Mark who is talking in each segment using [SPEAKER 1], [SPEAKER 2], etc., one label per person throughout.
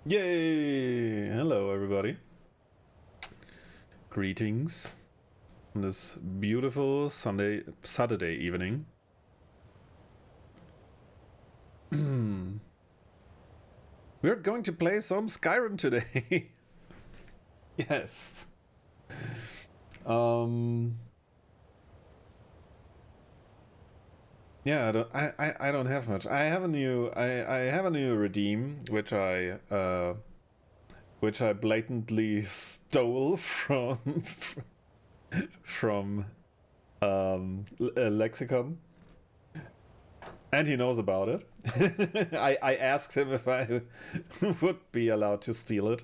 [SPEAKER 1] Yay! Hello, everybody. Greetings on this beautiful Saturday evening. We're going to play some Skyrim today. Yes. Yeah, I don't have much. I have a new redeem which I blatantly stole from Lexicon. And he knows about it. I asked him if I would be allowed to steal it.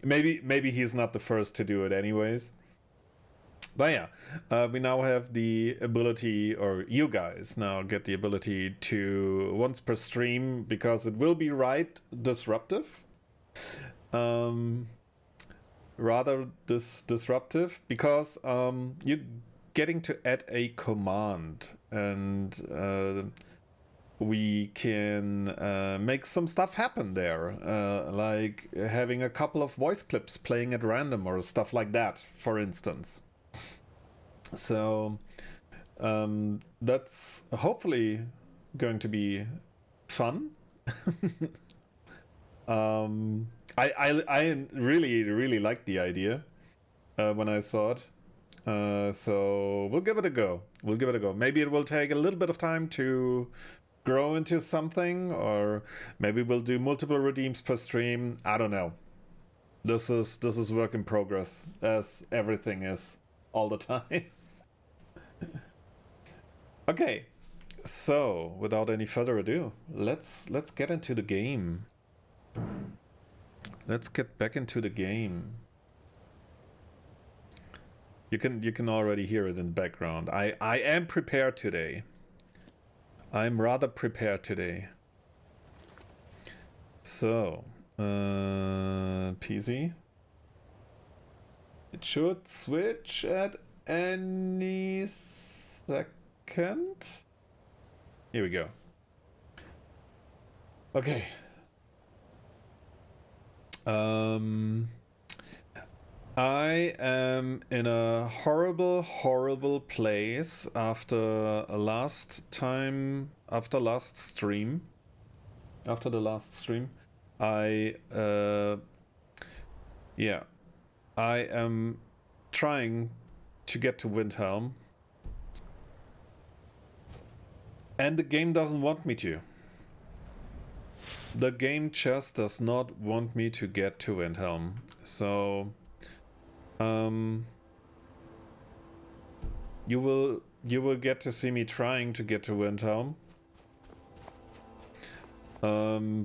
[SPEAKER 1] Maybe he's not the first to do it anyways. But yeah, we now have the ability, or you guys now get the ability to once per stream, because it will be right disruptive. Rather disruptive, because you're getting to add a command, and we can make some stuff happen there, like having a couple of voice clips playing at random or stuff like that, for instance. So that's hopefully going to be fun. I really liked the idea when I saw it. So we'll give it a go. Maybe it will take a little bit of time to grow into something, or maybe we'll do multiple redeems per stream. I don't know. This is work in progress, as everything is all the time. Okay, so without any further ado, let's get into the game. Let's get back into the game. You can already hear it in the background. I am prepared today. I'm rather prepared today. So, PC. It should switch at any second. Here we go. Okay. I am in a horrible place after the last stream. After the last stream, I am trying to get to Windhelm, and the game doesn't want me to. The game just does not want me to get to Windhelm. So you will get to see me trying to get to Windhelm.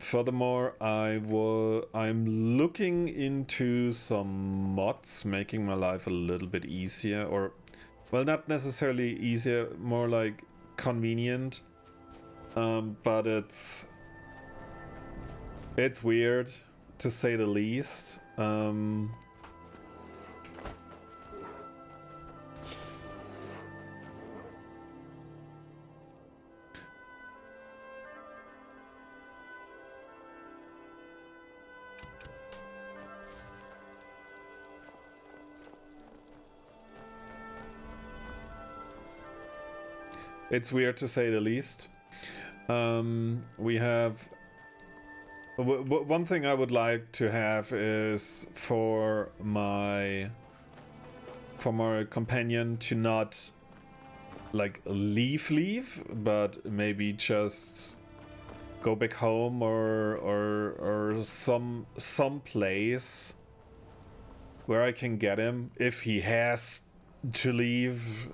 [SPEAKER 1] Furthermore, I'm looking into some mods making my life a little bit easier, or well, not necessarily easier, more like convenient. But it's weird, to say the least. It's weird, to say the least. We have... one thing I would like to have is for my companion to not like leave, but maybe just go back home, or some place where I can get him if he has to leave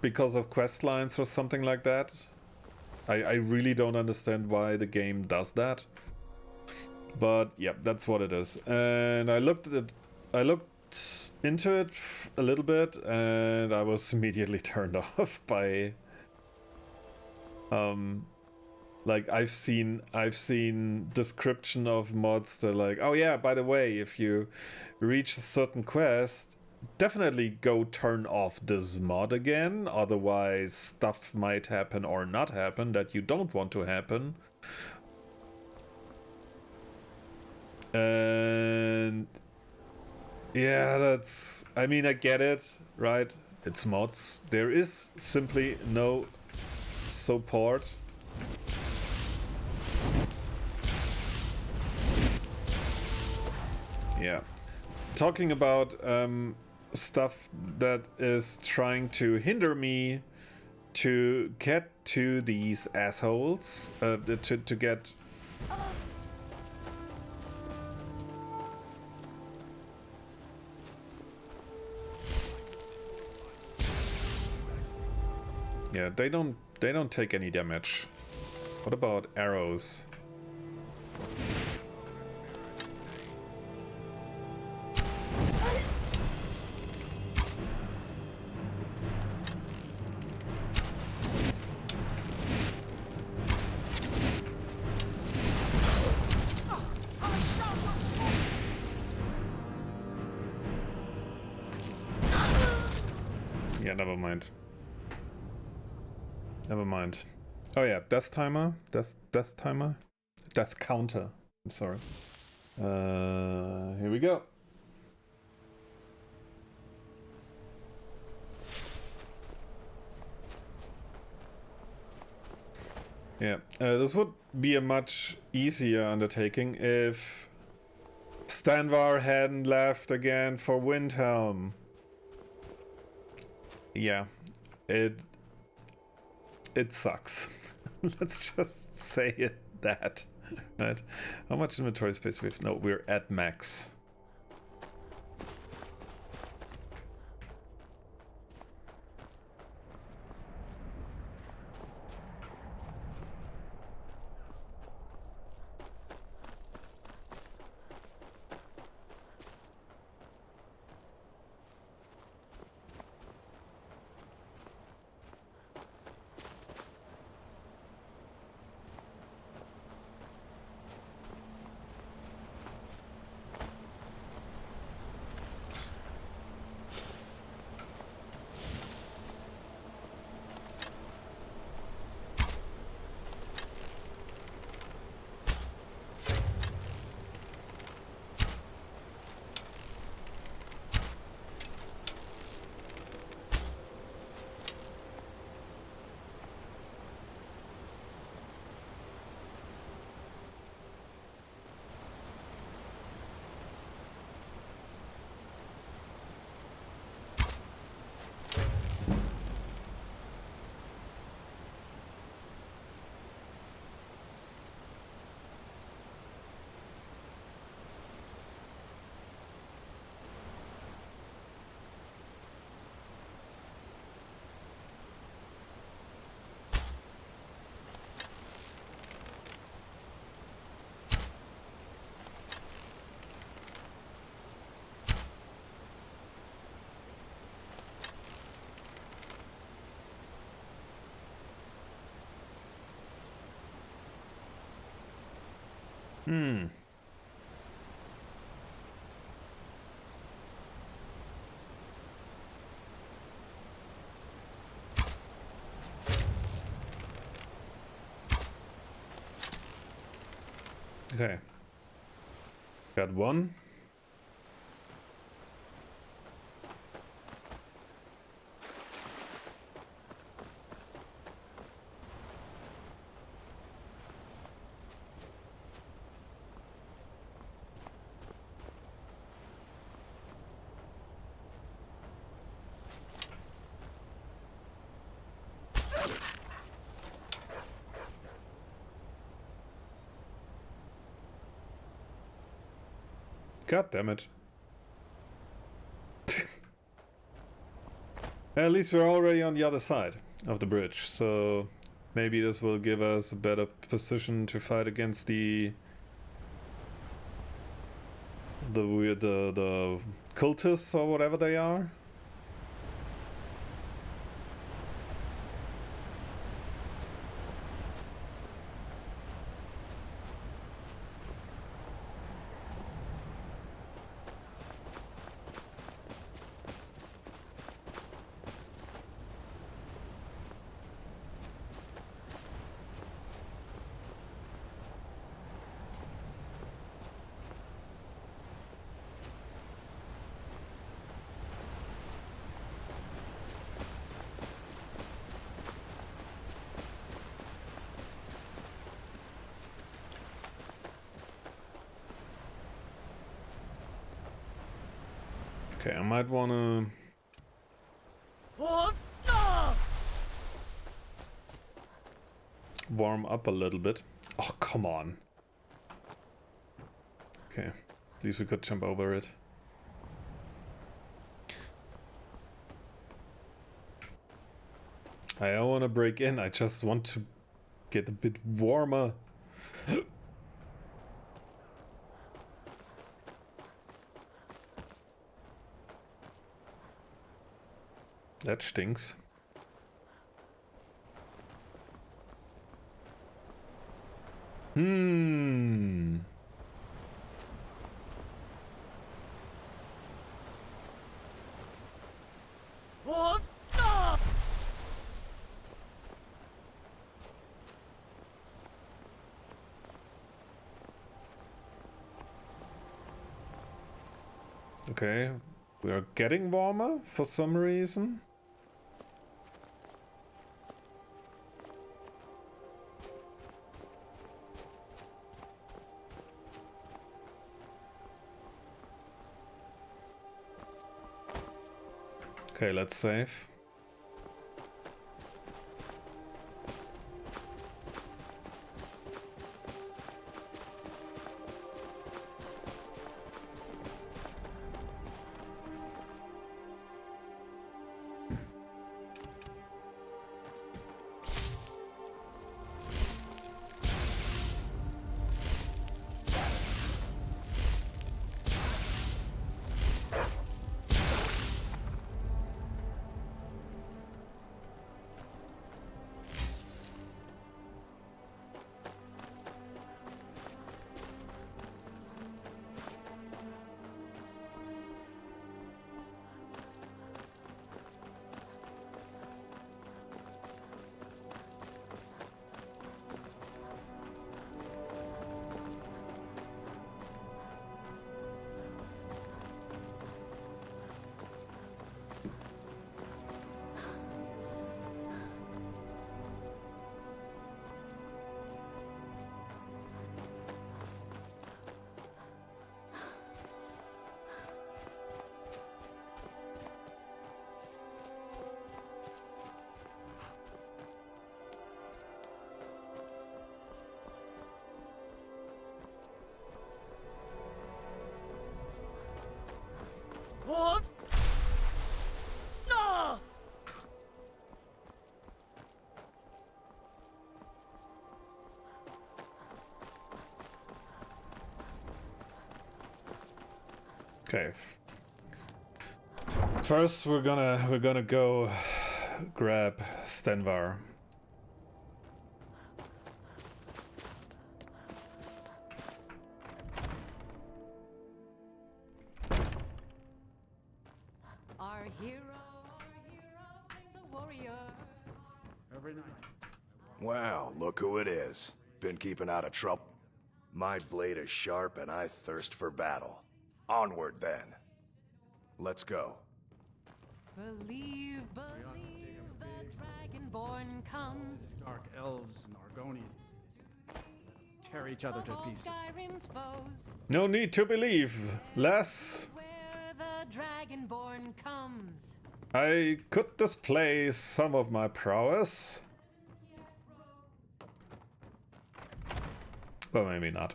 [SPEAKER 1] because of quest lines or something like that. I really don't understand why the game does that, but yeah, that's what it is. And I looked into it a little bit, and I was immediately turned off by like I've seen description of mods that are like, oh yeah, by the way, if you reach a certain quest, definitely go turn off this mod again, otherwise stuff might happen or not happen that you don't want to happen. And yeah, that's, I mean, I get it, right? It's mods. There is simply no support. Yeah. Talking about stuff that is trying to hinder me to get to these assholes, to get... Yeah, they don't take any damage. What about arrows? Yeah, never mind. Never mind. Oh yeah, death timer? Death timer? Death counter. I'm sorry. Here we go. Yeah, this would be a much easier undertaking if Stanvar hadn't left again for Windhelm. Yeah, it sucks. Let's just say it that. Right? How much inventory space do we have? No, we're at max. Okay. Got one. God damn it. At least we're already on the other side of the bridge, so maybe this will give us a better position to fight against the cultists or whatever they are. Okay, I might wanna... warm up a little bit. Oh, come on. Okay, at least we could jump over it. I don't want to break in, I just want to get a bit warmer. That stinks.
[SPEAKER 2] What?
[SPEAKER 1] Okay, we are getting warmer for some reason. Okay, let's save.
[SPEAKER 2] What? No!
[SPEAKER 1] Okay. First, we're gonna go grab Stenvar.
[SPEAKER 2] Our hero brings a warrior.
[SPEAKER 3] Every night.
[SPEAKER 4] Wow, look who it is. Been keeping out of trouble. My blade is sharp and I thirst for battle. Onward then. Let's go.
[SPEAKER 2] Believe, the Dragonborn comes.
[SPEAKER 3] Dark elves and Argonians tear each other to
[SPEAKER 2] Of all
[SPEAKER 3] pieces.
[SPEAKER 2] Skyrim's foes,
[SPEAKER 1] No need to believe. Less.
[SPEAKER 2] where the Dragonborn comes.
[SPEAKER 1] I could display some of my prowess. But maybe not.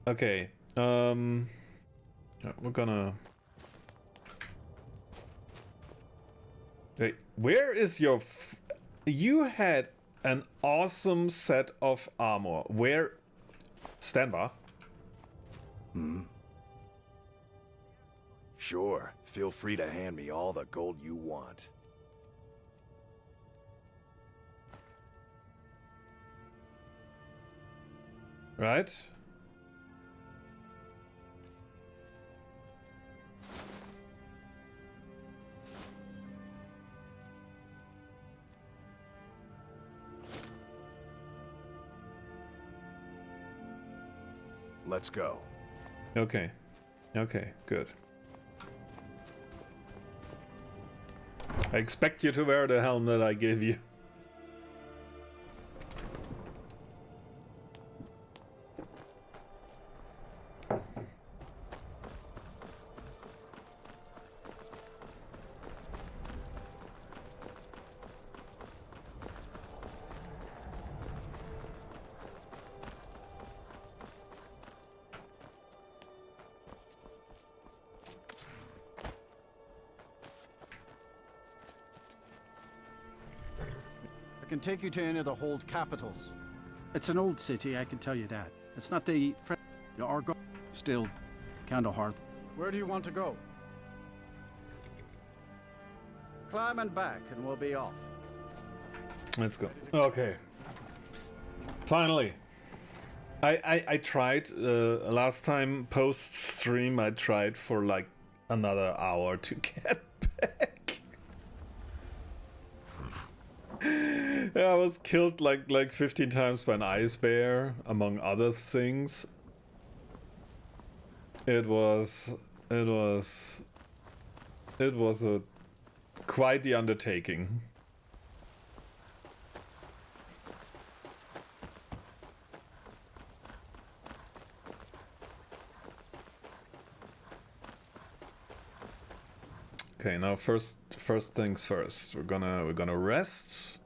[SPEAKER 1] Okay. We're gonna... Wait, where is your... You had an awesome set of armor. Where... Stenvar?
[SPEAKER 4] Sure, feel free to hand me all the gold you want.
[SPEAKER 1] Right?
[SPEAKER 4] Let's go.
[SPEAKER 1] Okay. Okay, good. I expect you to wear the helm that I gave you.
[SPEAKER 3] I can take you to any of the hold capitals. It's an old city, I can tell you that. It's not the Argo. Still, kinda hard. Where do you want to go? Climbing back and we'll be off.
[SPEAKER 1] Let's go. Okay. Finally. I tried last time post stream. I tried for like another hour to get back. Yeah, I was killed like 15 times by an ice bear, among other things. It was a quite the undertaking. Okay, now first things first. We're gonna rest.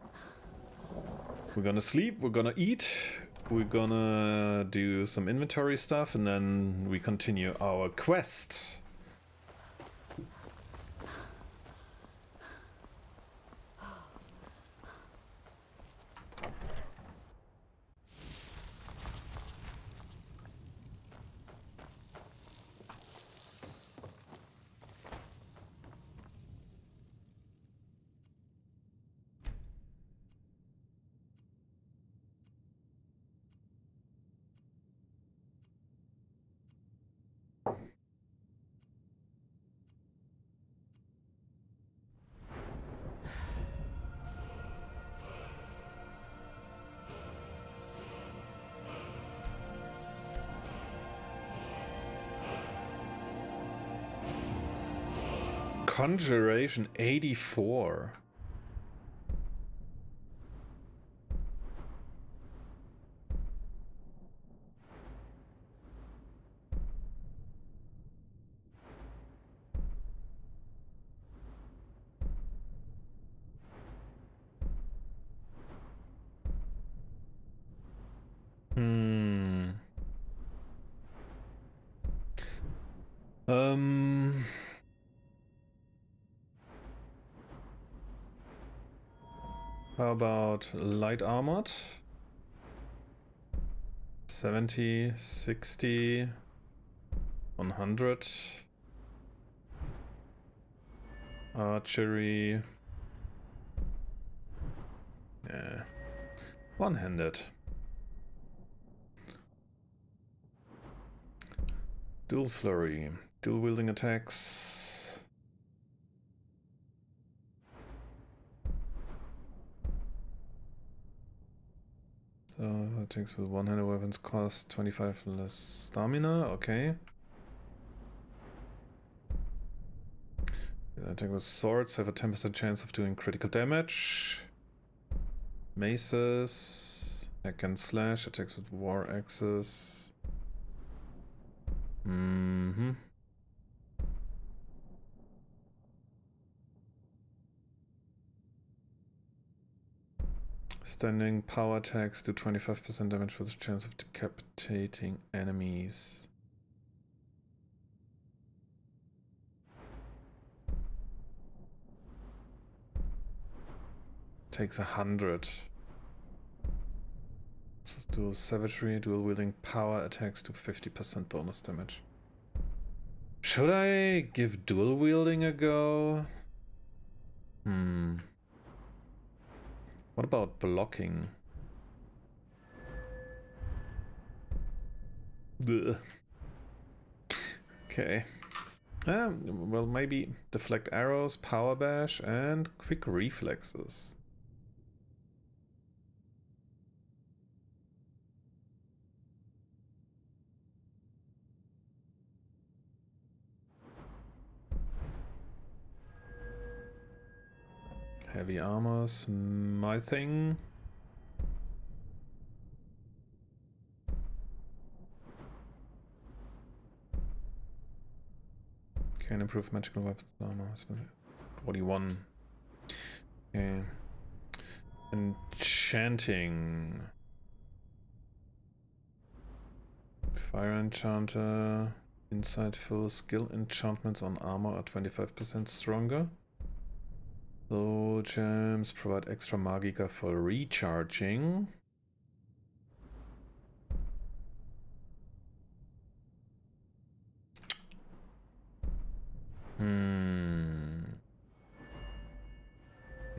[SPEAKER 1] We're gonna sleep. We're gonna eat. We're gonna do some inventory stuff, and then we continue our quest. Conjuration 84. How about light armored? 70, 60, 100. Archery. Yeah. One-handed. Dual flurry. Dual wielding attacks. So attacks with one-handed weapons cost 25 less stamina. Okay. Attack with swords have a 10% chance of doing critical damage. Maces. Hack and slash. Attacks with war axes. Standing power attacks do 25% damage with a chance of decapitating enemies. Takes 100. So dual savagery, dual wielding power attacks do 50% bonus damage. Should I give dual wielding a go? What about blocking? Blech. Okay. Well, maybe deflect arrows, power bash, and quick reflexes. Heavy armor's my thing. Can improve magical weapons armor. 41. Okay. Enchanting. Fire enchanter. Insightful skill enchantments on armor are 25% stronger. So gems provide extra Magica for recharging. Here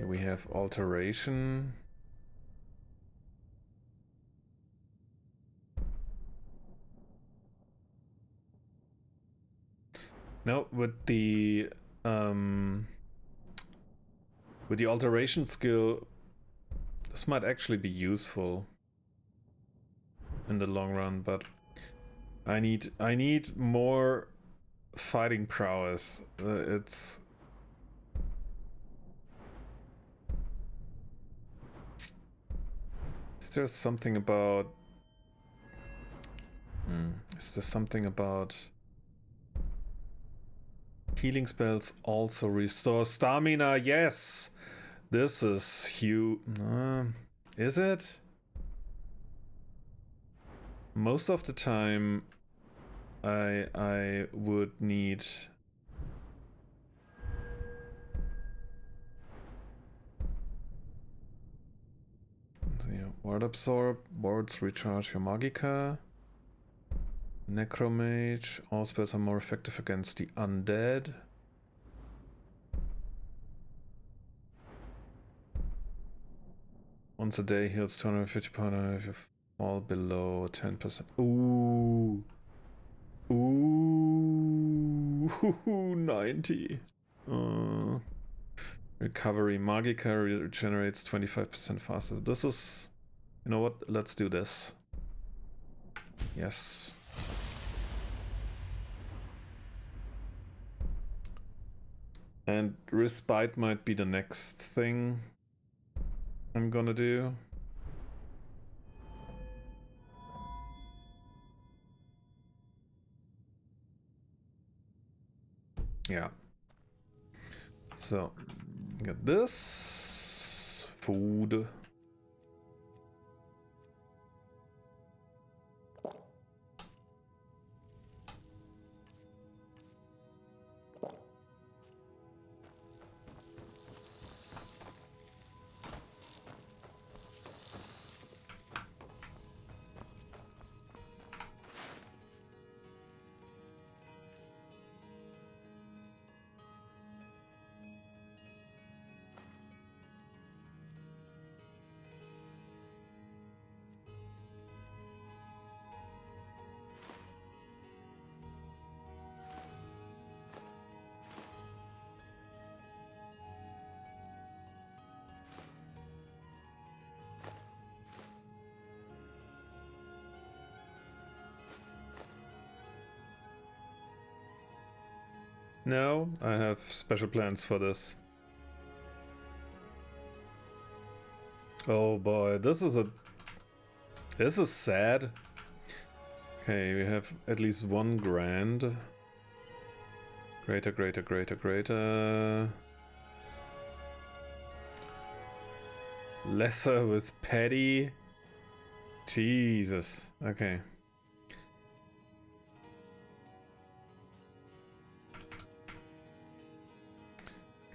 [SPEAKER 1] we have alteration. No, with the alteration skill, this might actually be useful in the long run, but I need more fighting prowess. Is there something about is there something about healing spells also restore stamina? Yes, this is huge. Is it? Most of the time I would need ward absorb, wards recharge your Magica. Necromage, all spells are more effective against the undead. Once a day heals 250 points if you fall below 10%. Ooh. Ooh. 90. Recovery. Magica regenerates 25% faster. This is... You know what? Let's do this. Yes. And respite might be the next thing I'm gonna do. Yeah. So, get this. Food. No, I have special plans for this. Oh boy, this is sad. Okay, we have at least 1 grand. Greater. Lesser with petty. Jesus. Okay.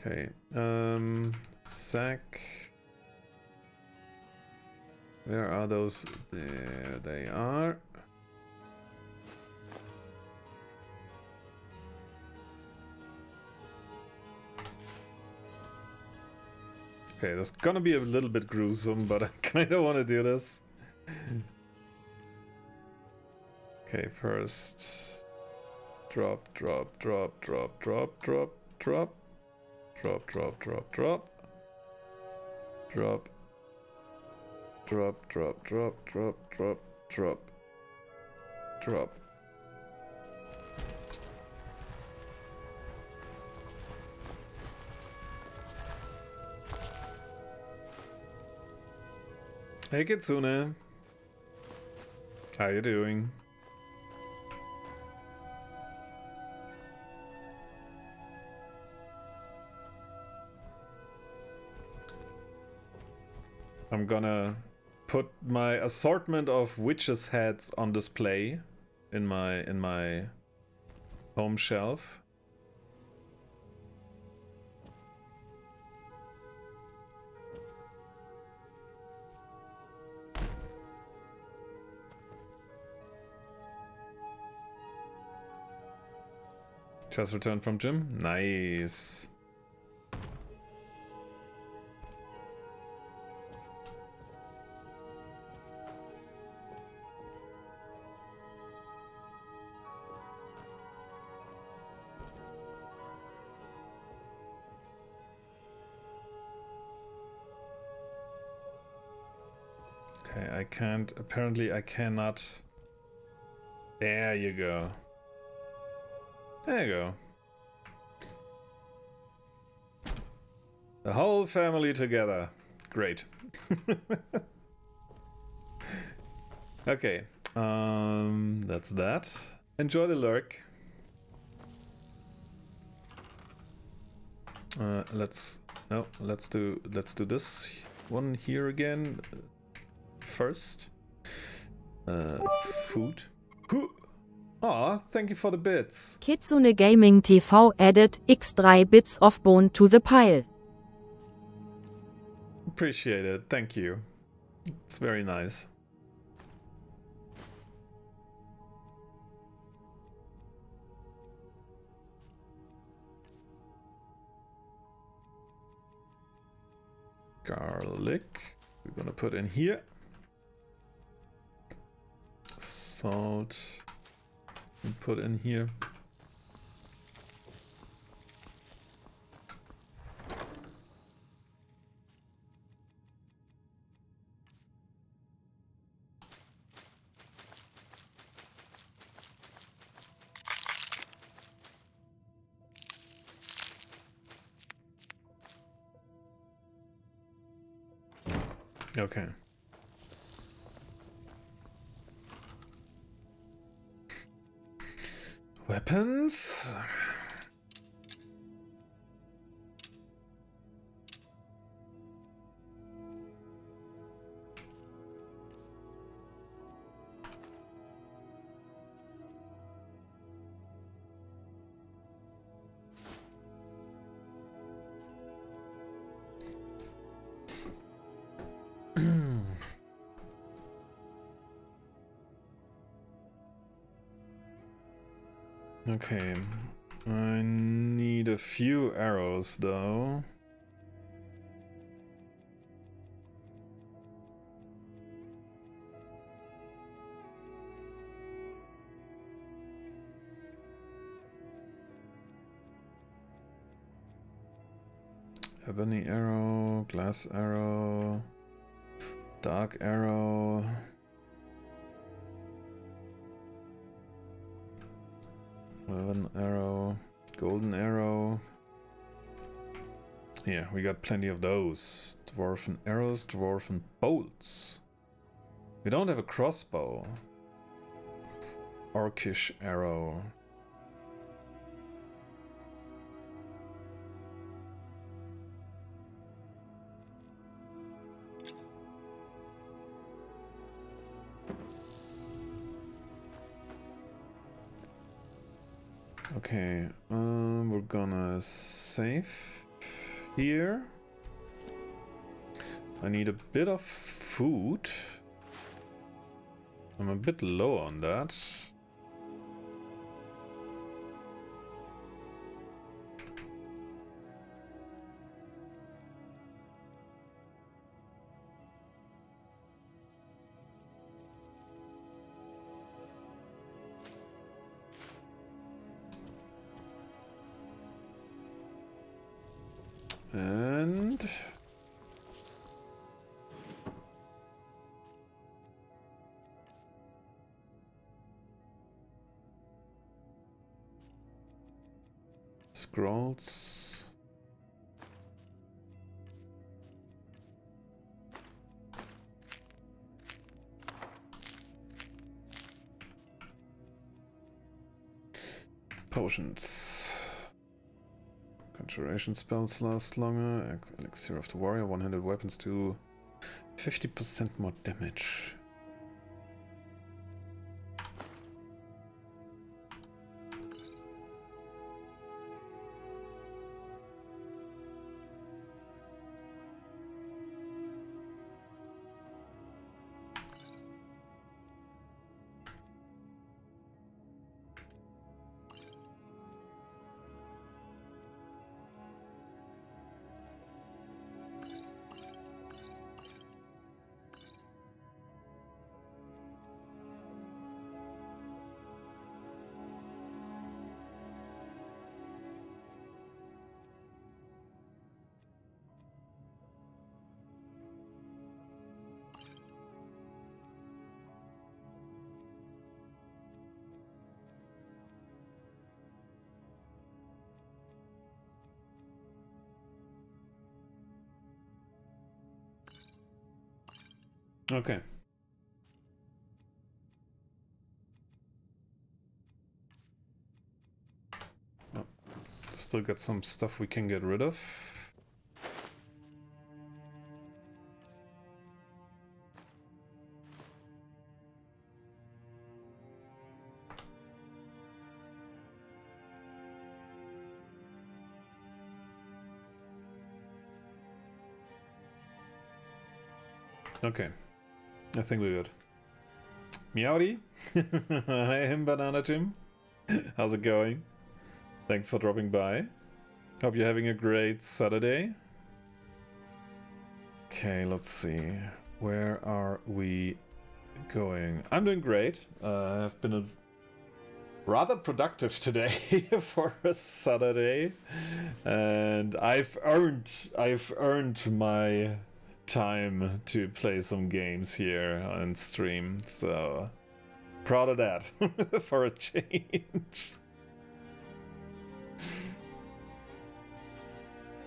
[SPEAKER 1] Okay, sack. Where are those? There they are. Okay, that's gonna be a little bit gruesome, but I kinda wanna do this. Okay, first. Drop. Drop. Hey Kitsune. How you doing? I'm gonna put my assortment of witches' heads on display in my home shelf. Just returned from gym. Nice. Okay, I can't. Apparently, I cannot. There you go. There you go. The whole family together. Great. Okay. That's that. Enjoy the lurk. Let's do this one here again. First. Food. Aw, thank you for the bits.
[SPEAKER 5] Kitsune Gaming TV added X3 bits of bone to the pile.
[SPEAKER 1] Appreciate it. Thank you. It's very nice. Garlic. We're gonna put in here. Salt. And put in here. Okay. Weapons. Okay, I need a few arrows though. Ebony arrow, glass arrow, dark arrow. An arrow, golden arrow. Yeah, we got plenty of those. Dwarven arrows, dwarven bolts. We don't have a crossbow. Orcish arrow. Okay, we're gonna save here. I need a bit of food. I'm a bit low on that. And scrolls. Potions. Conjuration spells last longer. Elixir of the Warrior. One-handed weapons do 50% more damage. Okay. Oh, still got some stuff we can get rid of. Okay, I think we're good. Meowdy? Hi, him, Banana Tim. How's it going? Thanks for dropping by. Hope you're having a great Saturday. Okay, let's see. Where are we going? I'm doing great. I've been a rather productive today for a Saturday, and I've earned my time to play some games here on stream, so proud of that for a change.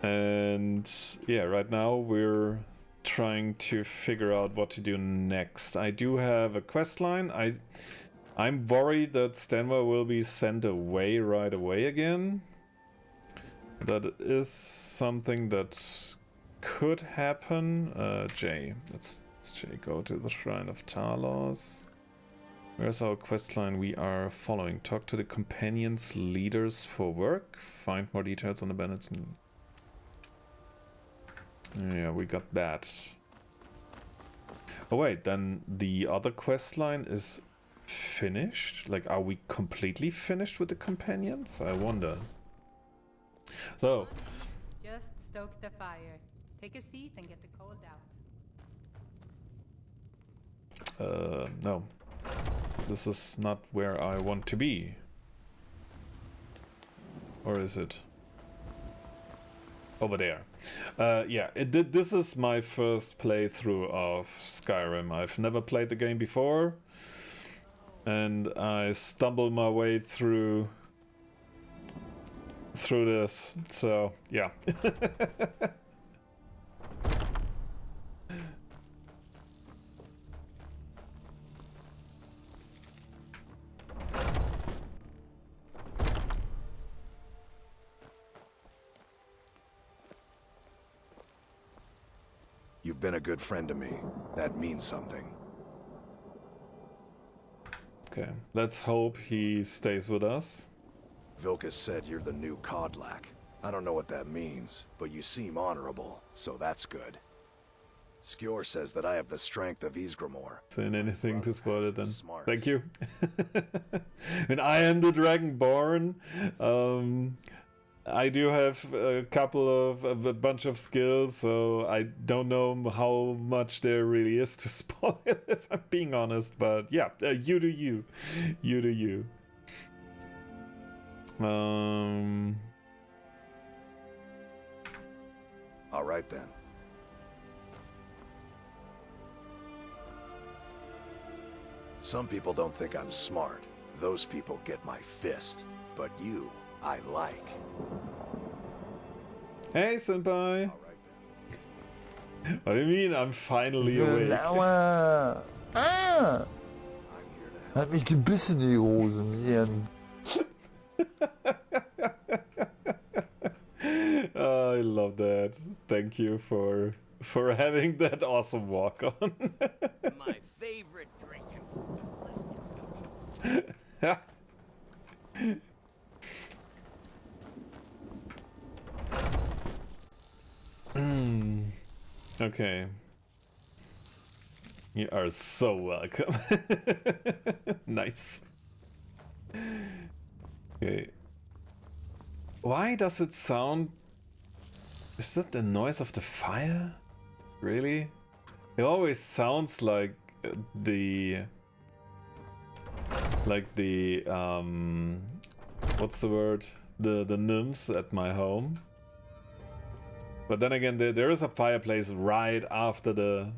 [SPEAKER 1] And yeah, right now we're trying to figure out what to do next. I do have a quest line. I'm worried that Stanwa will be sent away right away again. That is something that could happen. Jay, let's Jay go to the Shrine of Talos. Where's our quest line we are following? Talk to the companions leaders for work. Find more details on the bandits. Yeah, we got that. Oh wait, then the other quest line is finished? Like, are we completely finished with the companions? I wonder. So
[SPEAKER 2] Just stoke the fire. Take a seat and get the cold out.
[SPEAKER 1] No. This is not where I want to be. Or is it? Over there. Yeah, this is my first playthrough of Skyrim. I've never played the game before. And I stumbled my way through this. So, yeah.
[SPEAKER 4] You've been a good friend to me. That means something.
[SPEAKER 1] Okay, let's hope he stays with us.
[SPEAKER 4] Vilkas said you're the new Kodlak. I don't know what that means, but you seem honorable, so that's good. Skjor says that I have the strength of Ysgramor.
[SPEAKER 1] Saying anything to spoil it then.
[SPEAKER 4] Smarts.
[SPEAKER 1] Thank you. And I am the Dragonborn. I do have a bunch of skills, so I don't know how much there really is to spoil, if I'm being honest. But yeah, you do you. You do you.
[SPEAKER 4] All right then. Some people don't think I'm smart. Those people get my fist. But you, I like.
[SPEAKER 1] Hey, senpai.
[SPEAKER 4] All right then.
[SPEAKER 1] What do you mean I'm finally awake?
[SPEAKER 6] Genauer. Ah!
[SPEAKER 4] I'm here to help.
[SPEAKER 6] Hat mich gebissen, die Rosen.
[SPEAKER 1] Oh, I love that. Thank you for having that awesome walk on.
[SPEAKER 7] My favorite drinking. Let's get
[SPEAKER 1] Okay. You are so welcome. Nice. Okay. Why does it sound... Is that the noise of the fire? Really? It always sounds like the... what's the word? The nymphs at my home. But then again, there is a fireplace right after the...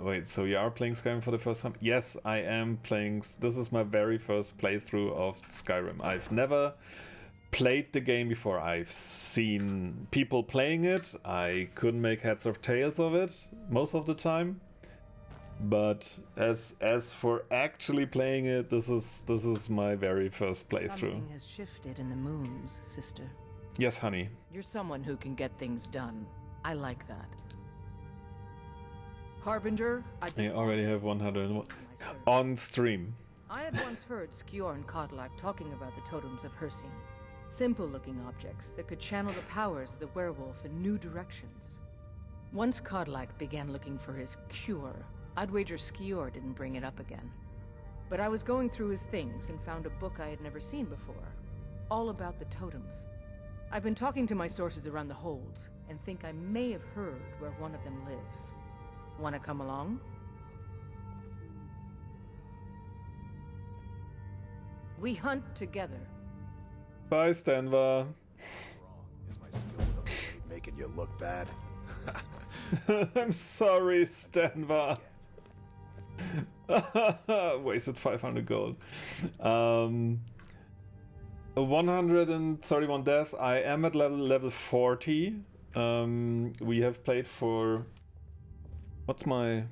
[SPEAKER 1] wait, so you are playing Skyrim for the first time? Yes, I am playing... This is my very first playthrough of Skyrim. I've never played the game before. I've seen people playing it. I couldn't make heads or tails of it most of the time. But as for actually playing it, this is my very first playthrough.
[SPEAKER 8] Something has shifted in the moons, sister.
[SPEAKER 1] Yes, honey.
[SPEAKER 8] You're someone who can get things done. I like that. Harbinger,
[SPEAKER 1] I already have 101 on stream.
[SPEAKER 8] I had once heard Skjor and Kodlak talking about the totems of Hircine. Simple-looking objects that could channel the powers of the werewolf in new directions. Once Kodlak began looking for his cure, I'd wager Skjor didn't bring it up again. But I was going through his things and found a book I had never seen before. All about the totems. I've been talking to my sources around the holds, and think I may have heard where one of them lives. Wanna come along? We hunt together.
[SPEAKER 1] Bye, Stanva.
[SPEAKER 4] Is my skill with a blade making you look bad?
[SPEAKER 1] I'm sorry, Stanva. Wasted 500 gold. 131 deaths. I am at level 40. We have played for. What's my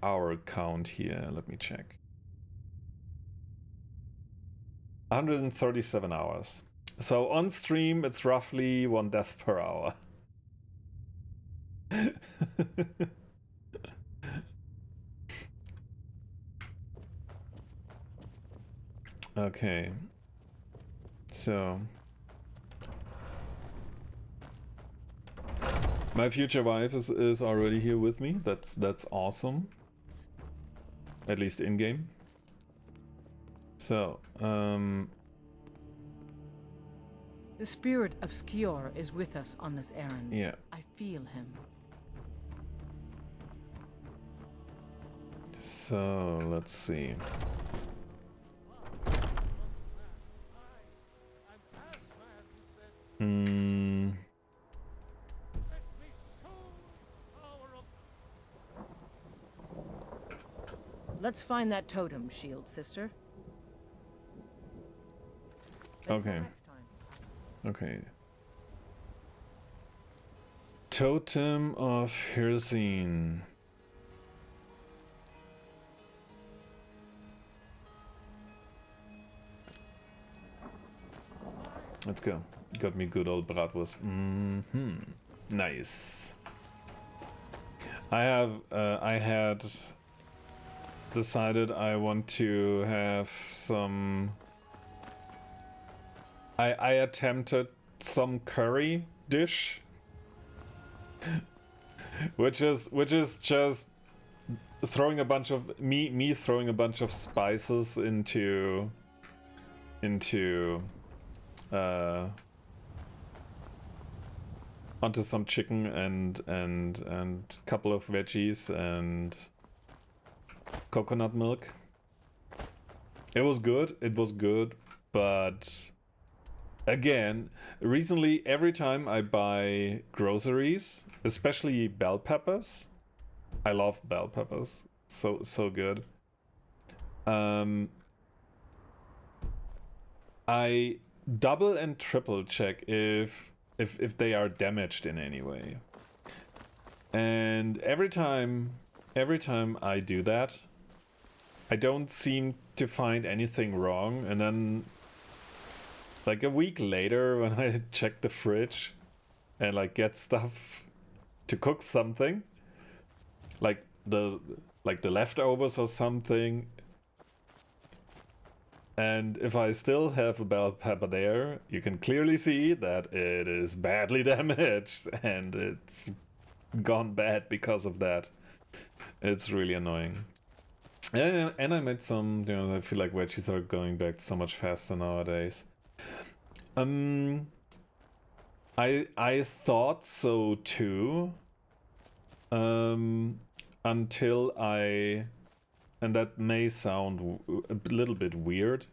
[SPEAKER 1] hour count here? Let me check. 137 hours. So on stream, it's roughly 1 death per hour. Okay. So my future wife is already here with me. That's awesome. At least in game. So,
[SPEAKER 8] The spirit of Skjor is with us on this errand.
[SPEAKER 1] yeah.
[SPEAKER 8] I feel him.
[SPEAKER 1] So, let's see.
[SPEAKER 8] Let's find that totem, Shield Sister. Until
[SPEAKER 1] Okay.
[SPEAKER 8] next time.
[SPEAKER 1] Okay. Totem of Hircine. Let's go. Got me good old bratwurst. Nice. I had decided I want to have some. I attempted some curry dish, which is just throwing a bunch of me throwing a bunch of spices into onto some chicken and a couple of veggies and coconut milk. It was good, but again, recently every time I buy groceries, especially bell peppers, I love bell peppers, so good. I double and triple check if they are damaged in any way. And every time I do that, I don't seem to find anything wrong. And then like a week later when I check the fridge and like get stuff to cook something, like the leftovers or something, and if I still have a bell pepper there, you can clearly see that it is badly damaged and it's gone bad because of that. It's really annoying. And I made some, I feel like veggies are going back so much faster nowadays. I thought so too. Until and that may sound a little bit weird.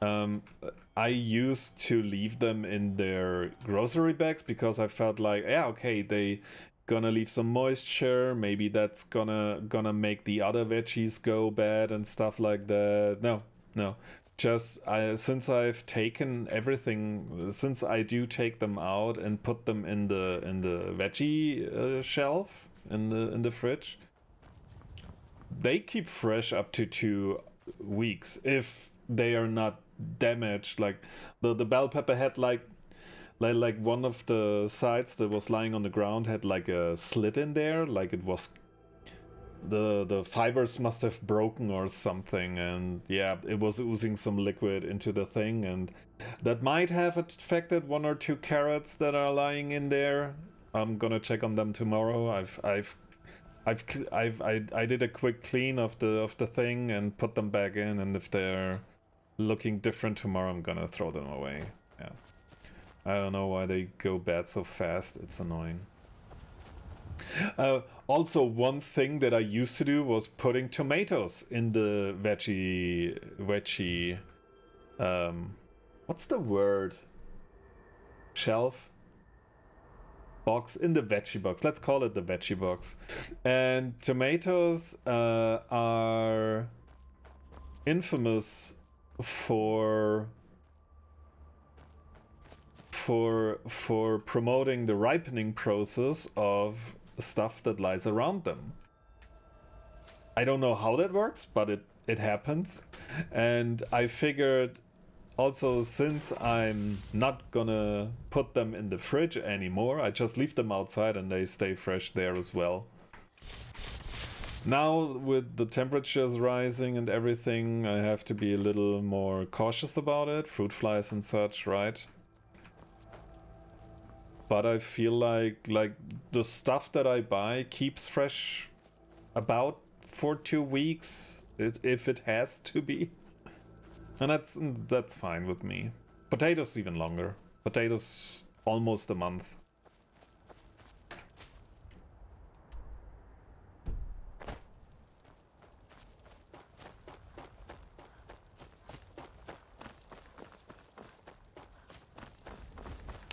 [SPEAKER 1] I used to leave them in their grocery bags because I felt like, yeah, okay, they gonna leave some moisture. Maybe that's gonna make the other veggies go bad and stuff like that. No. Just since I've taken everything, since I do take them out and put them in the veggie shelf in the fridge, they keep fresh up to 2 weeks if they are not damaged. Like the bell pepper had like one of the sides that was lying on the ground had like a slit in there, like it was the fibers must have broken or something, and yeah, it was oozing some liquid into the thing, and that might have affected 1 or 2 carrots that are lying in there. I'm gonna check on them tomorrow. I did a quick clean of the thing and put them back in, and if they're looking different tomorrow, I'm gonna throw them away. Yeah, I don't know why they go bad so fast. It's annoying. Also, one thing that I used to do was putting tomatoes in the veggie what's the word? Shelf? Box? In the veggie box. Let's call it the veggie box. And tomatoes are infamous for promoting the ripening process of stuff that lies around them. I don't know how that works, but it happens. And I figured also, since I'm not gonna put them in the fridge anymore, I just leave them outside and they stay fresh there as well. Now with the temperatures rising and everything, I have to be a little more cautious about it. Fruit flies and such, right? But I feel like the stuff that I buy keeps fresh about for 2 weeks, if it has to be. And that's fine with me. Potatoes even longer. Potatoes almost a month.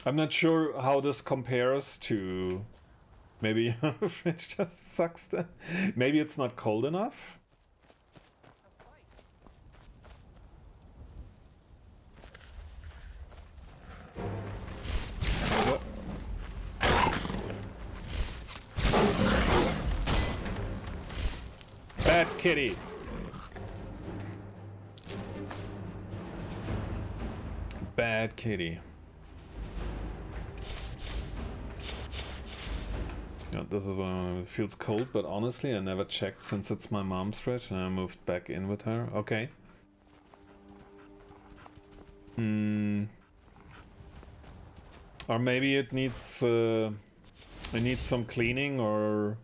[SPEAKER 1] I'm not sure how this compares to... Maybe your fridge just sucks then. Maybe it's not cold enough? What? Bad kitty. Bad kitty. Yeah, this is when it feels cold, but honestly I never checked since it's my mom's fridge and I moved back in with her. Okay. Or maybe it needs some cleaning, or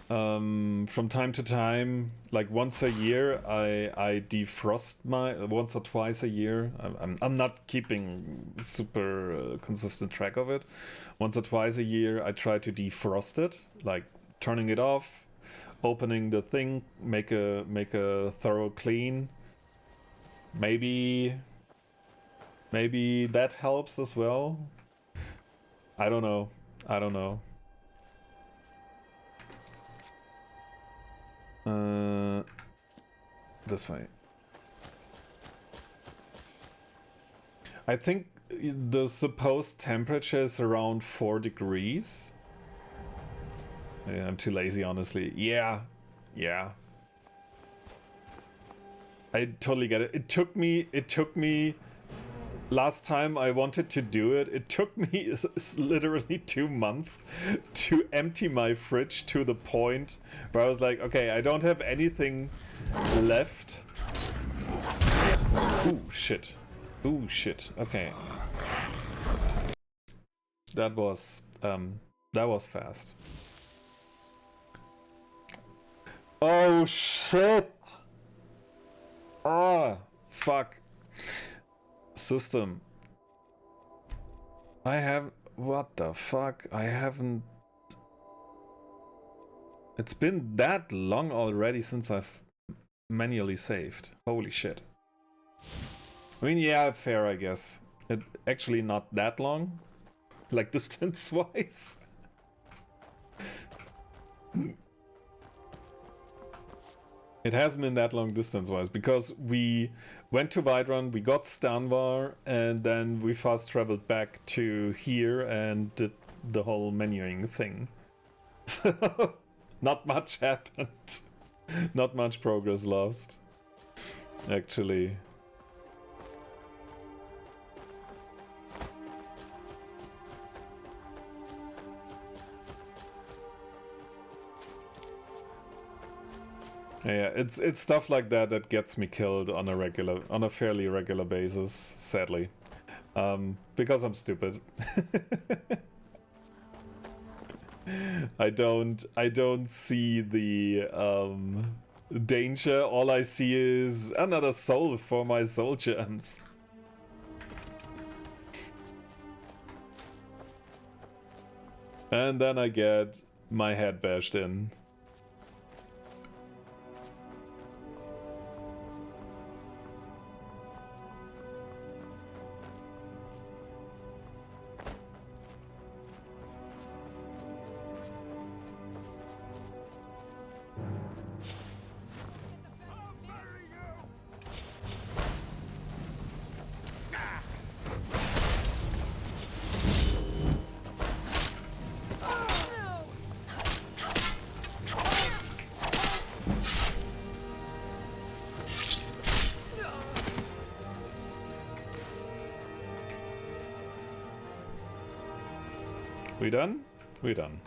[SPEAKER 1] from time to time, like once a year, I defrost my once or twice a year. I'm not keeping super consistent track of it. Once or twice a year, I try to defrost it, like turning it off, opening the thing, make a thorough clean. Maybe that helps as well. I don't know. I don't know. This way. I think the supposed temperature is around 4 degrees. Yeah, I'm too lazy, honestly. Yeah. I totally get it. It took me last time I wanted to do it, it took me literally 2 months to empty my fridge to the point where I was like, okay, I don't have anything left. Ooh, shit. Ooh, shit. Okay. That was fast. Oh, shit! Ah, fuck. System. I have... What the fuck? I haven't... It's been that long already since I've manually saved. Holy shit. I mean, yeah, fair, I guess. It actually not that long. Like, distance-wise. It hasn't been that long distance-wise, because we went to Vidrun, we got Stanvar, and then we fast traveled back to here and did the whole menuing thing. not much happened. Not much progress lost. Actually. Yeah, it's stuff like that that gets me killed on a fairly regular basis, sadly. Because I'm stupid. I don't see the danger. All I see is another soul for my soul gems. And then I get my head bashed in. We done? We done.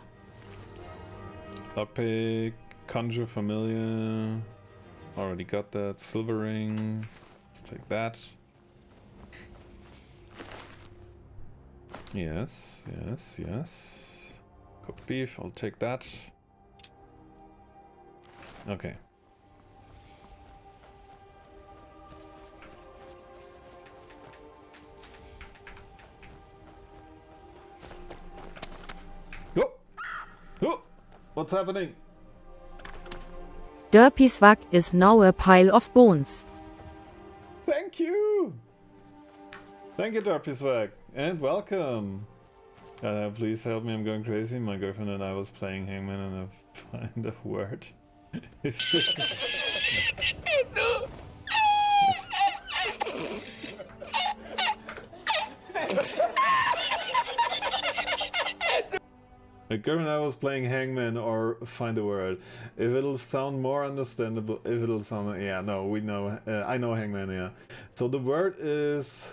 [SPEAKER 1] Lockpick, Conjure Familiar. Already got that. Silver Ring. Let's take that. Yes, yes, yes. Cooked beef, I'll take that. Okay. Oh, what's happening?
[SPEAKER 5] Derpiswag is now a pile of bones.
[SPEAKER 1] Thank you! Thank you, Derpiswag, and welcome! Please help me, I'm going crazy. My girlfriend and I was playing Hangman and I find a word. My girlfriend and I was playing Hangman or find a word. If it'll sound more understandable, if it'll sound... Yeah, no, we know. I know Hangman, yeah. So the word is...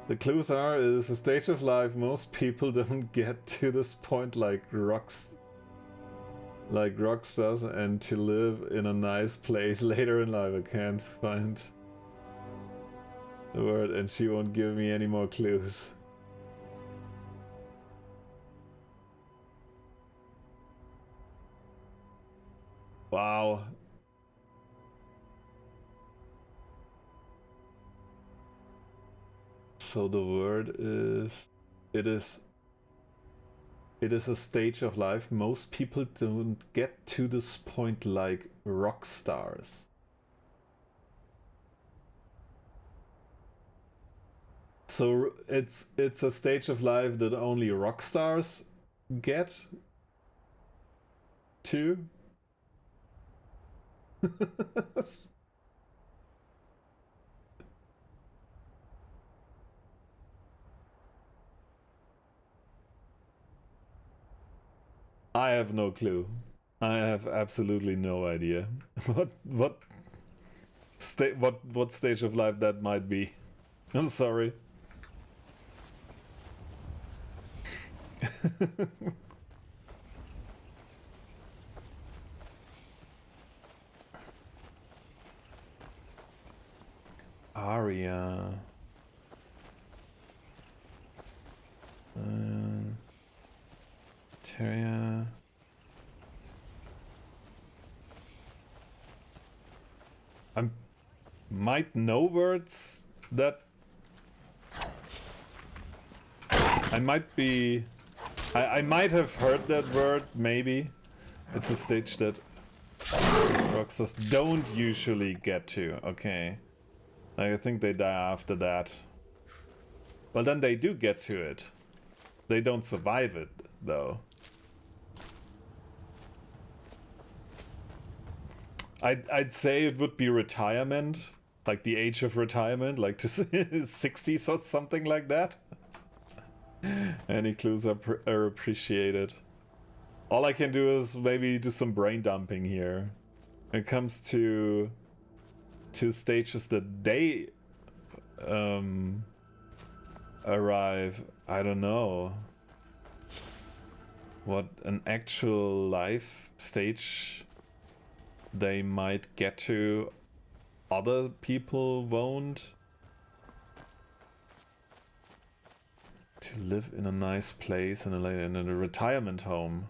[SPEAKER 1] The clues are, it is a stage of life most people don't get to this point like rocks. Like rockstars, and to live in a nice place later in life. I can't find the word and she won't give me any more clues. Wow. So the word is... It is a stage of life most people don't get to this point like rock stars. So it's a stage of life that only rock stars get to. I have no clue. I have absolutely no idea what stage of life that might be. I'm sorry. Aria. Terria. I might know words that I might be... I might have heard that word, maybe. It's a stage that rockstars don't usually get to, okay. I think they die after that. Well, then they do get to it. They don't survive it, though. I'd say it would be retirement. Like the age of retirement, like to 60s or something like that. Any clues are appreciated. All I can do is maybe do some brain dumping here. When it comes to stages that they arrive, I don't know what an actual life stage they might get to. Other people won't. To live in a nice place in a retirement home.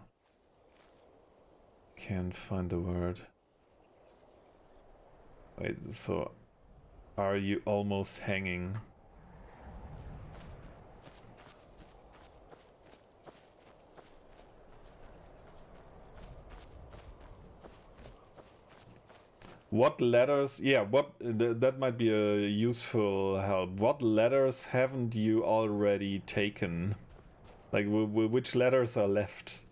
[SPEAKER 1] Can't find the word. Wait, so are you almost hanging? What letters? Yeah, that might be a useful help. What letters haven't you already taken? Like, which letters are left?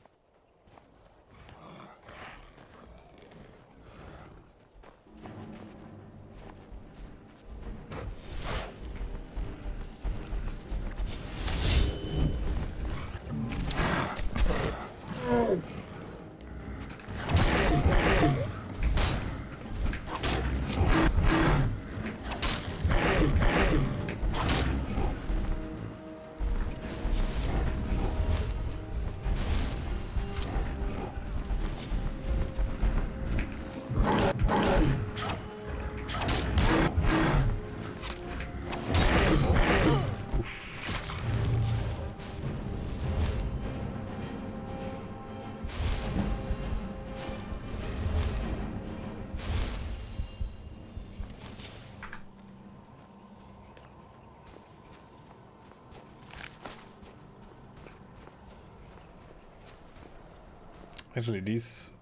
[SPEAKER 1] Actually, these...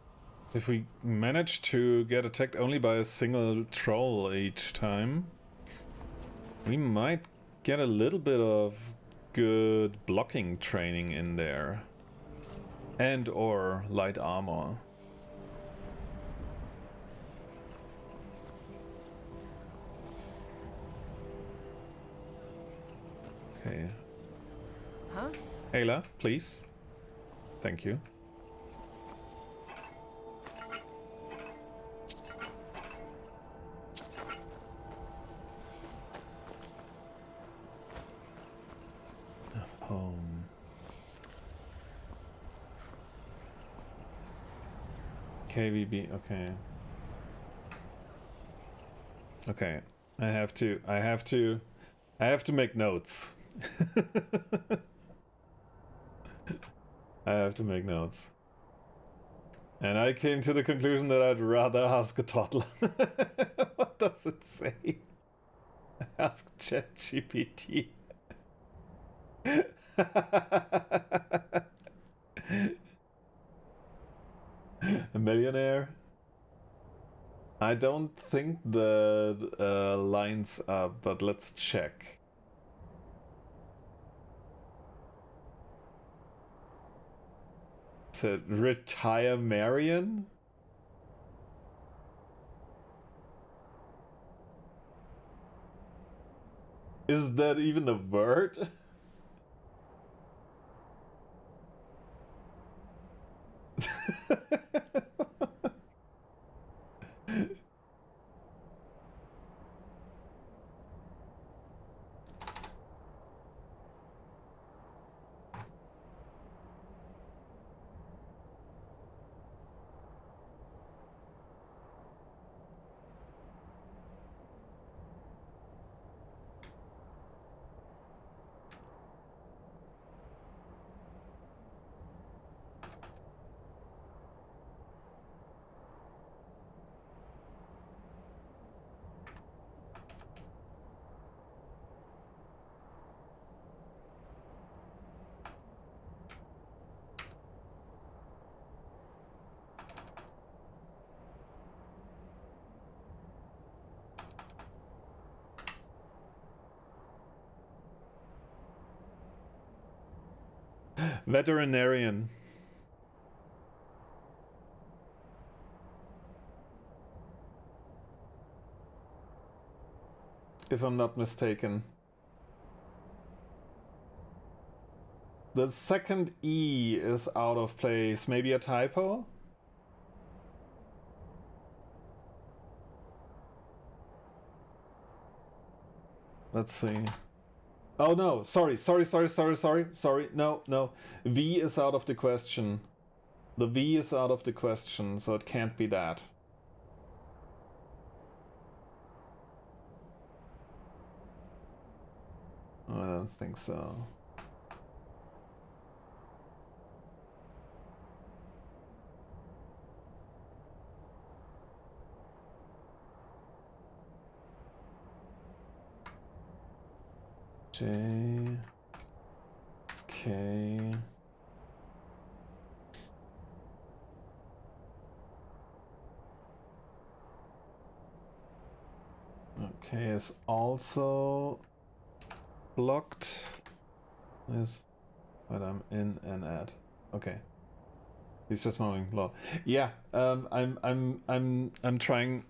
[SPEAKER 1] If we manage to get attacked only by a single troll each time, we might get a little bit of good blocking training in there. And or light armor. Okay.
[SPEAKER 8] Huh?
[SPEAKER 1] Ayla, please. Thank you. Home. KVB, okay. Okay. I have to make notes. I have to make notes. And I came to the conclusion that I'd rather ask a toddler. What does it say? Ask ChatGPT. A millionaire? I don't think the lines up, but let's check. Is it retire Marion? Is that even a word? Veterinarian. If I'm not mistaken. The second E is out of place. Maybe a typo? Let's see. Oh no, sorry. No. V is out of the question. The V is out of the question, so it can't be that. I don't think so. J K Okay is also blocked. Yes, but I'm in and at. Okay, he's just moving low. Yeah, I'm trying.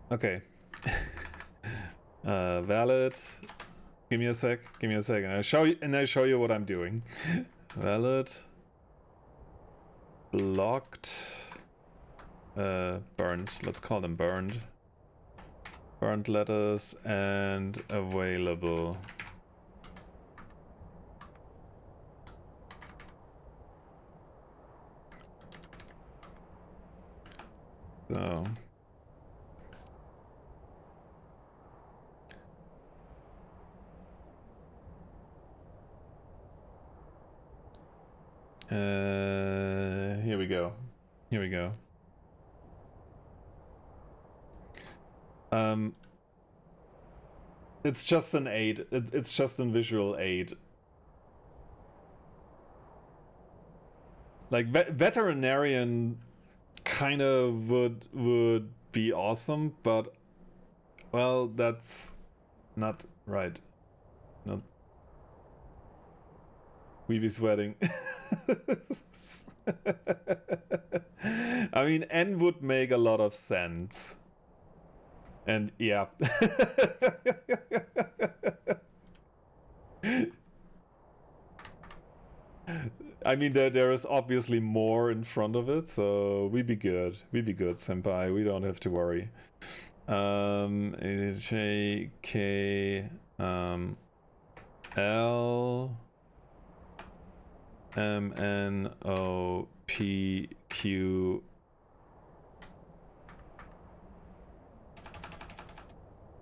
[SPEAKER 1] Okay. Valid. Give me a sec. And I show you what I'm doing. Valid. Blocked. Burned. Let's call them burned. Burned letters and available. So. Here we go. It's just an aid. It's just a visual aid. Like veterinarian kind of would be awesome, but well, that's not right. Not. We be sweating. I mean, N would make a lot of sense. And yeah. I mean, there is obviously more in front of it, so we be good, senpai. We don't have to worry. J K L M N O P Q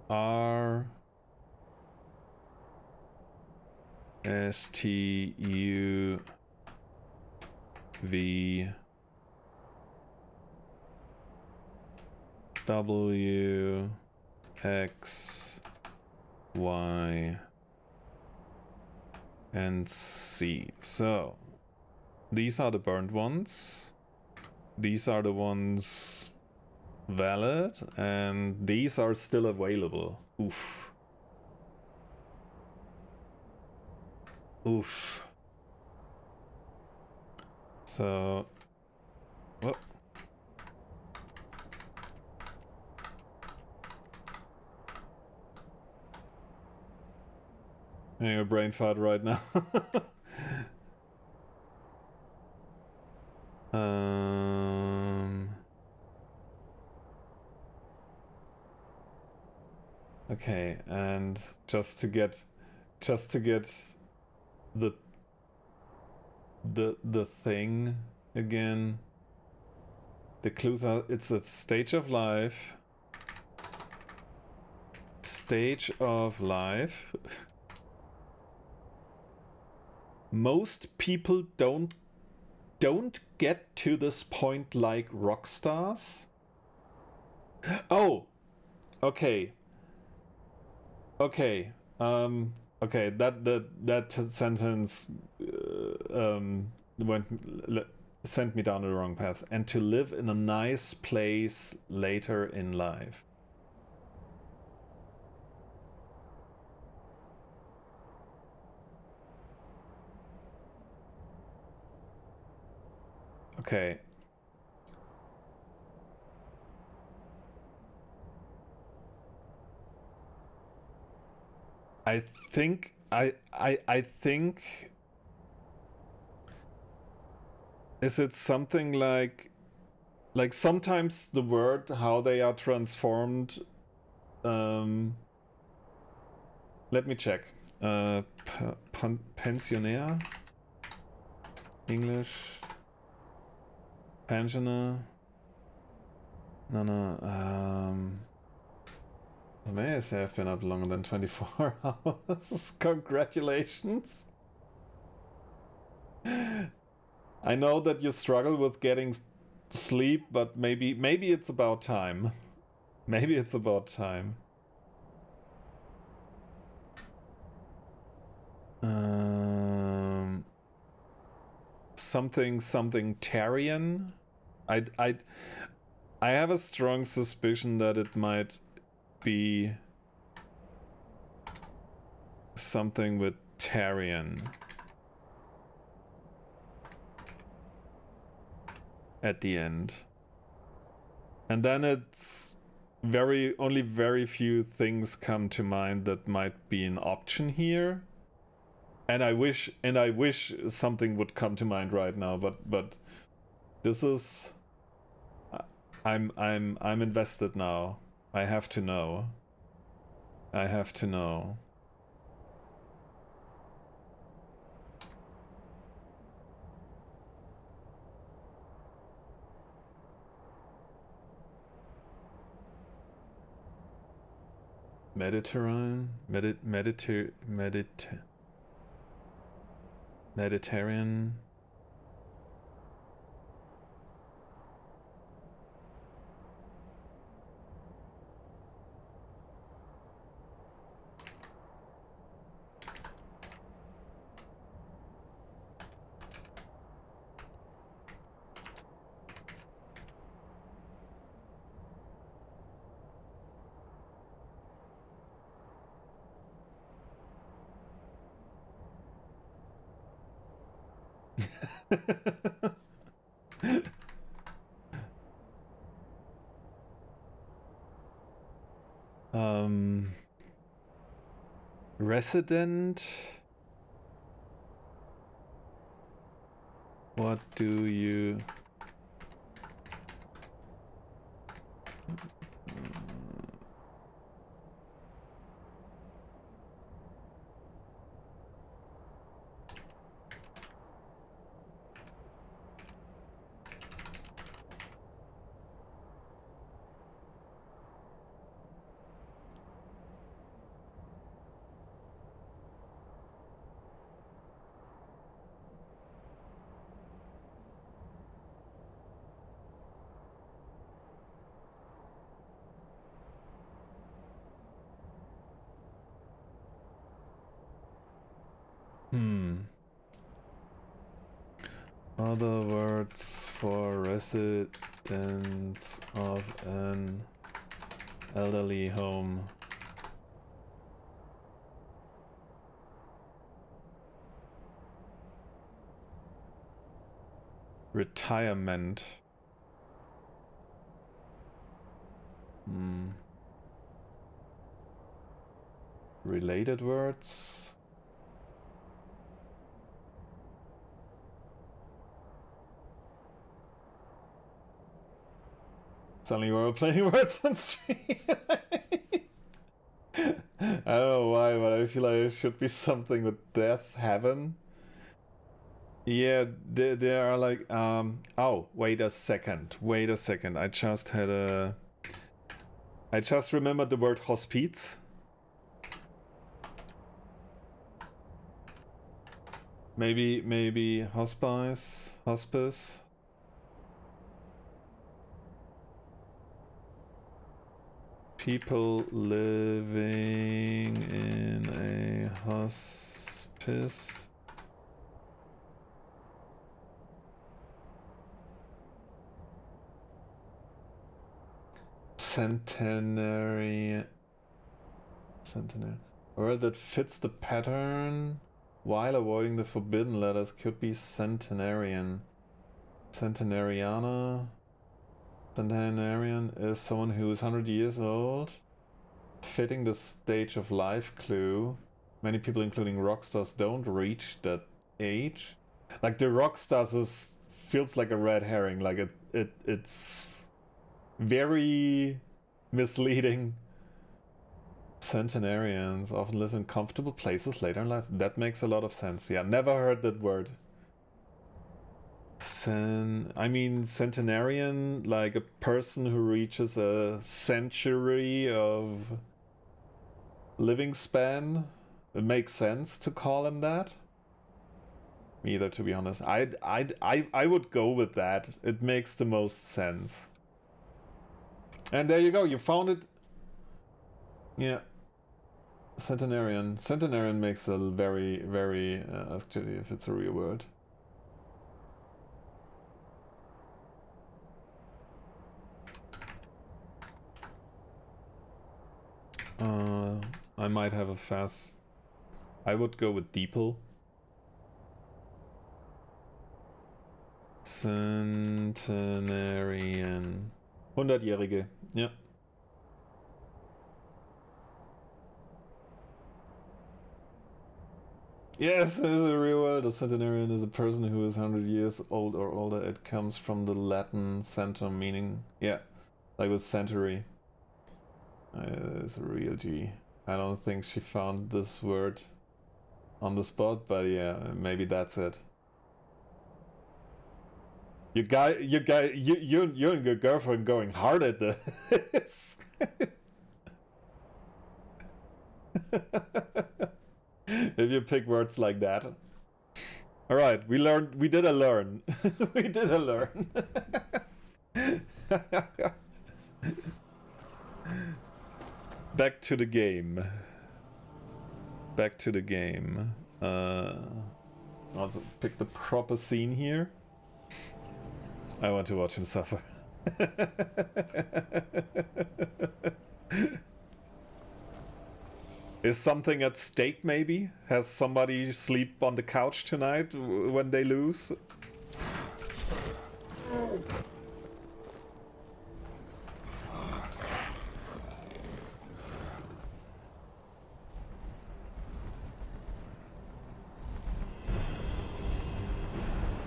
[SPEAKER 1] R S T U V W X Y and C. So these are the burned ones. These are the ones valid, and these are still available. Oof. So, what? Having a brain fart right now. Okay, and just to get the thing again. The clues are, it's a stage of life. Stage of life. Most people don't get to this point like rock stars. Oh, okay. Okay. Okay. That sentence sent me down the wrong path. And to live in a nice place later in life. Okay. I think I think, is it something like sometimes the word, how they are transformed, let me check. Pensioner, English, pensioner. No. May I say I've been up longer than 24 hours? Congratulations. I know that you struggle with getting sleep, but maybe it's about time. Maybe it's about time. Something Tarian. I have a strong suspicion that it might be something with Tarian at the end. And then it's only very few things come to mind that might be an option here. And I wish something would come to mind right now, but this is, I'm invested now. I have to know. I have to know. Mediterranean? Mediterranean? Resident? What do you... Other words for residents of an elderly home. Retirement. Related words. Suddenly we're playing words on stream. I don't know why, but I feel like it should be something with death, heaven. Yeah, there are like, oh, wait a second. I just remembered the word hospice. Maybe hospice. People living in a hospice. Centenary. Word that fits the pattern while avoiding the forbidden letters could be centenarian. Centenariana. Centenarian is someone who is 100 years old. Fitting the stage of life clue. Many people, including rock stars, don't reach that age. Like the rock stars feels like a red herring. Like it's very misleading. Centenarians often live in comfortable places later in life. That makes a lot of sense. Yeah, never heard that word. I mean, centenarian, like a person who reaches a century of living span. It makes sense to call him that. Me either, to be honest. I would go with that. It makes the most sense. And there you go. You found it. Yeah. Centenarian. Centenarian makes a very, very, actually, if it's a real word. I might have a fast... I would go with Deeple. Centenarian. 100-Jährige, ja. Yes, it is a real word. A centenarian is a person who is 100 years old or older. It comes from the Latin centum, meaning, yeah, like with century. It's a real G. I don't think she found this word on the spot, but yeah, maybe that's it. You and your girlfriend going hard at this. If you pick words like that. All right, we did a learn. We did a learn. Back to the game. Back to the game. Also pick the proper scene here. I want to watch him suffer. Is something at stake, maybe? Has somebody sleep on the couch tonight when they lose?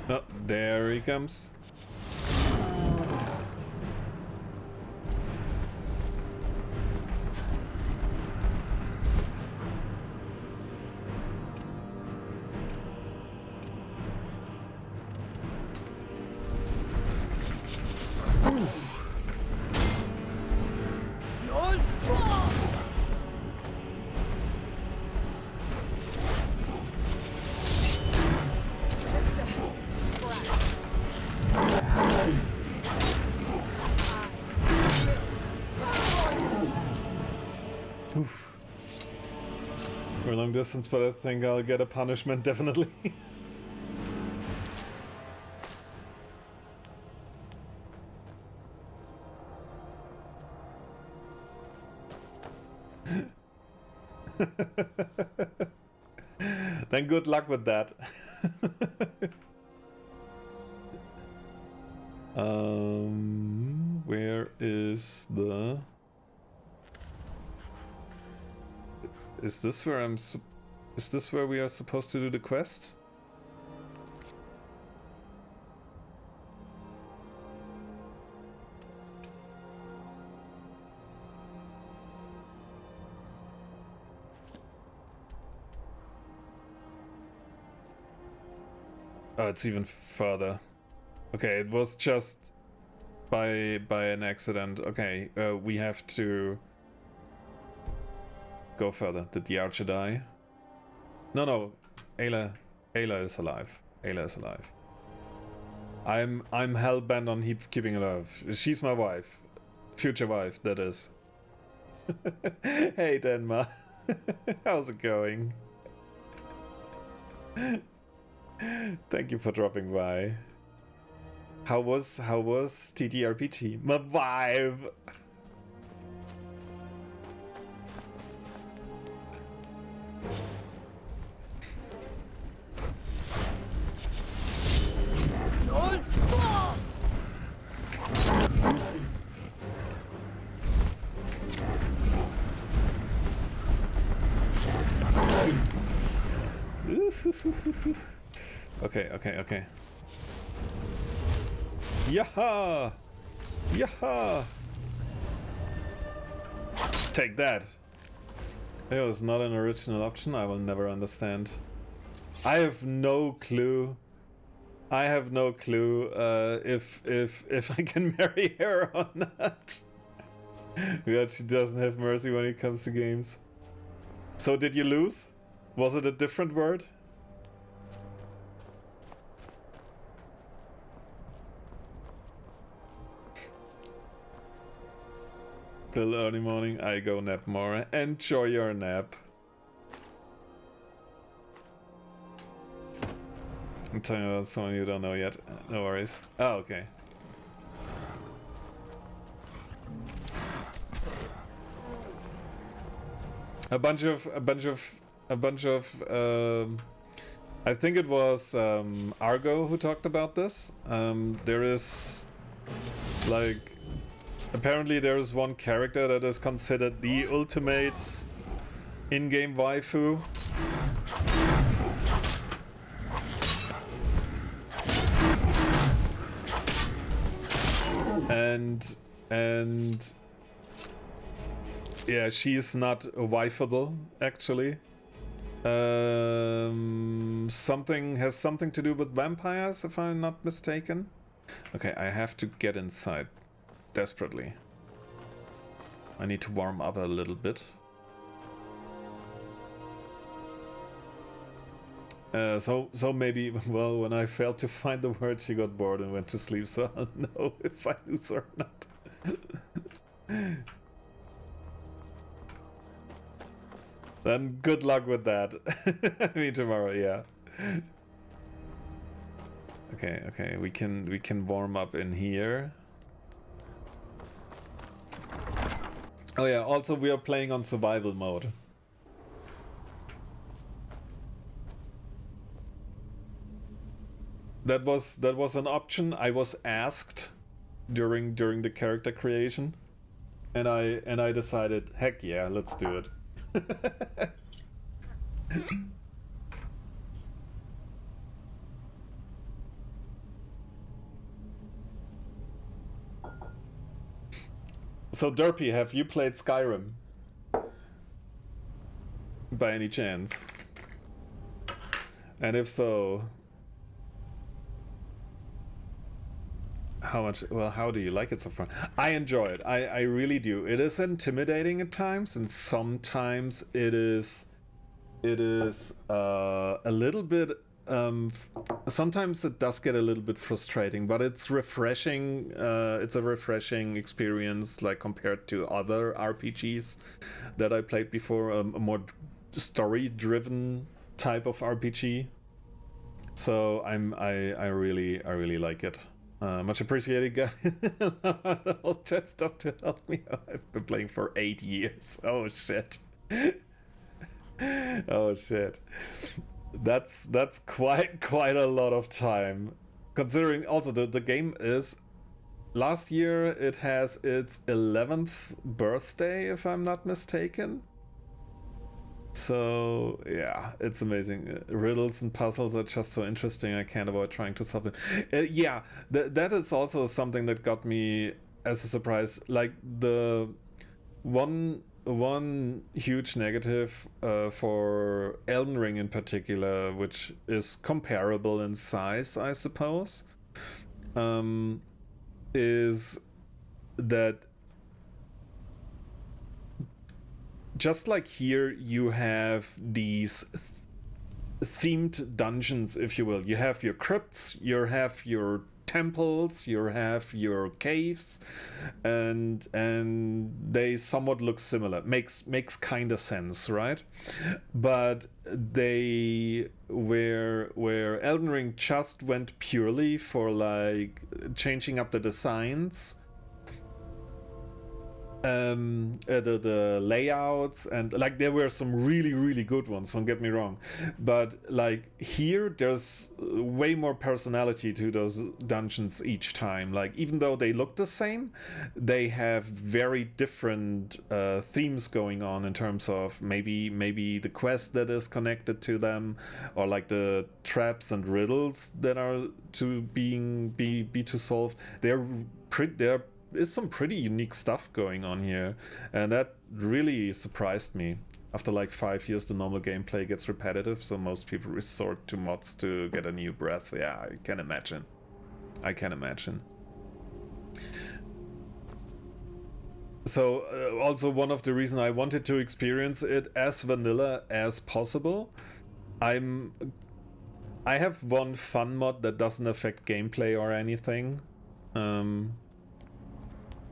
[SPEAKER 1] Oh, there he comes. Oof. We're long distance, but I think I'll get a punishment, definitely. Then good luck with that. Where is the... Is this where is this where we are supposed to do the quest? Oh, it's even further. Okay, it was just by an accident. Okay, we have to go further. Did the archer die? No. Ayla is alive. Ayla is alive. I'm hell bent on keeping her alive. She's my wife, future wife. That is. Hey Denmark, how's it going? Thank you for dropping by. How was TTRPG? My vibe. Okay, okay, okay. Yaha! Yaha! Take that! It was not an original option, I will never understand. I have no clue. I have no clue if I can marry her or not. God, she doesn't have mercy when it comes to games. So did you lose? Was it a different word? Till early morning, I go nap more. Enjoy your nap. I'm talking about someone you don't know yet. No worries. Oh, okay. A bunch of I think it was Argo who talked about this. There is like apparently there is one character that is considered the ultimate in-game waifu. And yeah, she's not wifeable actually. Something has something to do with vampires, if I'm not mistaken. Okay, I have to get inside desperately. I need to warm up a little bit. So maybe, well, when I failed to find the word, she got bored and went to sleep, so I'll know if I lose or not. Then good luck with that. Me tomorrow, yeah. Okay, we can warm up in here. Oh yeah, also we are playing on survival mode. That was an option I was asked during the character creation, and I decided, heck yeah, let's do it. So Derpy, have you played Skyrim? By any chance? And if so, how do you like it so far? I enjoy it. I really do. It is intimidating at times, and sometimes it is a little bit sometimes it does get a little bit frustrating, but it's refreshing. It's a refreshing experience, like compared to other RPGs that I played before, a more story driven type of RPG. So I really like it. Much appreciated, guys. The whole chat stuff to help me. I've been playing for 8 years. Oh shit. Oh shit. That's quite a lot of time. Considering also the game is last year it has its 11th birthday, if I'm not mistaken. So yeah, it's amazing. Riddles and puzzles are just so interesting. I can't avoid trying to solve them. Yeah, that is also something that got me as a surprise. Like the one huge negative for Elden Ring in particular, which is comparable in size, I suppose, is that just like here, you have these themed dungeons, if you will. You have your crypts, you have your temples, you have your caves, and they somewhat look similar. Makes kind of sense, right? But they where Elden Ring just went purely for like changing up the designs. the layouts, and like there were some really good ones, don't get me wrong, but like here there's way more personality to those dungeons each time. Like even though they look the same, they have very different themes going on in terms of maybe the quest that is connected to them, or like the traps and riddles that are to be to solve. There is some pretty unique stuff going on here, and that really surprised me. After like 5 years, the normal gameplay gets repetitive, so most people resort to mods to get a new breath. Yeah, I can imagine. So also one of the reasons I wanted to experience it as vanilla as possible. I have one fun mod that doesn't affect gameplay or anything.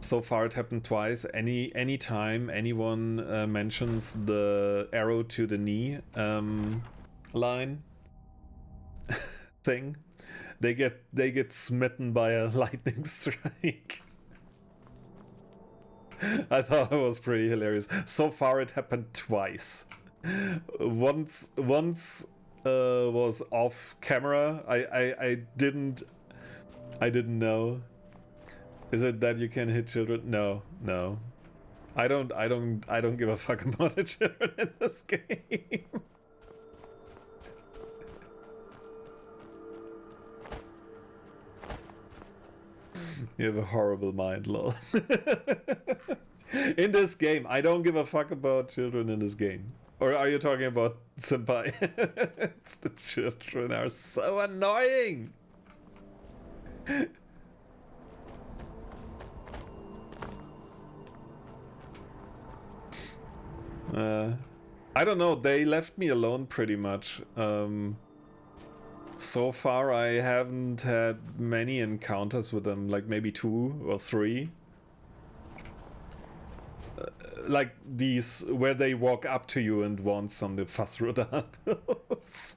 [SPEAKER 1] So far it happened twice. Anytime anyone mentions the arrow to the knee line thing, they get smitten by a lightning strike. I thought it was pretty hilarious. So far it happened twice. Once was off camera. I didn't know. Is it that you can hit children? No. I don't give a fuck about the children in this game. You have a horrible mind, lol. In this game, I don't give a fuck about children in this game. Or are you talking about Senpai? It's the children are so annoying. I don't know, they left me alone pretty much. So far I haven't had many encounters with them, like maybe 2 or 3. Like these where they walk up to you and want some of the Fassrodados.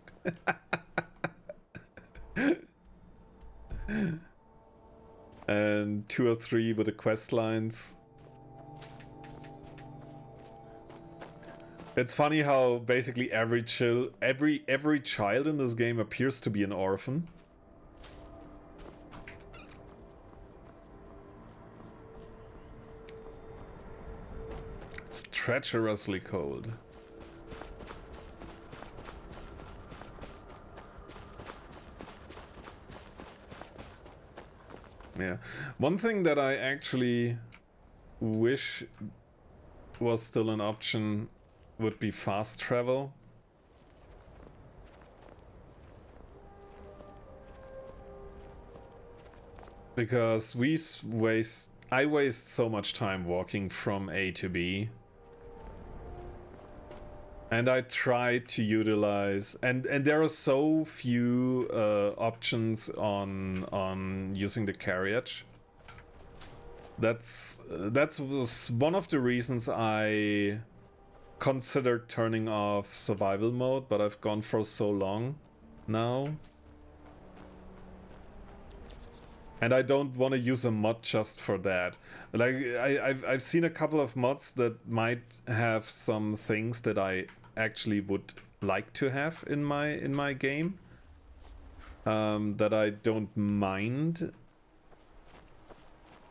[SPEAKER 1] And 2 or 3 with the quest lines. It's funny how basically every child in this game appears to be an orphan. It's treacherously cold. Yeah. One thing that I actually wish was still an option would be fast travel. Because I waste so much time walking from A to B. And I try to utilize, and there are so few options on using the carriage. That's was one of the reasons I considered turning off survival mode, but I've gone for so long now. And I don't want to use a mod just for that. Like I've seen a couple of mods that might have some things that I actually would like to have in my game. That I don't mind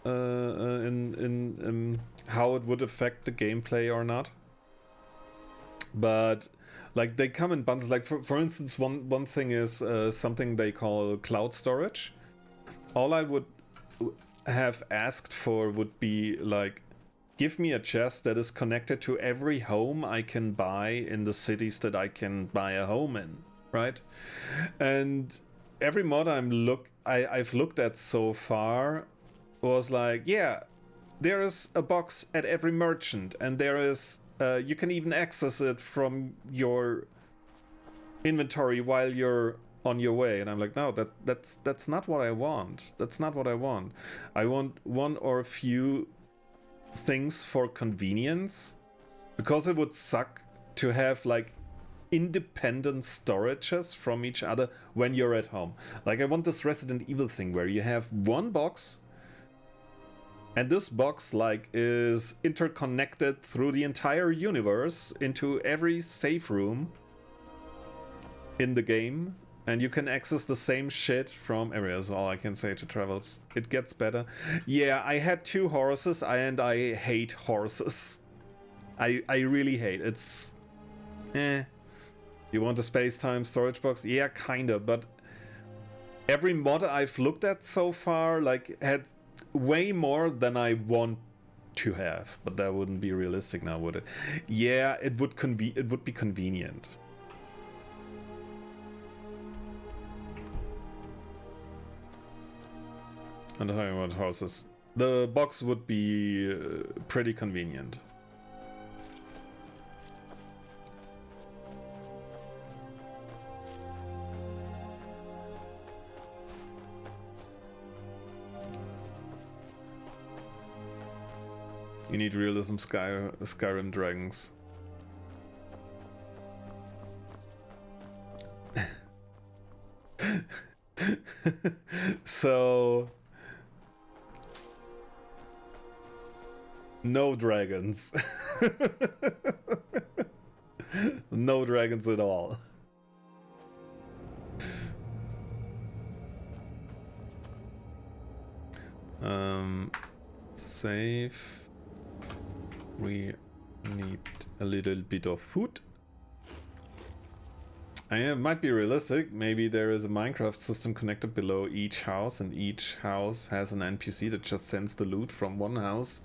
[SPEAKER 1] in how it would affect the gameplay or not. But like they come in bundles. Like for instance, one thing is something they call cloud storage. All I would have asked for would be like, give me a chest that is connected to every home I can buy in the cities that I can buy a home in, right? And every mod I've looked at so far was like, yeah, there is a box at every merchant, and there is you can even access it from your inventory while you're on your way. And I'm like, no, that's not what I want. That's not what I want. I want one or a few things for convenience, because it would suck to have like independent storages from each other when you're at home. Like I want this Resident Evil thing where you have one box And this box like is interconnected through the entire universe into every safe room in the game, and you can access the same shit from areas. All I can say to Travels. It gets better. Yeah, I had 2 horses and I hate horses. I really hate. It's You want a space-time storage box? Yeah, kinda, but every mod I've looked at so far like had way more than I want to have, but that wouldn't be realistic now, would it? Yeah, it would be convenient. I'm talking about horses. The box would be pretty convenient. You need realism Skyrim dragons. So no dragons. No dragons at all. Save. We need a little bit of food. It might be realistic. Maybe there is a Minecraft system connected below each house, and each house has an NPC that just sends the loot from one house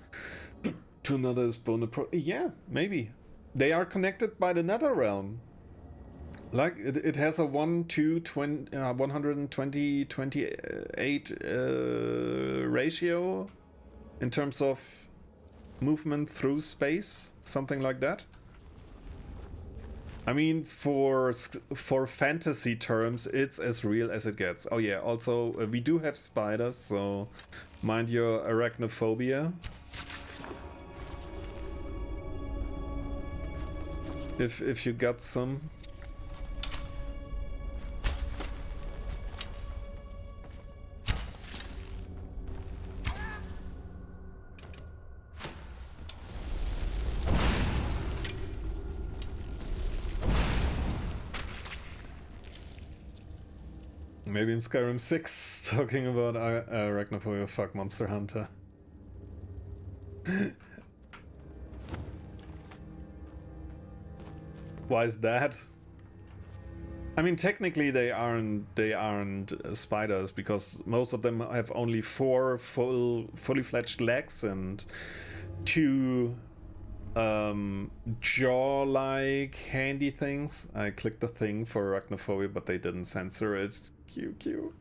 [SPEAKER 1] to another spawn. Yeah, maybe. They are connected by the Nether Realm. Like, it has a 120, 28 ratio in terms of movement through space, something like that. I mean, for fantasy terms, it's as real as it gets. Oh yeah, also we do have spiders, so mind your arachnophobia. If you got some. Maybe in Skyrim 6, talking about arachnophobia, fuck Monster Hunter. Why is that? I mean, technically they aren't spiders, because most of them have only 4 fully fledged legs and 2 jaw-like handy things. I clicked the thing for arachnophobia, but they didn't censor it. QQ.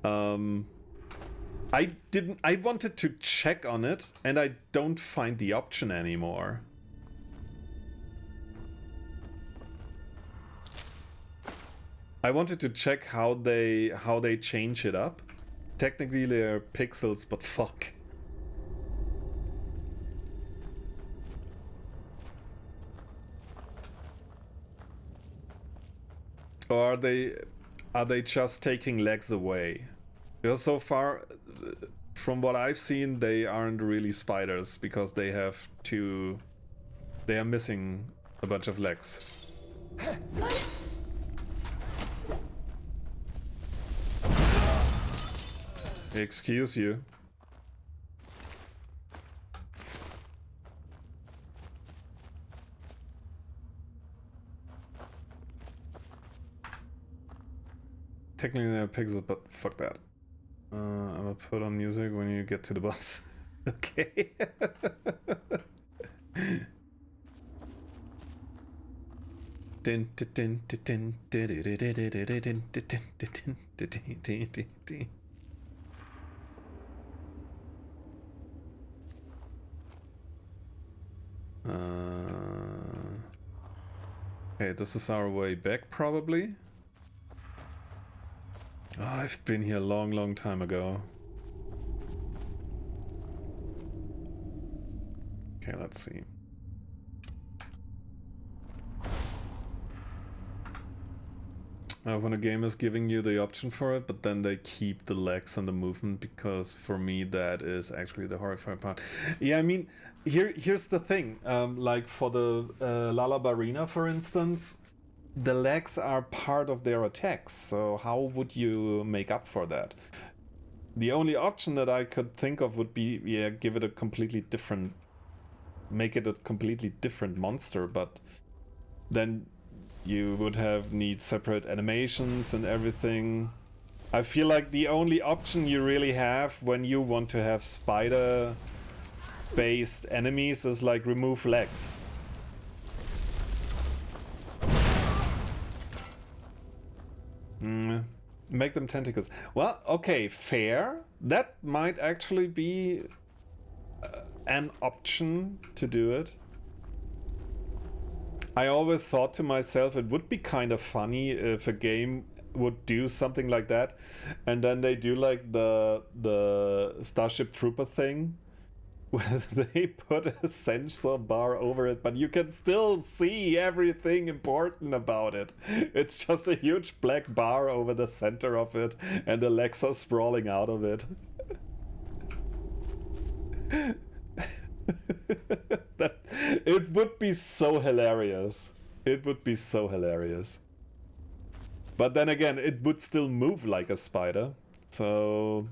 [SPEAKER 1] I wanted to check on it, and I don't find the option anymore. I wanted to check how they change it up. Technically they're pixels, but fuck. Or are they just taking legs away? Because so far, from what I've seen, they aren't really spiders, because they are missing a bunch of legs. Excuse you. Technically they're pixels, but fuck that. I'm gonna put on music when you get to the boss. Okay. Okay, this is our way back, probably. Oh, I've been here a long time ago. Okay, let's see. when a game is giving you the option for it, but then they keep the legs and the movement, because for me that is actually the horrifying part. Yeah, I mean, here's the thing. Like for the Lalabarina, for instance, the legs are part of their attacks. So how would you make up for that? The only option that I could think of would be, yeah, give it a completely different, make it a completely different monster, but then you would need separate animations and everything. I feel like the only option you really have when you want to have spider-based enemies is like remove legs. Make them tentacles. Well, okay, fair. That might actually be an option to do it. I always thought to myself it would be kind of funny if a game would do something like that, and then they do like the Starship Trooper thing, where they put a sensor bar over it, but you can still see everything important about it. It's just a huge black bar over the center of it, and the legs are sprawling out of it. It would be so hilarious. It would be so hilarious. But then again, it would still move like a spider. So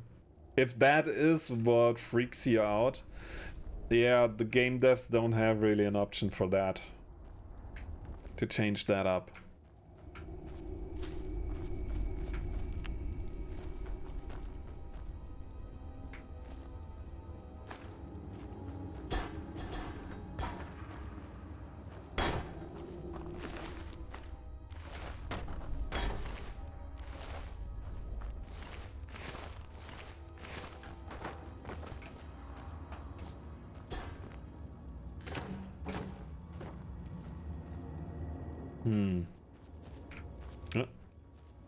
[SPEAKER 1] if that is what freaks you out, yeah, the game devs don't have really an option for that, to change that up.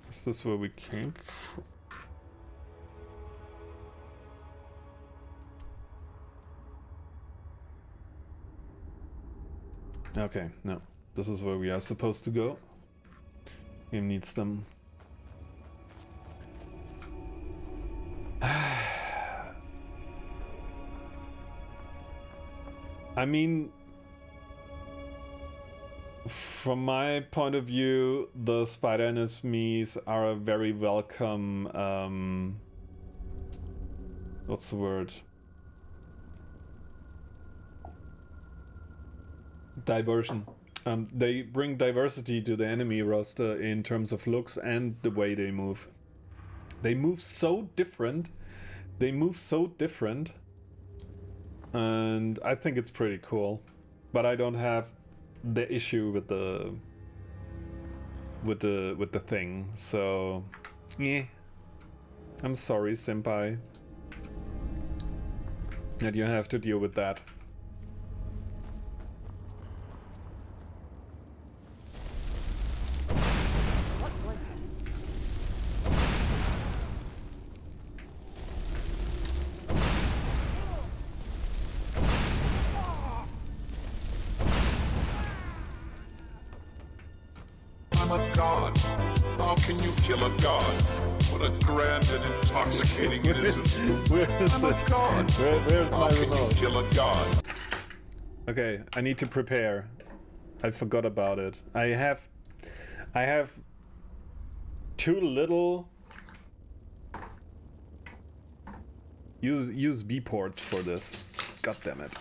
[SPEAKER 1] Is this where we came from? Okay, no. This is where we are supposed to go. Game needs them. I mean, from my point of view, the spider enemies are a very welcome, what's the word? Diversion. They bring diversity to the enemy roster in terms of looks and the way they move. They move so different. And I think it's pretty cool. But I don't have the issue with the thing, so yeah, I'm sorry, senpai, that you have to deal with that.
[SPEAKER 2] What was that?
[SPEAKER 9] I'm a god. How can you kill a god? What a grand and intoxicating innocence.
[SPEAKER 1] Where is
[SPEAKER 9] I'm a
[SPEAKER 1] it?
[SPEAKER 9] god.
[SPEAKER 1] Where's
[SPEAKER 9] How
[SPEAKER 1] my
[SPEAKER 9] can
[SPEAKER 1] remote?
[SPEAKER 9] you kill a god?
[SPEAKER 1] Okay, I need to prepare. I forgot about it. I have too little USB ports for this. God damn it.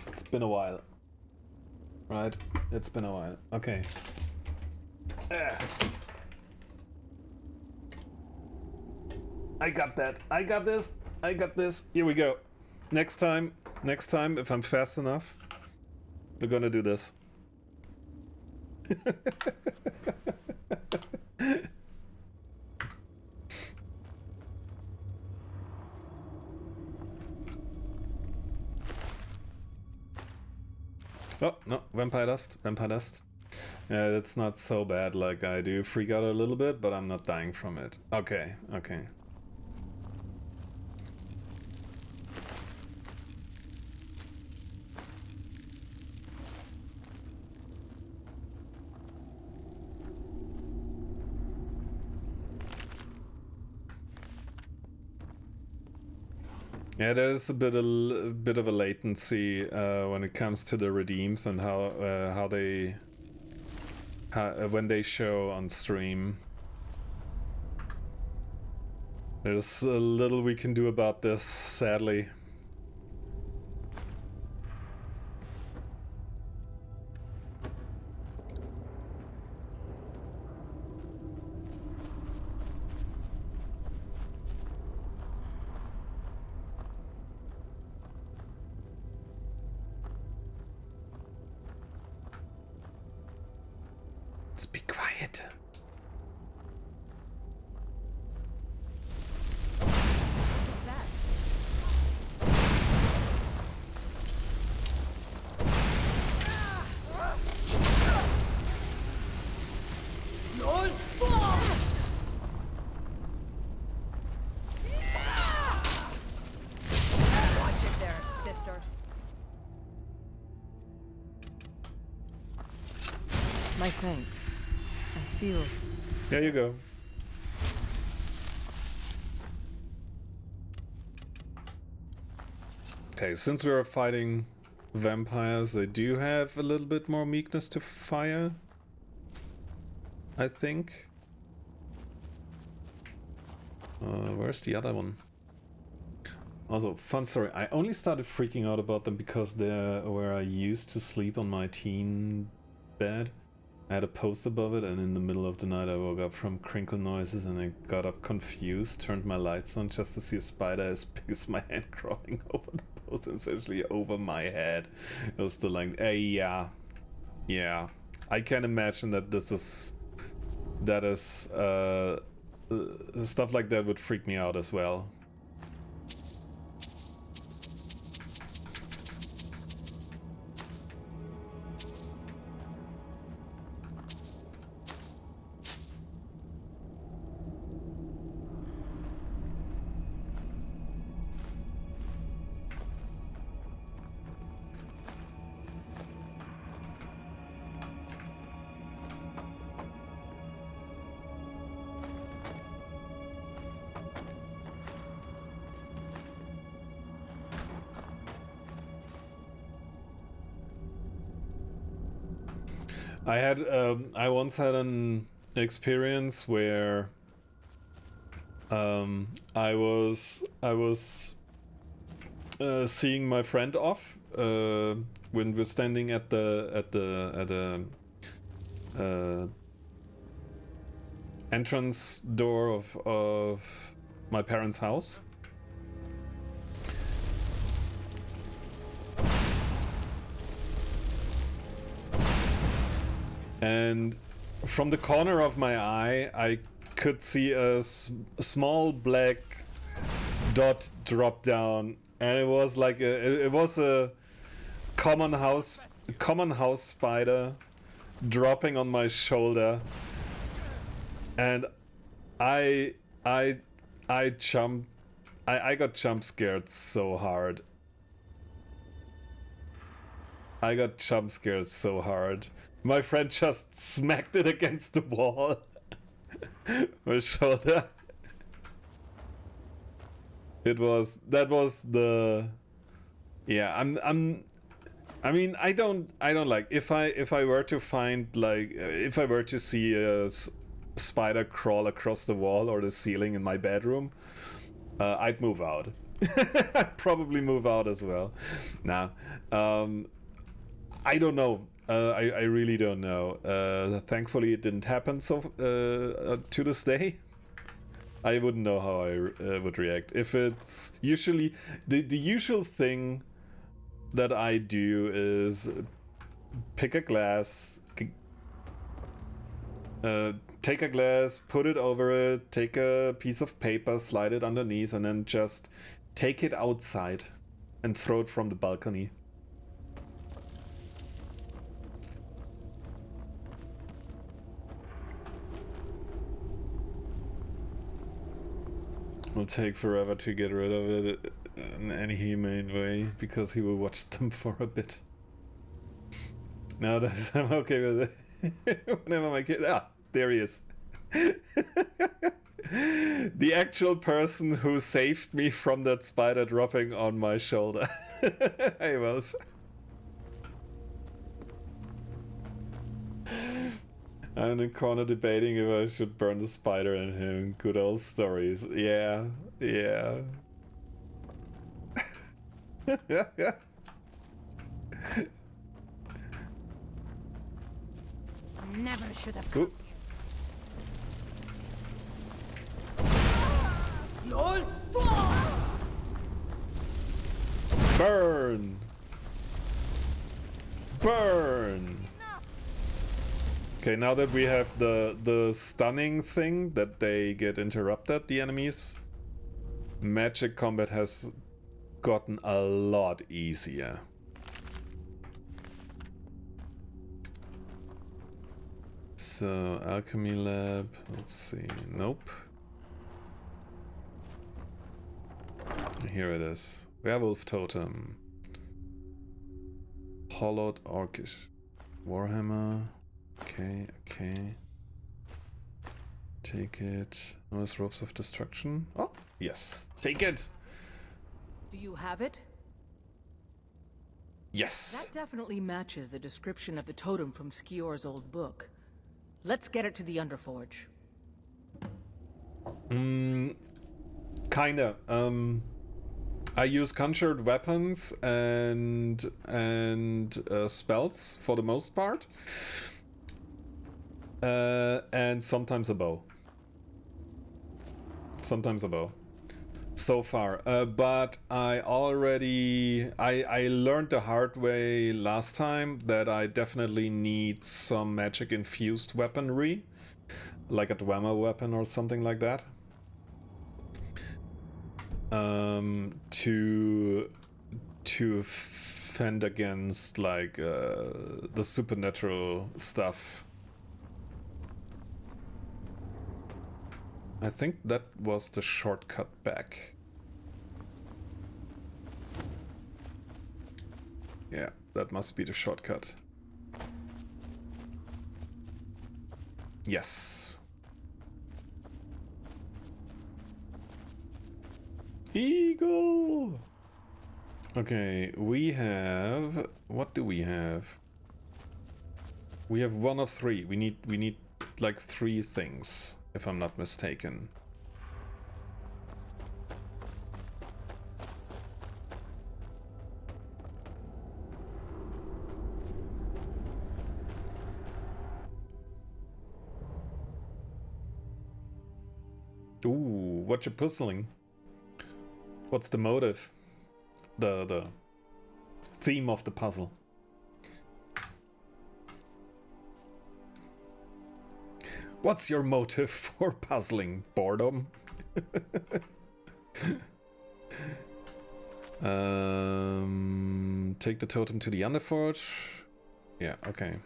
[SPEAKER 1] It's been a while. Right? It's been a while. Okay. I got that. I got this. I got this. Here we go. Next time, if I'm fast enough, we're gonna do this. Oh, no, vampire dust, vampire dust. Yeah, that's not so bad. Like, I do freak out a little bit, but I'm not dying from it. Okay, okay. Yeah, there's a bit of a latency when it comes to the redeems and how they when they show on stream. There's a little we can do about this, sadly. Let's be quiet.
[SPEAKER 8] My thanks. I feel...
[SPEAKER 1] There you go. Okay, since we are fighting vampires, they do have a little bit more meekness to fire, I think. Where's the other one? Also, fun story. I only started freaking out about them because they're where I used to sleep on my teen bed. I had a post above it, and in the middle of the night I woke up from crinkle noises and I got up confused, turned my lights on just to see a spider as big as my hand crawling over the post and essentially over my head. It was still like, yeah. I can imagine that stuff like that would freak me out as well. I once had an experience where I was seeing my friend off when we're standing at the entrance door of my parents' house. And from the corner of my eye, I could see a small black dot drop down, and it was like it was a common house spider dropping on my shoulder, and I got jump scared so hard. My friend just smacked it against the wall. My shoulder. That was the... Yeah, I mean, I don't like, if I were to find, like, if I were to see a spider crawl across the wall or the ceiling in my bedroom, I'd move out. I'd probably move out as well. Nah, I don't know. I really don't know. Thankfully it didn't happen to this day. I wouldn't know how I would react. If it's usually... The usual thing that I do is pick a glass, take a glass, put it over it, take a piece of paper, slide it underneath, and then just take it outside and throw it from the balcony. Will take forever to get rid of it in any humane way, because he will watch them for a bit. Nowadays I'm okay with it. Whenever my kid... Ah, there he is. The actual person who saved me from that spider dropping on my shoulder. Hey, Wolf. I'm in the corner debating if I should burn the spider in him. Good old stories. Yeah, yeah.
[SPEAKER 2] Never should have
[SPEAKER 1] Ooh. Burn! Burn! Okay, now that we have the stunning thing that they get interrupted, the enemies, magic combat has gotten a lot easier. So, alchemy lab, let's see, nope. Here it is. Werewolf totem. Hollowed orcish. Warhammer. Okay, okay. Take it. Notice ropes of destruction. Oh, yes. Take it!
[SPEAKER 8] Do you have it?
[SPEAKER 1] Yes!
[SPEAKER 8] That definitely matches the description of the totem from Skior's old book. Let's get it to the Underforge.
[SPEAKER 1] Kinda. I use conjured weapons and spells for the most part. And sometimes a bow. Sometimes a bow. So far. But I learned the hard way last time that I definitely need some magic infused weaponry. Like a Dwemer weapon or something like that. To fend against like the supernatural stuff. I think that was the shortcut back. Yeah, that must be the shortcut. Yes. Eagle! Okay, we have... What do we have? We have one of three. We need like 3 things, if I'm not mistaken. Ooh, what you puzzling? What's the motive? The theme of the puzzle. What's your motive for puzzling? Boredom? Take the totem to the Underforge. Yeah, okay.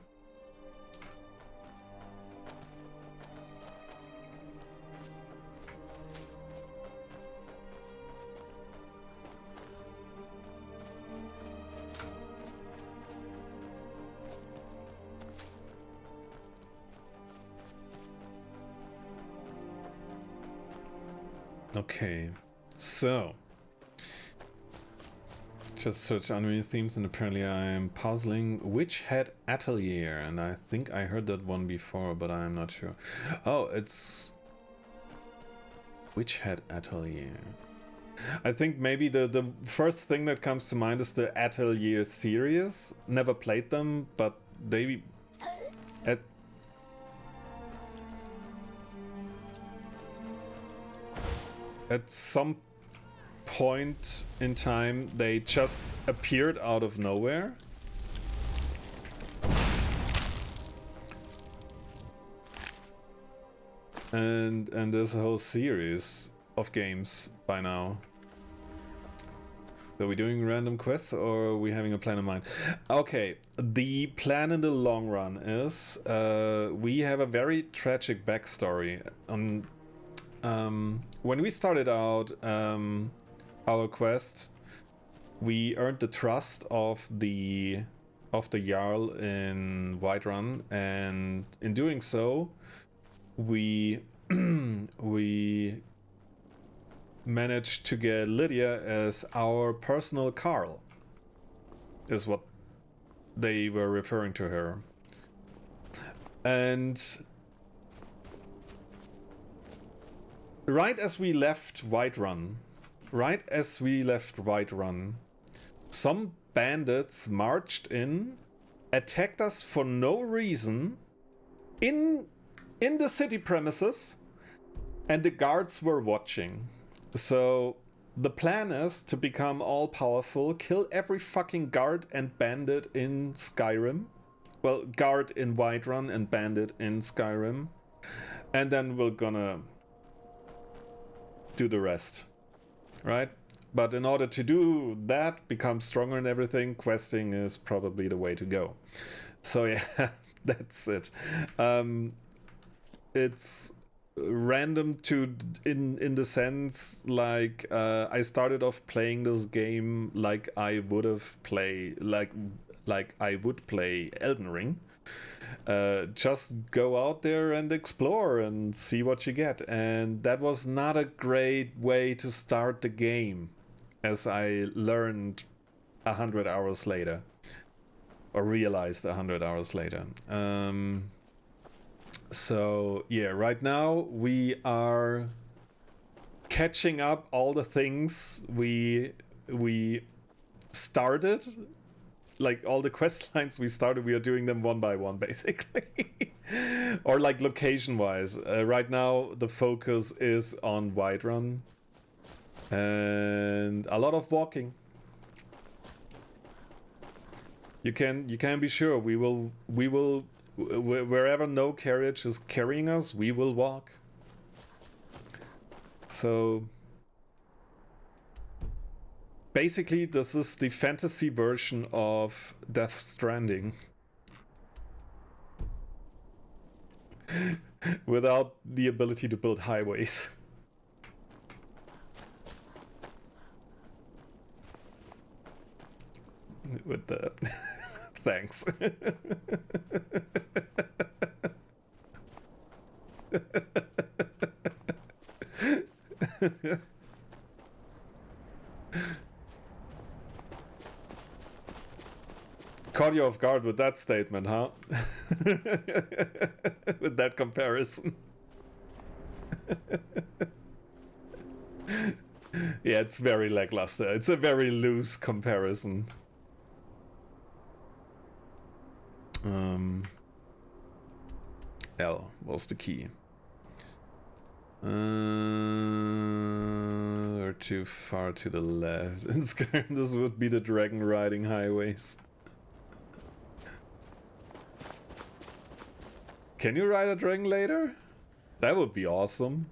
[SPEAKER 1] Okay, so just search unreal themes and apparently I am puzzling Witch Head Atelier, and I think I heard that one before, but I'm not sure. Oh, it's Witch Head Atelier. I think maybe the first thing that comes to mind is the Atelier series. Never played them, but they at some point in time, they just appeared out of nowhere. And there's a whole series of games by now. So are we doing random quests or are we having a plan in mind? Okay, the plan in the long run is we have a very tragic backstory. When we started out our quest, we earned the trust of the Jarl in Whiterun, and in doing so, we we managed to get Lydia as our personal Carl, is what they were referring to her. And right as we left Whiterun, some bandits marched in, attacked us for no reason in the city premises, and the guards were watching. So the plan is to become all powerful, kill every fucking guard and bandit in Skyrim. Well, guard in Whiterun and bandit in Skyrim. And then we're gonna do the rest, right? But in order to do that, become stronger and everything, questing is probably the way to go. So yeah, that's it. It's random to in the sense like I started off playing this game like I would have played like I would play Elden Ring. Just go out there and explore and see what you get, and that was not a great way to start the game, as I learned 100 hours later, or realized 100 hours later. So yeah, right now we are catching up all the things we started, like all the quest lines we started. We are doing them one by one, basically, or like location wise. Right now the focus is on Whiterun and a lot of walking. You can be sure we will wherever no carriage is carrying us, we will walk. So basically this is the fantasy version of Death Stranding without the ability to build highways. With the thanks. Caught you off guard with that statement, huh? With that comparison. Yeah, it's very lackluster. It's a very loose comparison. L was the key. Or too far to the left. In Skyrim, this would be the dragon riding highways. Can you ride a dragon later? That would be awesome.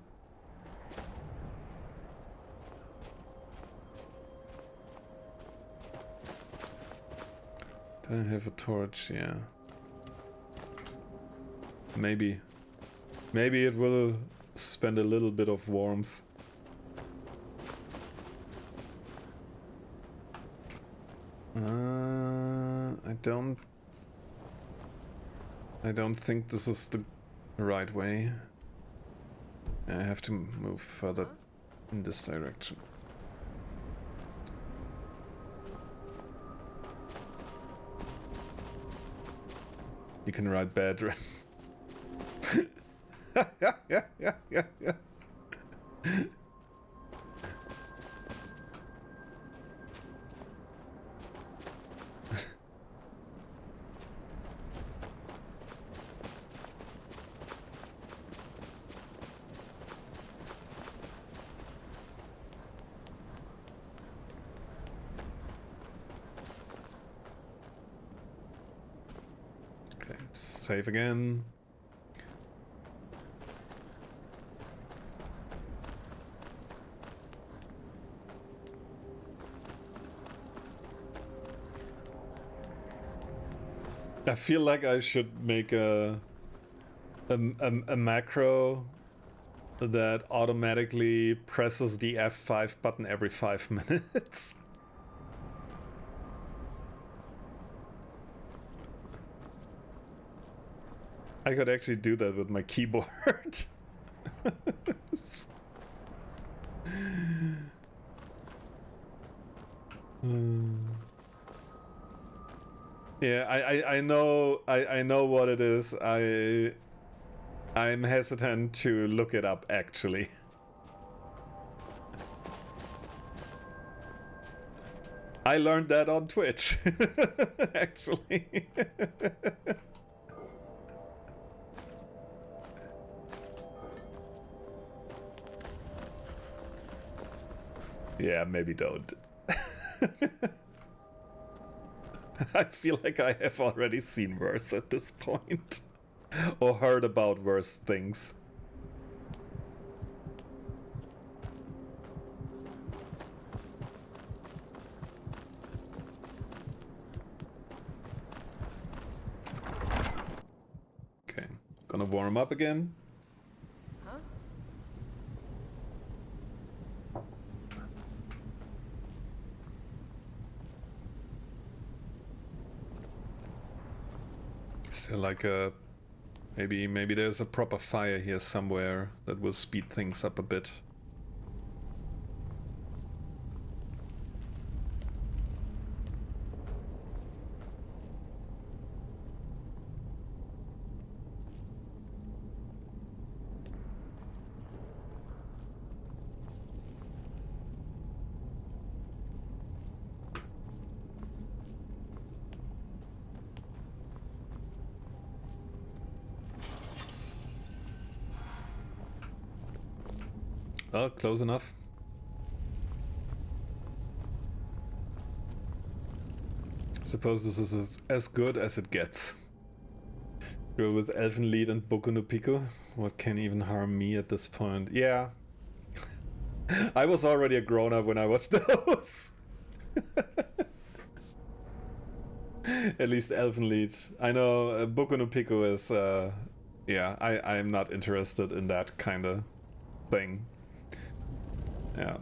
[SPEAKER 1] Do I have a torch? Yeah. Maybe it will spend a little bit of warmth. I don't think this is the right way. I have to move further in this direction. You can ride bad. Yeah. Okay, save again. I feel like I should make a macro that automatically presses the F5 button every 5 minutes. I could actually do that with my keyboard. Yeah, I know I know what it is. I'm hesitant to look it up actually. I learned that on Twitch actually. Yeah, maybe don't. I feel like I have already seen worse at this point. Or heard about worse things. Okay, gonna warm up again.
[SPEAKER 8] Huh?
[SPEAKER 1] Still like a... Maybe there's a proper fire here somewhere that will speed things up a bit. Oh, close enough. Suppose this is as good as it gets. Go with Elfen Lied and Boku no Pico. What can even harm me at this point? Yeah. I was already a grown-up when I watched those. At least Elfen Lied. I know Boku no Pico is... yeah, I'm not interested in that kind of thing. Yeah.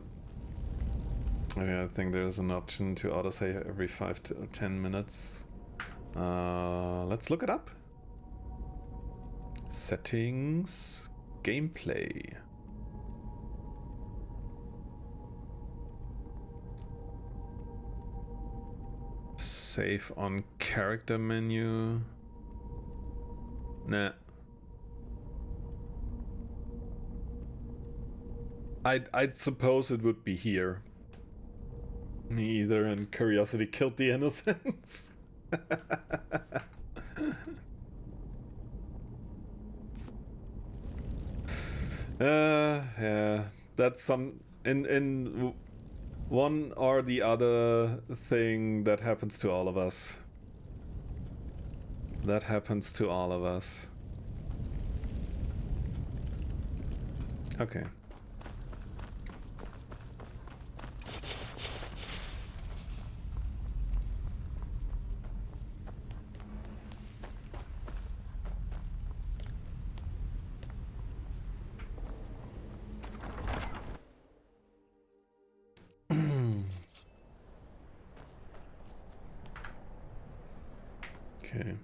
[SPEAKER 1] I think there's an option to autosave every 5 to 10 minutes. Let's look it up. Settings, gameplay. Save on character menu. Nah. I'd suppose it would be here. Me either, and curiosity killed the innocents. Yeah, that's some in one or the other thing that happens to all of us. That happens to all of us. Okay. Okay.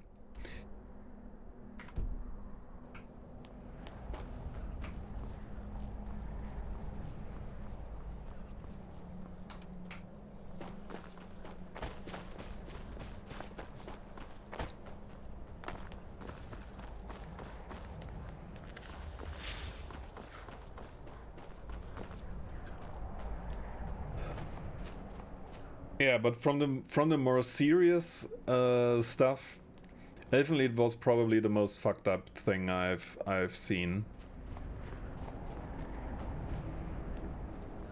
[SPEAKER 1] Yeah, but from the more serious stuff, Elfen Lied was probably the most fucked up thing I've seen.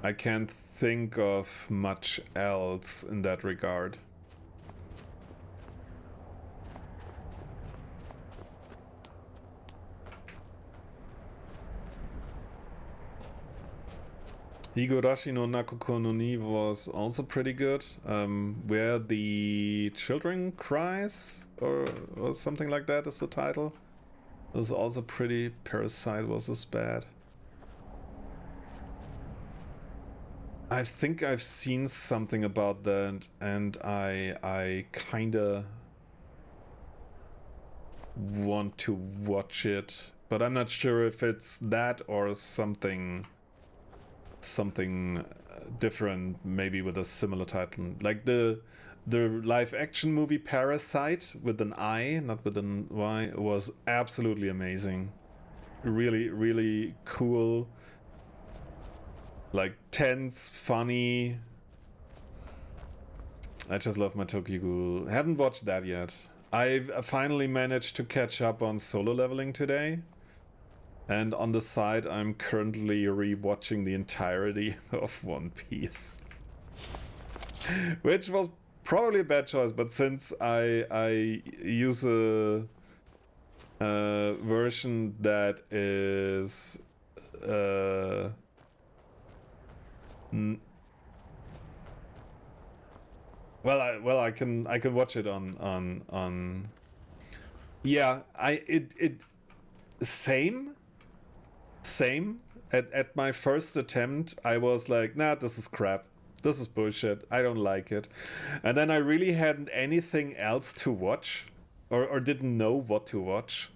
[SPEAKER 1] I can't think of much else in that regard. Higurashi no Nakoko no Ni was also pretty good. Where the Children Cries, or something like that is the title. It was also pretty. Parasite was as bad. I think I've seen something about that, and I kinda want to watch it but I'm not sure if it's that or something different, maybe with a similar title. Like the live action movie Parasite with an I, not with an Y, was absolutely amazing. Really, really cool. Like tense, funny. I just love my Tokyo Ghoul. Haven't watched that yet. I've finally managed to catch up on Solo Leveling today. And on the side, I'm currently rewatching the entirety of One Piece. Which was probably a bad choice, but since I use a version that is I can watch it on yeah, same at my first attempt I was like, nah, this is crap, this is bullshit, I don't like it. And then I really hadn't anything else to watch or didn't know what to watch.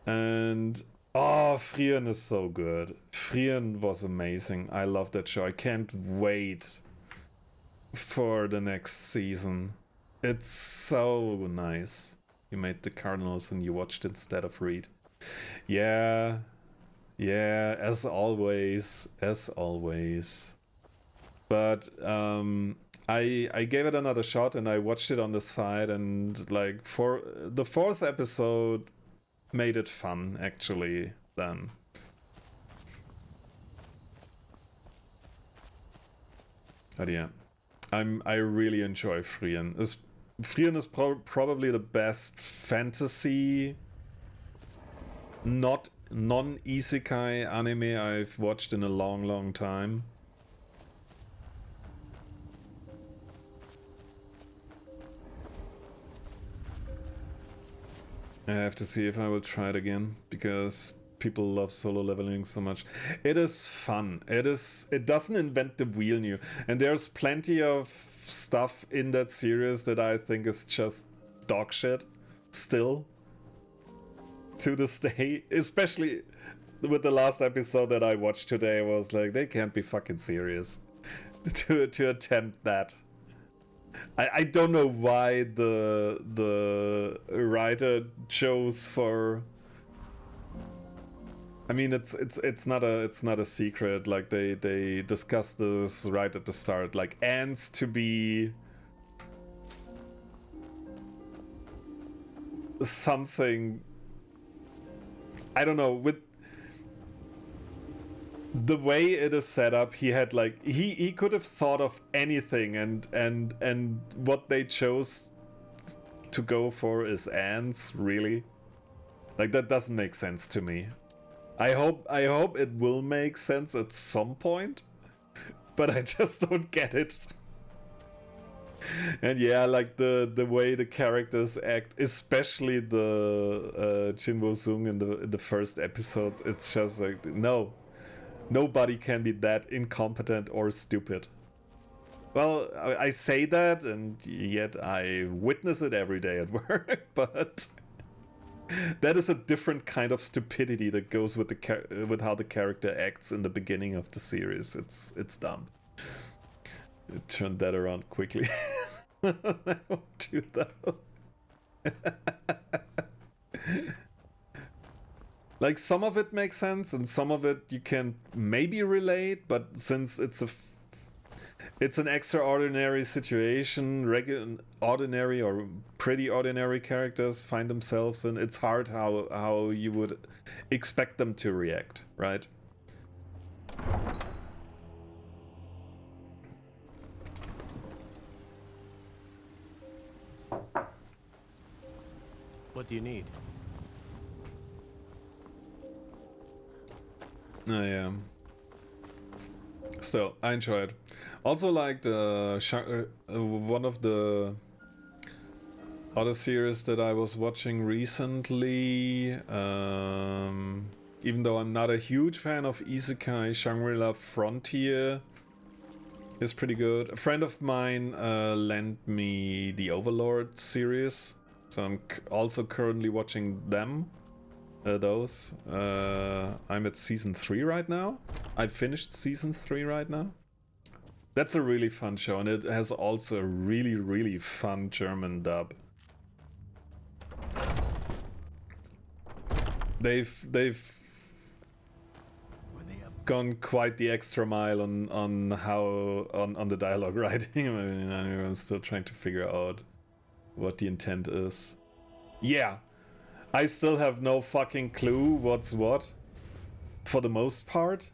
[SPEAKER 1] And oh, Frieren is so good. Frieren was amazing. I love that show. I can't wait for the next season. It's so nice. You made the Cardinals and you watched instead of read. Yeah, as always. But I gave it another shot and I watched it on the side, and like for the 4th episode made it fun actually then. But yeah, I really enjoy Frieren. Frieren is probably the best fantasy non-isekai anime I've watched in a long time. I have to see if I will try it again, because people love Solo Leveling so much. It is fun. It doesn't invent the wheel new, and there's plenty of stuff in that series that I think is just dog shit still to this day, especially with the last episode that I watched today. I was like, they can't be fucking serious to attempt that. I don't know why the writer chose for. I mean, it's not a secret. Like they discussed this right at the start. Like ants to be something. I don't know, with the way it is set up, he had like he could have thought of anything, and what they chose to go for is ants. Really, like that doesn't make sense to me. I hope it will make sense at some point, but I just don't get it. And yeah, like the way the characters act, especially the Jinwoo Sung in the first episodes, it's just like, no. Nobody can be that incompetent or stupid. Well, I say that, and yet I witness it every day at work, but that is a different kind of stupidity that goes with with how the character acts in the beginning of the series. It's dumb. It turned that around quickly. I won't do that. Like, some of it makes sense, and some of it you can maybe relate, but since it's an extraordinary situation, ordinary or pretty ordinary characters find themselves in, it's hard how you would expect them to react, right?
[SPEAKER 10] What do you need?
[SPEAKER 1] I am. Still, I enjoy it. Also, like one of the other series that I was watching recently, even though I'm not a huge fan of isekai, Shangri-La Frontier is pretty good. A friend of mine lent me the Overlord series, so I'm also currently watching them. those. I'm at season 3 right now. I finished season 3 right now. That's a really fun show, and it has also a really, really fun German dub. They've gone quite the extra mile on the dialogue writing. I mean, I'm still trying to figure out what the intent is. Yeah, I still have no fucking clue what's what, for the most part.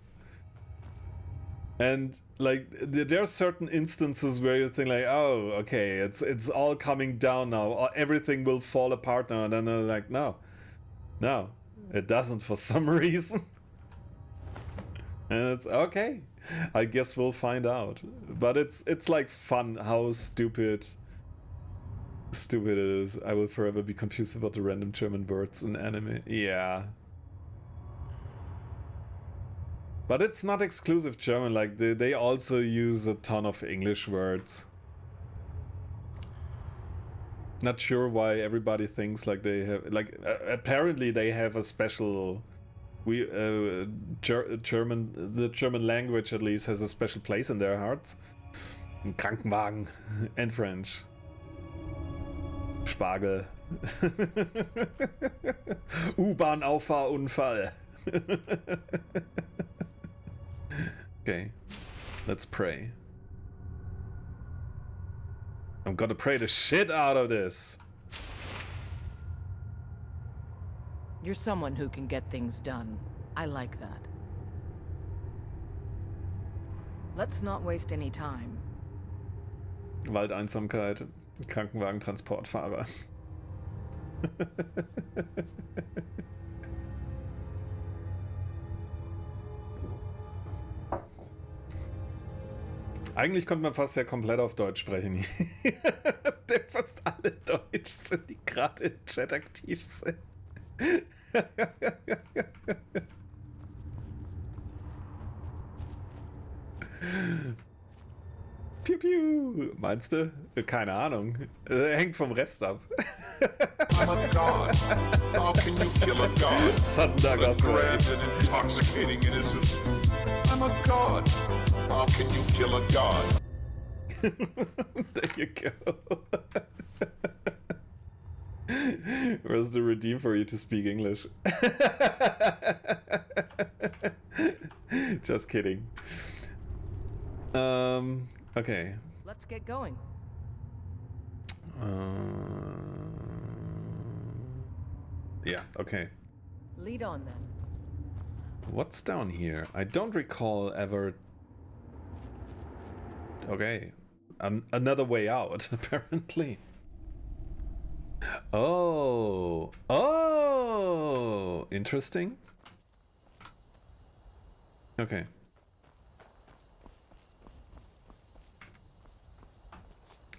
[SPEAKER 1] And like, there are certain instances where you think like, oh, okay, it's all coming down now, everything will fall apart now, and then they're like, no, it doesn't for some reason. And it's okay, I guess we'll find out. But it's like fun how stupid it is. I will forever be confused about the random German words in anime. Yeah. But it's not exclusive German, like they also use a ton of English words. Not sure why everybody thinks like they have, like apparently they have a special, German, the German language at least has a special place in their hearts. Krankenwagen and French. Spargel. U-Bahn-Auffahrunfall. Okay, let's pray. I'm gonna pray the shit out of this.
[SPEAKER 8] You're someone who can get things done. I like that. Let's not waste any time.
[SPEAKER 1] Waldeinsamkeit, Krankenwagentransportfahrer. Eigentlich könnte man fast ja komplett auf Deutsch sprechen. Denn fast alle Deutsch sind, die gerade im Chat aktiv sind. Piu piu. Meinst du? Keine Ahnung. Hängt vom Rest ab.
[SPEAKER 9] I'm a god. How can you kill a god?
[SPEAKER 1] Sudden
[SPEAKER 9] A grand and intoxicating innocence. I'm a god. How can you kill a god?
[SPEAKER 1] There you go. Where's the redeem for you to speak English? Just kidding. Okay.
[SPEAKER 8] Let's get going.
[SPEAKER 1] Yeah, okay.
[SPEAKER 8] Lead on then.
[SPEAKER 1] What's down here? I don't recall ever... Okay. Another way out, apparently. Oh. Oh! Interesting. Okay.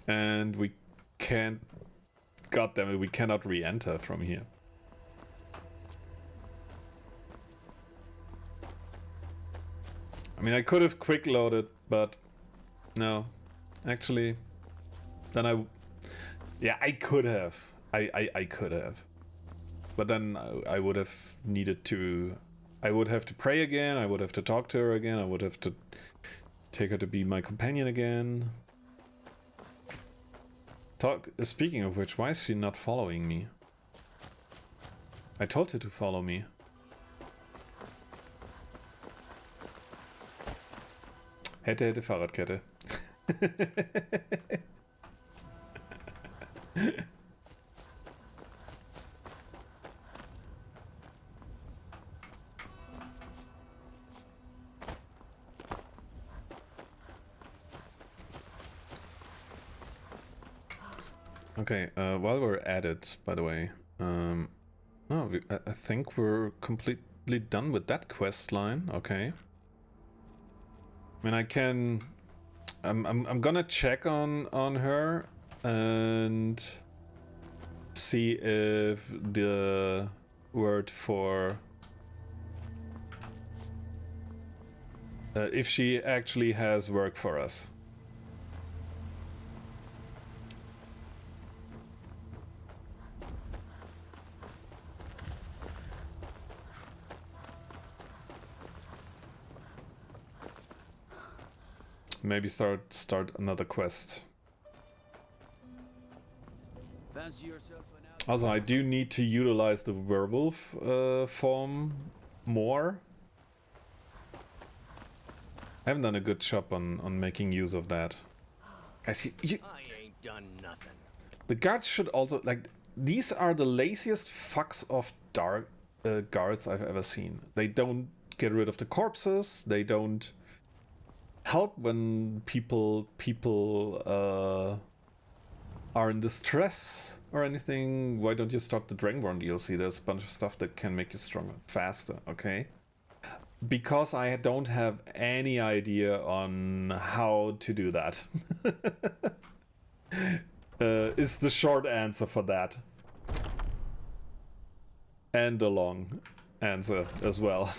[SPEAKER 1] And we can't... God damn it, we cannot re-enter from here. I mean, I could have quick loaded, but no. Actually, then yeah, I could have. I could have. But then I would have needed to... I would have to pray again, I would have to talk to her again, I would have to take her to be my companion again. Speaking of which, why is she not following me? I told her to follow me. Hätte Fahrradkette. Okay, while we're at it, by the way, I think we're completely done with that quest line. Okay. I mean, I can... I'm gonna check on her and see if the word for... if she actually has work for us. maybe start another quest.
[SPEAKER 3] Fancy yourself an out.
[SPEAKER 1] Also, I do need to utilize the werewolf form more. I haven't done a good job on making use of that. I see.
[SPEAKER 7] I ain't done nothing.
[SPEAKER 1] The guards should also, like, these are the laziest fucks of dark guards I've ever seen. They don't get rid of the corpses. They don't help when people are in distress or anything. Why don't you start the Dragonborn DLC? There's a bunch of stuff that can make you stronger faster, okay? Because I don't have any idea on how to do that. Is the short answer for that. And the long answer as well.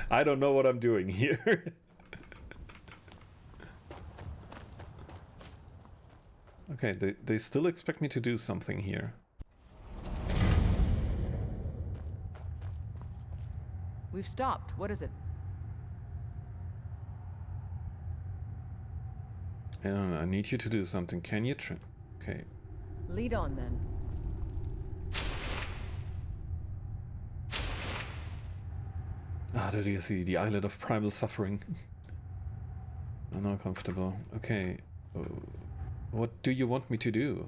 [SPEAKER 1] I don't know what I'm doing here. Okay, they still expect me to do something here.
[SPEAKER 8] We've stopped. What is it?
[SPEAKER 1] I need you to do something. Can you okay.
[SPEAKER 8] Lead on then.
[SPEAKER 1] Ah, there you see the islet of primal suffering. I'm not comfortable. Okay. What do you want me to do?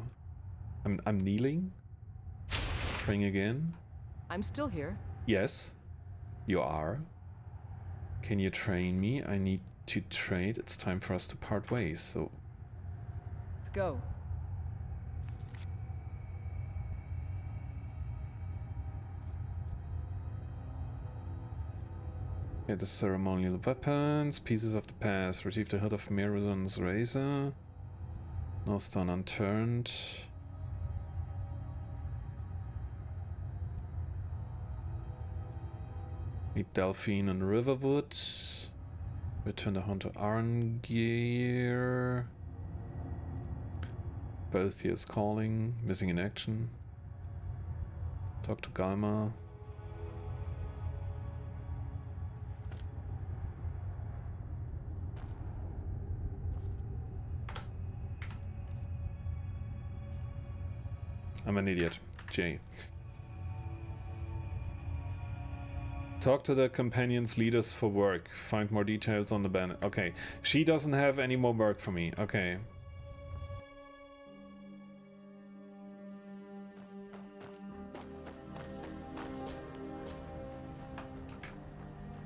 [SPEAKER 1] I'm kneeling? Praying again?
[SPEAKER 8] I'm still here.
[SPEAKER 1] Yes, you are. Can you train me? I need to trade. It's time for us to part ways, so...
[SPEAKER 8] Let's go.
[SPEAKER 1] Get the ceremonial weapons, pieces of the past, retrieve the hilt of Merazon's razor. No stone unturned. Meet Delphine and Riverwood. Return the Hunter Arngeir. Boethius calling. Missing in action. Talk to Galma. I'm an idiot. J. Talk to the companions leaders for work. Find more details on the banner. Okay. She doesn't have any more work for me. Okay.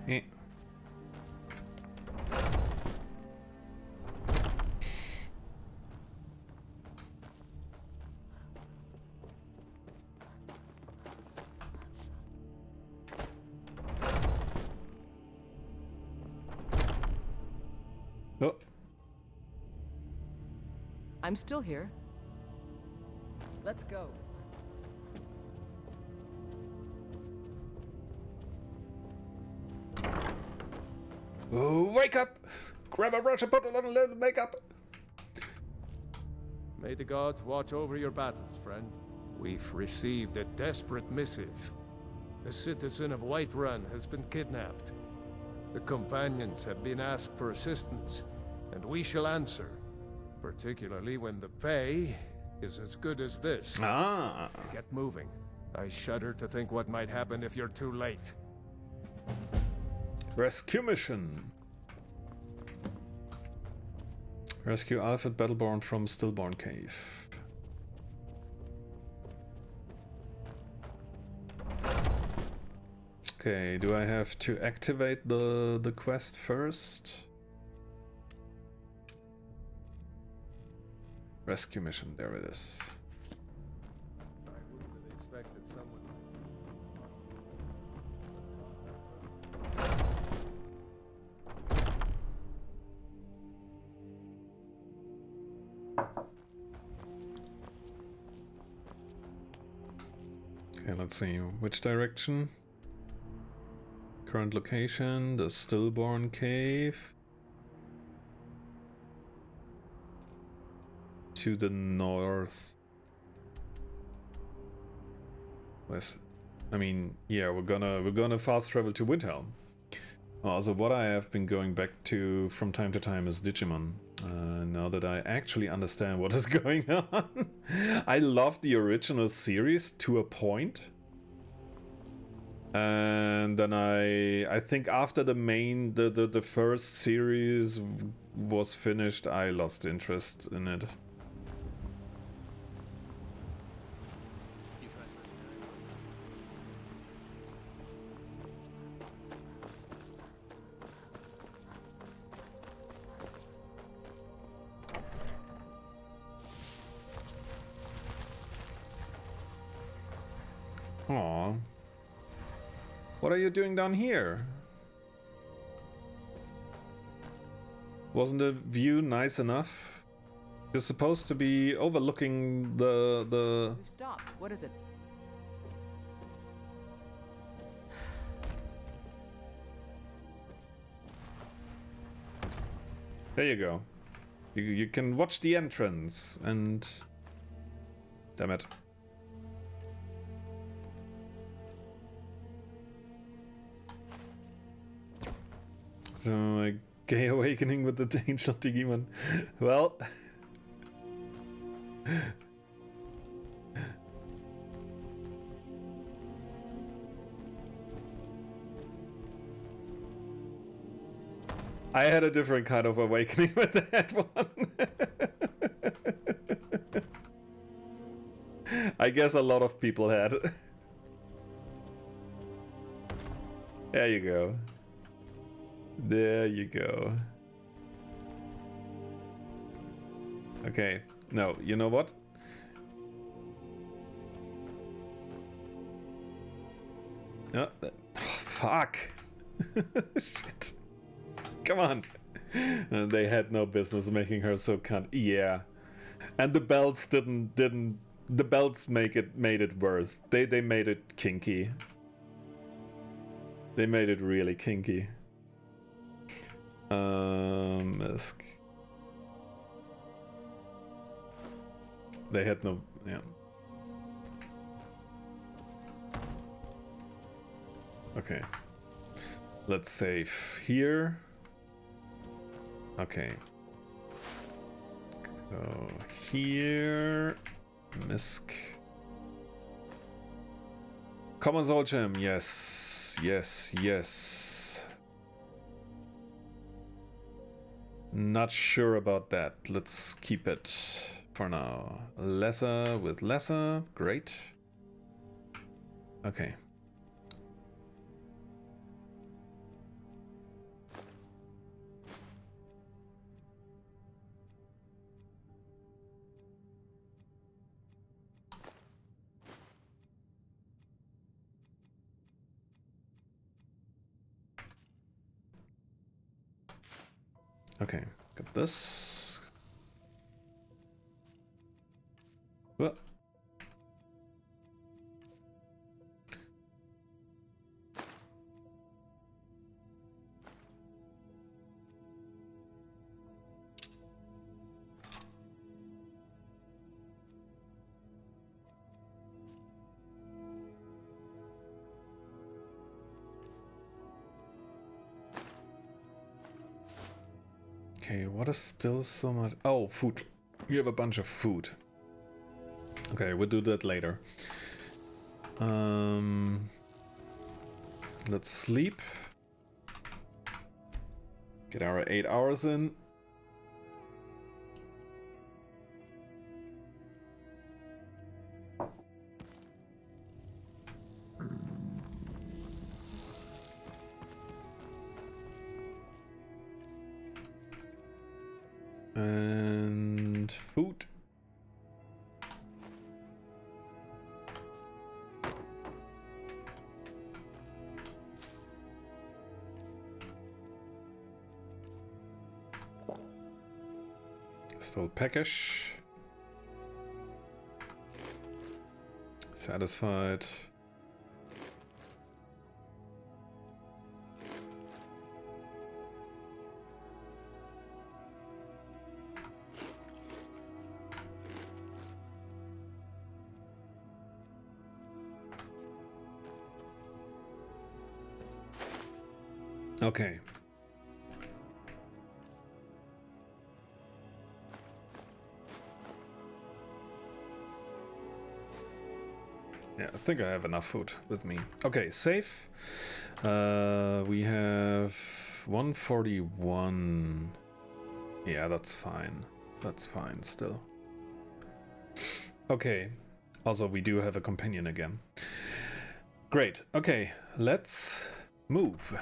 [SPEAKER 1] Eh. Oh.
[SPEAKER 8] I'm still here. Let's go.
[SPEAKER 1] Oh, wake up! Grab a brush and put a little makeup.
[SPEAKER 9] May the gods watch over your battles, friend. We've received a desperate missive. A citizen of Whiterun has been kidnapped. The companions have been asked for assistance, and we shall answer, particularly when the pay is as good as this.
[SPEAKER 1] Ah.
[SPEAKER 9] Get moving. I shudder to think what might happen if you're too late.
[SPEAKER 1] Rescue mission. Rescue Alfred Battleborn from Stillborn Cave. Okay, do I have to activate the quest first? Rescue mission, there it is.
[SPEAKER 9] I wouldn't have expected someone.
[SPEAKER 1] Okay, let's see. Which direction? Current location, the Stillborn Cave. To the north. West. I mean, yeah, we're gonna fast travel to Windhelm. Also, what I have been going back to from time to time is Digimon. Now that I actually understand what is going on. I loved the original series to a point. And then I think after the first series was finished, I lost interest in it. Aww. What are you doing down here? Wasn't the view nice enough? You're supposed to be overlooking the...
[SPEAKER 8] We've stopped. What is it?
[SPEAKER 1] There you go. You can watch the entrance and... Damn it. My gay awakening with the angel Digimon. Well... I had a different kind of awakening with that one. I guess a lot of people had. There you go. There you go. Okay. No, you know what? Oh, fuck. Shit. Come on. And they had no business making her so cunt. Yeah. And the belts didn't the belts made it worth. They made it kinky. They made it really kinky. Misk. They had no, yeah. Okay. Let's save here. Okay. Go here. Misk. Common Soul Gem. Yes. Yes. Yes. Not sure about that. Let's keep it for now. Lesser with lesser. Great. Okay. Okay, got this. What? Okay, what is still so much? Oh, food. You have a bunch of food. Okay, we'll do that later. Let's sleep. Get our 8 hours in. And food. Still peckish. Satisfied. Okay. Yeah, I think I have enough food with me. Okay, safe. We have 141. Yeah, that's fine. That's fine still. Okay. Also, we do have a companion again. Great. Okay, let's move.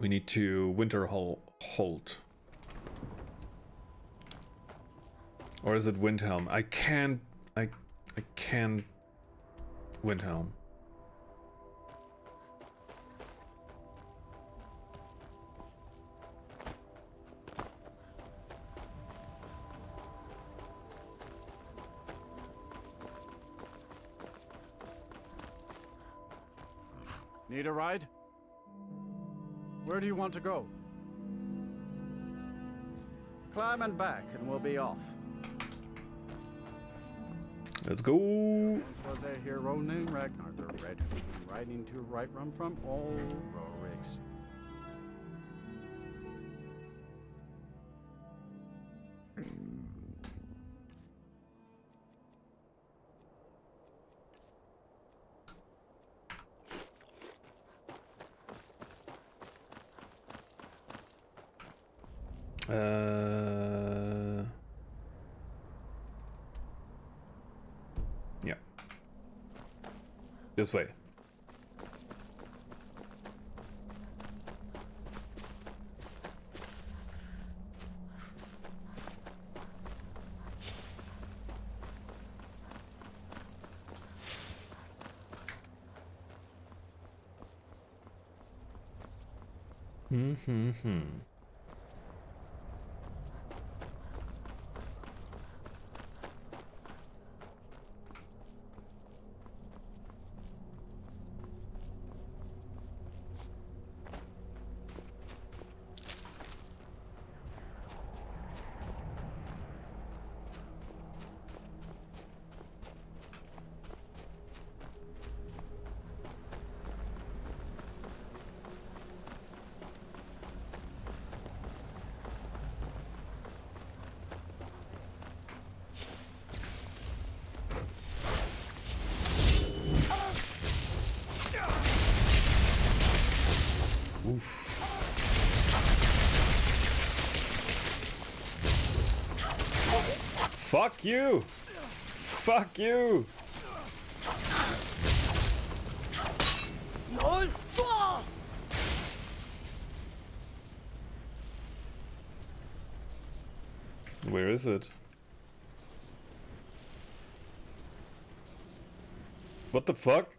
[SPEAKER 1] We need to winter hold. Or is it Windhelm? I can't Windhelm.
[SPEAKER 3] Need a ride? Where do you want to go? Climb and back and we'll be off.
[SPEAKER 1] Let's go.
[SPEAKER 3] Once was a hero named Ragnar the Red, who was riding to right run from all Rorik's.
[SPEAKER 1] Yeah. This way. Hmm. Fuck you! Fuck you! Where is it? What the fuck?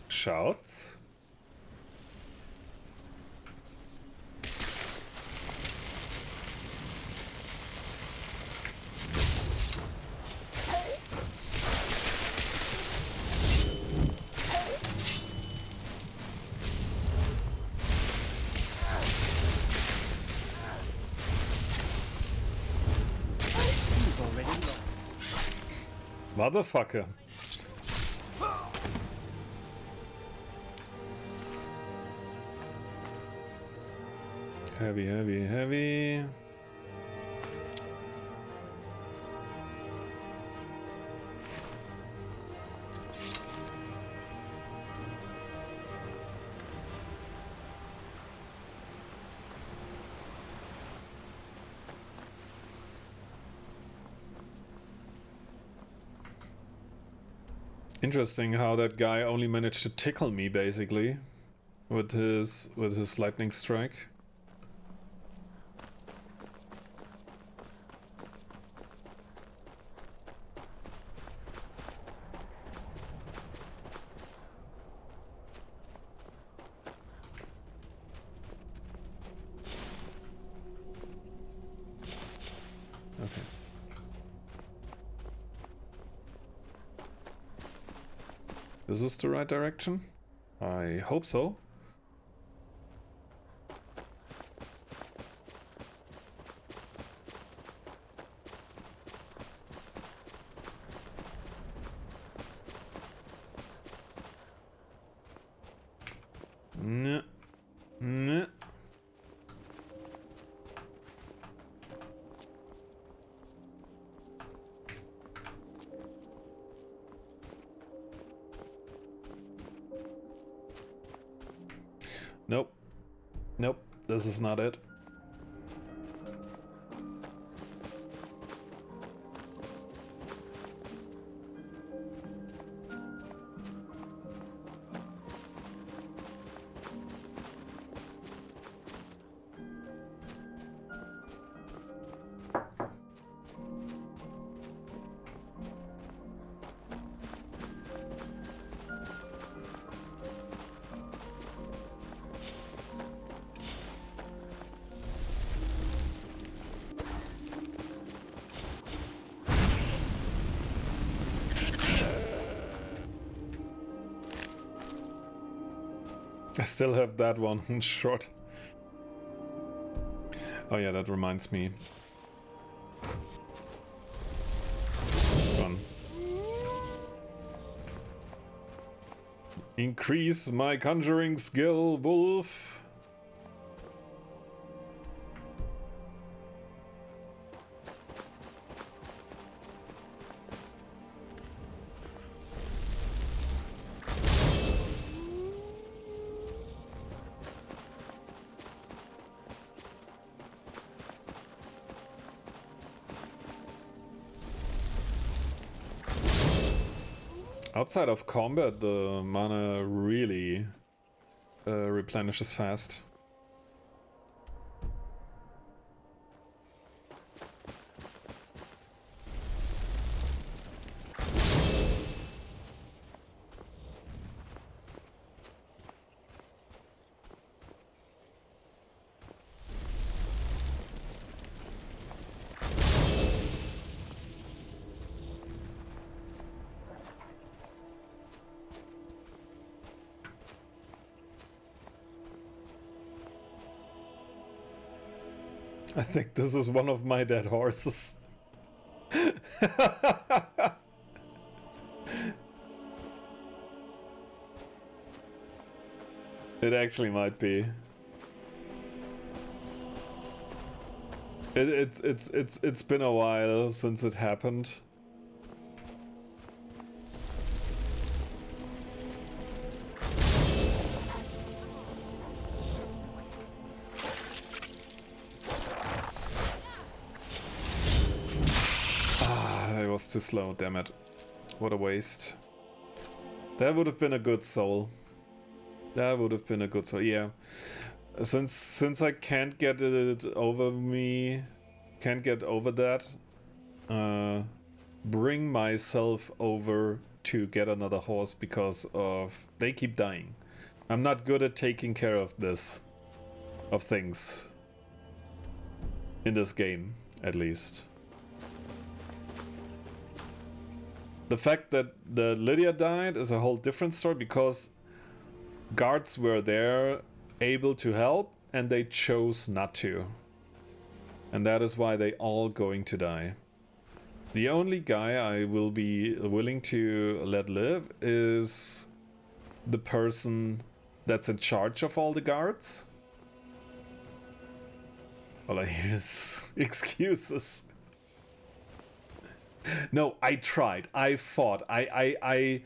[SPEAKER 1] Shouts? Motherfucker. Heavy, heavy, heavy. Interesting how that guy only managed to tickle me basically with his lightning strike. Okay. Is this the right direction? I hope so. Nah. Nah. Nope. Nope. This is not it. I still have that one short. Oh yeah, that reminds me. Run. Increase my conjuring skill, wolf. Outside of combat, the mana really replenishes fast. I think this is one of my dead horses. It actually might be. It's been a while since it happened. Too slow, damn it. What a waste. That would have been a good soul. That would have been a good soul, yeah. Since I can't get it over me, can't get over that, bring myself over to get another horse because of they keep dying. I'm not good at taking care of this, of things. In this game, at least. The fact that the Lydia died is a whole different story because guards were there able to help and they chose not to. And that is why they all going to die. The only guy I will be willing to let live is the person that's in charge of all the guards. All I hear is excuses. No, I tried. I fought. I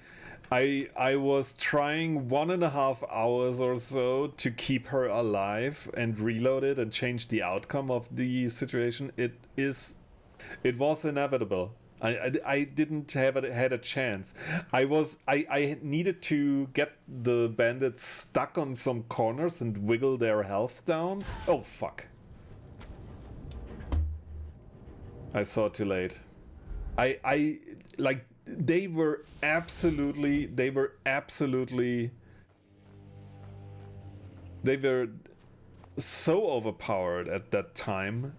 [SPEAKER 1] was trying 1.5 hours or so to keep her alive and reload it and change the outcome of the situation. It was inevitable. I didn't had a chance. I needed to get the bandits stuck on some corners and wiggle their health down. Oh fuck. I saw it too late. I like they were so overpowered at that time.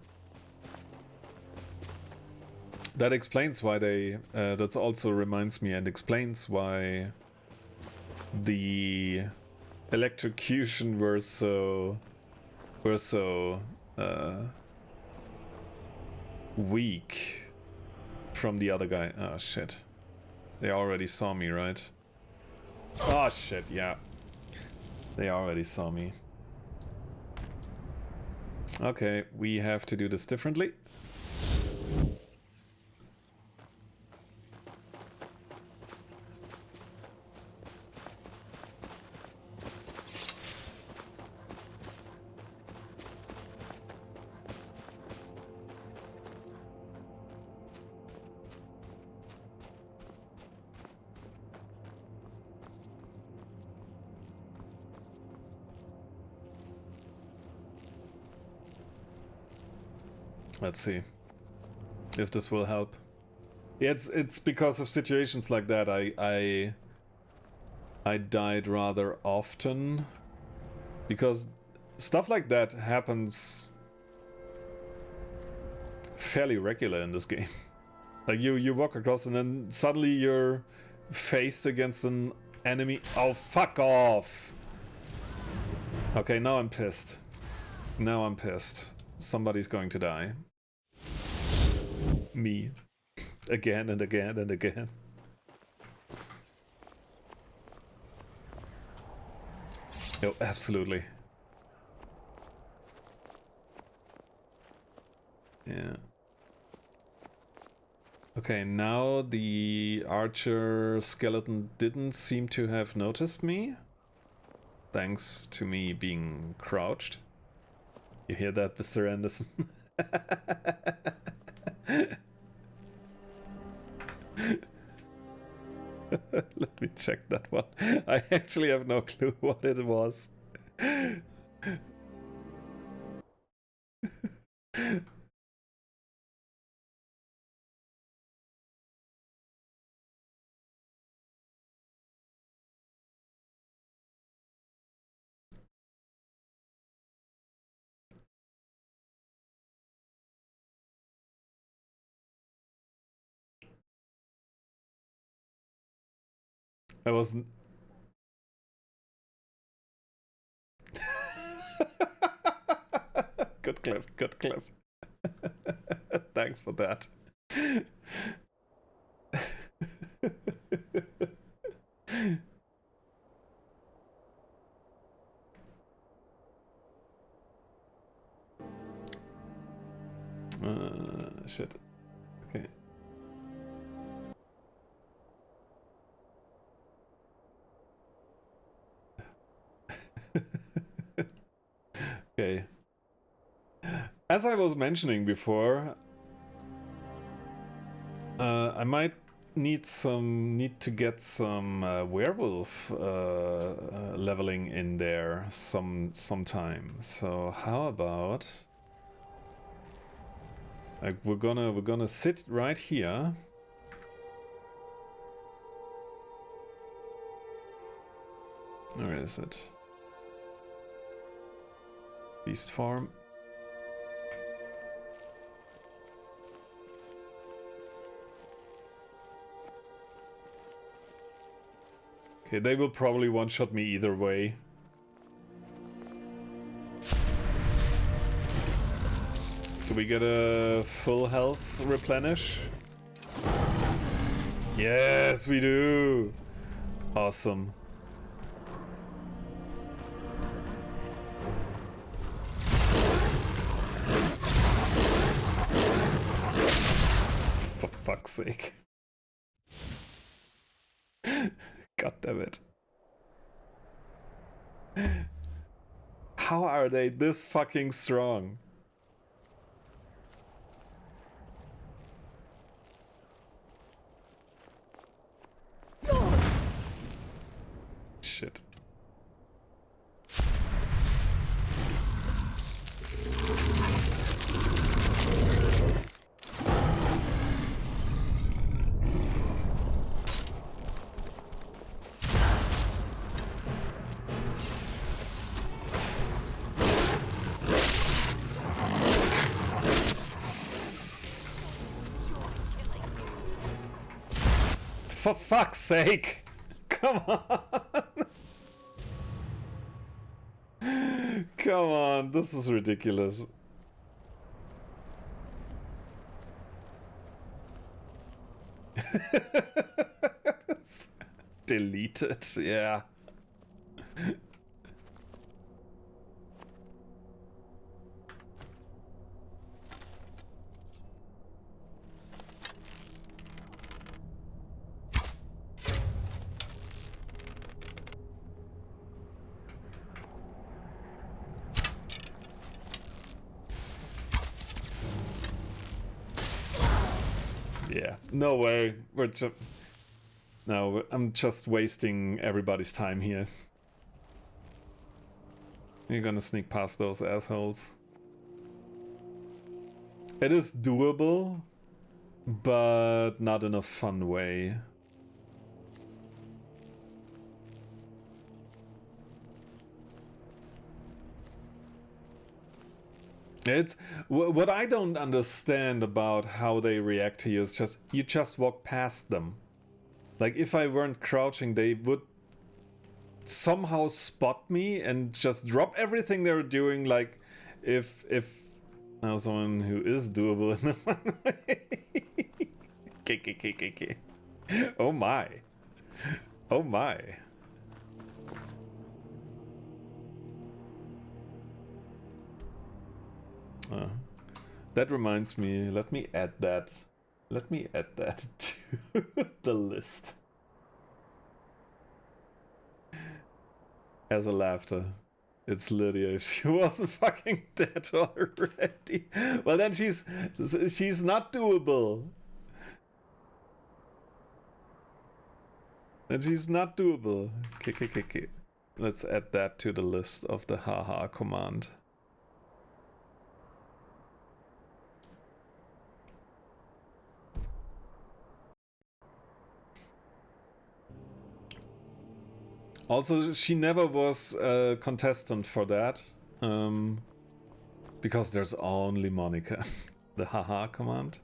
[SPEAKER 1] That explains why they that also reminds me and explains why the electrocution were so weak from the other guy. Oh shit. They already saw me, right? Oh shit, yeah. They already saw me. Okay, we have to do this differently. Let's see if this will help. Yeah, it's because of situations like that I died rather often, because stuff like that happens fairly regular in this game. Like you walk across and then suddenly you're faced against an enemy. Oh, fuck off. Okay, now I'm pissed. Now I'm pissed. Somebody's going to die. Me. Again and again and again. Oh, absolutely. Yeah. Okay, now the archer skeleton didn't seem to have noticed me. Thanks to me being crouched. You hear that, Mr. Anderson? Let me check that one. I actually have no clue what it was. I wasn't. Good clip, good clip. Thanks for that. Shit. Okay. Okay. As I was mentioning before, I might need to get some werewolf leveling in there sometime. So how about like we're gonna sit right here. Where is it? Beast farm. Okay, they will probably one-shot me either way. Do we get a full health replenish? Yes, we do! Awesome. For fuck's sake. God damn it. How are they this fucking strong? Shit. For fuck's sake! Come on! Come on, this is ridiculous. Deleted, yeah. Yeah, no way. We're just... No, I'm just wasting everybody's time here. You're gonna sneak past those assholes. It is doable, but not in a fun way. It's what I don't understand about how they react to you is just you just walk past them. Like if I weren't crouching, they would somehow spot me and just drop everything they're doing. Like if now someone who is doable in a fun way. Oh my. Oh my. That reminds me, let me add that to the list. As a laughter. It's Lydia. If she wasn't fucking dead already. Well then she's not doable. Then she's not doable. Okay. Let's add that to the list of the haha command. Also, she never was a contestant for that, because there's only Monica. The haha command.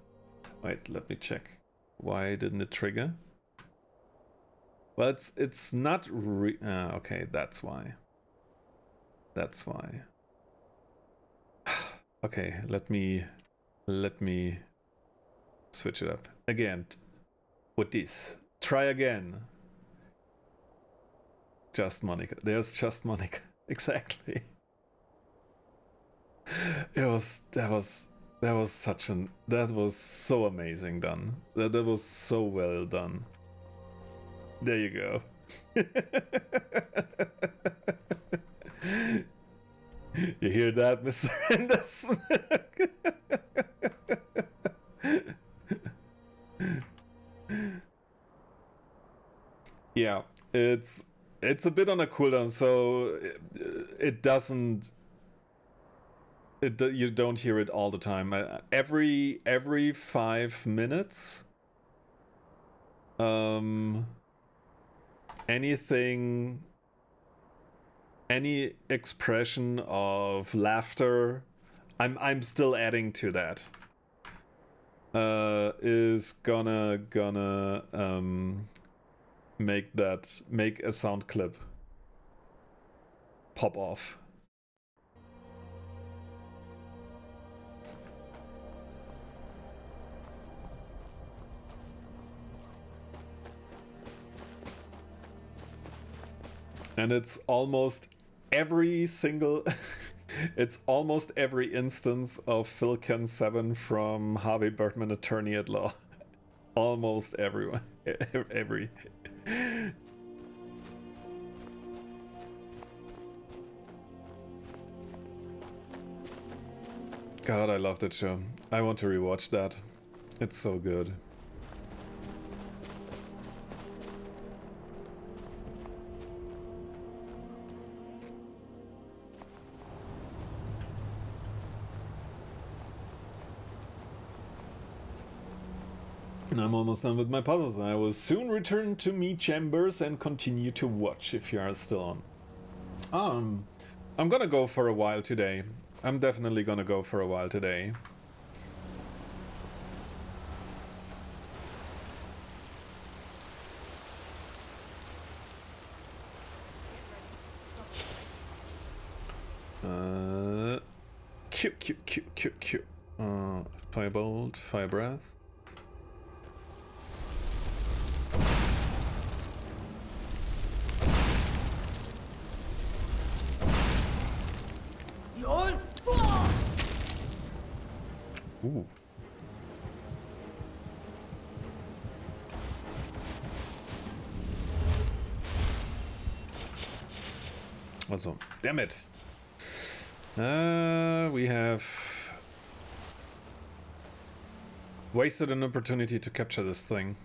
[SPEAKER 1] Wait, let me check. Why didn't it trigger? Well, it's not okay, that's why. That's why. Okay, let me switch it up again with this. Try again. Just Monica. There's just Monica. Exactly. That was so amazing done. That was so well done. There you go. You hear that, Mr. Anderson? Yeah, it's a bit on a cooldown, so it doesn't. You don't hear it all the time. Every 5 minutes, any expression of laughter, I'm still adding to that. Is gonna make a sound clip pop off. And it's almost every single it's almost every instance of Philken 7 from Harvey Birdman Attorney at Law. Almost everyone. Every. God, I love that show. I want to rewatch that. It's so good. And I'm almost done with my puzzles. I will soon return to me chambers and continue to watch if you are still on. I'm gonna go for a while today. I'm definitely gonna go for a while today. Cute. Firebolt, fire breath. Ooh. Also, damn it. We have Wasted an opportunity to capture this thing.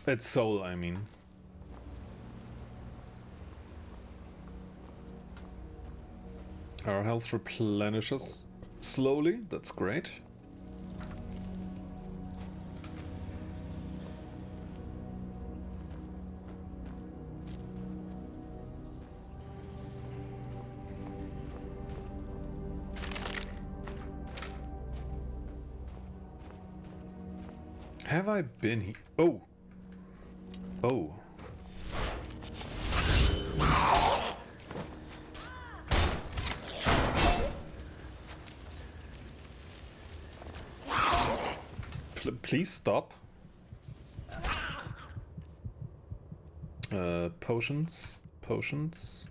[SPEAKER 1] Its soul, I mean. Our health replenishes slowly, that's great. Have I been here? Oh! Oh. Please stop. Potions. Potions.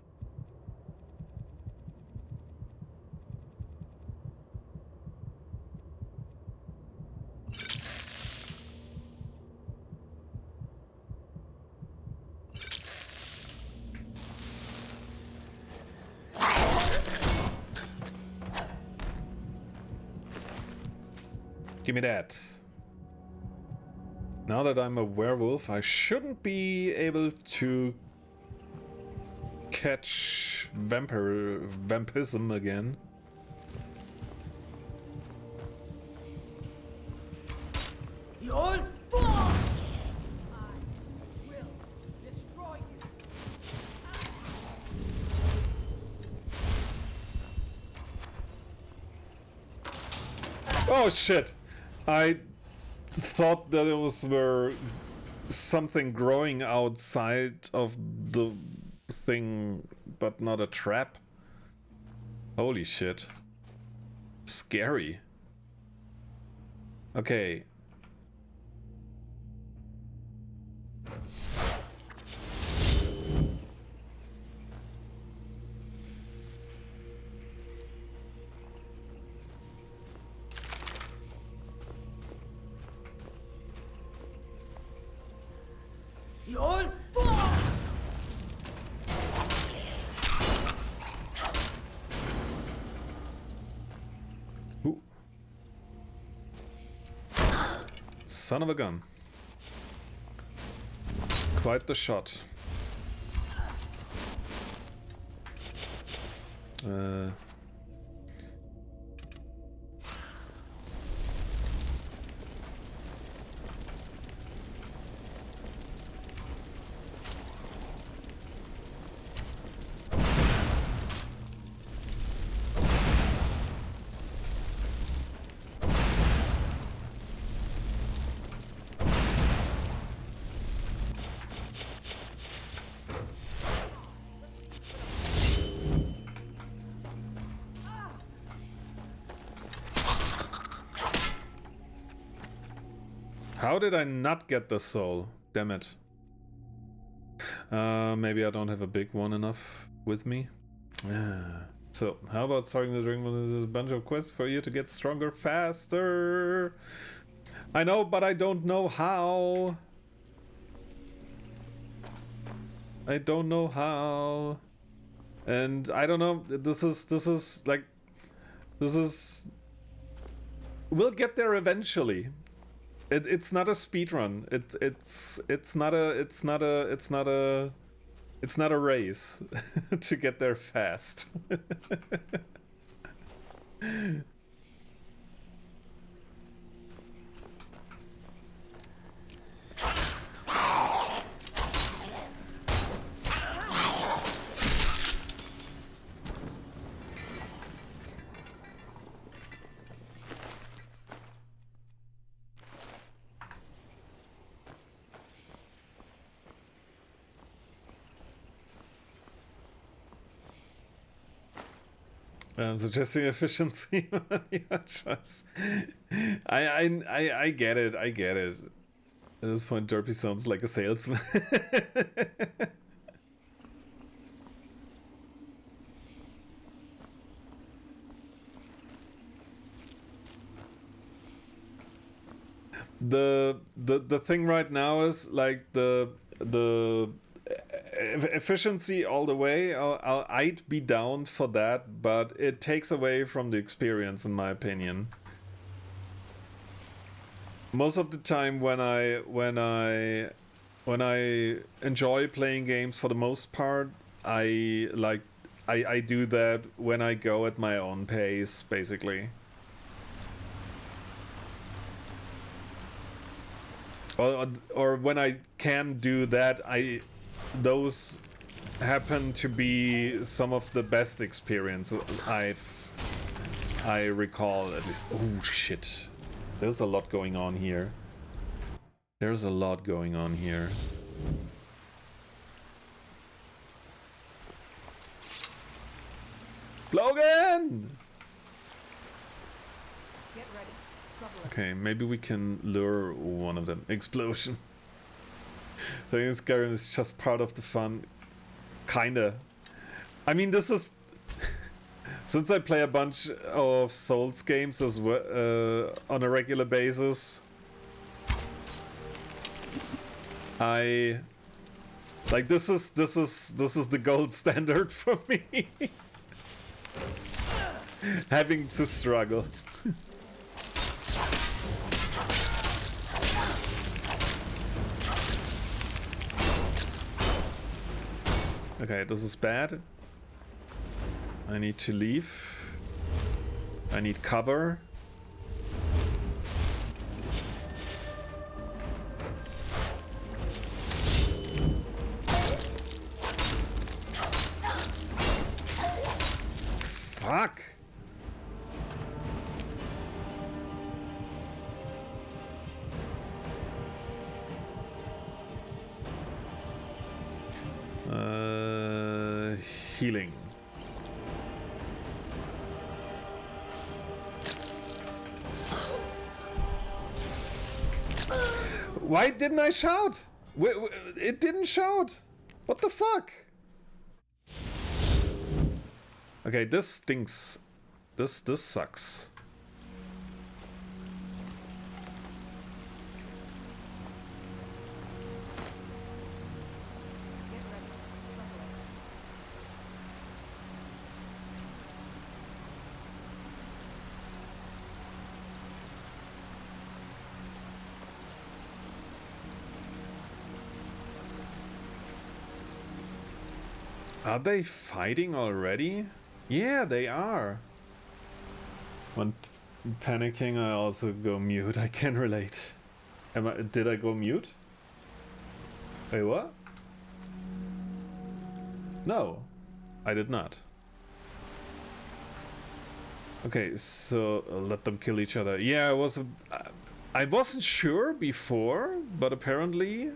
[SPEAKER 1] Give me that. Now that I'm a werewolf, I shouldn't be able to catch vampism again. Oh shit! I thought that it were something growing outside of the thing, but not a trap. Holy shit. Scary. Okay. Ooh. Son of a gun. Quite the shot. How did I not get the soul? Damn it. Maybe I don't have a big one enough with me. So, how about starting the drink when there's a bunch of quests for you to get stronger faster? I know, but I don't know how. I don't know how. And I don't know, this is like, we'll get there eventually. It's not a speed run. It's not a race to get there fast. I'm suggesting efficiency. Yeah, just, I get it. I get it. At this point, Derpy sounds like a salesman. The thing right now is like the efficiency all the way. I'd be down for that, but it takes away from the experience, in my opinion. most of the time when I enjoy playing games, for the most part, I do that when I go at my own pace, basically. Or when I can do that, those happen to be some of the best experiences I recall, at least. Oh shit. There's a lot going on here. There's a lot going on here. Logan!
[SPEAKER 8] Get ready. Trouble ahead.
[SPEAKER 1] Okay, maybe we can lure one of them. Explosion. I think Skyrim is just part of the fun. Kinda. I mean, this is... Since I play a bunch of Souls games as well, on a regular basis, I... Like, this is the gold standard for me. Having to struggle. Okay, this is bad. I need to leave. I need cover. Fuck! Healing. Why didn't I shout? It didn't shout. What the fuck? Okay, this stinks. This sucks. Are they fighting already? Yeah, they are. When panicking, I also go mute. I can relate. Did I go mute? Wait, what? No, I did not. Okay, so let them kill each other. Yeah, I wasn't sure before, but apparently,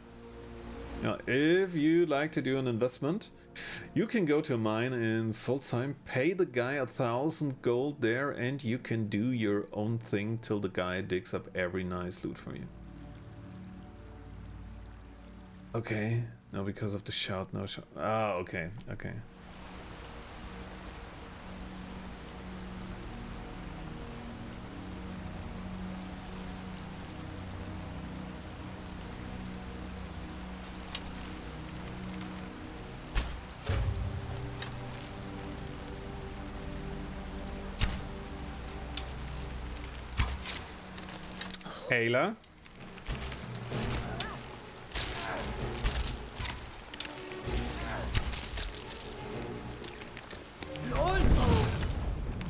[SPEAKER 1] if you like to do an investment, you can go to a mine in Solstheim, pay the guy 1,000 gold there, and you can do your own thing till the guy digs up every nice loot from you. Okay, no, because of the shout, no shout. Ah, okay, okay. Ayla.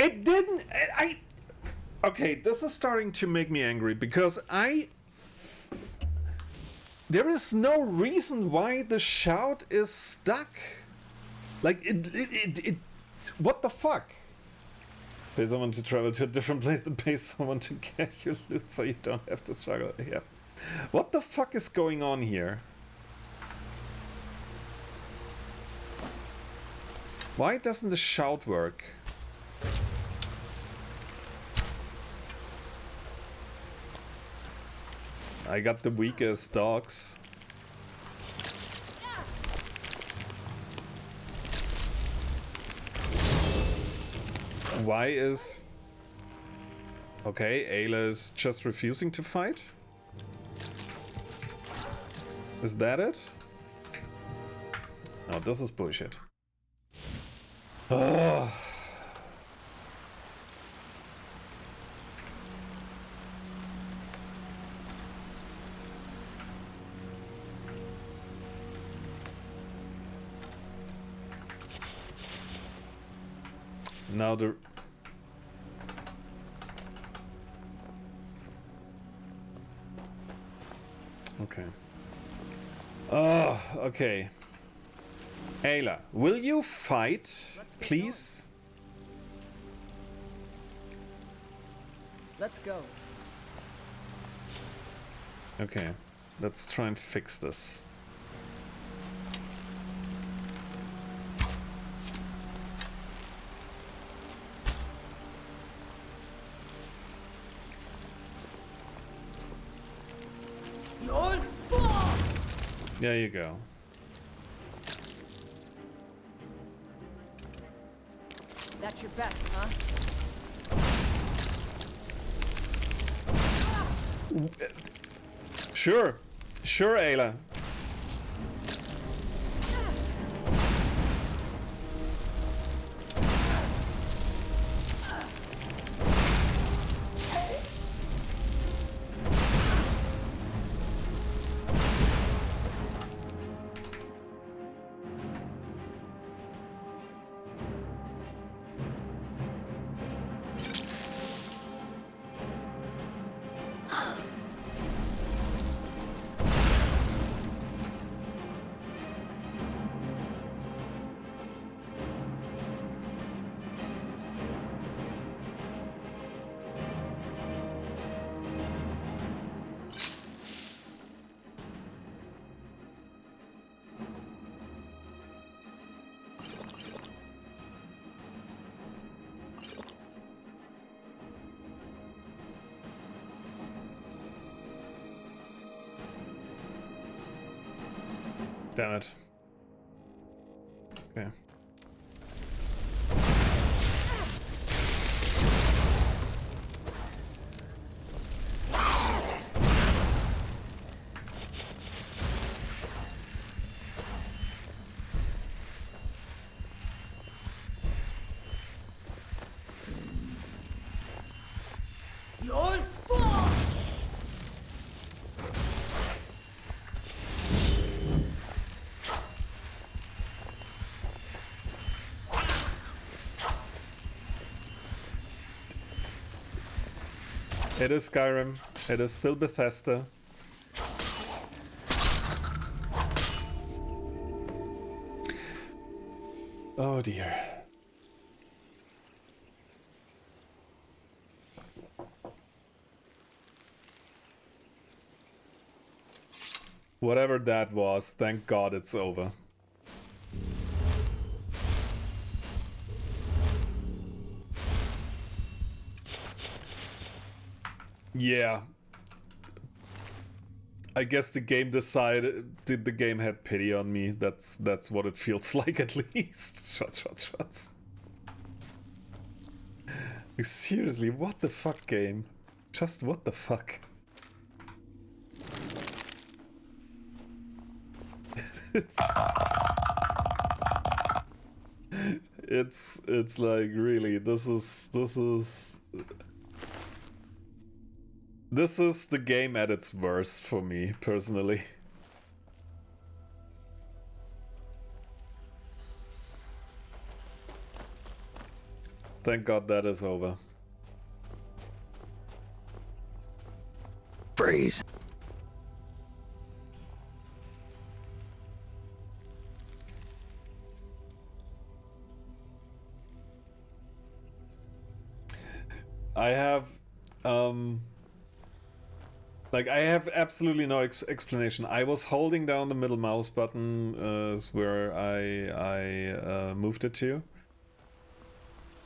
[SPEAKER 1] It didn't. Okay, this is starting to make me angry because there is no reason why the shout is stuck. Like it what the fuck? Pay someone to travel to a different place than pay someone to get your loot so you don't have to struggle. Yeah. What the fuck is going on here? Why doesn't the shout work? I got the weakest dogs. Why is... Okay, Ayla is just refusing to fight? Is that it? No, this is bullshit. Ugh. now the... Okay. Oh, okay. Ayla, will you fight, please?
[SPEAKER 8] Let's go.
[SPEAKER 1] Okay, let's try and fix this. There you go.
[SPEAKER 8] That's your best, huh?
[SPEAKER 1] Sure. Sure, Ayla. Damn it. Okay. It is Skyrim. It is still Bethesda. Oh dear. Whatever that was, thank God it's over. Yeah. I guess the game the game had pity on me. That's what it feels like, at least. Shots. Like, seriously, what the fuck, game? Just what the fuck? It's like, really, this is the game at its worst for me, personally. Thank God that is over.
[SPEAKER 3] Freeze.
[SPEAKER 1] I have, like, I have absolutely no explanation. I was holding down the middle mouse button is where I moved it to.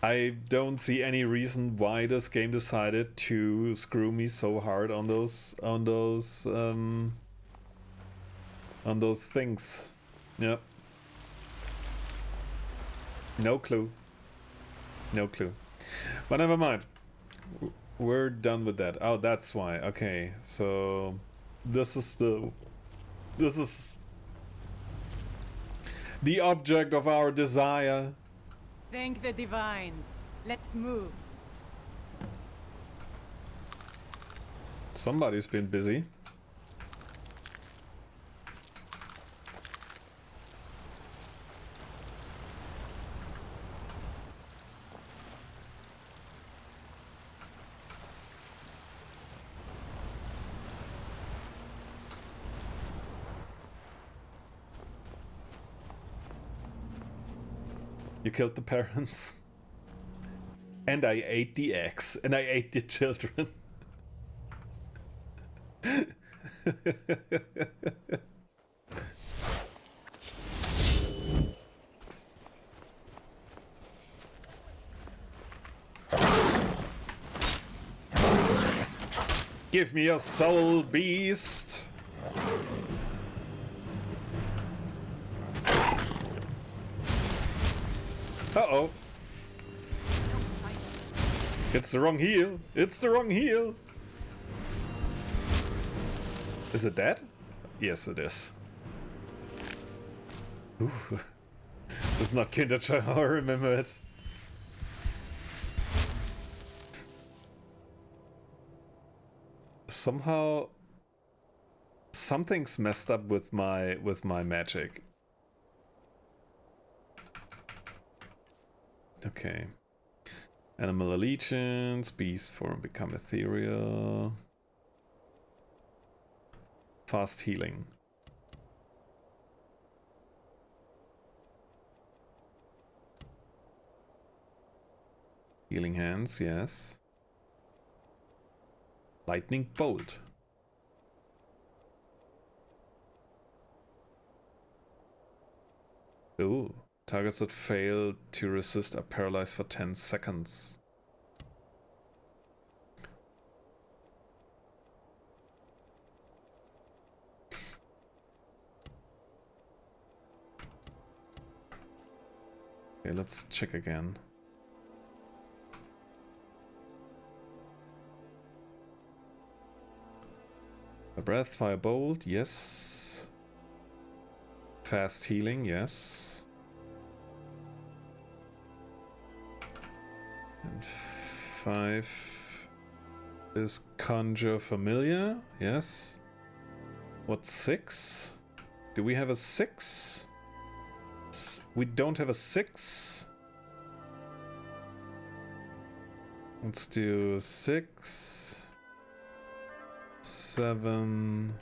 [SPEAKER 1] I don't see any reason why this game decided to screw me so hard on those things. Yep. No clue. No clue. But never mind. We're done with that. Oh, that's why. Okay, so this is the object of our desire.
[SPEAKER 2] Thank the divines. Let's move.
[SPEAKER 1] Somebody's been busy. You killed the parents. And I ate the eggs. And I ate the children. Give me your soul, beast! Uh-oh. It's the wrong heel. It's the wrong heel. Is it dead? Yes, it is. Ooh. It's not Kinderchild, I remember it. Somehow something's messed up with my magic. Okay. Animal allegiance, beast form become ethereal. Fast healing. Healing hands, yes. Lightning bolt. Ooh. Targets that fail to resist are paralyzed for 10 seconds. Okay, let's check again. A breath, firebolt, yes. Fast healing, yes. And 5 is conjure familiar, yes. What's 6? Do we have a 6? We don't have a 6. Let's do 6. 7,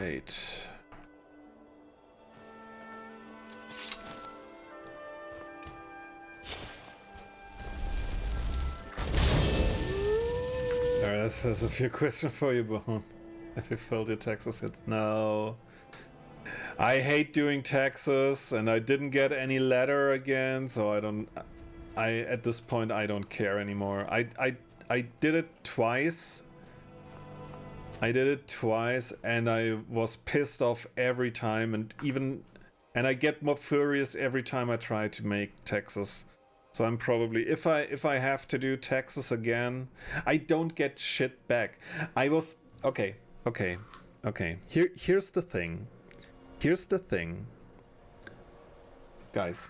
[SPEAKER 1] 8. Alright, that's a few questions for you, Bone. Have you filled your taxes yet? No. I hate doing taxes, and I didn't get any letter again, so at this point I don't care anymore. I did it twice. And I was pissed off every time, and I get more furious every time I try to make taxes. So I'm probably, if I have to do taxes again, I don't get shit back. Okay. Here's the thing. Guys,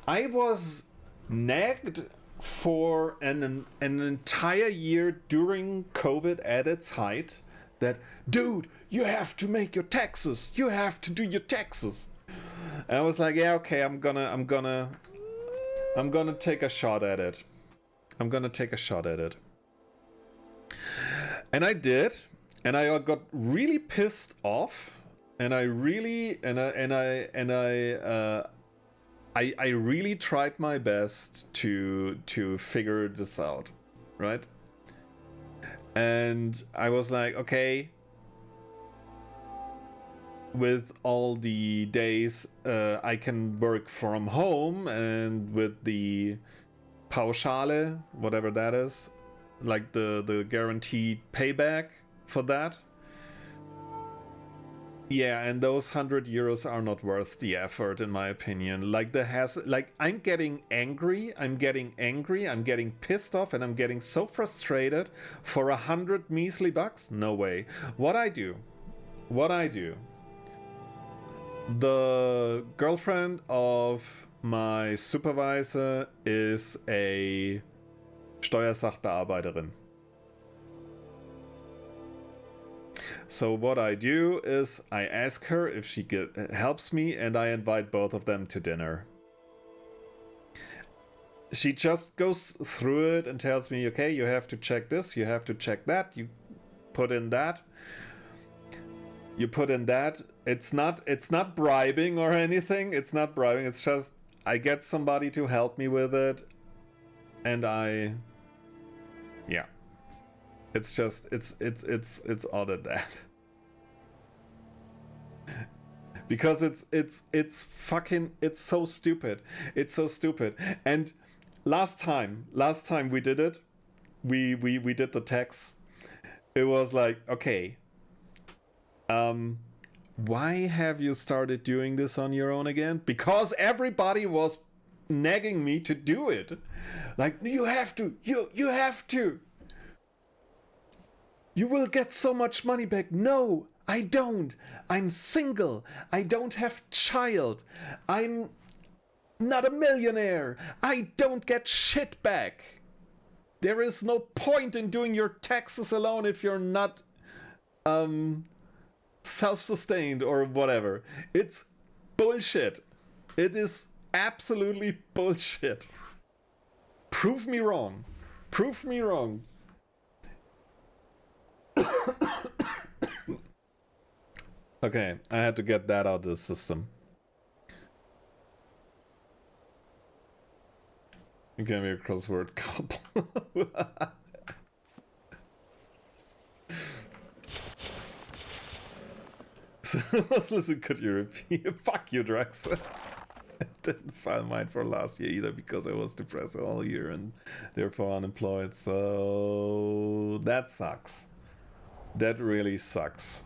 [SPEAKER 1] I was nagged for an entire year during COVID at its height that, dude, you have to make your taxes. You have to do your taxes. And I was like, yeah, okay, I'm gonna take a shot at it. And I did, and I got really pissed off. And I really tried my best to figure this out, right? And I was like, okay, with all the days I can work from home, and with the Pauschale, whatever that is, like the guaranteed payback for that. Yeah, and those €100 are not worth the effort, in my opinion. I'm getting angry, I'm getting pissed off, and I'm getting so frustrated for 100 measly bucks? No way. What I do, the girlfriend of my supervisor is a Steuersachbearbeiterin. So what I do is I ask her if she helps me, and I invite both of them to dinner. She just goes through it and tells me, okay, you have to check this, you have to check that, you put in that. You put in that. It's not bribing or anything. It's not bribing. It's just I get somebody to help me with it, and yeah. It's just it's odd at that. Because it's fucking, it's so stupid. It's so stupid. And last time we did it, we did the text. It was like, okay, why have you started doing this on your own again? Because everybody was nagging me to do it. Like, you have to, you have to. You will get so much money back. No, I don't. I'm single. I don't have child. I'm not a millionaire. I don't get shit back. There is no point in doing your taxes alone if you're not self-sustained or whatever. It's bullshit. It is absolutely bullshit. Prove me wrong. Prove me wrong. Okay, I had to get that out of the system. It can be a crossword couple. So let's listen, could you repeat? Fuck you, Drax. I didn't file mine for last year either because I was depressed all year and therefore unemployed. So that sucks. That really sucks.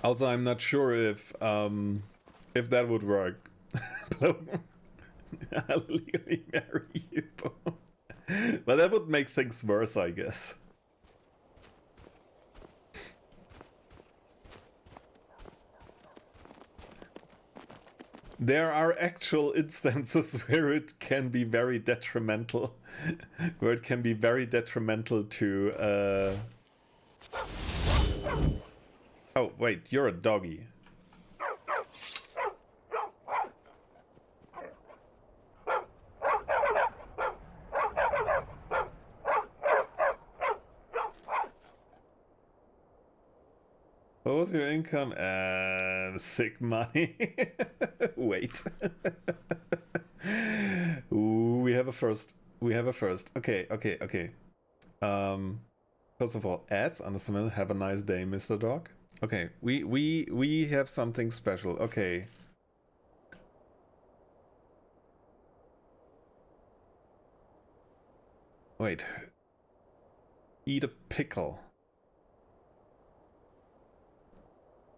[SPEAKER 1] Also, I'm not sure if that would work. I'll legally marry you. But that would make things worse, I guess. There are actual instances where it can be very detrimental. Where it can be very detrimental to... Oh, wait, you're a doggy. What was your income? Sick money. Wait. Ooh, we have a first. We have a first. Okay, okay, okay. First of all, ads, understandable. Have a nice day, Mr. Dog. Okay, we have something special. Okay. Wait. Eat a pickle.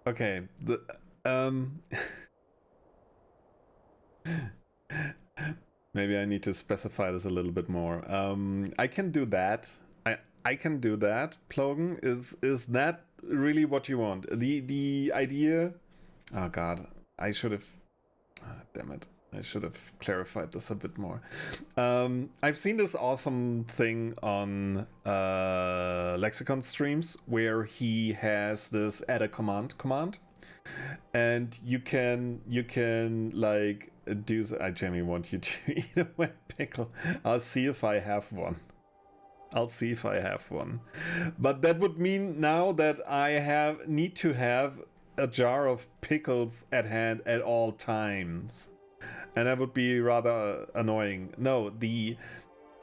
[SPEAKER 1] Okay, the maybe I need to specify this a little bit more. I can do that. I can do that. Plogan, is that really what you want? The idea. Oh God, I should have. Damn it. I should have clarified this a bit more. I've seen this awesome thing on Lexicon streams where he has this add a command, and you can like do. I genuinely want you to eat a wet pickle. I'll see if I have one. I'll see if I have one. But that would mean now that I need to have a jar of pickles at hand at all times. And that would be rather annoying. No, the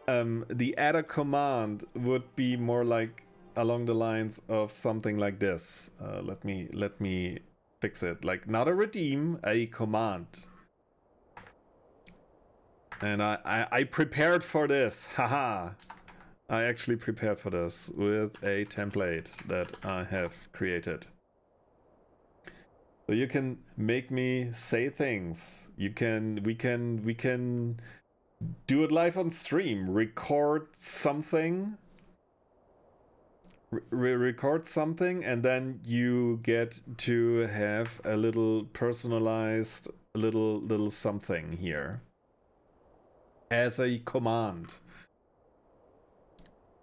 [SPEAKER 1] add a command would be more like along the lines of something like this. Let me fix it. Like not a redeem, a command. And I prepared for this. Haha. I actually prepared for this with a template that I have created. So you can make me say things. We can do it live on stream. Record something. Record something, and then you get to have a little personalized little something here as a command.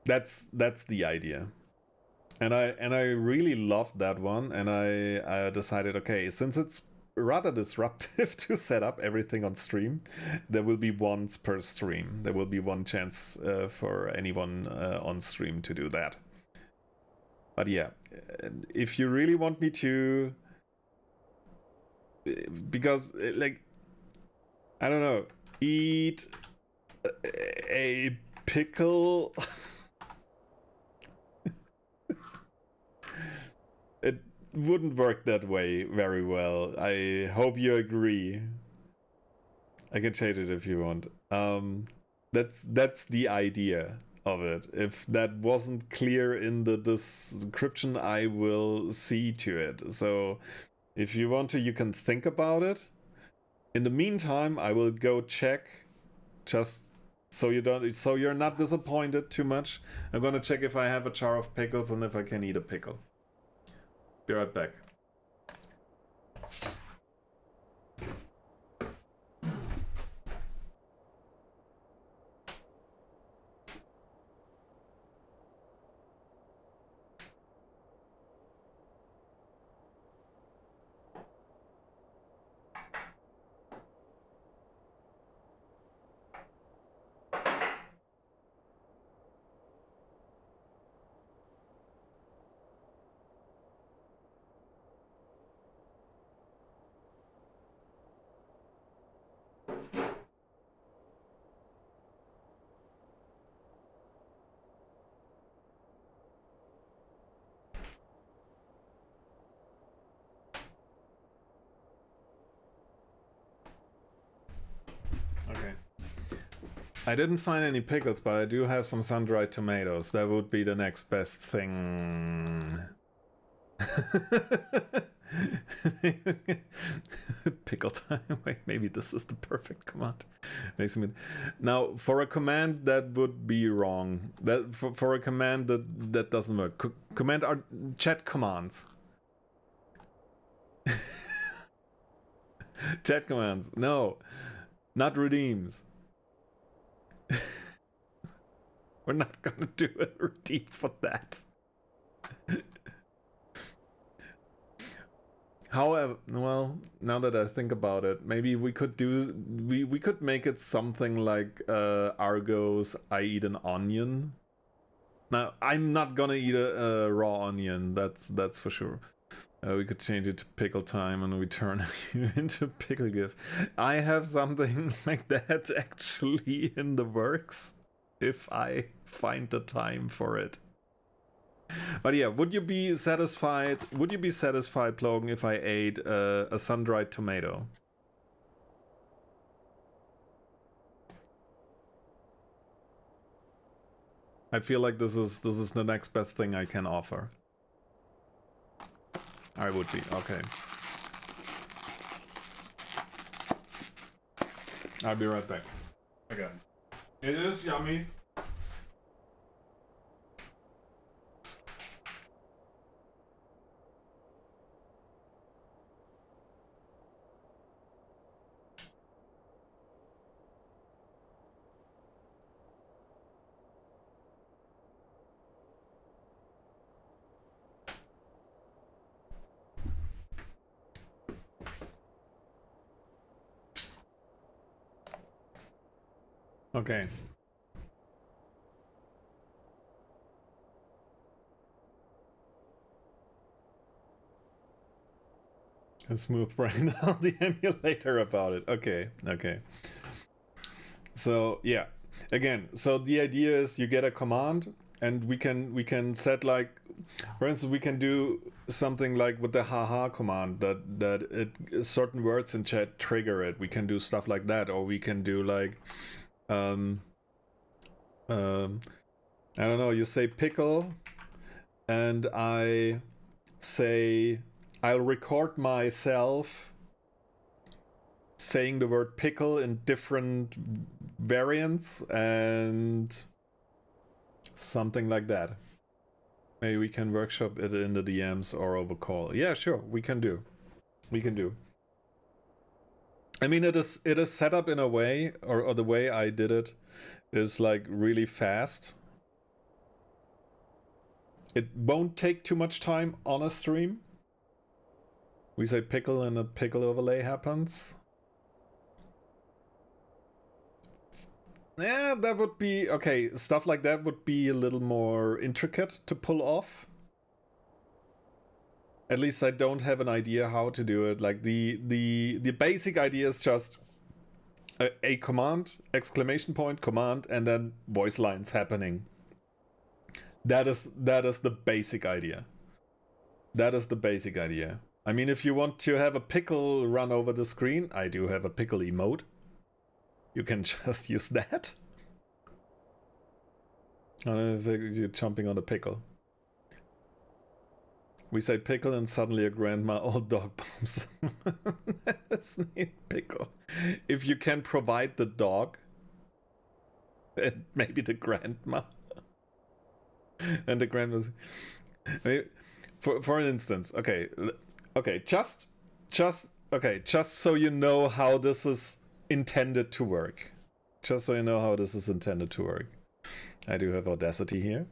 [SPEAKER 1] That's the idea. I really loved that one, and I decided, okay, since it's rather disruptive to set up everything on stream, there will be once per stream. There will be one chance for anyone on stream to do that. But yeah, if you really want me to, because like, I don't know, eat a pickle. It wouldn't work that way very well. I hope you agree. I can change it if you want. That's the idea of it. If that wasn't clear in the description, I will see to it. So if you want to, you can think about it. In the meantime, I will go check, just so you're not disappointed too much. I'm gonna check if I have a jar of pickles and if I can eat a pickle. Be right back. Okay. I didn't find any pickles, but I do have some sun-dried tomatoes. That would be the next best thing. Pickle time. Wait, maybe this is the perfect command. Now, for a command that would be wrong. That for a command that doesn't work. Command are chat commands. Chat commands. No, not redeems. We're not gonna do a redeem for that. However, well, now that I think about it, maybe we could do we could make it something like Argos, I eat an onion. Now, I'm not gonna eat a raw onion, that's for sure. We could change it to pickle time and we turn you into pickle gift. I have something like that actually in the works, if I find the time for it. But yeah, would you be satisfied, Plogan, if I ate a sun-dried tomato? I feel like this is the next best thing I can offer. I would be, okay. I'll be right back. Again. It is yummy. Okay. A smooth brain on the emulator about it. Okay, okay. So yeah, again, so the idea is you get a command and we can set, like, for instance, we can do something like with the haha command that certain words in chat trigger it. We can do stuff like that, or we can do like I don't know, you say pickle and I say I'll record myself saying the word pickle in different variants and something like that. Maybe we can workshop it in the DMs or over call. Yeah, sure, we can do. We can do. I mean, it is set up in a way, or the way I did it is like really fast. It won't take too much time on a stream. We say pickle and a pickle overlay happens. Yeah, that would be okay. Stuff like that would be a little more intricate to pull off. At least I don't have an idea how to do it. Like the basic idea is just a command, exclamation point, command, and then voice lines happening. That is the basic idea. That is the basic idea. I mean, if you want to have a pickle run over the screen, I do have a pickle emote. You can just use that. I don't know if you're jumping on a pickle. We say pickle and suddenly a grandma all dog bombs. That's named pickle. If you can provide the dog and maybe the grandma. And the grandma's. I mean, for an instance, okay, just so you know how this is intended to work. Just so you know how this is intended to work. I do have Audacity here.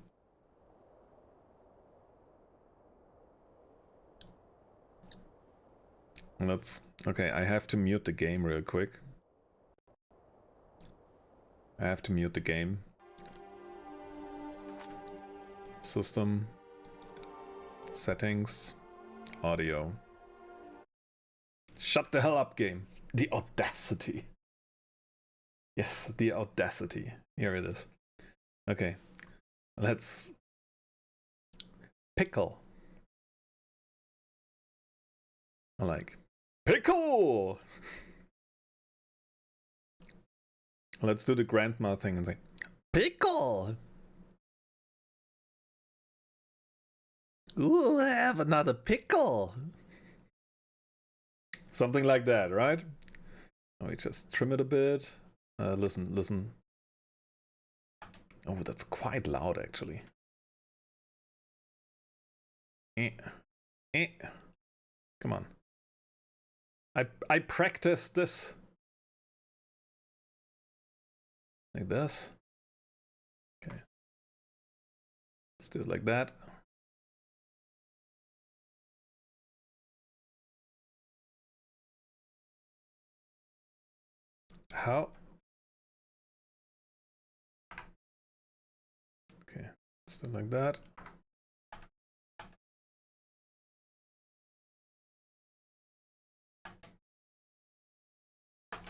[SPEAKER 1] Let's okay, I have to mute the game real quick. I have to mute the game. System settings, audio. Shut the hell up, game. The Audacity. Yes, the Audacity. Here it is. Okay, let's pickle. I like pickle. Let's do the grandma thing and say pickle. Ooh, I have another pickle. Something like that, right? We just trim it a bit. Listen. Oh, that's quite loud, actually. Come on. I practiced this. Like this. Okay. Let's do it like that. How? Okay, let's do it like that.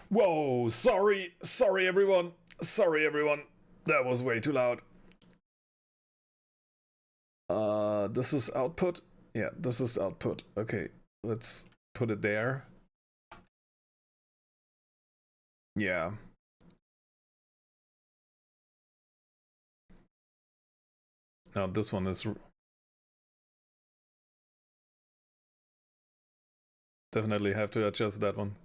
[SPEAKER 1] Whoa, sorry everyone. That was way too loud. This is output. Yeah, this is output. Okay, let's put it there. Yeah. Now this one is definitely have to adjust that one.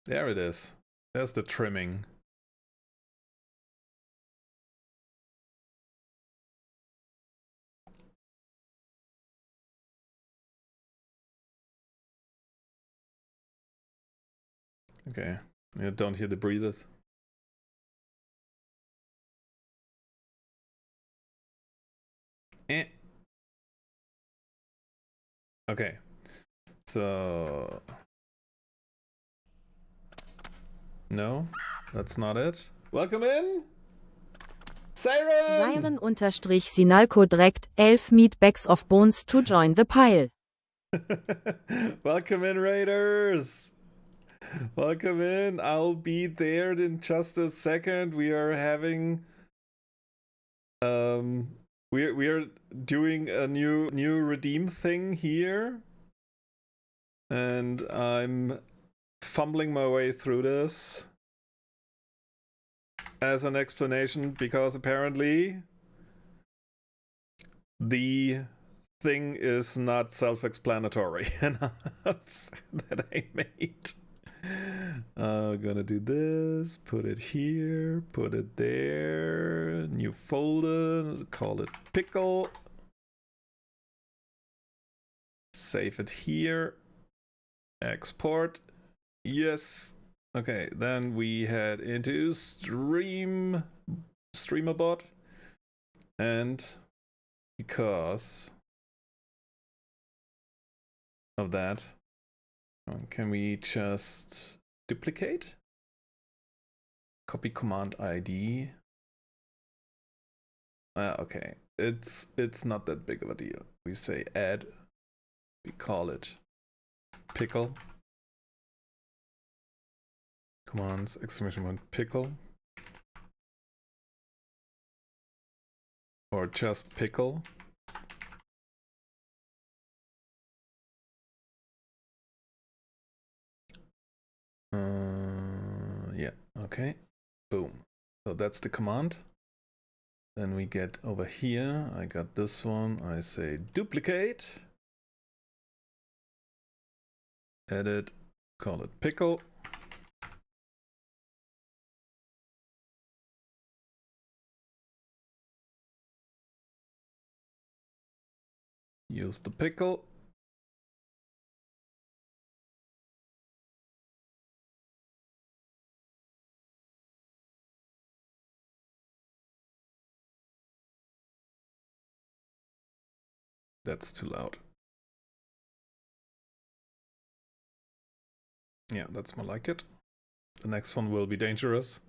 [SPEAKER 1] There it is. There's the trimming. Okay, you don't hear the breathers. Okay, so no, that's not it. Welcome in, Siren!
[SPEAKER 5] Siren_Sinalco direct 11 meat bags of bones to join the pile.
[SPEAKER 1] Welcome in, Raiders! Welcome in. I'll be there in just a second. We are having we are doing a new redeem thing here. And I'm fumbling my way through this as an explanation because apparently the thing is not self-explanatory enough that I made. I'm gonna do this, put it here, put it there, new folder, call it pickle, save it here, export, yes. Okay, then we head into stream streamer bot, and because of that, can we just duplicate? Copy command ID. Okay, it's not that big of a deal. We say add, we call it pickle. Commands, exclamation point, pickle. Or just pickle. Yeah, okay. Boom. So that's the command. Then we get over here. I got this one. I say duplicate. Edit. Call it pickle. Use the pickle. That's too loud. Yeah, that's more like it. The next one will be dangerous.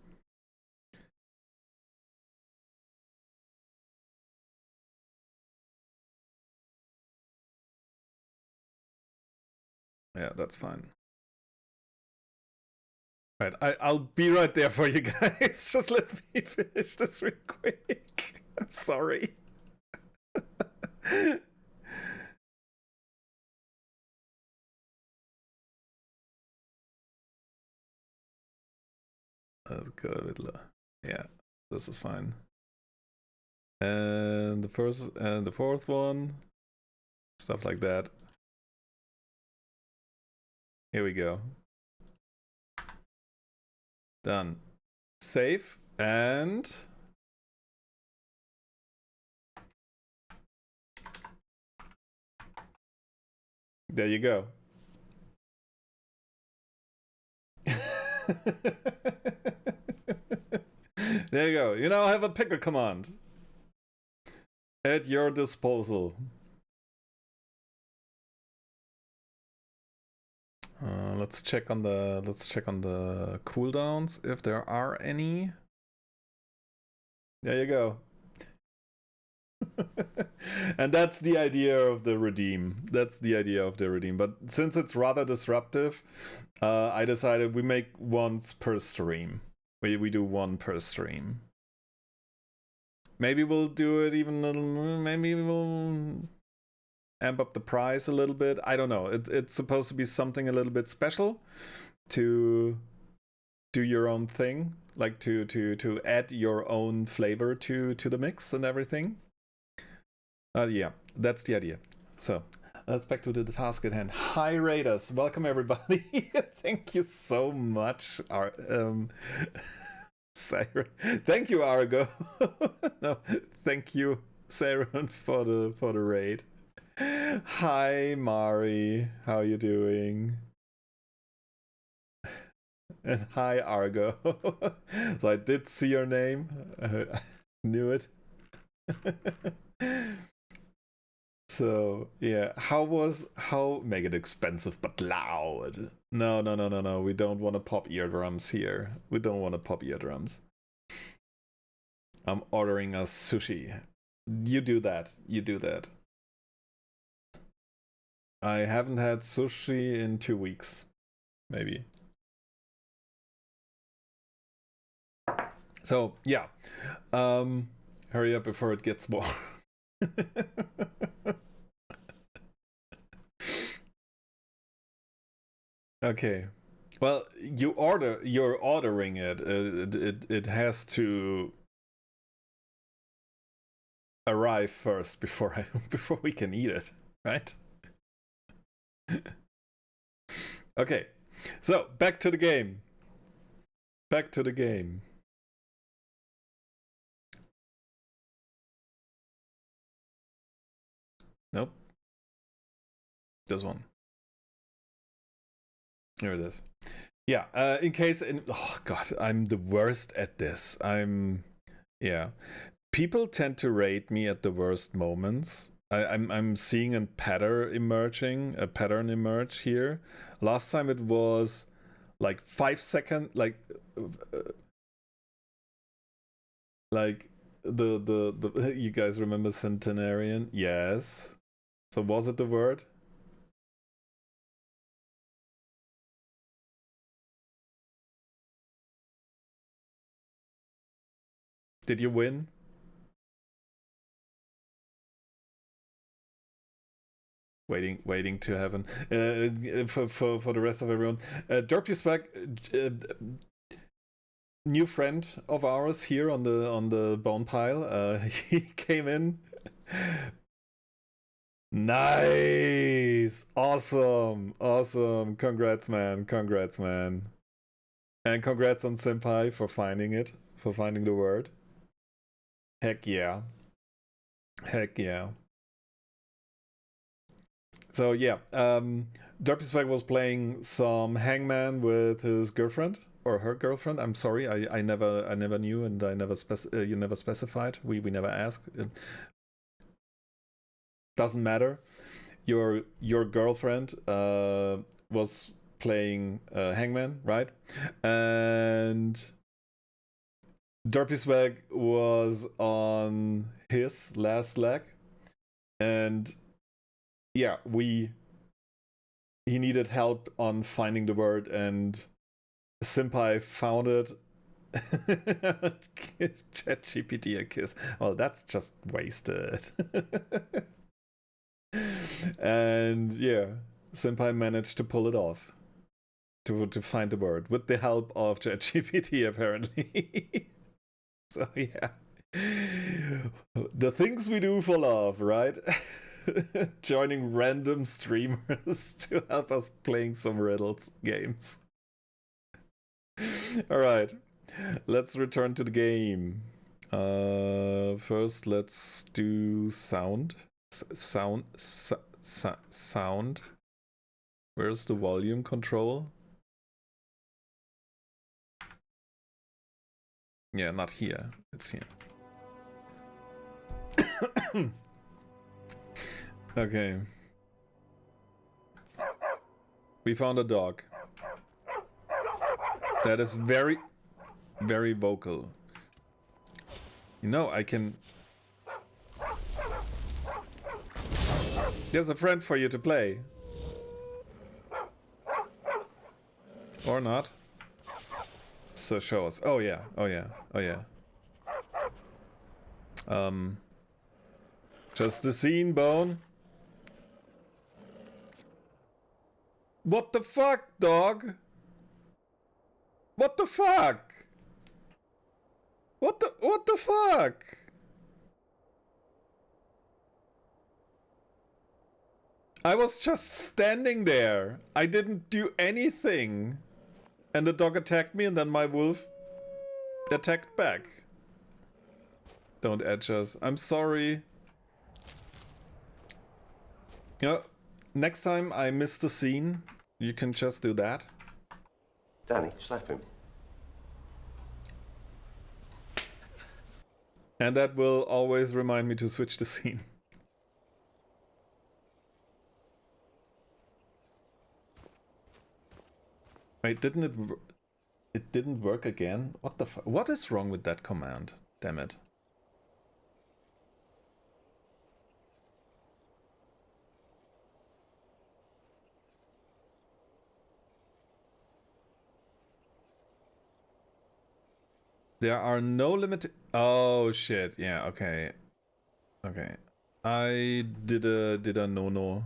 [SPEAKER 1] Yeah, that's fine. Right, I'll be right there for you guys. Just let me finish this real quick. I'm sorry. Let's go a bit low. Yeah, this is fine. And the first and the fourth one, stuff like that. Here we go. Done. Save and there you go. There you go. You now have a pickle command at your disposal. Let's check on the cooldowns if there are any. There you go. And that's the idea of the redeem. That's the idea of the redeem. But since it's rather disruptive, I decided we make once per stream. We do one per stream. Maybe we'll do it even a little. Maybe we'll amp up the price a little bit. I don't know. It's supposed to be something a little bit special to do your own thing, like to add your own flavor to the mix and everything. Yeah, that's the idea. So let's back to the task at hand. Hi Raiders, welcome everybody. Thank you so much. Siren. Thank you, Argo. No, thank you, Siren, for the raid. Hi Mari, how you doing? And hi Argo. So I did see your name. Knew it. So yeah, how make it expensive but loud? No. We don't want to pop eardrums here. We don't want to pop eardrums. I'm ordering us sushi. You do that. You do that. I haven't had sushi in 2 weeks, maybe. So yeah, hurry up before it gets more. Okay, well, you're ordering it. It has to arrive first before before we can eat it, right? Okay, so back to the game. Back to the game. Nope. This one. Here it is. Yeah, in case... oh god, I'm the worst at this. Yeah. People tend to rate me at the worst moments. I'm seeing a pattern emerge here. Last time it was like 5 seconds, like the you guys remember Centenarian? Yes. So was it the word? Did you win? Waiting to heaven. For the rest of everyone. Derpy Swag, new friend of ours here on the bone pile. He came in. Nice, awesome. Congrats, man. And congrats on Senpai for finding the word. Heck yeah. So yeah, Derpy Swag was playing some Hangman with his girlfriend or her girlfriend. I'm sorry, I never knew, and I never you never specified. We never asked. Doesn't matter. Your girlfriend was playing Hangman, right? And Derpy Swag was on his last leg, and yeah, he needed help on finding the word, and Senpai found it. Give ChatGPT a kiss. Well, that's just wasted. And yeah, Senpai managed to pull it off. To find the word with the help of ChatGPT, apparently. So yeah. The things we do for love, right? Joining random streamers to help us playing some riddles games. Alright, let's return to the game. First, let's do sound. Sound. Where's the volume control? Yeah, not here. It's here. Okay. We found a dog. That is very, very vocal. You know, I can... There's a friend for you to play. Or not. So show us. Oh yeah. Just the scene, Bone. What the fuck, dog? What the fuck? What the fuck? I was just standing there. I didn't do anything. And the dog attacked me, and then my wolf attacked back. Don't edge us. I'm sorry. You know, next time I miss the scene, you can just do that.
[SPEAKER 10] Danny, slap him.
[SPEAKER 1] And that will always remind me to switch the scene. Wait, it didn't work again? What the fuck? What is wrong with that command? Damn it. There are no limit. Oh shit! Yeah. Okay. Okay. I did a no.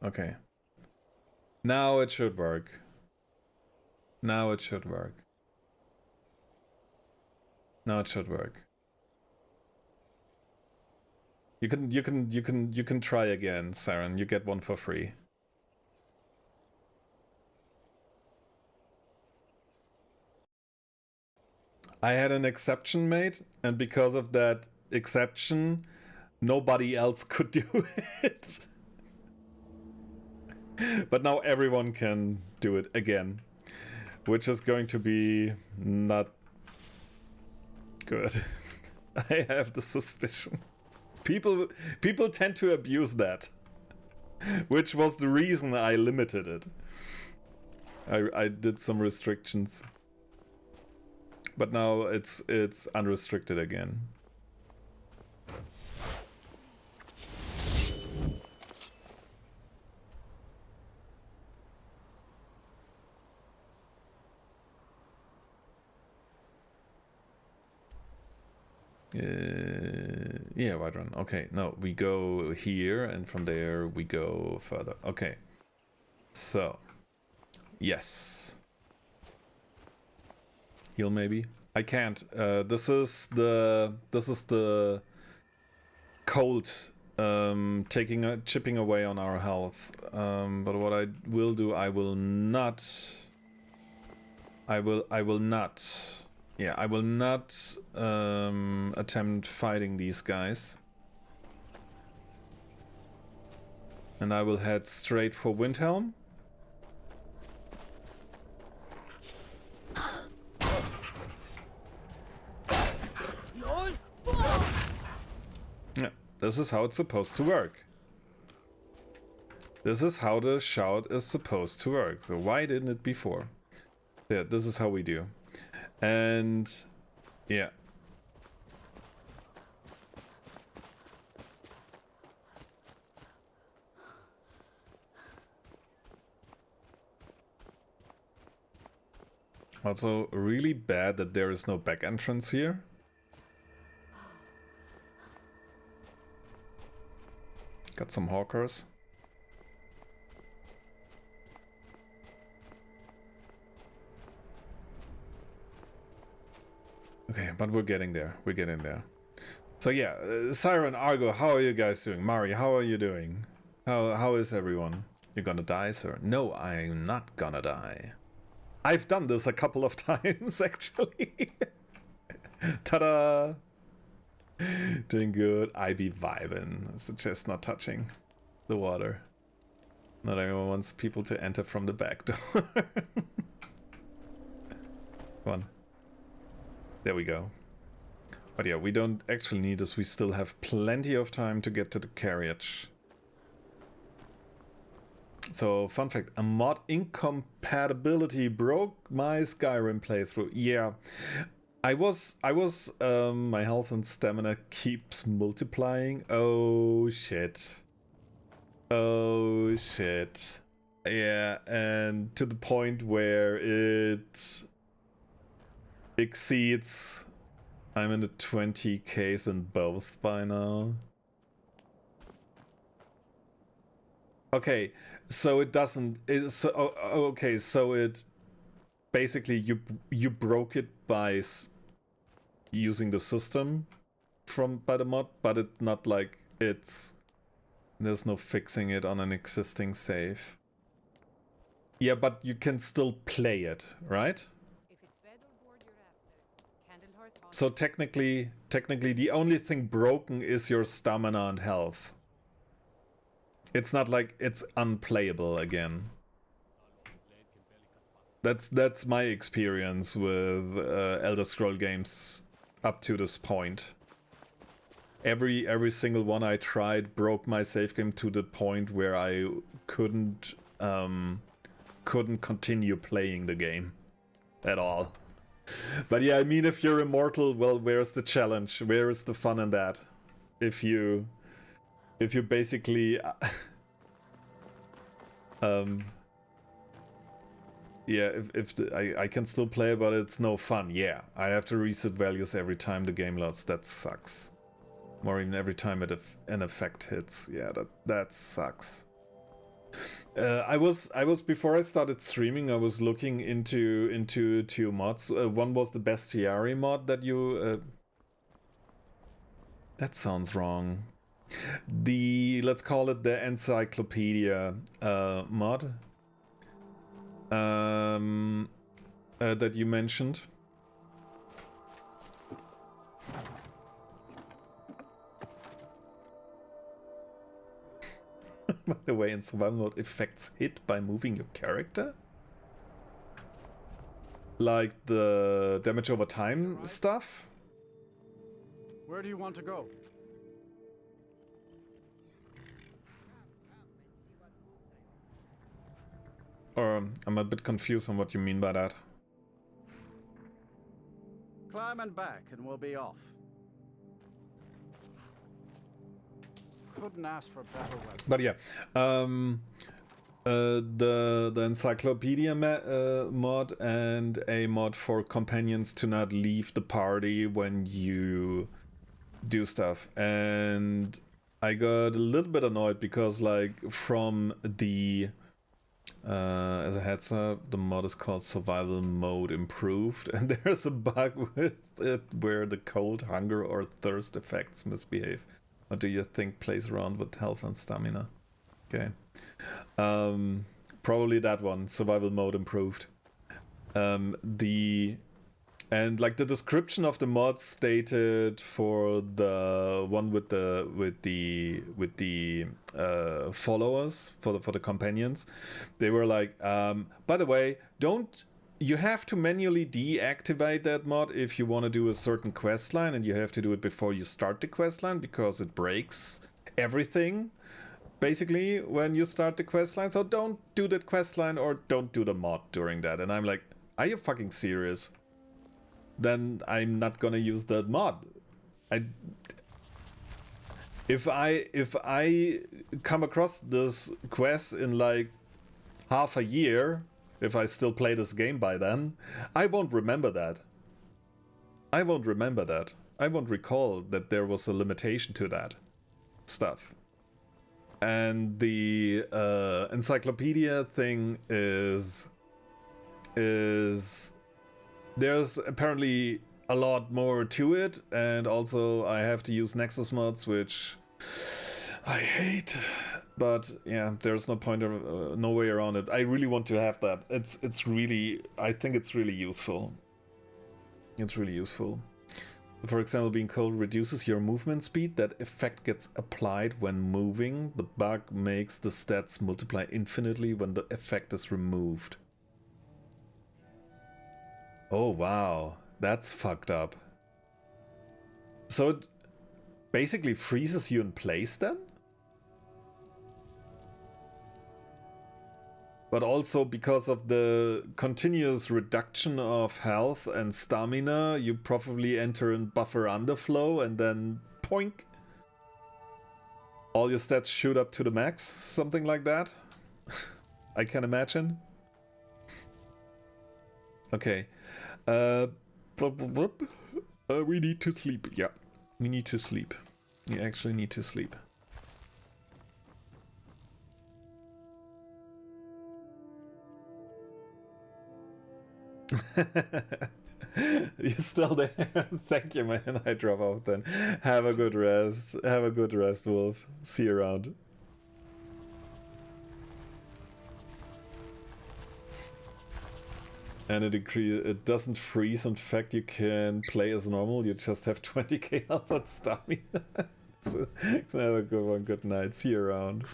[SPEAKER 1] Okay. Now it should work. Now it should work. You can try again, Saren. You get one for free. I had an exception made, and because of that exception, nobody else could do it. But now everyone can do it again, which is going to be not good. I have the suspicion. People tend to abuse that, which was the reason I limited it. I did some restrictions, but now it's unrestricted again. Yeah, right run. Okay, no, we go here, and from there we go further. Okay, so yes, heal maybe. I can't. This is the cold chipping away on our health. But what I will do, I will not. Yeah, I will not attempt fighting these guys. And I will head straight for Windhelm. Yeah, this is how it's supposed to work. This is how the shout is supposed to work. So why didn't it before? Yeah, this is how we do. And yeah. Also, really bad that there is no back entrance here. Got some hawkers. Okay, but we're getting there. We're getting there. So yeah, Siren, Argo, how are you guys doing? Mari, how are you doing? How is everyone? You're gonna die, sir? No, I'm not gonna die. I've done this a couple of times, actually. Ta-da! Doing good. I be vibing. Suggest not touching the water. Not everyone wants people to enter from the back door. Come on. There we go. But yeah, we don't actually need this. We still have plenty of time to get to the carriage. So, fun fact, a mod incompatibility broke my Skyrim playthrough. Yeah. My health and stamina keeps multiplying. Oh, shit. Oh, shit. Yeah, and to the point where it exceeds. I'm in the 20Ks in both by now. Okay, so it doesn't. Okay, so it basically you broke it by using the system by the mod, but it's not like there's no fixing it on an existing save. Yeah, but you can still play it, right? So technically the only thing broken is your stamina and health. It's not like it's unplayable again. That's my experience with Elder Scroll games up to this point. Every single one I tried broke my save game to the point where I couldn't continue playing the game at all. But yeah, I mean, if you're immortal, well, where's the challenge? Where is the fun in that? If you basically yeah, I can still play, but it's no fun. Yeah, I have to reset values every time the game loads. That sucks. Or even every time an effect hits. Yeah, that sucks. I was before I started streaming, I was looking into two mods. One was the Bestiary mod that you that sounds wrong. Let's call it the Encyclopedia mod that you mentioned. By the way, in survival mode, effects hit by moving your character? Like the damage over time stuff?
[SPEAKER 3] Where do you want to go?
[SPEAKER 1] Or I'm a bit confused on what you mean by that.
[SPEAKER 3] Climb and back, and we'll be off. Couldn't ask for better weather.
[SPEAKER 1] But yeah, the encyclopedia mod and a mod for companions to not leave the party when you do stuff, and I got a little bit annoyed because, like, from the as a heads up, the mod is called Survival Mode Improved, and there's a bug with it where the cold, hunger, or thirst effects misbehave. What do you think plays around with health and stamina? Okay. Probably that one, Survival Mode Improved. And like the description of the mod stated for the one with the followers, for the companions, they were like, by the way, you have to manually deactivate that mod if you want to do a certain quest line, and you have to do it before you start the quest line because it breaks everything basically when you start the quest line. So don't do that quest line or don't do the mod during that. And I'm like, are you fucking serious? Then I'm not gonna use that mod. If I come across this quest in like half a year, if I still play this game by then, I won't remember that. I won't remember that. I won't recall that there was a limitation to that stuff. And the encyclopedia thing is there's apparently a lot more to it, and also I have to use Nexus mods, which I hate. But yeah, there's no point of no way around it. I really want to have that. It's really, I think it's really useful. It's really useful. For example, being cold reduces your movement speed. That effect gets applied when moving. The bug makes the stats multiply infinitely when the effect is removed. Oh wow, that's fucked up. So it basically freezes you in place then? But also because of the continuous reduction of health and stamina, you probably enter in buffer underflow and then poink. All your stats shoot up to the max, something like that. I can imagine. Okay. We need to sleep. Yeah, we need to sleep. We actually need to sleep. You're still there? Thank you, man. I drop off then. Have a good rest. Have a good rest, Wolf. See you around. And it doesn't freeze. In fact, you can play as normal. You just have 20k health and stamina. So have a good one. Good night. See you around.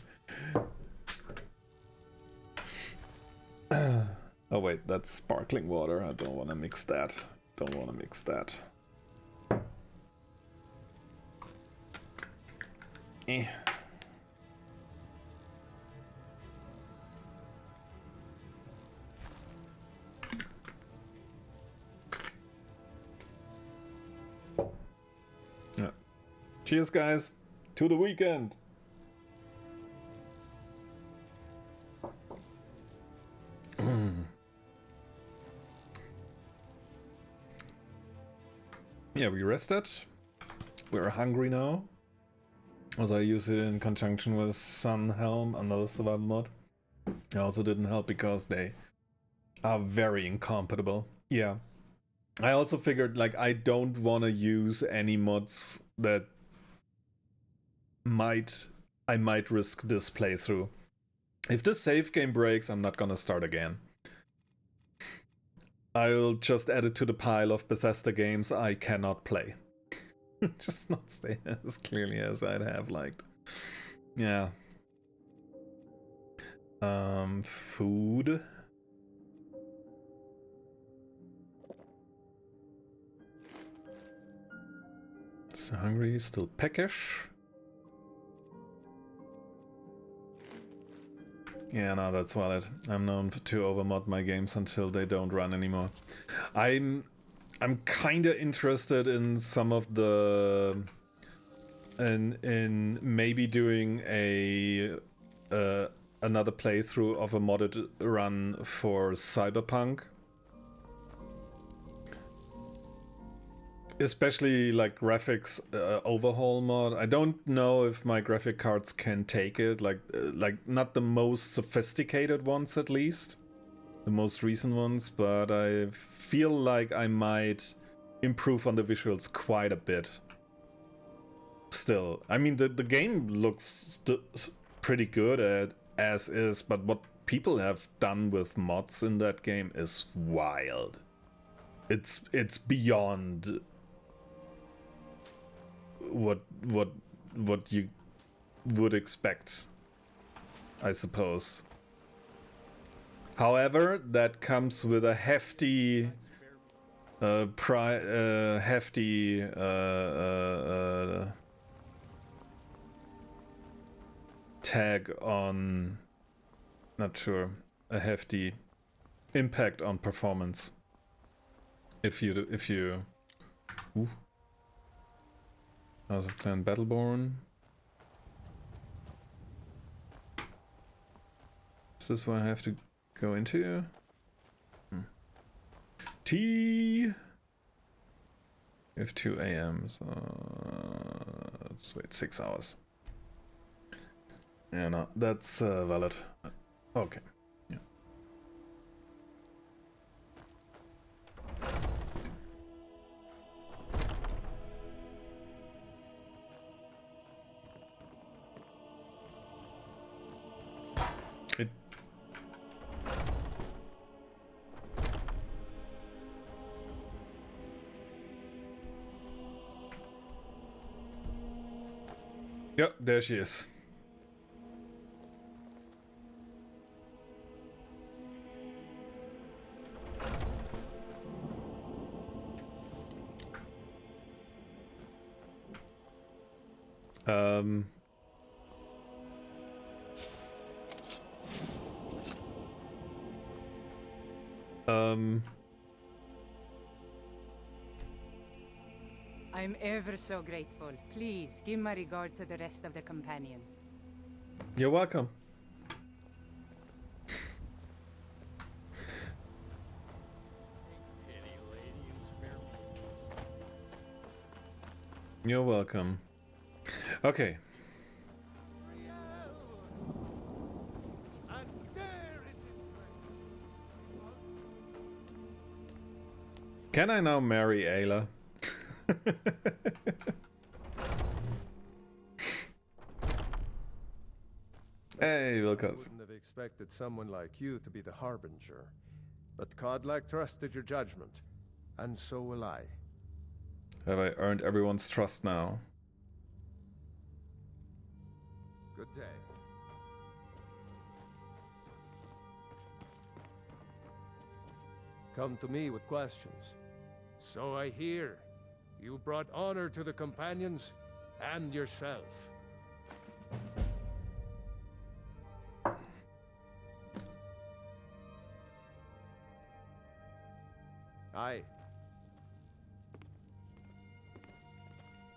[SPEAKER 1] Oh wait, that's sparkling water. I don't want to mix that. Don't want to mix that. Eh. Yeah. Cheers, guys. To the weekend. Yeah, we rested. We're hungry now. Also, I use it in conjunction with Sunhelm, another survival mod. It also didn't help because they are very incompatible. Yeah. I also figured, like, I don't want to use any mods that I might risk this playthrough. If this save game breaks, I'm not gonna start again. I'll just add it to the pile of Bethesda games I cannot play. Just not stay as clearly as I'd have liked. Yeah. Food. Still hungry, still peckish. Yeah, no, that's valid. I'm known to overmod my games until they don't run anymore. I'm kinda interested in some of the... in maybe doing a... another playthrough of a modded run for Cyberpunk. Especially like graphics overhaul mod. I don't know if my graphic cards can take it, like not the most sophisticated ones at least, the most recent ones, but I feel like I might improve on the visuals quite a bit. Still, I mean the game looks pretty good as is, but what people have done with mods in that game is wild. It's beyond what you would expect, I suppose. However, that comes with a hefty tag on, not sure, a hefty impact on performance. If you ooh. House of Clan Battleborn. Is this what I have to go into? Tea! We have 2 AM, so let's wait 6 hours. Yeah, no, that's valid. Okay. Yeah. Yep, there she is.
[SPEAKER 2] I'm ever so grateful. Please, give my regard to the rest of the companions.
[SPEAKER 1] You're welcome. You're welcome. Okay. Can I now marry Ayla? Hey, Wilkos.
[SPEAKER 9] I wouldn't have expected someone like you to be the harbinger, but Godlike trusted your judgment, and so will I.
[SPEAKER 1] Have I earned everyone's trust now?
[SPEAKER 9] Good day. Come to me with questions. So I hear. You brought honor to the companions and yourself. Aye.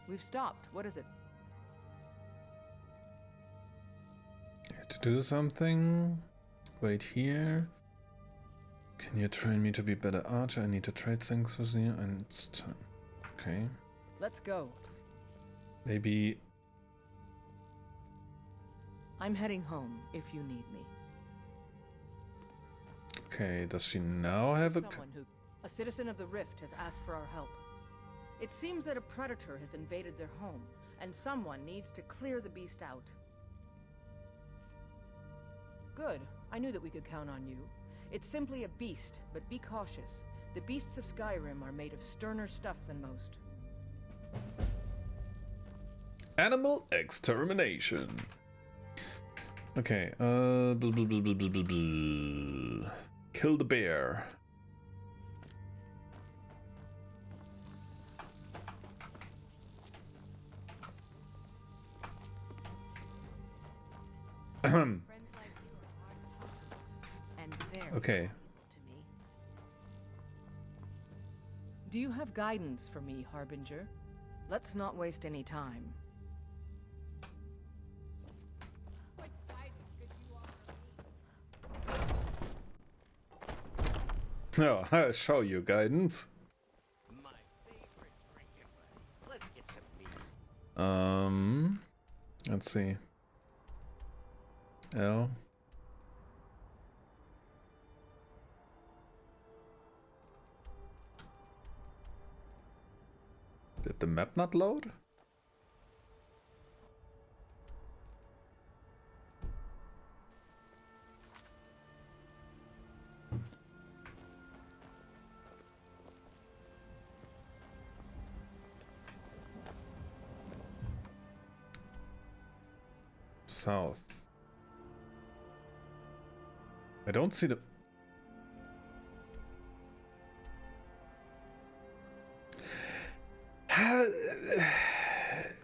[SPEAKER 8] We've stopped. What is it?
[SPEAKER 1] To do something? Wait here. Can you train me to be better archer? I need to trade things with you and it's time. Okay.
[SPEAKER 8] Let's go.
[SPEAKER 1] Maybe.
[SPEAKER 8] I'm heading home if you need me.
[SPEAKER 1] Okay, does she now have a...
[SPEAKER 8] A citizen of the Rift has asked for our help. It seems that a predator has invaded their home, and someone needs to clear the beast out. Good. I knew that we could count on you. It's simply a beast, but be cautious. The beasts of Skyrim are made of sterner stuff than most.
[SPEAKER 1] Animal extermination. Okay, kill the bear. Okay.
[SPEAKER 8] Do you have guidance for me, Harbinger? Let's not waste any time.
[SPEAKER 1] No, I'll show you guidance.
[SPEAKER 7] My favorite drinking buddy. Let's get some meat.
[SPEAKER 1] Let's see. L. Did the map not load? South. I don't see the...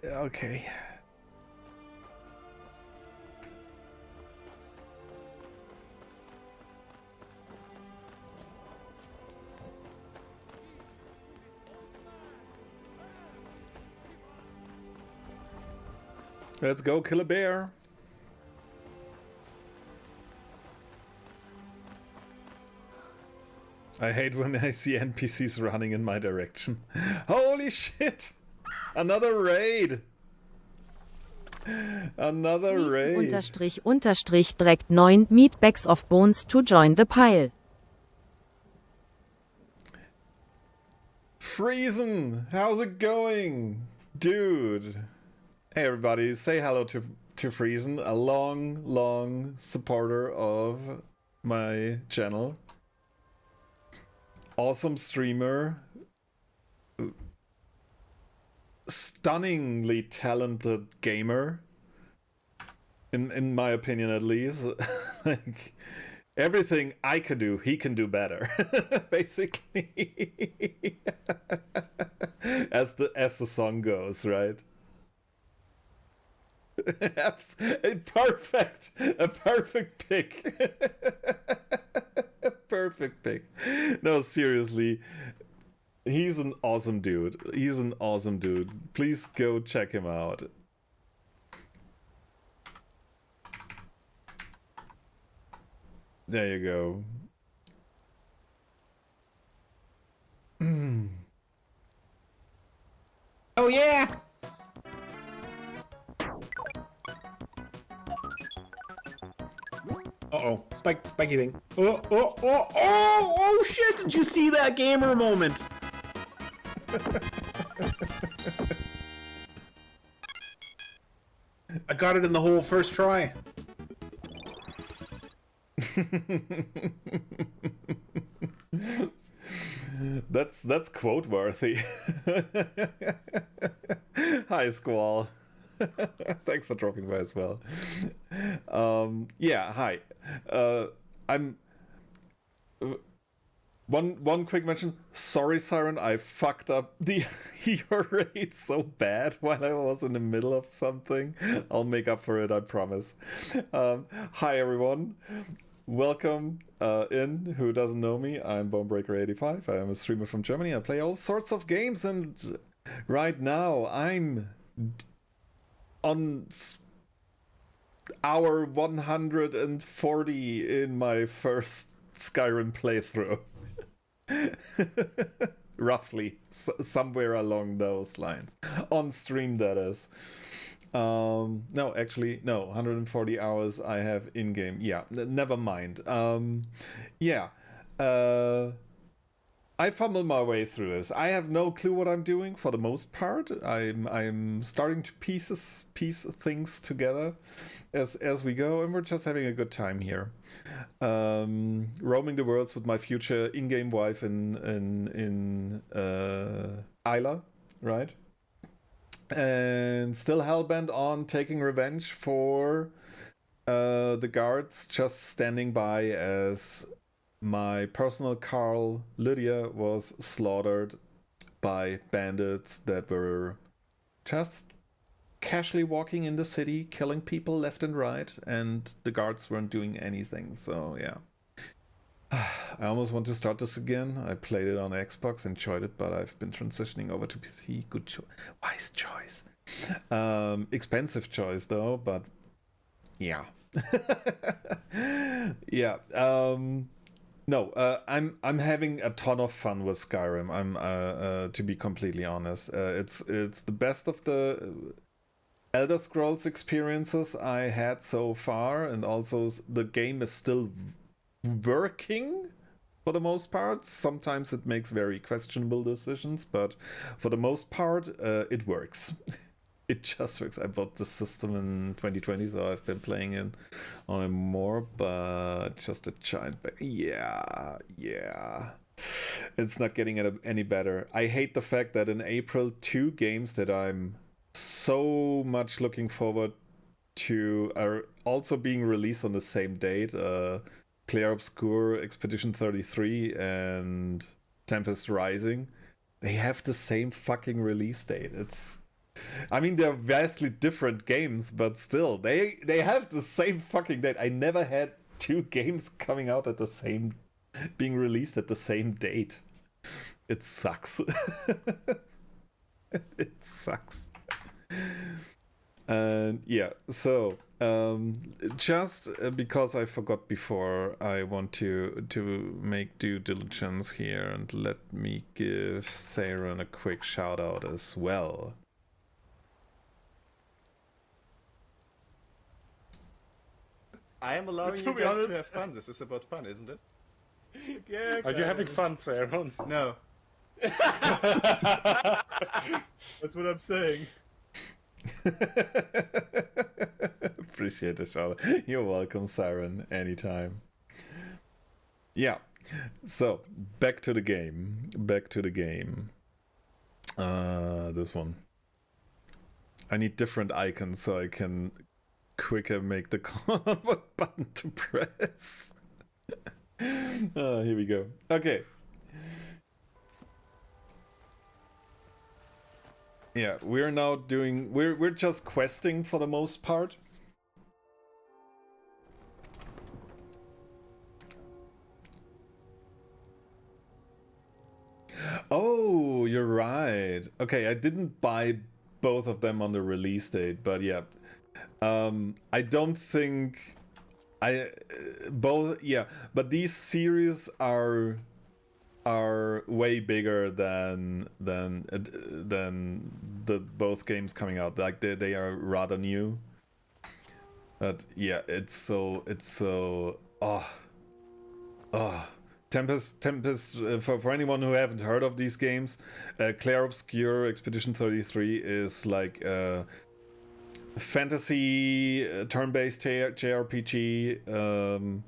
[SPEAKER 1] Okay. Let's go kill a bear. I hate when I see NPCs running in my direction. Holy shit! Another raid! Another raid.
[SPEAKER 5] __ direct 9 meat bags of bones to join the pile.
[SPEAKER 1] Friesen, how's it going? Dude. Hey everybody, say hello to Friesen, a long supporter of my channel. Awesome streamer. Stunningly talented gamer. In my opinion at least. Like everything I can do, he can do better. Basically. As the song goes, right? Perfect. A perfect pick. Perfect pick. No, seriously. He's an awesome dude. He's an awesome dude. Please go check him out. There you go.
[SPEAKER 11] Oh yeah! Uh-oh, spiky thing. Oh shit, did you see that gamer moment? I got it in the hole first try.
[SPEAKER 1] That's quote worthy. Hi Squall. Thanks for dropping by as well. Yeah, hi. I'm one quick mention. Sorry, Siren, I fucked up the your raid so bad while I was in the middle of something. I'll make up for it, I promise. Hi everyone. Welcome in, who doesn't know me. I'm Bonebreaker85. I am a streamer from Germany. I play all sorts of games, and right now I'm on hour 140 in my first Skyrim playthrough. Roughly, somewhere along those lines. On stream, that is. No, actually, no, 140 hours I have in-game. Yeah, never mind. Yeah. I fumble my way through this. I have no clue what I'm doing for the most part. I'm starting to piece things together as we go, and we're just having a good time here. Roaming the worlds with my future in-game wife in Isla, right? And still hellbent on taking revenge for the guards just standing by as my personal Carl Lydia was slaughtered by bandits that were just casually walking in the city, killing people left and right, and the guards weren't doing anything. So yeah. I almost want to start this again. I played it on Xbox, enjoyed it, but I've been transitioning over to PC. Good choice. Wise choice. Expensive choice though, but yeah. Yeah. No, I'm having a ton of fun with Skyrim. I'm to be completely honest. It's the best of the Elder Scrolls experiences I had so far, and also the game is still working for the most part. Sometimes it makes very questionable decisions, but for the most part, it works. It just works. I bought the system in 2020, so I've been playing it on it more, but just a giant... Yeah. It's not getting any better. I hate the fact that in April, 2 games that I'm so much looking forward to are also being released on the same date. Clair Obscur, Expedition 33, and Tempest Rising. They have the same fucking release date. I mean, they're vastly different games, but still, they have the same fucking date. I never had 2 games coming out at the same, being released at the same date. It sucks. It sucks. And yeah, so just because I forgot before, I want to make due diligence here, and let me give Saren a quick shout out as well.
[SPEAKER 12] I am allowing you guys to have fun. This is about fun, isn't it?
[SPEAKER 13] Yeah. Are you having fun, Saren?
[SPEAKER 12] No. That's what I'm saying.
[SPEAKER 1] Appreciate the shout. You're welcome, Siren, anytime. Yeah, so back to the game. This one. I need different icons so I can quicker make the call on what button to press. Here we go. Okay. Yeah, we're now doing... We're just questing for the most part. Oh, you're right. Okay, I didn't buy both of them on the release date, but yeah. I don't think... but these series are way bigger than the both games coming out. Like they are rather new. But yeah, it's so Tempest for anyone who haven't heard of these games, Clair Obscur Expedition 33 is like fantasy turn-based JRPG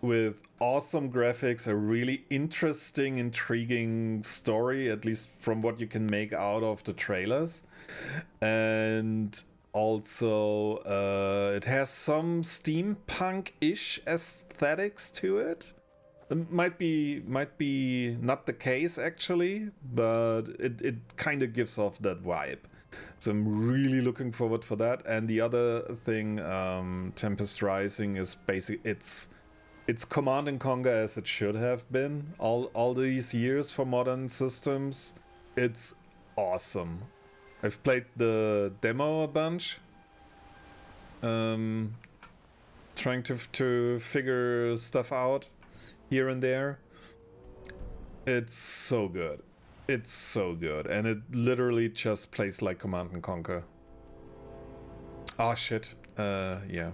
[SPEAKER 1] with awesome graphics, a really interesting, intriguing story, at least from what you can make out of the trailers. And also it has some steampunk-ish aesthetics to it. It might be not the case actually, but it kind of gives off that vibe. So I'm really looking forward for that. And the other thing, Tempest Rising, is basically it's Command and Conquer as it should have been all these years for modern systems. It's awesome. I've played the demo a bunch, trying to figure stuff out here and there. It's so good. It's so good, and it literally just plays like Command and Conquer. Oh shit. Yeah,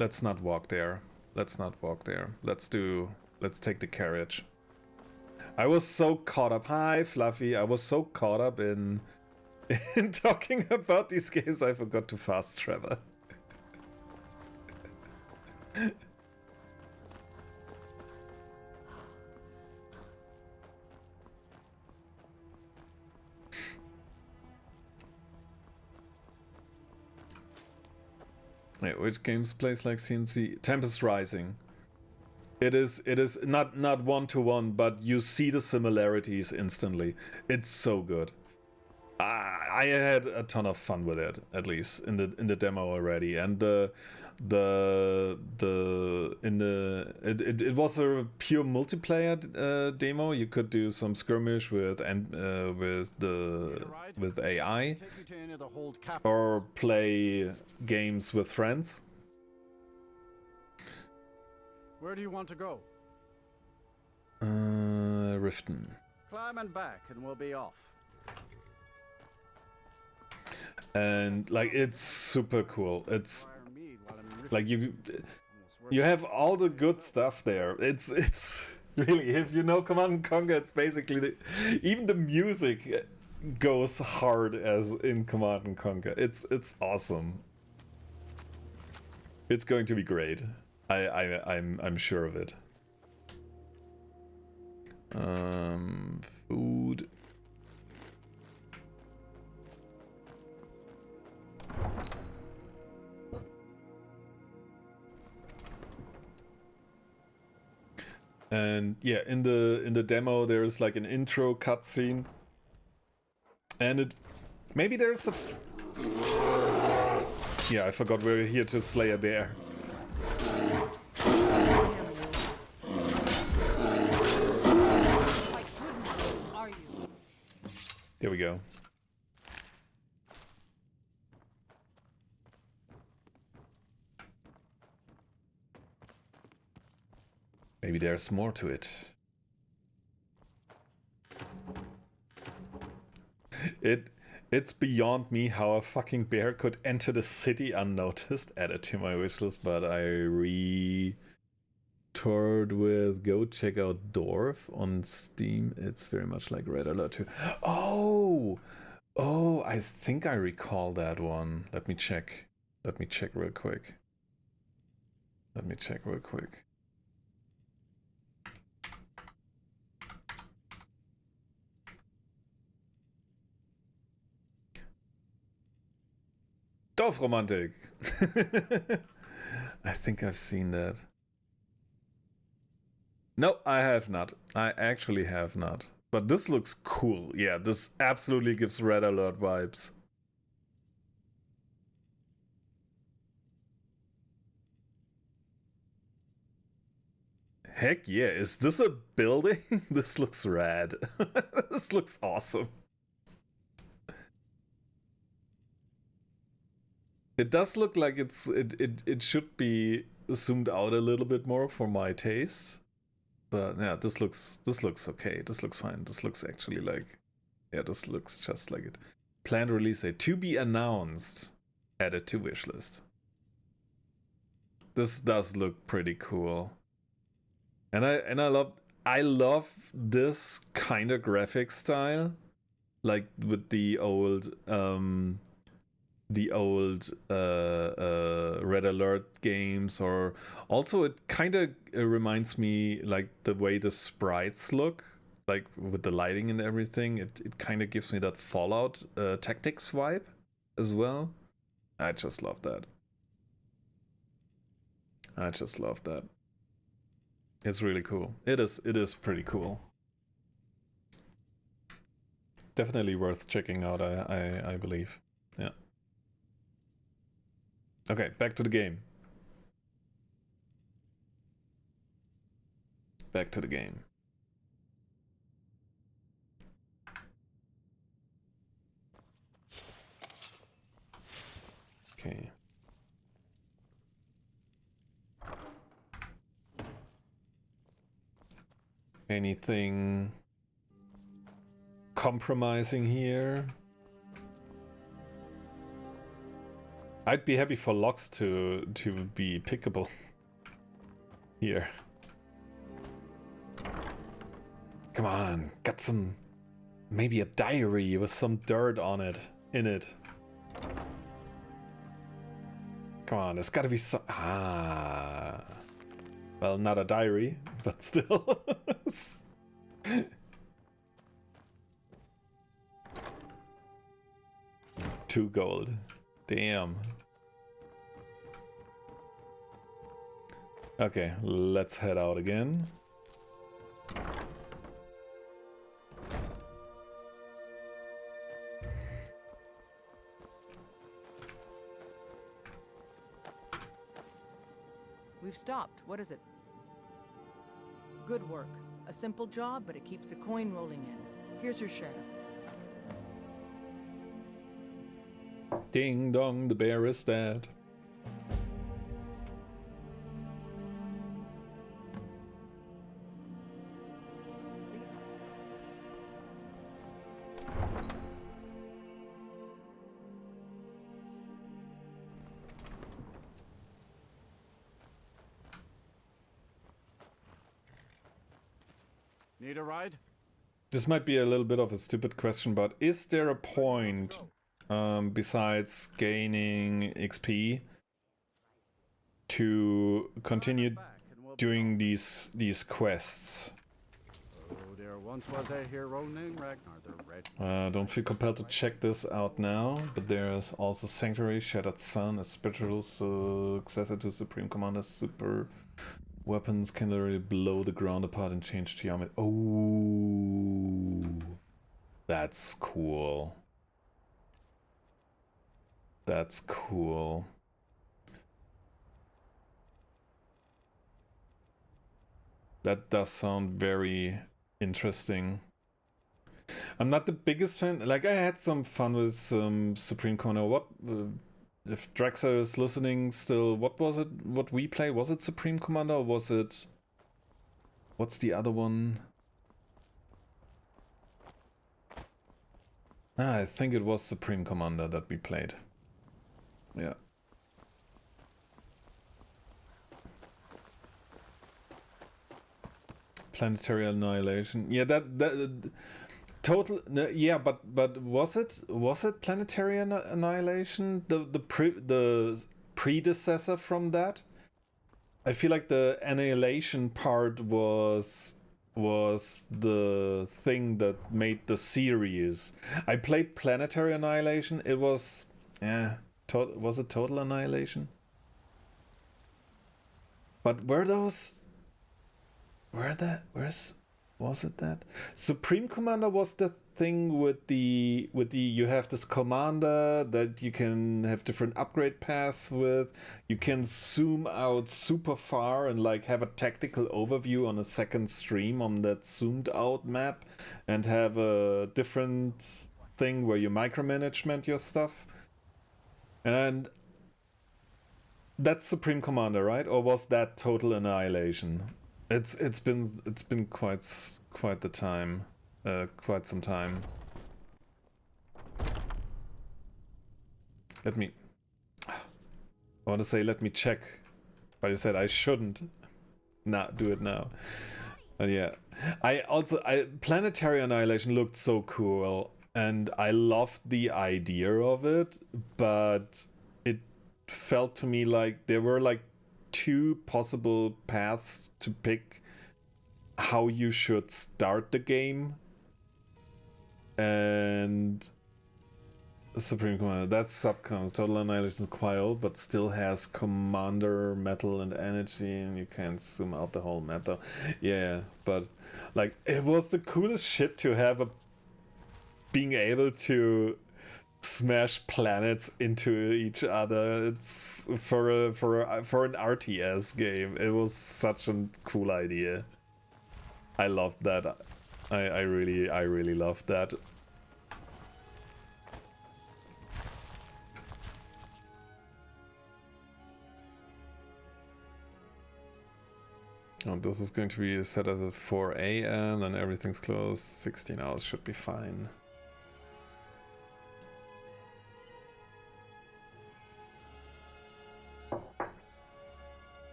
[SPEAKER 1] let's not walk there. Let's take the carriage. I was so caught up. Hi, Fluffy. I was so caught up in talking about these games, I forgot to fast travel. Wait, which games plays like CNC? Tempest Rising. It is not one-to-one, but you see the similarities instantly. It's so good. I had a ton of fun with it, at least in the demo already, and it was a pure multiplayer demo. You could do some skirmish with AI, or play games with friends.
[SPEAKER 3] Where do you want to go?
[SPEAKER 1] Riften.
[SPEAKER 3] Climb and back, and we'll be off.
[SPEAKER 1] And like, it's super cool. It's like you have all the good stuff there. It's really, if you know Command & Conquer, it's basically even the music goes hard as in Command & Conquer. It's awesome. It's going to be great. I'm sure of it. Food. And yeah, in the demo there's like an intro cutscene, and maybe there's a yeah, I forgot we're here to slay a bear. Here we go. Maybe there's more to it. It's beyond me how a fucking bear could enter the city unnoticed. Add it to my wishlist, but I retoured with go check out Dwarf on Steam. It's very much like Red Alert 2. Oh, I think I recall that one. Let me check real quick. Dorfromantik. I think I've seen that. No, I have not. I actually have not. But this looks cool. Yeah, this absolutely gives Red Alert vibes. Heck yeah, is this a building? This looks rad. This looks awesome. It does look like it should be zoomed out a little bit more for my taste. But yeah, this looks okay. This looks fine. This looks actually like, yeah, this looks just like it. Planned release date to be announced. Added to wishlist. This does look pretty cool. And I love this kind of graphic style, like with the old Red Alert games, or also it kind of reminds me like the way the sprites look, like with the lighting and everything. It kind of gives me that Fallout Tactics vibe as well. I just love that. It's really cool. It is pretty cool. Definitely worth checking out, I believe. Yeah. Okay, back to the game. Okay. Anything compromising here? I'd be happy for locks to be pickable here. Come on, got some, maybe a diary with some dirt on it, in it. Come on, there's gotta be some, well, not a diary, but still. 2 gold. Damn. Okay, let's head out again.
[SPEAKER 8] We've stopped. What is it? Good work. A simple job, but it keeps the coin rolling in. Here's your share.
[SPEAKER 1] Ding dong, the bear is dead.
[SPEAKER 3] Need a ride?
[SPEAKER 1] This might be a little bit of a stupid question, but is there a point besides gaining XP to continue doing these quests?
[SPEAKER 3] Oh, there once was a hero named Ragnar the Red.
[SPEAKER 1] Don't feel compelled to check this out now, but there's also Sanctuary, Shattered Sun, a spiritual successor to Supreme Commander. Super weapons can literally blow the ground apart and change geometry. Oh, that's cool. That's cool. That does sound very interesting. I'm not the biggest fan. Like, I had some fun with Supreme Commander. What if Draxler is listening still? What was it? What we play? Was it Supreme Commander or was it? What's the other one? I think it was Supreme Commander that we played. Yeah. Planetary Annihilation. Yeah, that total. Yeah, but was it Planetary Annihilation? The predecessor from that? I feel like the Annihilation part was the thing that made the series. I played Planetary Annihilation. It was was it Total Annihilation? But were those? Was it that? Supreme Commander was the thing with the you have this commander that you can have different upgrade paths with. You can zoom out super far and like have a tactical overview on a second stream on that zoomed out map and have a different thing where you micromanagement your stuff. And that's Supreme Commander, right? Or was that Total Annihilation? It's been quite the time, quite some time. I want to say let me check, but you said I shouldn't not do it now. But yeah, Planetary Annihilation looked so cool, and I loved the idea of it, but it felt to me like there were like two possible paths to pick how you should start the game. And Supreme Commander, that's subcoms. Total Annihilation is quite old, but still has Commander, Metal, and Energy, and you can zoom out the whole map though. Yeah, but like it was the coolest shit to have being able to smash planets into each other. It's for an RTS game. It was such a cool idea. I loved that. I really loved that. Oh, this is going to be set as a 4 a.m. and everything's closed. 16 hours should be fine.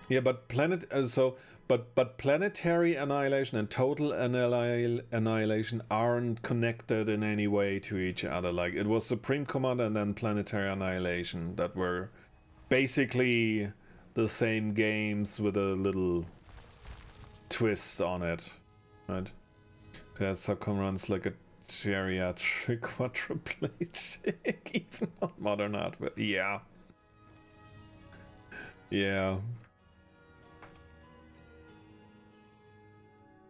[SPEAKER 1] Yeah, but Planetary Annihilation and Total Annihilation aren't connected in any way to each other. Like, it was Supreme Commander and then Planetary Annihilation that were basically the same games with a little twist on it, right? That subcom runs like a geriatric quadriplegic, even on modern hardware. Yeah. Yeah.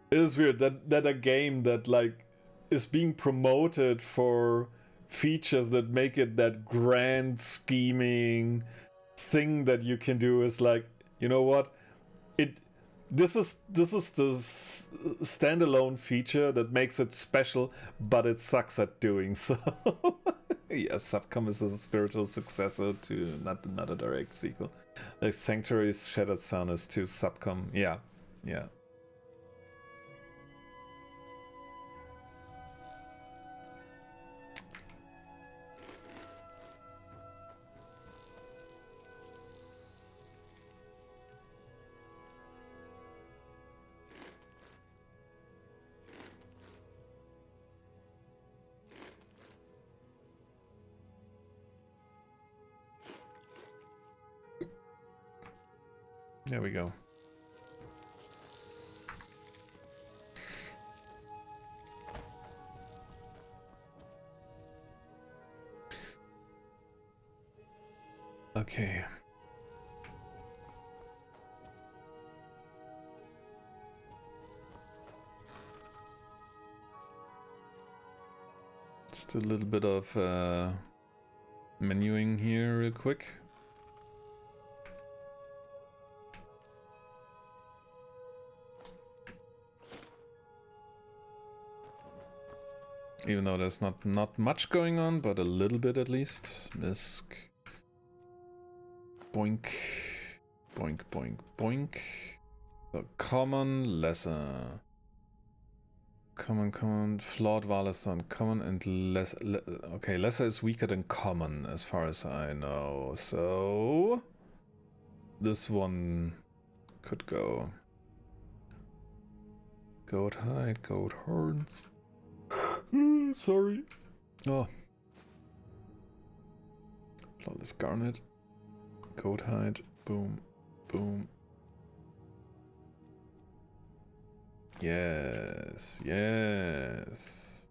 [SPEAKER 1] It is weird that a game that like is being promoted for features that make it that grand scheming thing that you can do is like, you know what, this is the standalone feature that makes it special, but it sucks at doing so. Yeah, Subcom is a spiritual successor to not a direct sequel. Like Sanctuary's Shattered Sun is to Subcom. Yeah, yeah. There we go. Okay. Just a little bit of menuing here real quick. Even though there's not much going on, but a little bit at least. Misc. Boink. Boink, boink, boink. So common, lesser. Common. Flawed Valis on common and less. Okay, lesser is weaker than common as far as I know. So this one could go. Goat hide, goat horns. Sorry. Oh. Flawless garnet. Goat hide. Boom. Boom. Yes. Yes.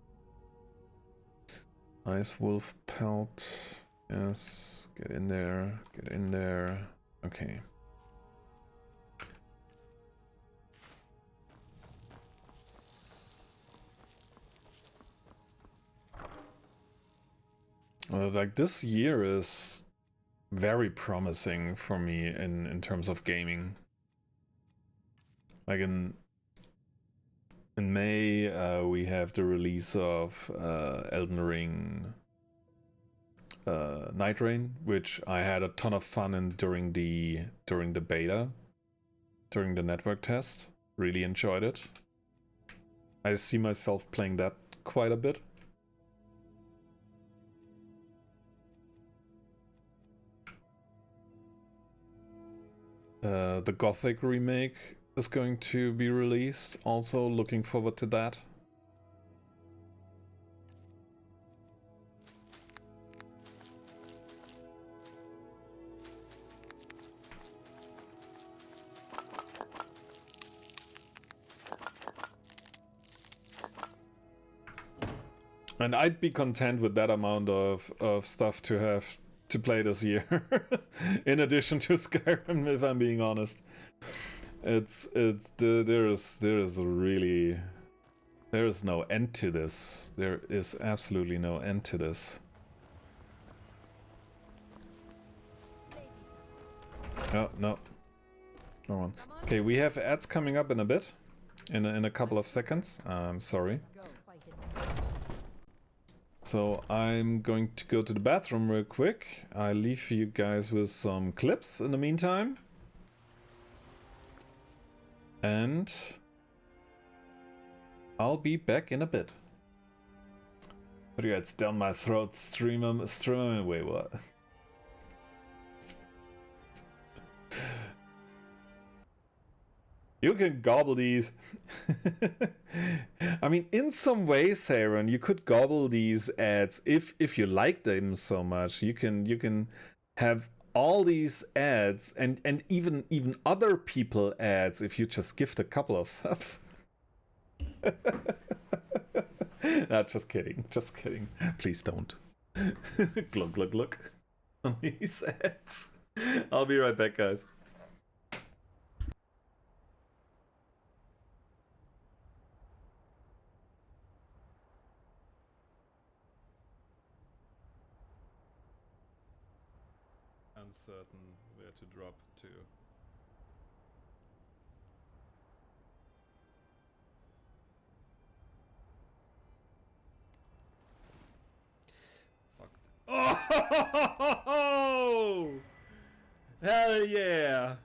[SPEAKER 1] Ice wolf pelt. Yes. Get in there. Get in there. Okay. Like this year is very promising for me in terms of gaming. Like in May, we have the release of Elden Ring Night Rain, which I had a ton of fun in during the beta, during the network test. Really enjoyed it. I see myself playing that quite a bit. The Gothic remake is going to be released. Also looking forward to that. And I'd be content with that amount of stuff to have to play this year. In addition to Skyrim, if I'm being honest. There is no end to this. There is absolutely no end to this. Oh, no. No one. Okay, we have ads coming up in a bit. In a couple of seconds. I'm sorry. So I'm going to go to the bathroom real quick. I leave you guys with some clips in the meantime. And I'll be back in a bit. But yeah, it's down my throat. Stream wait, what? You can gobble these. I mean, in some ways, Aaron, you could gobble these ads if you like them so much. You can have all these ads and even other people ads if you just gift a couple of subs. Nah, just kidding. Please don't. Glug glug glug on these ads. I'll be right back, guys. uncertain where to drop to. Fuck. Oh! Hell yeah!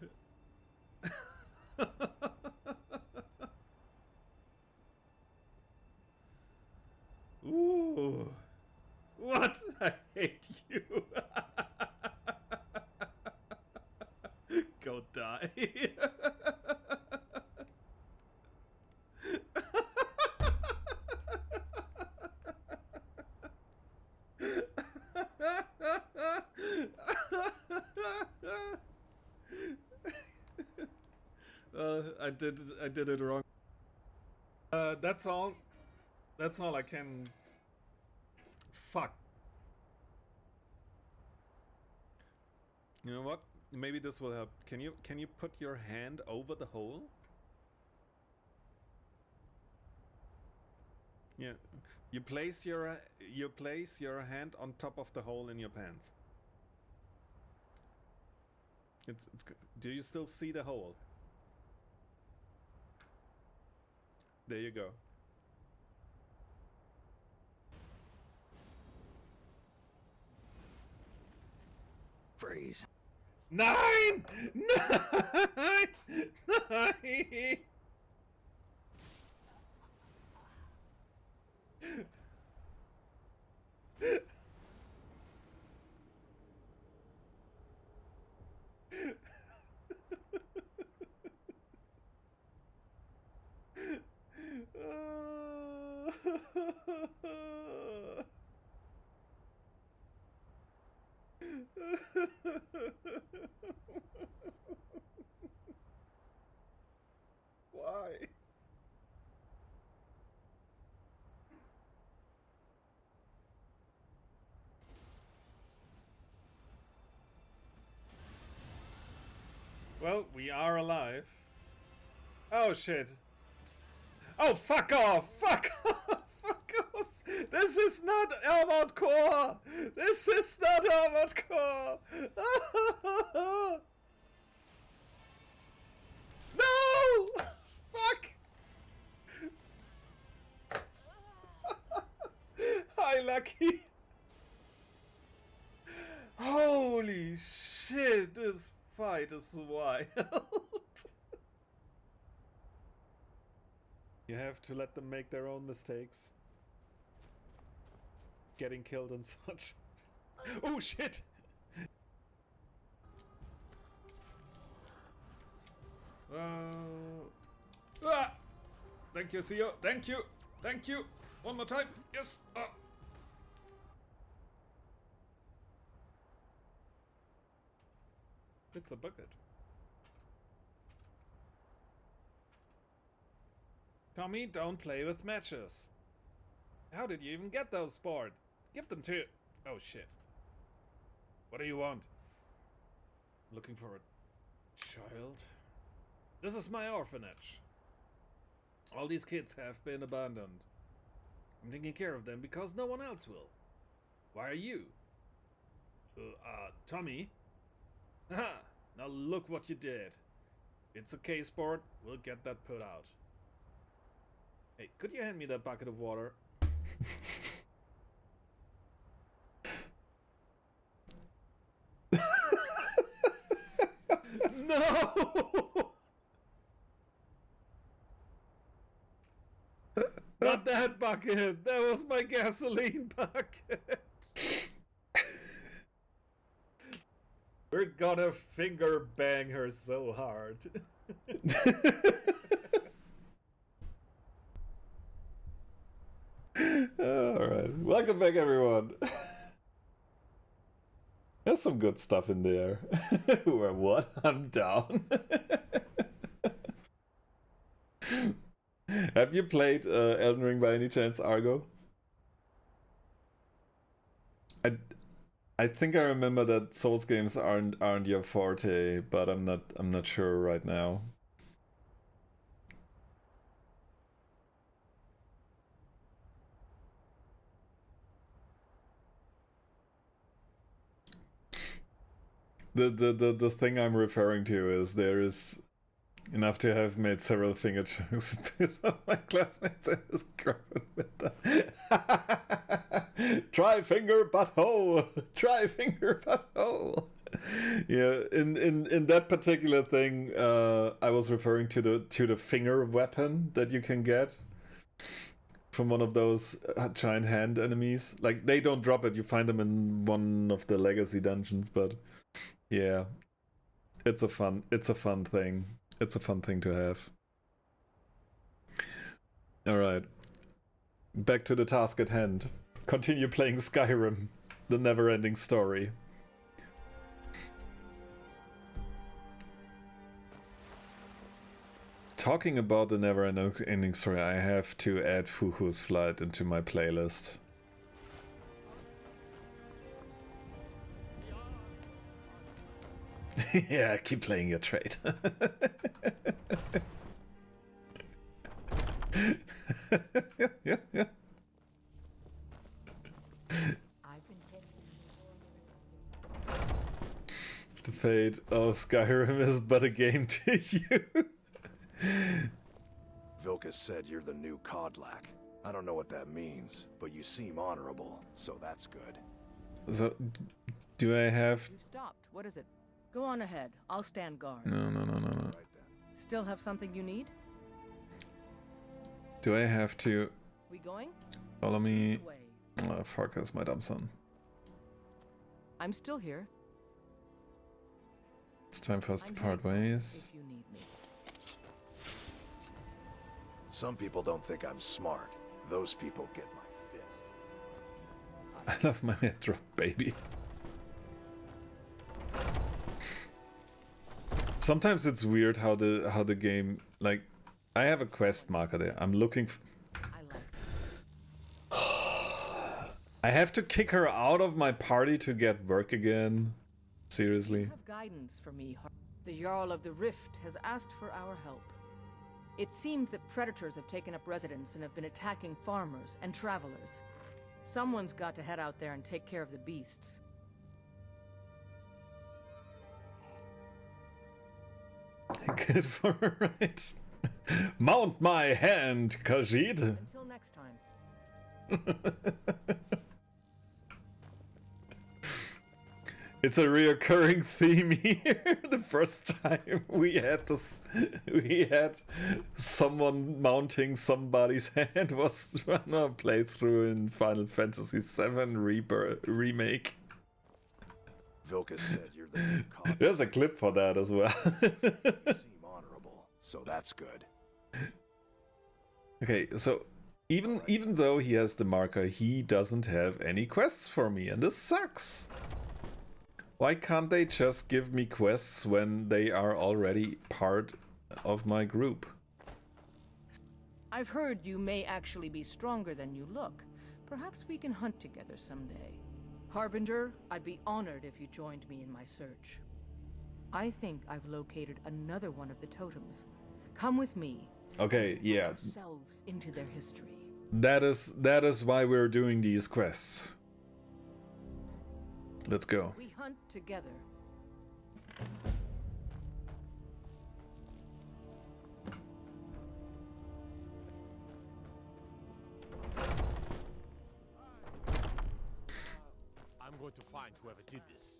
[SPEAKER 1] Ooh. What? I hate you. Go die. I did it wrong. That's all. That's all I can. Fuck. You know what? Maybe this will help. Can you put your hand over the hole? Yeah. You place your hand on top of the hole in your pants. It's do you still see the hole? There you go.
[SPEAKER 10] Freeze.
[SPEAKER 1] 9! 9! 9! Why? Well, we are alive. Oh shit. Oh, fuck off! Fuck off! Fuck off! This is not Armored Core! This is not Armored Core! No! Fuck! Hi, Lucky! Holy shit, this fight is wild! You have to let them make their own mistakes. Getting killed and such. Oh shit! Ah! Thank you, Theo. Thank you. Thank you. One more time. Yes. It's a bucket. Tommy, don't play with matches. How did you even get those spored? Give them to... Oh shit. What do you want? Looking for a child? This is my orphanage. All these kids have been abandoned. I'm taking care of them because no one else will. Why are you? Tommy? Haha! Now look what you did. It's okay, sport. We'll get that put out. Hey, could you hand me that bucket of water? No! Not that bucket! That was my gasoline bucket! We're gonna finger bang her so hard. Alright, welcome back everyone. There's some good stuff in there. Or what? I'm down. Have you played Elden Ring by any chance, Argo? I think I remember that Souls games aren't your forte, but I'm not sure right now. The thing I'm referring to is there is enough to have made several finger chunks of my classmates and is grown with the try finger butthole, try finger butthole. Yeah, in that particular thing, I was referring to the finger weapon that you can get from one of those giant hand enemies. Like, they don't drop it, you find them in one of the legacy dungeons, but yeah, it's a fun thing. It's a fun thing to have. Alright. Back to the task at hand. Continue playing Skyrim, the never-ending story. Talking about the never-ending story, I have to add Fuhu's Flight into my playlist. Yeah, keep playing your trade. Yeah. The fate of Skyrim is but a game to you.
[SPEAKER 4] Vilkas said you're the new Kodlak. I don't know what that means, but you seem honorable, so that's good.
[SPEAKER 1] So, do I have...
[SPEAKER 8] You've stopped. What is it? Go on ahead. I'll stand guard.
[SPEAKER 1] No.
[SPEAKER 8] Still have something you need?
[SPEAKER 1] Do I have to...
[SPEAKER 8] We going?
[SPEAKER 1] Follow me? Oh, fuck, that's my dumb son.
[SPEAKER 8] I'm still here.
[SPEAKER 1] It's time for us to part ways.
[SPEAKER 8] If you need me.
[SPEAKER 4] Some people don't think I'm smart. Those people get my fist.
[SPEAKER 1] I love my drop, baby. Sometimes it's weird how the game, like, I have a quest marker there. I'm looking I have to kick her out of my party to get work again. Seriously.
[SPEAKER 8] You have guidance for me. The Jarl of the Rift has asked for our help. It seems that predators have taken up residence and have been attacking farmers and travelers. Someone's got to head out there and take care of the beasts.
[SPEAKER 1] Good for her, right? Mount my hand, Khajiit.
[SPEAKER 8] Until next time.
[SPEAKER 1] It's a reoccurring theme here. The first time we had someone mounting somebody's hand was on a playthrough in Final Fantasy VII Remake.
[SPEAKER 4] Vilkas said you're the new Kodlak.
[SPEAKER 1] There's a clip for that as well.
[SPEAKER 4] You seem honorable, so that's good.
[SPEAKER 1] Okay, so even though he has the marker, he doesn't have any quests for me, and this sucks. Why can't they just give me quests when they are already part of my group?
[SPEAKER 8] I've heard you may actually be stronger than you look. Perhaps we can hunt together someday. Harbinger, I'd be honored if you joined me in my search. I think I've located another one of the totems. Come with me.
[SPEAKER 1] Okay, yeah.
[SPEAKER 8] Ourselves into their history.
[SPEAKER 1] That is why we're doing these quests. Let's go.
[SPEAKER 8] We hunt together.
[SPEAKER 9] I'm going to find whoever did this.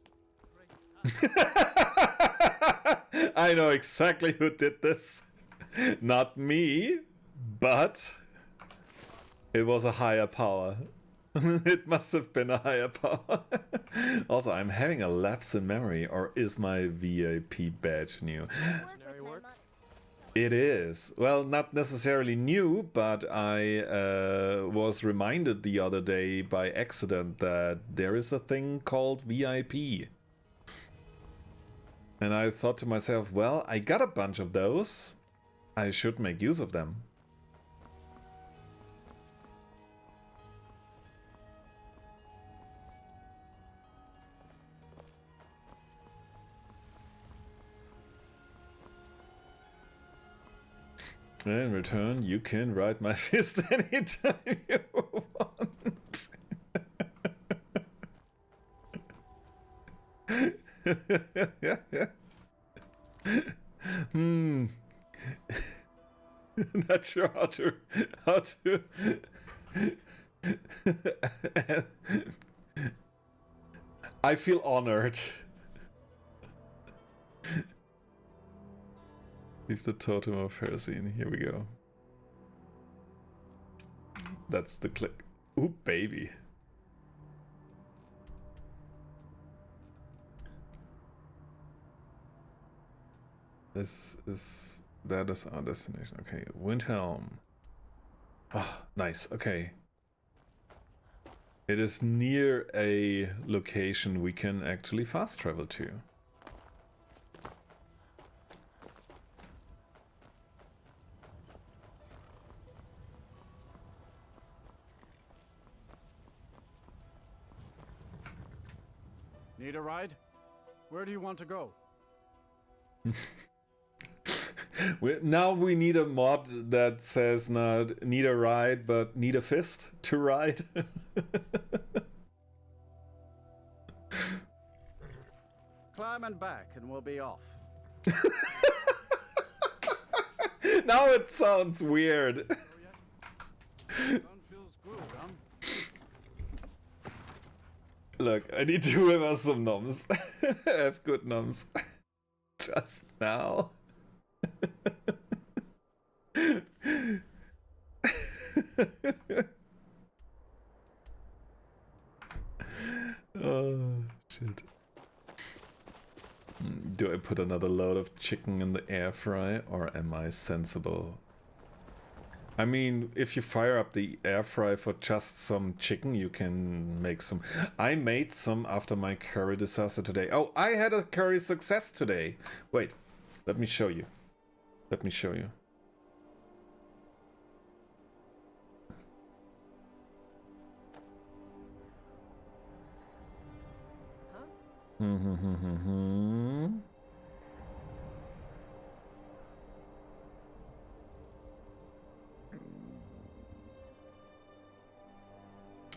[SPEAKER 1] I know exactly who did this. Not me, but it was a higher power. It must have been a higher power. Also, I'm having a lapse in memory, or is my VIP badge new? It is. Well, not necessarily new, but I was reminded the other day by accident that there is a thing called VIP. And I thought to myself, well, I got a bunch of those. I should make use of them. In return, you can ride my fist anytime you want. Hmm. Not sure how to I feel honored. Leave the totem of Herzine. Here we go. That's the click. Ooh, baby. That is our destination. Okay, Windhelm. Ah, nice. Okay. It is near a location we can actually fast travel to.
[SPEAKER 3] Need a ride? Where do you want to go?
[SPEAKER 1] Now we need a mod that says not need a ride, but need a fist to ride.
[SPEAKER 3] Climb and back and we'll be off.
[SPEAKER 1] Now it sounds weird.
[SPEAKER 3] Sun feels good, huh?
[SPEAKER 1] Look, I need to remember some noms. I have good noms. Just now. Oh, shit. Do I put another load of chicken in the air fry, or am I sensible? I mean, if you fire up the air fry for just some chicken, you can make some. I made some after my curry disaster today. Oh, I had a curry success today. Wait, let me show you. Let me show you.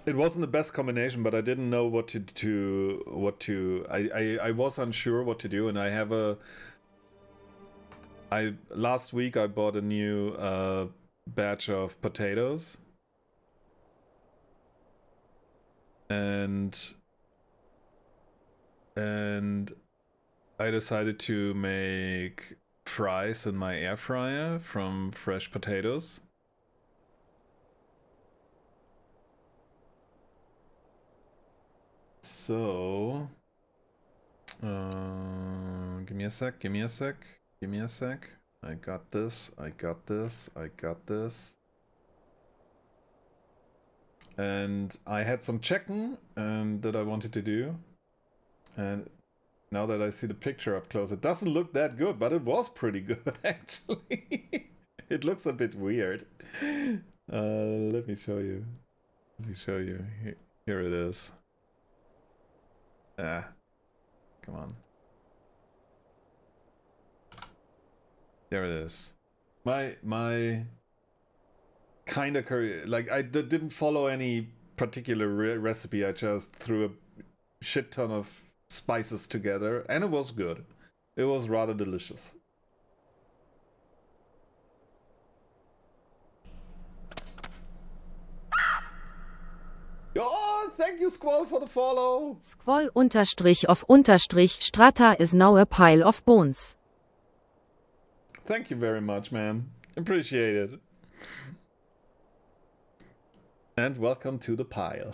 [SPEAKER 1] It wasn't the best combination, but I didn't know what to do. I was unsure what to do, and I have a. Last week I bought a new batch of potatoes, and I decided to make fries in my air fryer from fresh potatoes. So, give me a sec, give me a sec, give me a sec. I got this, I got this, I got this. And I had some chicken that I wanted to do. And now that I see the picture up close, it doesn't look that good, but it was pretty good, actually. It looks a bit weird. Let me show you. Let me show you. Here it is. Ah, come on. There it is. My kind of curry. Like, I didn't follow any particular recipe. I just threw a shit ton of spices together, and it was good. It was rather delicious. Oh, thank you, Squall, for the follow.
[SPEAKER 5] Squall _ of _ strata is now a pile of bones.
[SPEAKER 1] Thank you very much, man. Appreciate it. And welcome to the pile.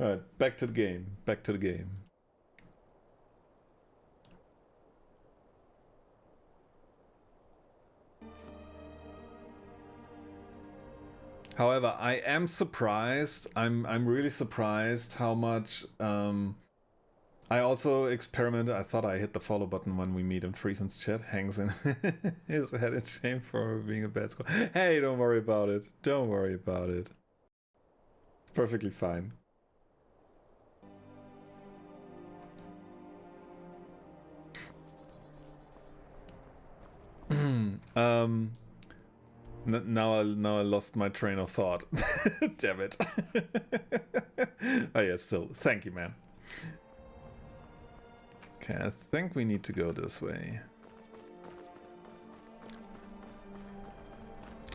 [SPEAKER 1] Alright, back to the game. Back to the game. However, I am surprised. I'm really surprised how much I also experimented. I thought I hit the follow button when we meet in Friesen's chat. Hangs in his head in shame for being a bad squad. Hey, don't worry about it. Don't worry about it. It's perfectly fine. Now I lost my train of thought. Damn it. Oh yeah, still. Thank you, man. Okay, I think we need to go this way.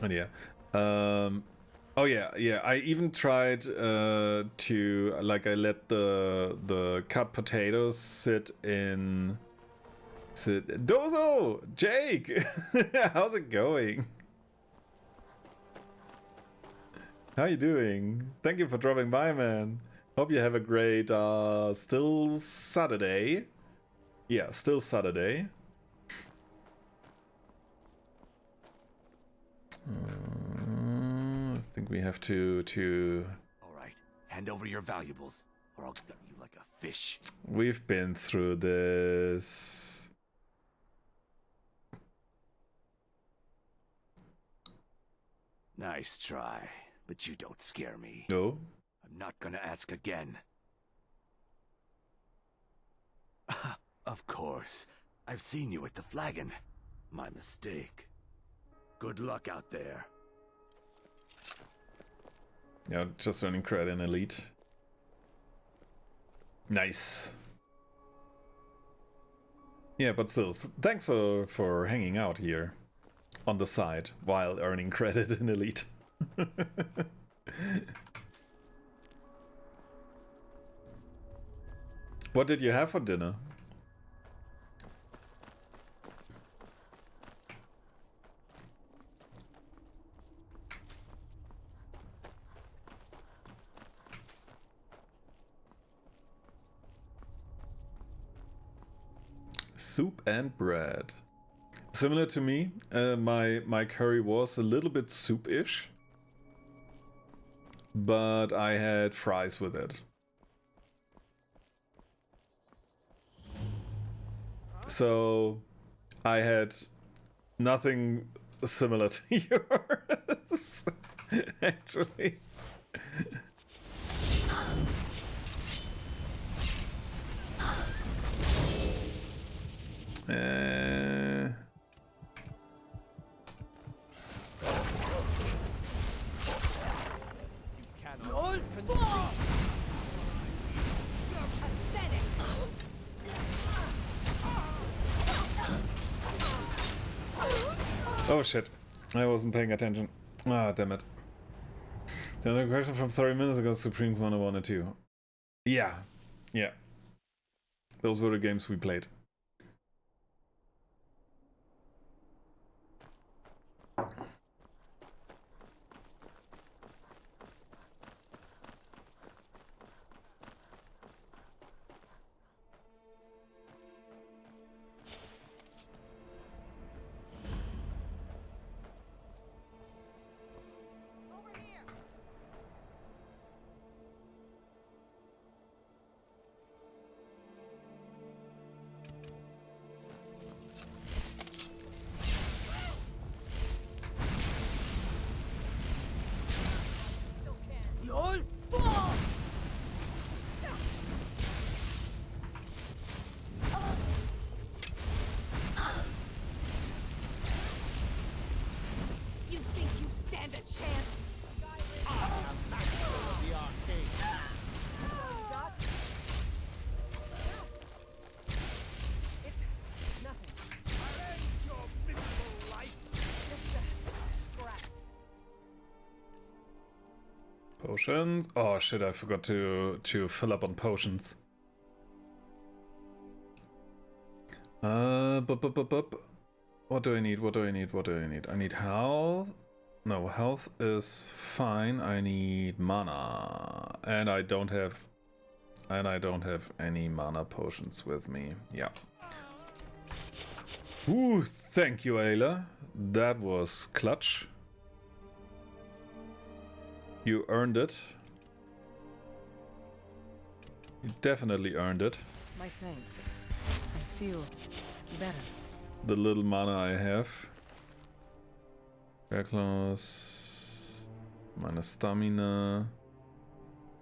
[SPEAKER 1] And yeah. Oh yeah. I even tried to like I let the cut potatoes sit in. Dozo, Jake, how's it going? How you doing? Thank you for dropping by, man. Hope you have a great still Saturday. Yeah, still Saturday. I think we have to.
[SPEAKER 10] All right, hand over your valuables, or I'll gut you like a fish.
[SPEAKER 1] We've been through this.
[SPEAKER 10] Nice try, but you don't scare me.
[SPEAKER 1] No.
[SPEAKER 10] I'm not gonna ask again. Of course. I've seen you at the Flagon. My mistake. Good luck out there.
[SPEAKER 1] Yeah, just earning credit in Elite. Nice. Yeah, but still, thanks for hanging out here on the side while earning credit in Elite. What did you have for dinner? Soup and bread. Similar to me, my curry was a little bit soup-ish, but I had fries with it. So I had nothing similar to yours, actually. Oh shit, I wasn't paying attention. Ah, damn it. The other question from 30 minutes ago, Supreme Commander 1 and 2. Yeah. Those were the games we played. Potions? Oh shit, I forgot to fill up on potions. What do I need? I need health. No, health is fine. I need mana. And I don't have any mana potions with me. Yeah. Ooh, thank you, Ayla. That was clutch. You earned it. You definitely earned it.
[SPEAKER 8] My thanks. I feel better.
[SPEAKER 1] The little mana I have. Reckless. Minus stamina.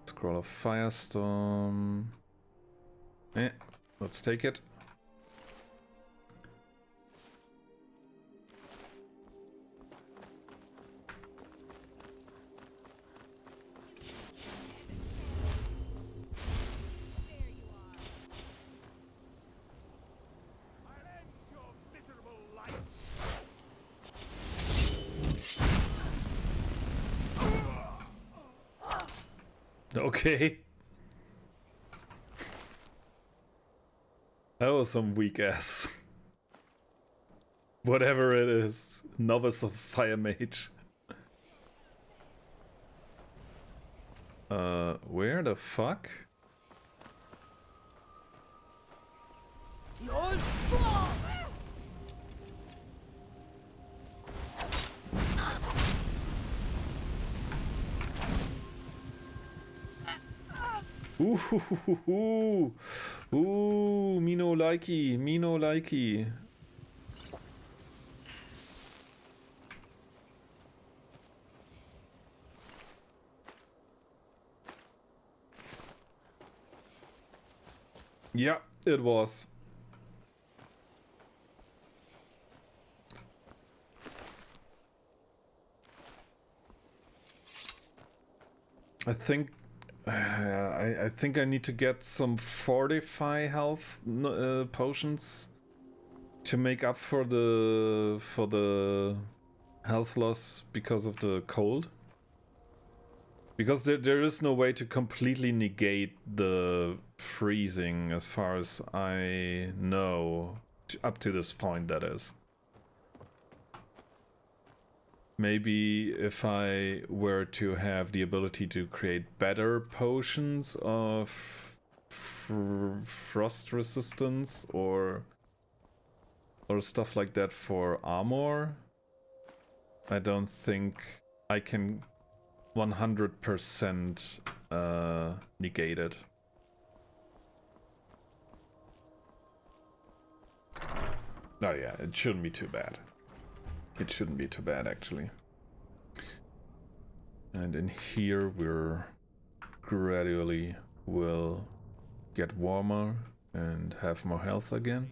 [SPEAKER 1] Scroll of Firestorm. Let's take it. Okay. That was some weak ass. Whatever it is. Novice of Fire Mage. Where the fuck? Ooh, me no likey, me no likey. Yeah, it was. I think I think I need to get some fortify health potions to make up for the health loss because of the cold. Because there is no way to completely negate the freezing as far as I know, up to this point that is. Maybe if I were to have the ability to create better potions of frost resistance or stuff like that for armor, I don't think I can 100% negate it. Oh yeah, it shouldn't be too bad. It shouldn't be too bad, actually. And in here, we're gradually will get warmer and have more health again.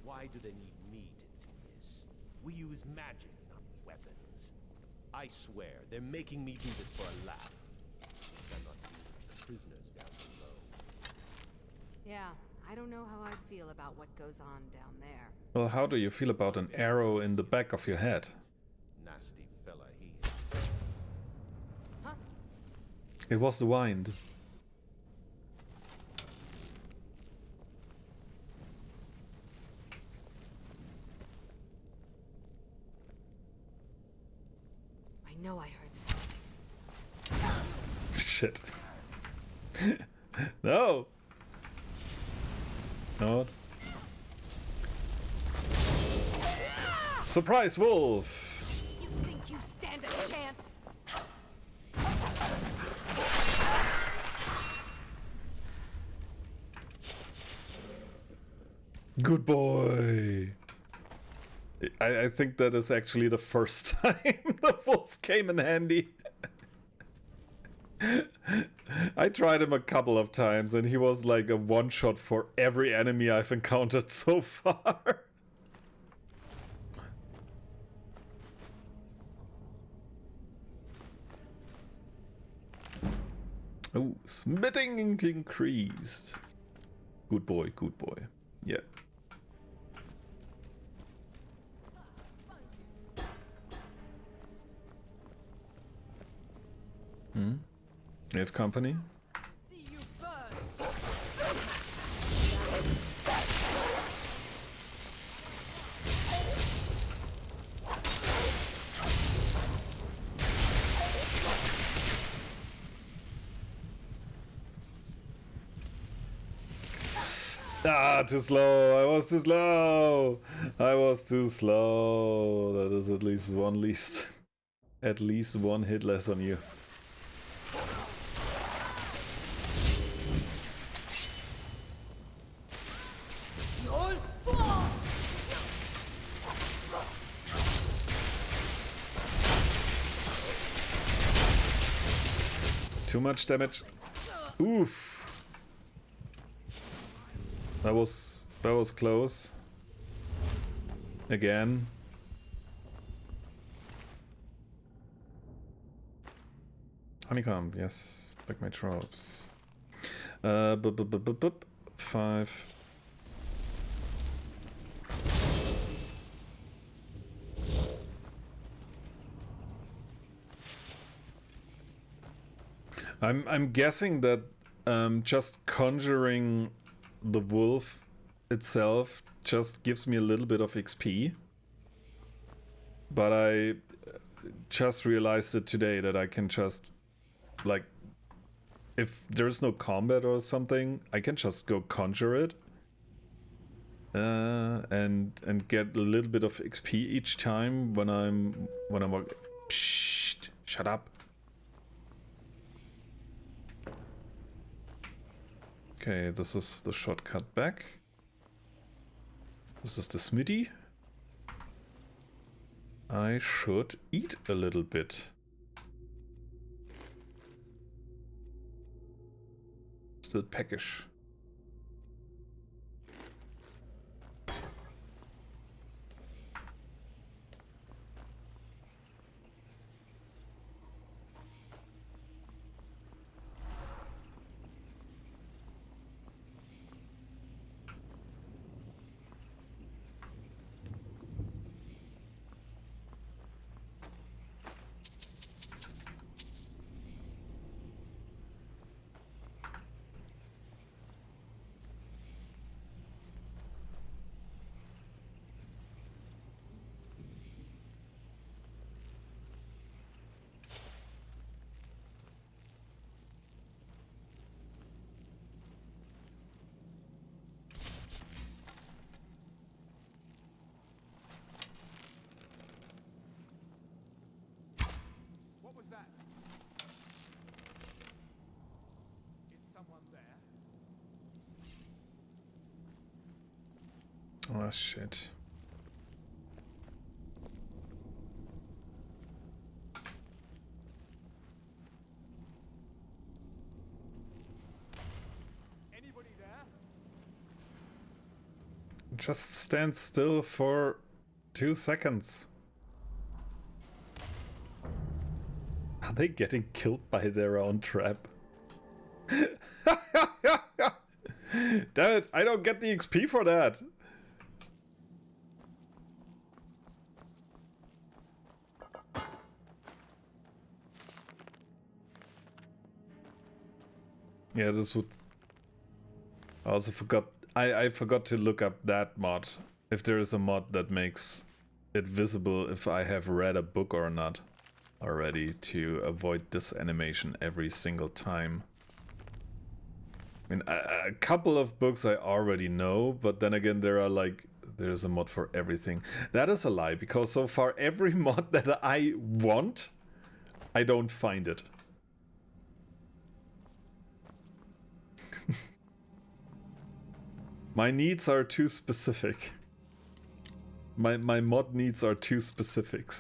[SPEAKER 7] Why do they need me to do this? We use magic, not weapons. I swear, they're making me do this for a laugh. I'm not the prisoners down below.
[SPEAKER 14] Yeah, I don't know how I feel about what goes on down there.
[SPEAKER 1] Well, how do you feel about an arrow in the back of your head?
[SPEAKER 7] Nasty fella, he.
[SPEAKER 14] Huh?
[SPEAKER 1] It was the wind.
[SPEAKER 14] I know I heard something.
[SPEAKER 1] Shit. No! No. Surprise wolf!
[SPEAKER 14] You think you stand a chance?
[SPEAKER 1] Good boy! I think that is actually the first time the wolf came in handy. I tried him a couple of times and he was like a one-shot for every enemy I've encountered so far. Oh, smithing increased. Good boy, good boy. Yeah. Hmm? You have company?
[SPEAKER 14] See you burn.
[SPEAKER 1] Ah, too slow. I was too slow. I was too slow. That is at least one hit less on you. Too much damage. Oof. That was close. Again. Honeycomb, yes. Like my tropes. 5. I'm guessing that just conjuring the wolf itself just gives me a little bit of XP. But I just realized it today that I can just, like, if there's no combat or something, I can just go conjure it. And get a little bit of XP each time when I'm Psst, shut up. Okay, this is the shortcut back. This is the smithy. I should eat a little bit. Still peckish. Oh shit.
[SPEAKER 7] Anybody there?
[SPEAKER 1] Just stand still for 2 seconds. Are they getting killed by their own trap? Damn it, I don't get the XP for that. Yeah, this would... I also forgot... I forgot to look up that mod. If there is a mod that makes it visible if I have read a book or not already, to avoid this animation every single time. I mean, a couple of books I already know, but then again there are like... There's a mod for everything. That is a lie, because so far every mod that I want, I don't find it. My needs are too specific. My mod needs are too specific.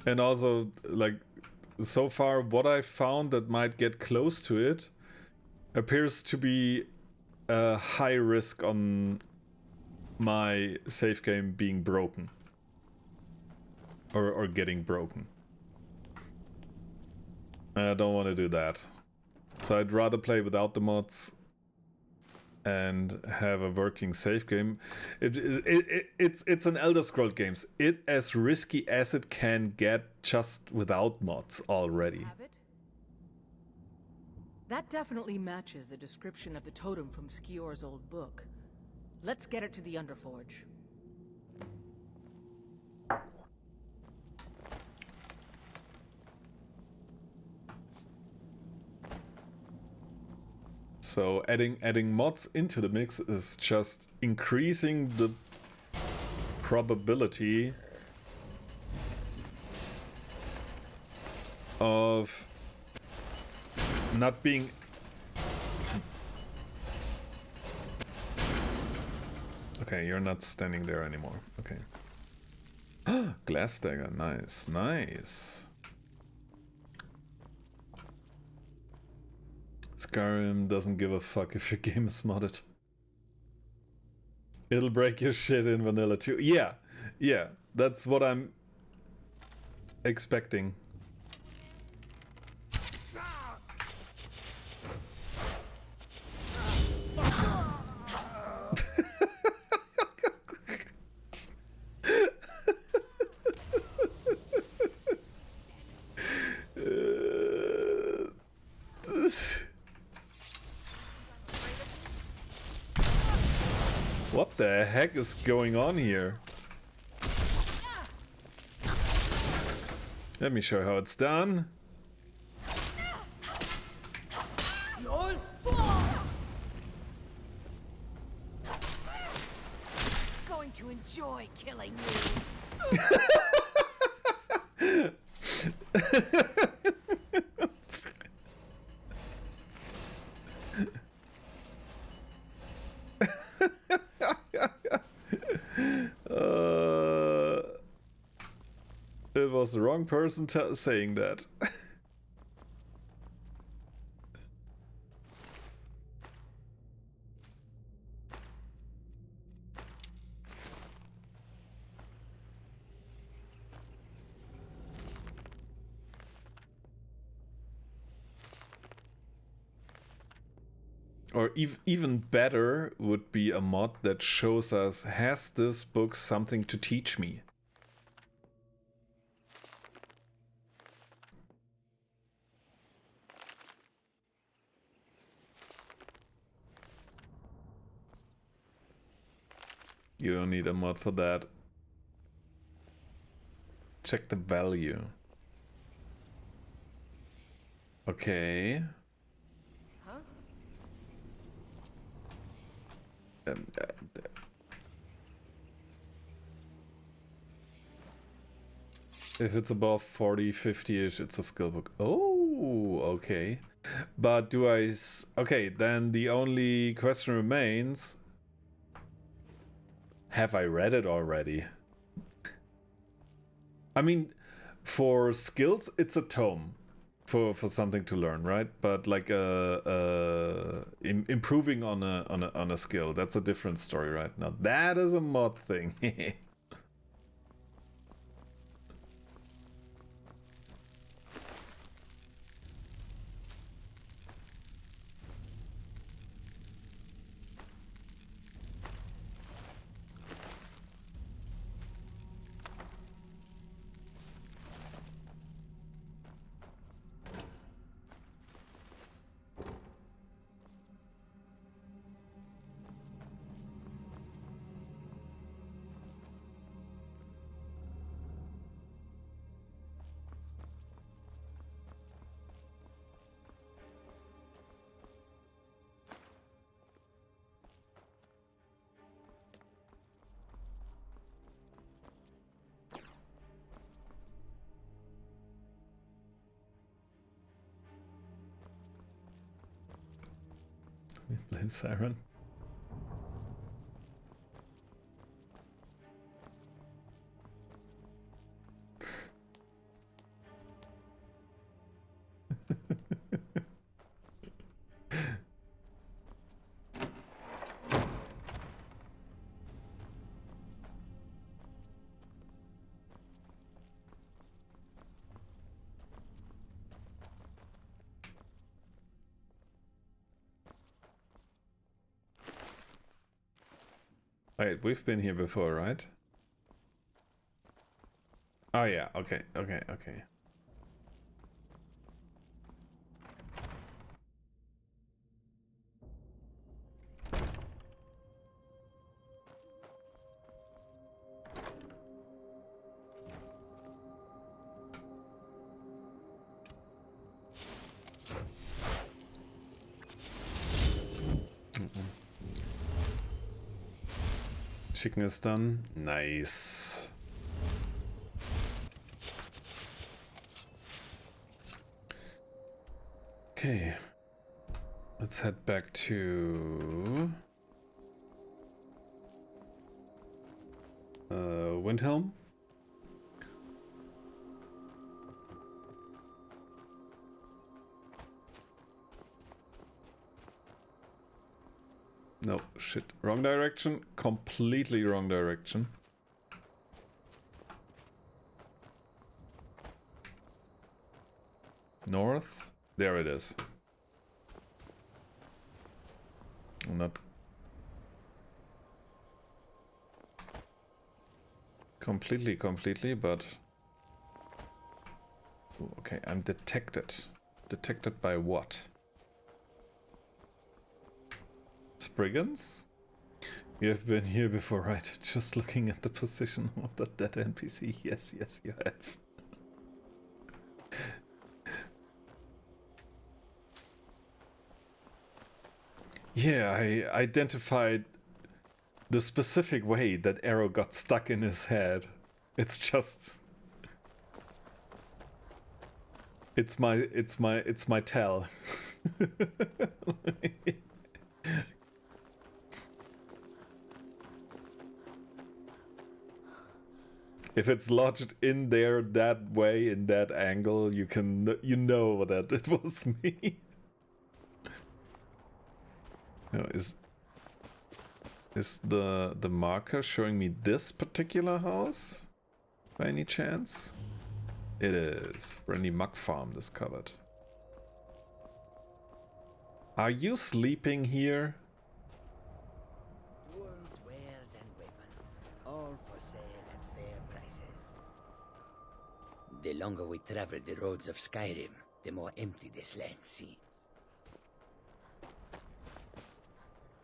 [SPEAKER 1] And also, like, so far what I found that might get close to it appears to be a high risk on my save game being broken. Or getting broken. I don't want to do that. So I'd rather play without the mods and have a working save game. It's an Elder Scrolls games. It's as risky as it can get just without mods already.
[SPEAKER 8] Have it? That definitely matches the description of the totem from Skior's old book. Let's get it to the Underforge.
[SPEAKER 1] So adding mods into the mix is just increasing the probability of not being... Okay, you're not standing there anymore. Okay. Glass dagger, nice, nice. Skyrim doesn't give a fuck if your game is modded. It'll break your shit in vanilla too. Yeah, yeah, that's what I'm expecting. What the heck is going on here? Let me show you how it's done.
[SPEAKER 14] Going to enjoy killing
[SPEAKER 1] It was the wrong person saying that. Or even better would be a mod that shows us, has this book something to teach me? You don't need a mod for that. Check the value. Okay.
[SPEAKER 8] Huh?
[SPEAKER 1] If it's above 40, 50-ish, it's a skill book. Oh, okay. But do I... Okay, then the only question remains... Have I read it already? I mean, for skills, it's a tome for something to learn, right? But like improving on a skill, that's a different story, right? Now that is a mod thing. Blame Siren. Wait, we've been here before, right? Oh yeah, okay. Chicken is done. Nice. Okay. Let's head back to Windhelm. No, shit. Wrong direction. Completely wrong direction. North. There it is. Not completely, but... Ooh, okay, I'm detected. Detected by what? Spriggans? You have been here before, right? Just looking at the position of that NPC. Yes, yes, you have. Yeah, I identified the specific way that arrow got stuck in his head. It's just... It's my tell. If it's lodged in there that way, in that angle, you know that it was me. No, is the marker showing me this particular house by any chance? It is. Brandy Muck Farm discovered. Are you sleeping here?
[SPEAKER 15] Tools, wares, and weapons, all for sale at fair prices. The longer we travel the roads of Skyrim, the more empty this land seems.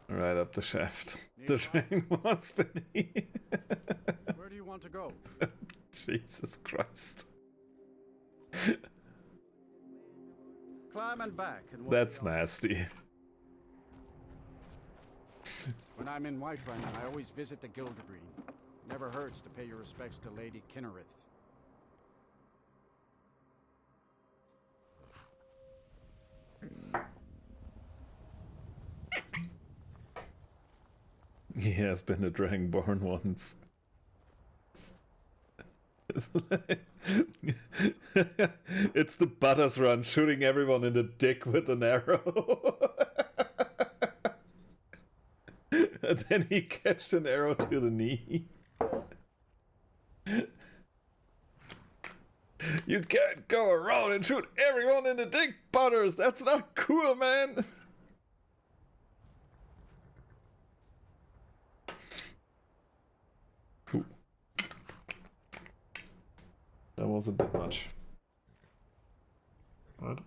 [SPEAKER 1] Right up the shaft. The ring was beneath.
[SPEAKER 3] Where do you want to go?
[SPEAKER 1] Jesus Christ.
[SPEAKER 3] Climb and back. And
[SPEAKER 1] That's nasty.
[SPEAKER 3] When I'm in Whiterun, I always visit the Gildergreen. Never hurts to pay your respects to Lady Kinnereth.
[SPEAKER 1] He has been a Dragonborn once. It's the Butters run, shooting everyone in the dick with an arrow. And then he catched an arrow to the knee. You can't go around and shoot everyone in the dick, Butters. That's not cool, man. That was a bit much. What?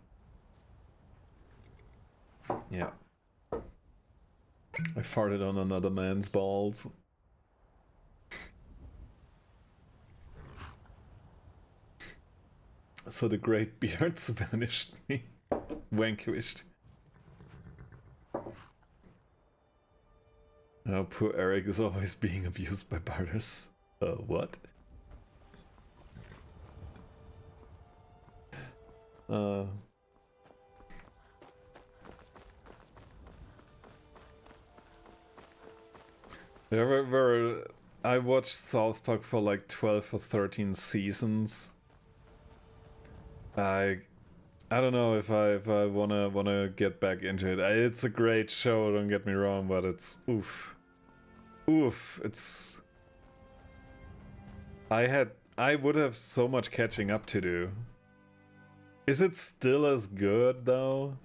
[SPEAKER 1] Yeah. I farted on another man's balls. So the great beards vanished me. Vanquished. Oh, poor Eric is always being abused by Butters. What? I watched South Park for like 12 or 13 seasons. I don't know if I wanna get back into it. It's a great show, don't get me wrong, but it's oof. It's I would have so much catching up to do. Is it still as good, though?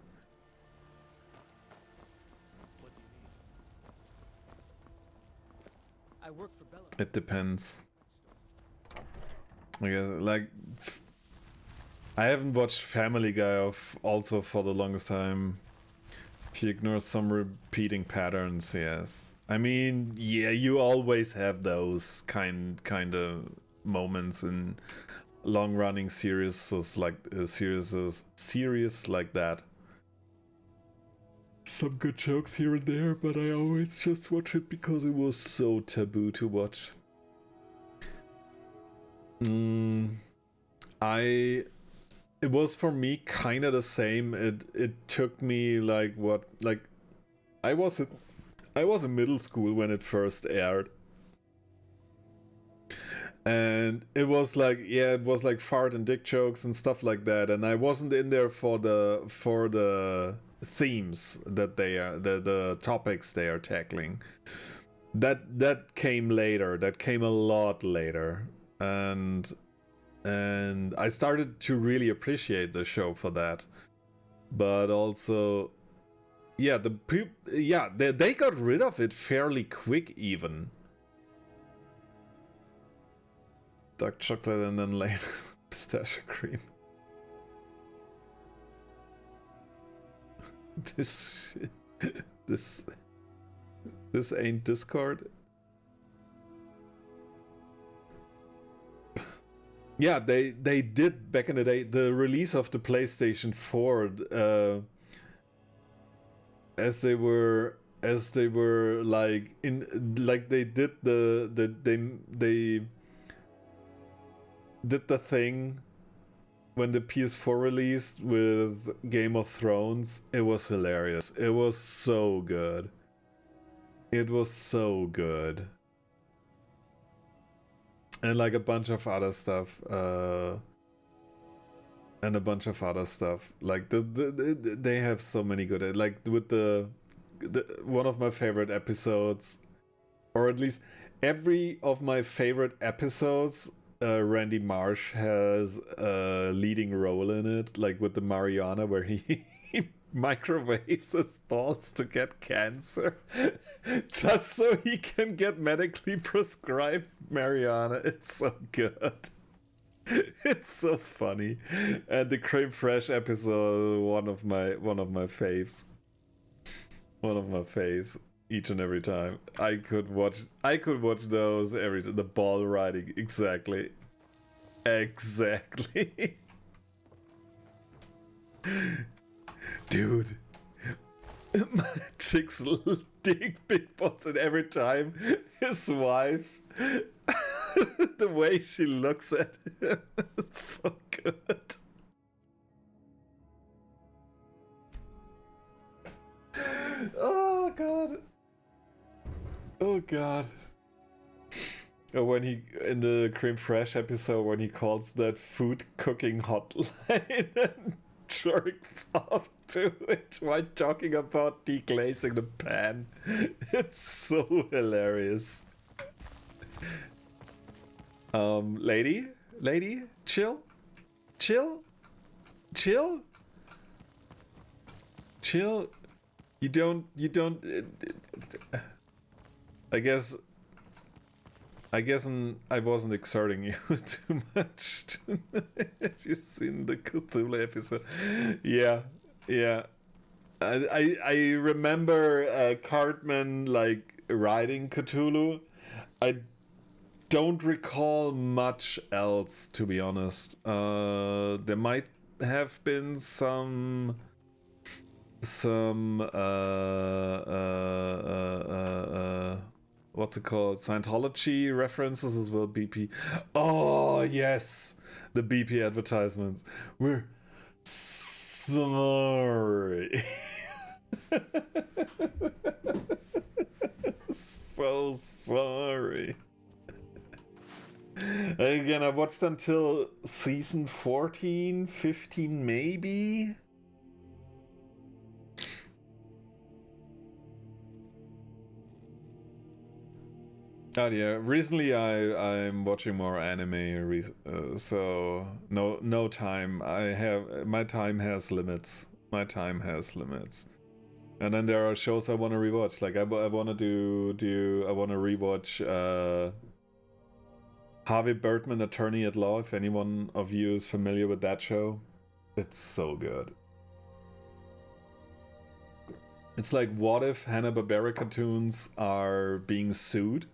[SPEAKER 15] I work for Bella.
[SPEAKER 1] It depends. I guess, like... I haven't watched Family Guy also for the longest time. If you ignore some repeating patterns, yes. I mean, yeah, you always have those kind of moments in long-running series like series like that. Some good jokes here and there, but I always just watch it because it was so taboo to watch. It was for me kind of the same. It took me like I was in middle school when it first aired. And it was like, yeah, it was like fart and dick jokes and stuff like that, and I wasn't in there for the themes that they are, the topics they are tackling. That came later. That came a lot later, and I started to really appreciate the show for that. But also, yeah, they got rid of it fairly quick, even. Dark chocolate and then later pistachio cream. This ain't Discord. Yeah, they did back in the day. The release of the PlayStation 4, as they were like they did they did the thing when the PS4 released with Game of Thrones. It was hilarious. It was so good. It was so good. And like a bunch of other stuff. And a bunch of other stuff. Like they have so many good, like with the one of my favorite episodes, or at least every of my favorite episodes, Randy Marsh has a leading role in it, like with the marijuana, where he microwaves his balls to get cancer just so he can get medically prescribed marijuana. It's so good. It's so funny. And the Creme Fraiche episode, one of my faves. One of my faves each and every time. I could watch those every time. The ball riding, exactly. Dude. My chick's dick big balls, and every time his wife the way she looks at him, it's so good. Oh god. Oh god. Or when he, in the Creme Fraiche episode, when he calls that food cooking hotline and jerks off to it while talking about deglazing the pan. It's so hilarious. Lady, chill. You don't, I guess I wasn't exerting you too much. Have you seen the Cthulhu episode? Yeah. I remember Cartman like riding Cthulhu. I don't recall much else, to be honest. There might have been some what's it called? Scientology references as well. BP. Oh yes, the BP advertisements. We're sorry. So sorry. Again, I watched until season 14, 15 maybe. Oh yeah, recently I'm watching more anime, so no time. My time has limits. And then there are shows I want to rewatch. Like I want to rewatch Harvey Birdman, Attorney at Law. If anyone of you is familiar with that show, it's so good. It's like, what if Hanna-Barbera cartoons are being sued?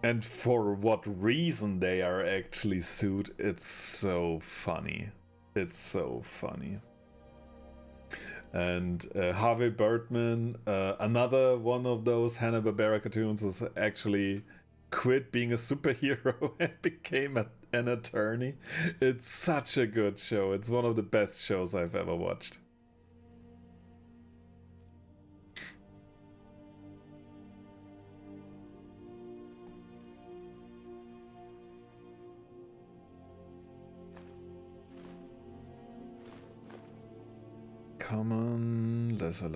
[SPEAKER 1] And for what reason they are actually sued. It's so funny. And Harvey Birdman, another one of those Hanna-Barbera cartoons, is actually quit being a superhero and became an attorney. It's such a good show. It's one of the best shows I've ever watched. Common, lesser.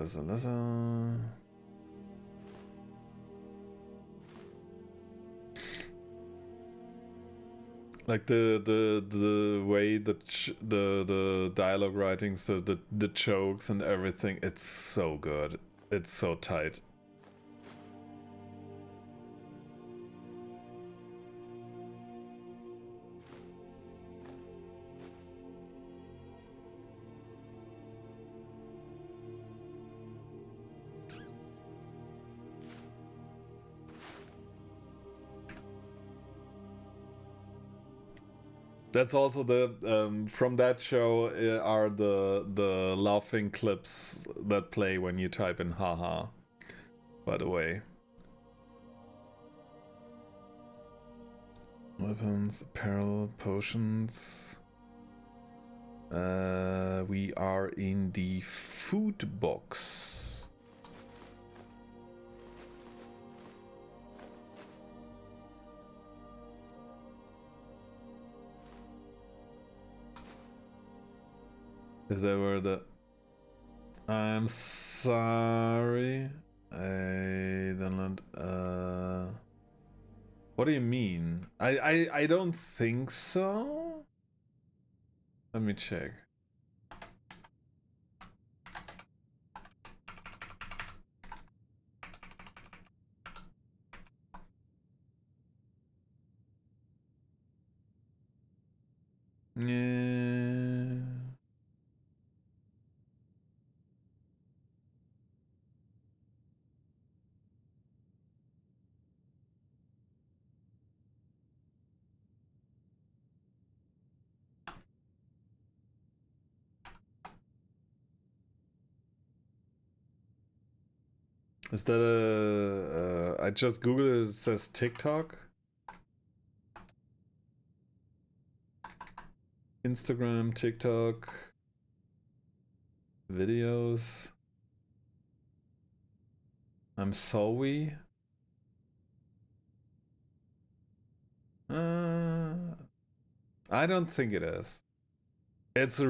[SPEAKER 1] Like the way the dialogue writings, the jokes and everything, it's so good. It's so tight. That's also the from that show are the laughing clips that play when you type in haha. By the way. Weapons, apparel, potions. We are in the food box. Is that where the... I'm sorry. I don't know. What do you mean? I don't think so. Let me check. Yeah. Is that a... I just googled it, it says TikTok. Instagram, TikTok, videos. I'm sorry. I don't think it is. It's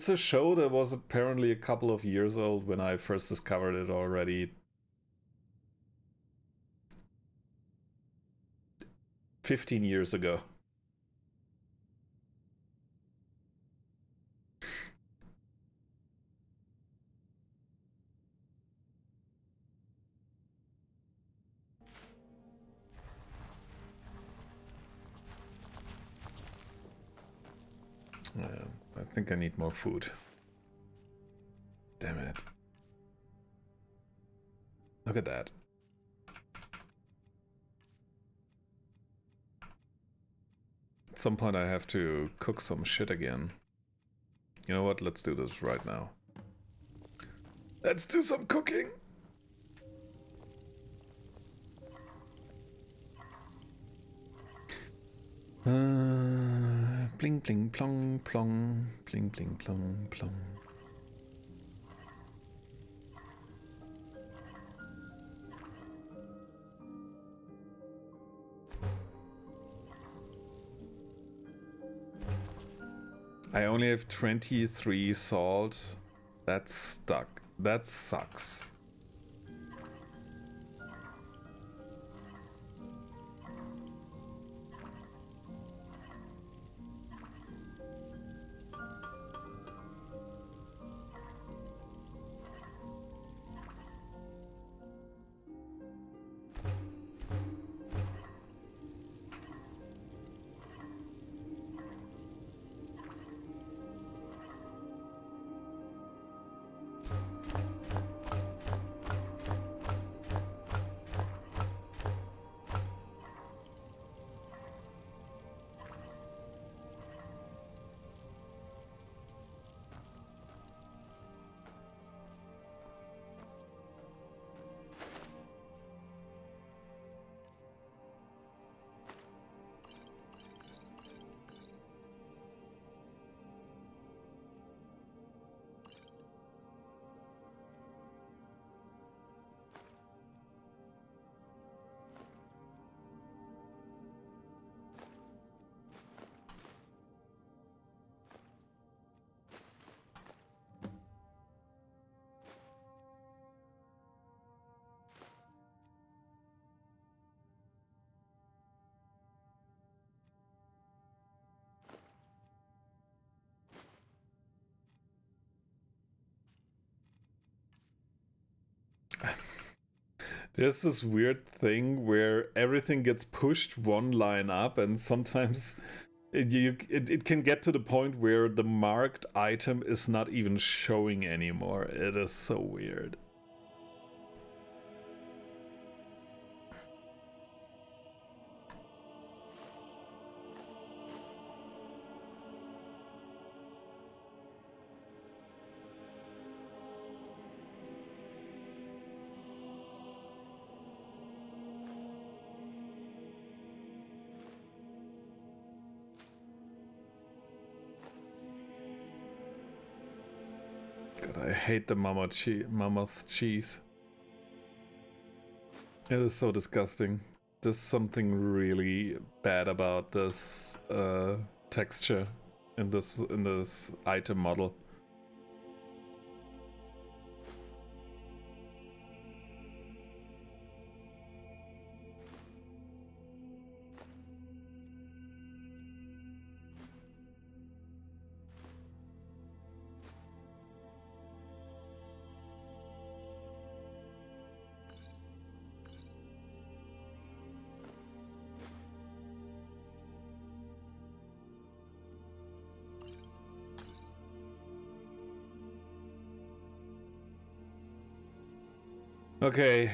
[SPEAKER 1] a show that was apparently a couple of years old when I first discovered it already. 15 years ago. I think I need more food. Damn it. Look at that. At some point I have to cook some shit again. You know what? Let's do this right now. Let's do some cooking! Bling bling plong plong. Bling bling plong plong. I only have 23 salt. That's stuck. That sucks. There's this weird thing where everything gets pushed one line up, and sometimes it can get to the point where the marked item is not even showing anymore. It is so weird. God, I hate the mammoth cheese. It is so disgusting. There's something really bad about this texture in this item model. Okay,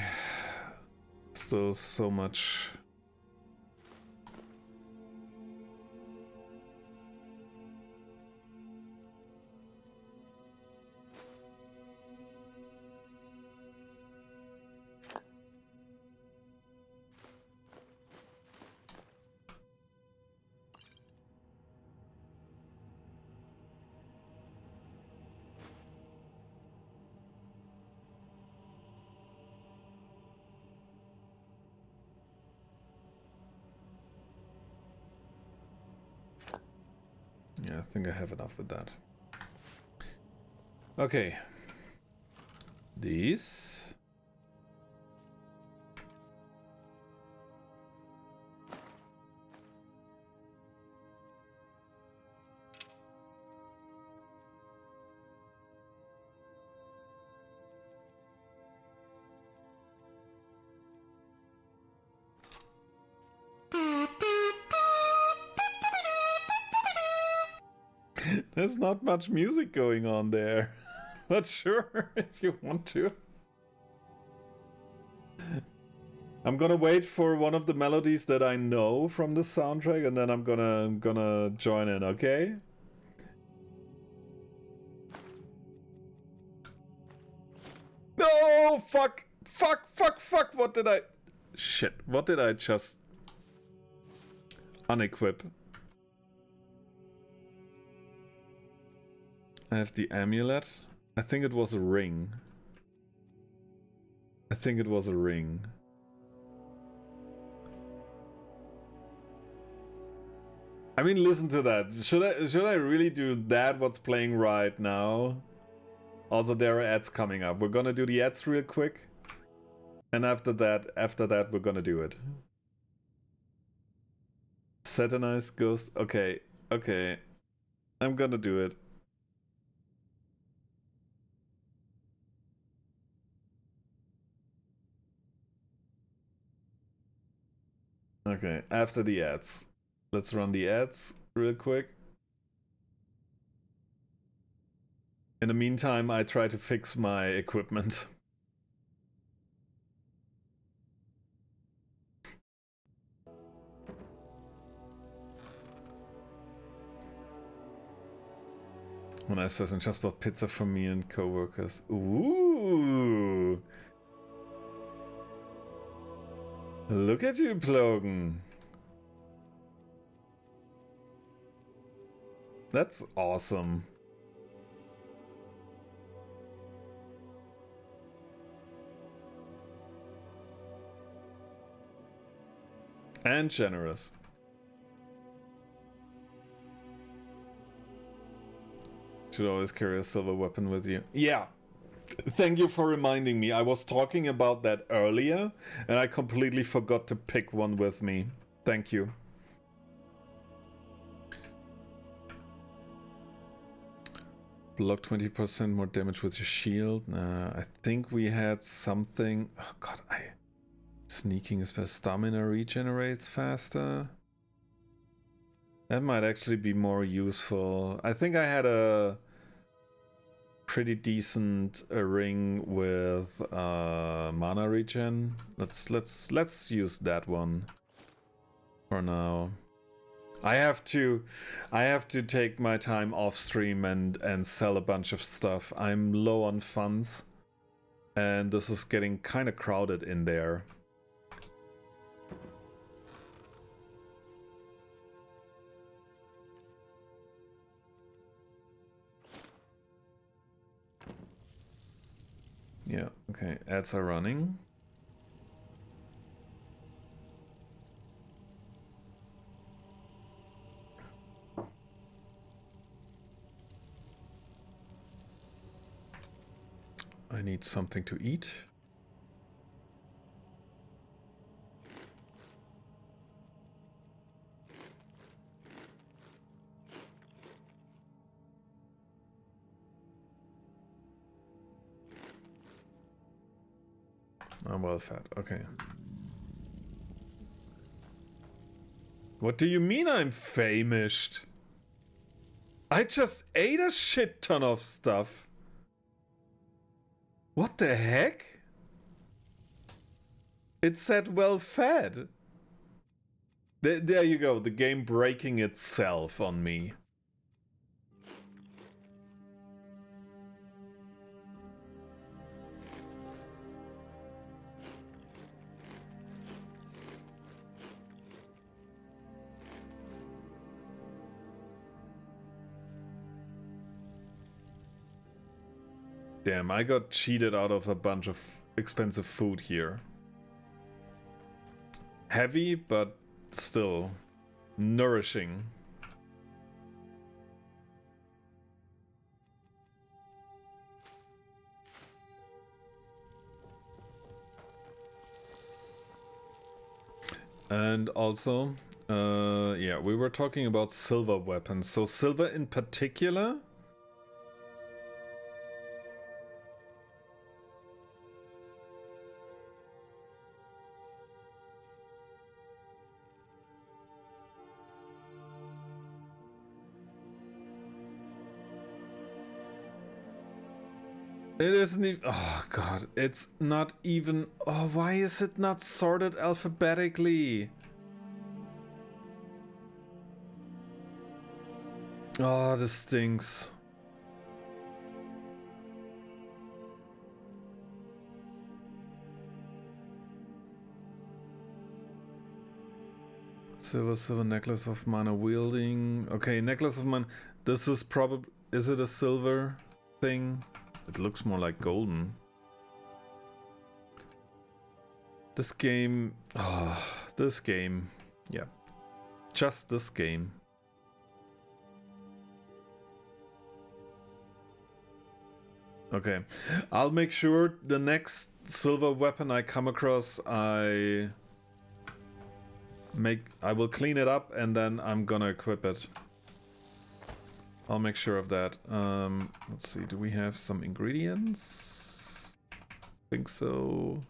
[SPEAKER 1] still so much. Yeah, I think I have enough with that. Okay. These. There's not much music going on there. Not sure if you want to. I'm gonna wait for one of the melodies that I know from the soundtrack, and then I'm gonna join in, okay? No! Fuck! Fuck! Fuck! Fuck! What did I... Shit. What did I just... unequip? I have the amulet. I think it was a ring. I think it was a ring. I mean, listen to that. Should I really do that? What's playing right now? Also, there are ads coming up. We're gonna do the ads real quick, and after that, we're gonna do it. Satanized ghost. Okay, okay. I'm gonna do it. Okay, after the ads. Let's run the ads real quick. In the meantime, I try to fix my equipment. When I was just bought pizza for me and co-workers. Ooh! Look at you, Plogan. That's awesome. And generous. Should always carry a silver weapon with you. Yeah. Thank you for reminding me. I was talking about that earlier, and I completely forgot to pick one with me. Thank you. Block 20% more damage with your shield. I think we had something... Oh god, Sneaking is best. Stamina regenerates faster. That might actually be more useful. I think I had a pretty decent ring with mana regen. Let's use that one for now. I have to take my time off stream and sell a bunch of stuff. I'm low on funds, and this is getting kind of crowded in there. Yeah, okay, ads are running. I need something to eat. I'm well fed, okay. What do you mean I'm famished? I just ate a shit ton of stuff. What the heck? It said well fed. There you go, the game breaking itself on me. Damn, I got cheated out of a bunch of expensive food here. Heavy, but still nourishing. And also, yeah, we were talking about silver weapons. So silver in particular... It isn't even... Oh god, it's not even... Oh, why is it not sorted alphabetically? Oh, this stinks. Silver necklace of mana wielding. Okay, necklace of mana. This is probably... Is it a silver thing? It looks more like golden. This game... Oh, this game. Yeah. Just this game. Okay. I'll make sure the next silver weapon I come across, I will clean it up and then I'm gonna equip it. I'll make sure of that. Let's see, do we have some ingredients? Think so.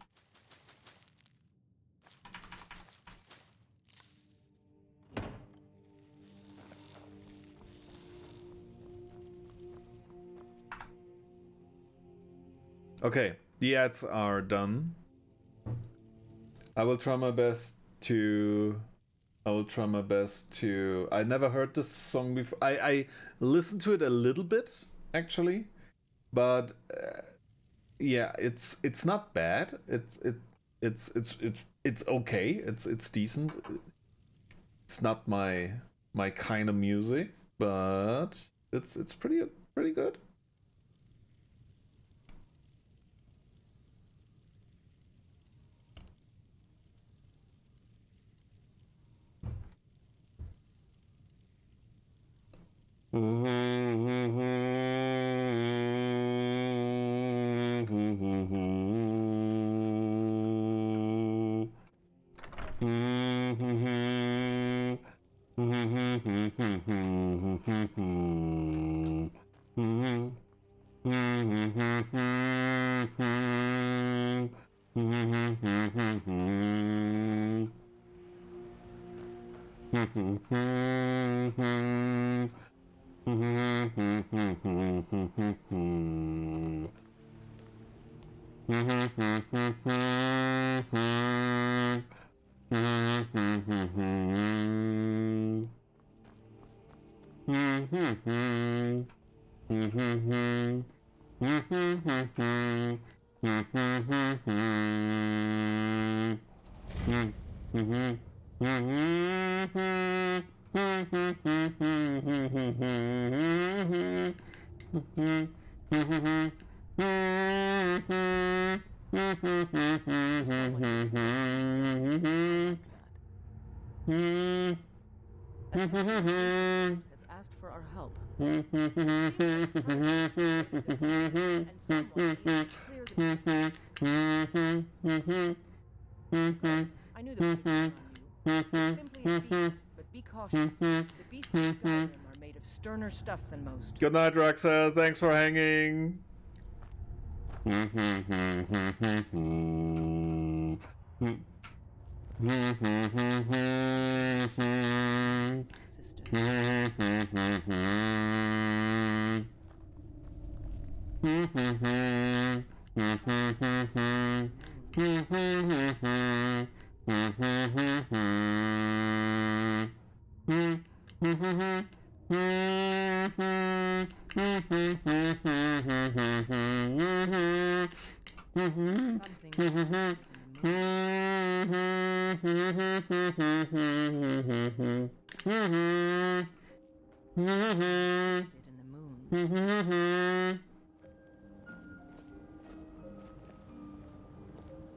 [SPEAKER 1] Okay, the ads are done. I will try my best to... I never heard this song before. I listened to it a little bit, actually, but yeah, it's not bad. It's okay. It's decent. It's not my kind of music, but it's pretty good.
[SPEAKER 8] has asked for our help. And someone needs to clear the I knew the place was on you. Simply a beast, but be cautious. The beasts of Skyrim are made of sterner stuff than most.
[SPEAKER 1] Good night, Roxa. Thanks for hanging.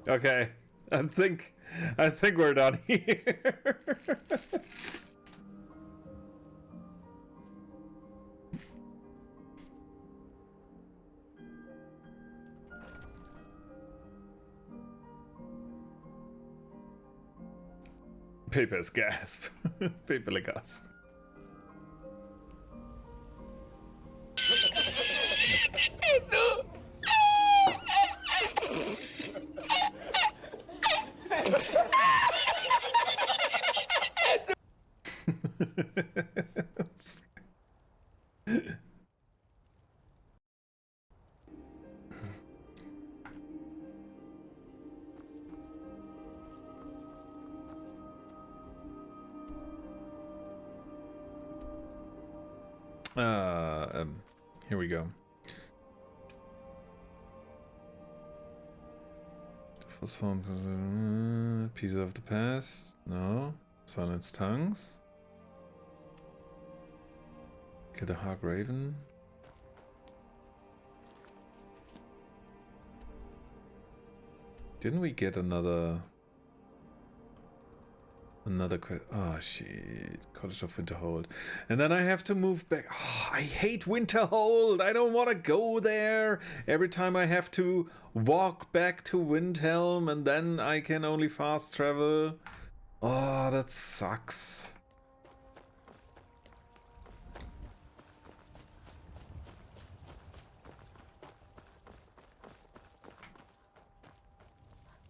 [SPEAKER 1] Okay, I think we're done here. Pepe's gasp. Pepe gasp. Here we go. For some piece of the past. No. Silence tongues. Get a hawk raven. Didn't we get another quest? Oh shit, Cottage of Winterhold. And then I have to move back. Oh, I hate Winterhold. I don't want to go there. Every time I have to walk back to Windhelm and then I can only fast travel. Oh, that sucks.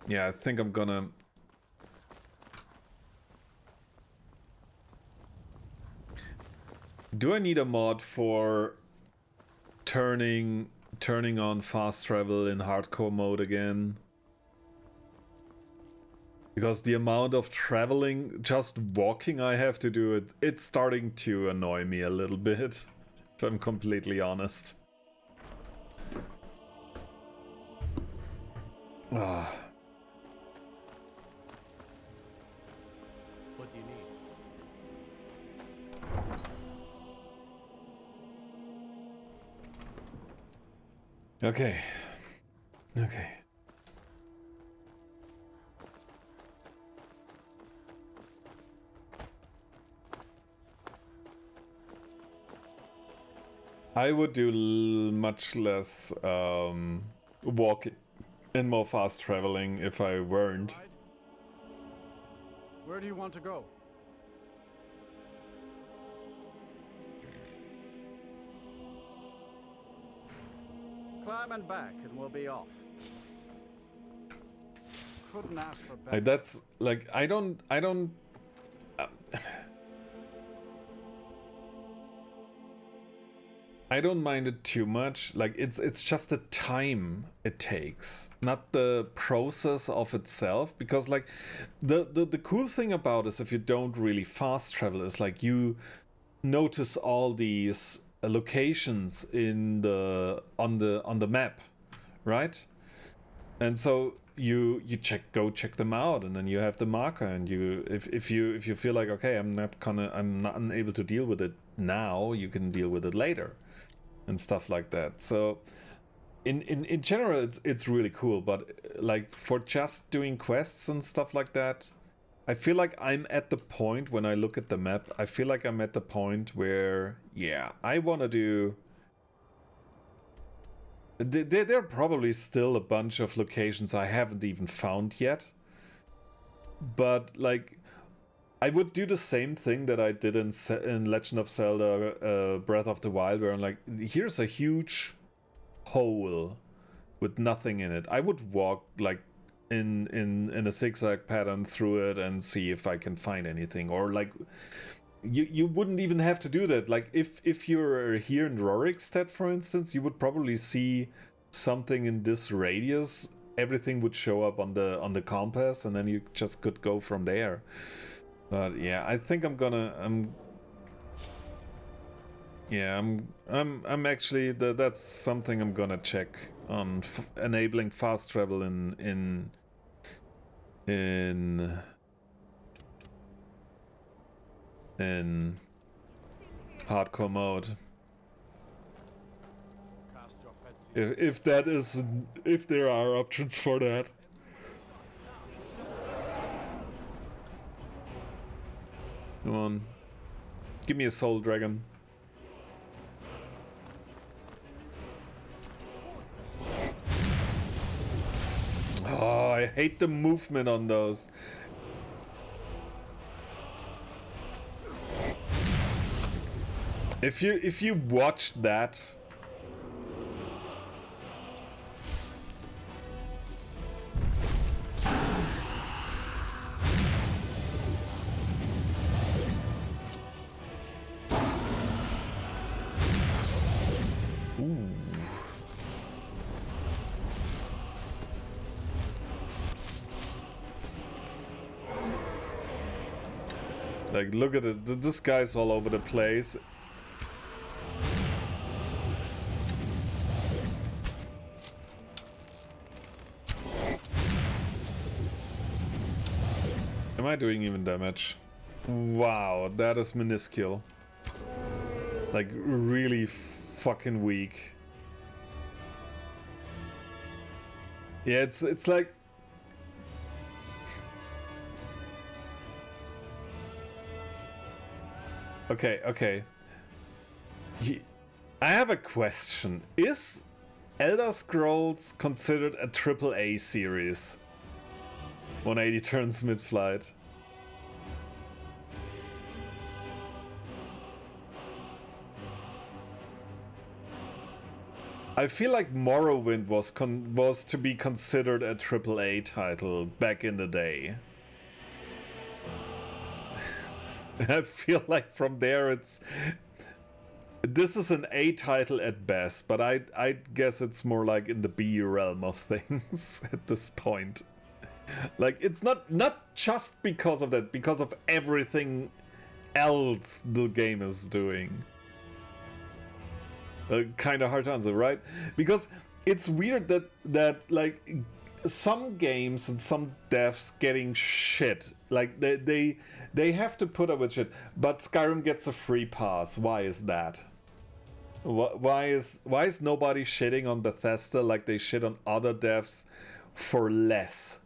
[SPEAKER 1] Yeah, I think I'm gonna... Do I need a mod for turning on fast travel in hardcore mode again? Because the amount of traveling, just walking I have to do, it's starting to annoy me a little bit, if I'm completely honest. Ah.
[SPEAKER 7] What do you need?
[SPEAKER 1] Okay. Okay. I would do much less walking and more fast traveling if I weren't.
[SPEAKER 3] Where do you want to go? Climb and back and we'll be off. Couldn't ask for better.
[SPEAKER 1] Like, that's like I don't I don't mind it too much. Like it's just the time it takes, not the process of itself. Because like the cool thing about is if you don't really fast travel is like you notice all these locations in the on the map, right? And so you go check them out, and then you have the marker, and you if you feel like, okay, I'm not unable to deal with it now, you can deal with it later and stuff like that. So in general it's really cool, but like for just doing quests and stuff like that, I feel like I'm at the point when I look at the map, I feel like I'm at the point where, yeah, I want to do... There are probably still a bunch of locations I haven't even found yet. But, like, I would do the same thing that I did in Legend of Zelda Breath of the Wild, where I'm like, here's a huge hole with nothing in it. I would walk, like, in a zigzag pattern through it and see if I can find anything. Or, like, you wouldn't even have to do that. Like, if you're here in Rorikstead, for instance, you would probably see something in this radius. Everything would show up on the compass, and then you just could go from there. But yeah, I think I'm actually that's something I'm gonna check on, enabling fast travel in hardcore mode. If there are options for that. Come on. Give me a soul dragon. Oh, I hate the movement on those. If you watch that, like, look at it. This guy's all over the place. Am I doing even damage? Wow, that is minuscule. Like, really fucking weak. Yeah, it's like... Okay. I have a question. Is Elder Scrolls considered a AAA series? 180 turns mid-flight. I feel like Morrowind was to be considered a AAA title back in the day. I feel like from there this is an A title at best, but I guess it's more like in the B realm of things at this point. Like, it's not just because of that, because of everything else the game is doing. Kind of hard to answer, right? Because it's weird that like some games and some devs getting shit, like they have to put up with shit, but Skyrim gets a free pass. Why is that? Why is nobody shitting on Bethesda like they shit on other devs for less?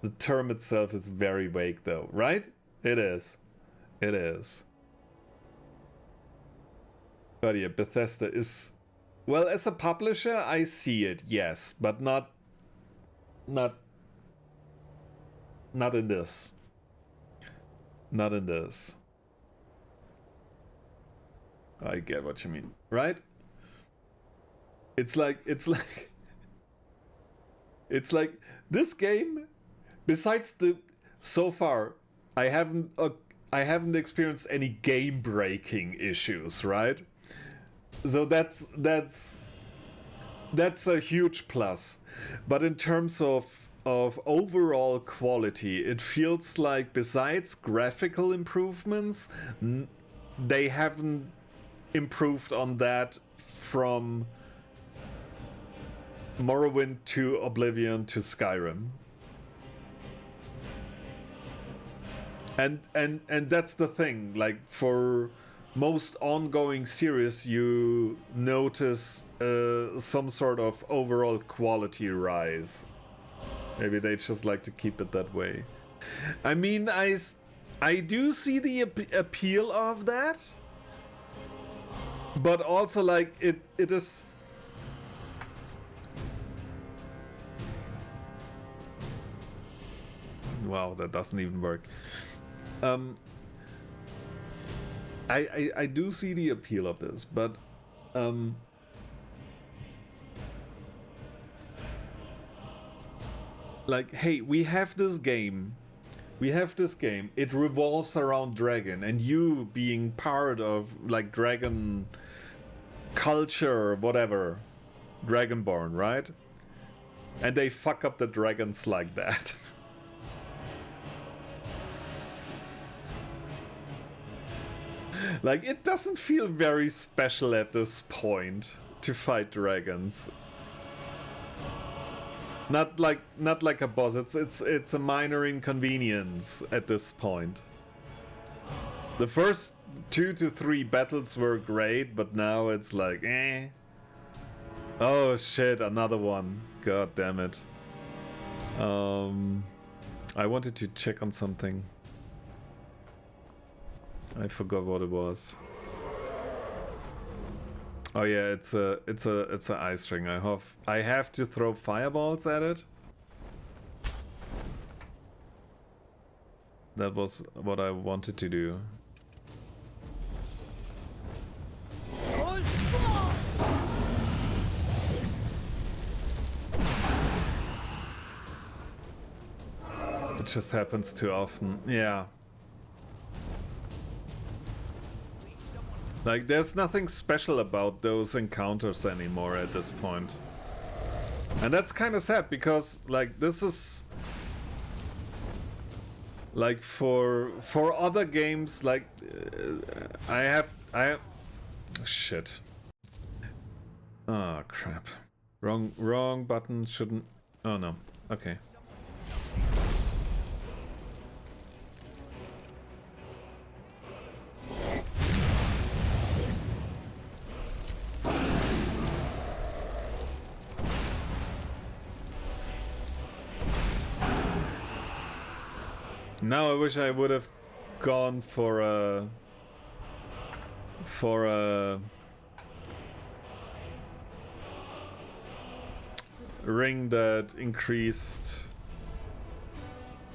[SPEAKER 1] The term itself is very vague though, right? It is. But yeah, Bethesda is... Well, as a publisher, I see it, yes. But not in this. Not in this. I get what you mean, right? It's like this game, besides the... So far, I haven't experienced any game-breaking issues, right? So that's a huge plus. But in terms of overall quality, it feels like besides graphical improvements, they haven't improved on that from Morrowind to Oblivion to Skyrim. And that's the thing, like for most ongoing series you notice some sort of overall quality rise. Maybe they just like to keep it that way. I mean, I do see the appeal of that, but also like it is. Wow, that doesn't even work. I do see the appeal of this, but like, hey, we have this game. It revolves around dragon, and you being part of like dragon culture, whatever, Dragonborn, right? And they fuck up the dragons like that. Like, it doesn't feel very special at this point to fight dragons. Not like a boss. It's a minor inconvenience at this point. The first 2 to 3 battles were great, but now it's like, eh. Oh shit, another one. God damn it. I wanted to check on something. I forgot what it was. Oh yeah, it's a ice ring. I have to throw fireballs at it. That was what I wanted to do. It just happens too often. Yeah. Like, there's nothing special about those encounters anymore at this point. And that's kind of sad, because, like, this is... Like, for other games, like... I have... Shit. Oh, crap. Wrong button, shouldn't... Oh, no. Okay. Now I wish I would have gone for a ring that increased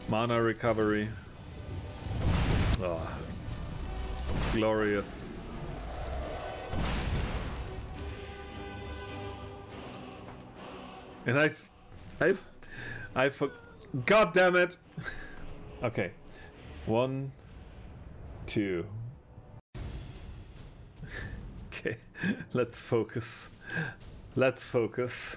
[SPEAKER 1] mana recovery. Oh, glorious. And I God damn it. Okay, 1, 2. Okay, let's focus. Let's focus.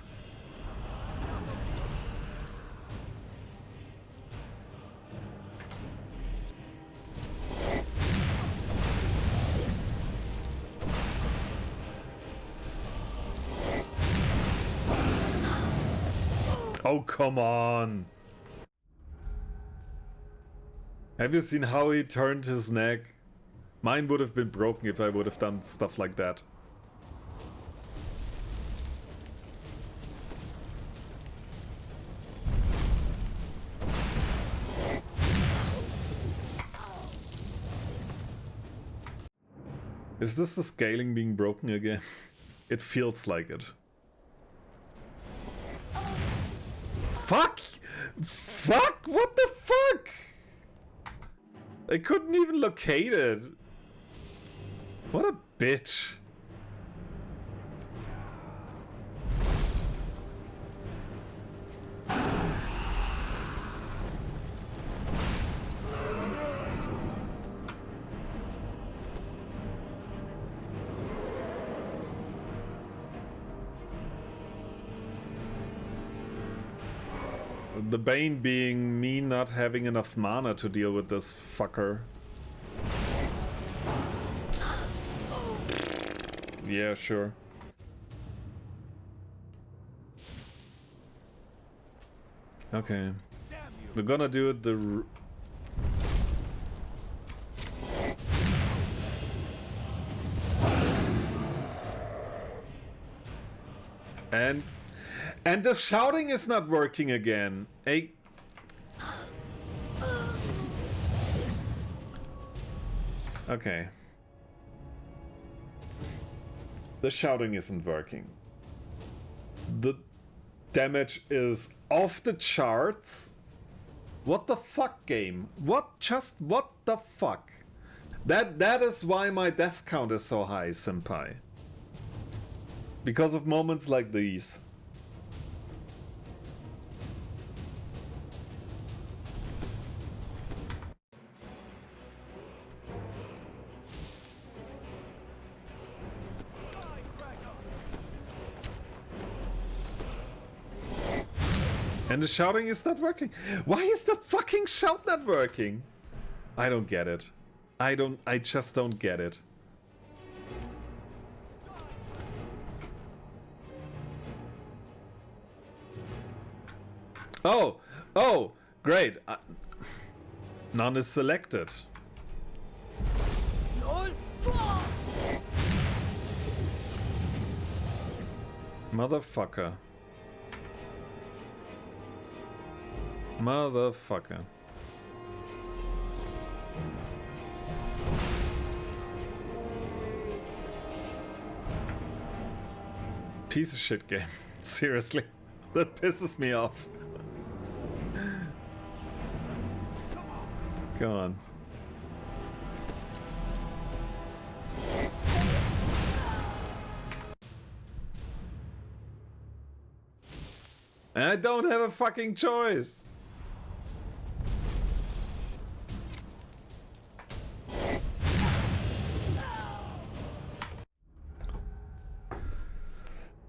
[SPEAKER 1] Oh, come on. Have you seen how he turned his neck? Mine would have been broken if I would have done stuff like that. Is this the scaling being broken again? It feels like it. Fuck! Fuck! What the fuck? I couldn't even locate it. What a bitch. The bane being me not having enough mana to deal with this fucker. Yeah, sure. Okay. We're gonna do it the... And the shouting is not working again. Hey. Okay. The shouting isn't working. The damage is off the charts. What the fuck, game? What the fuck? That is why my death count is so high, senpai. Because of moments like these. And the shouting is not working. Why is the fucking shout not working? I don't get it. I just don't get it. Oh, great. None is selected. Motherfucker. Motherfucker. Piece of shit game. Seriously. That pisses me off. Go on. I don't have a fucking choice.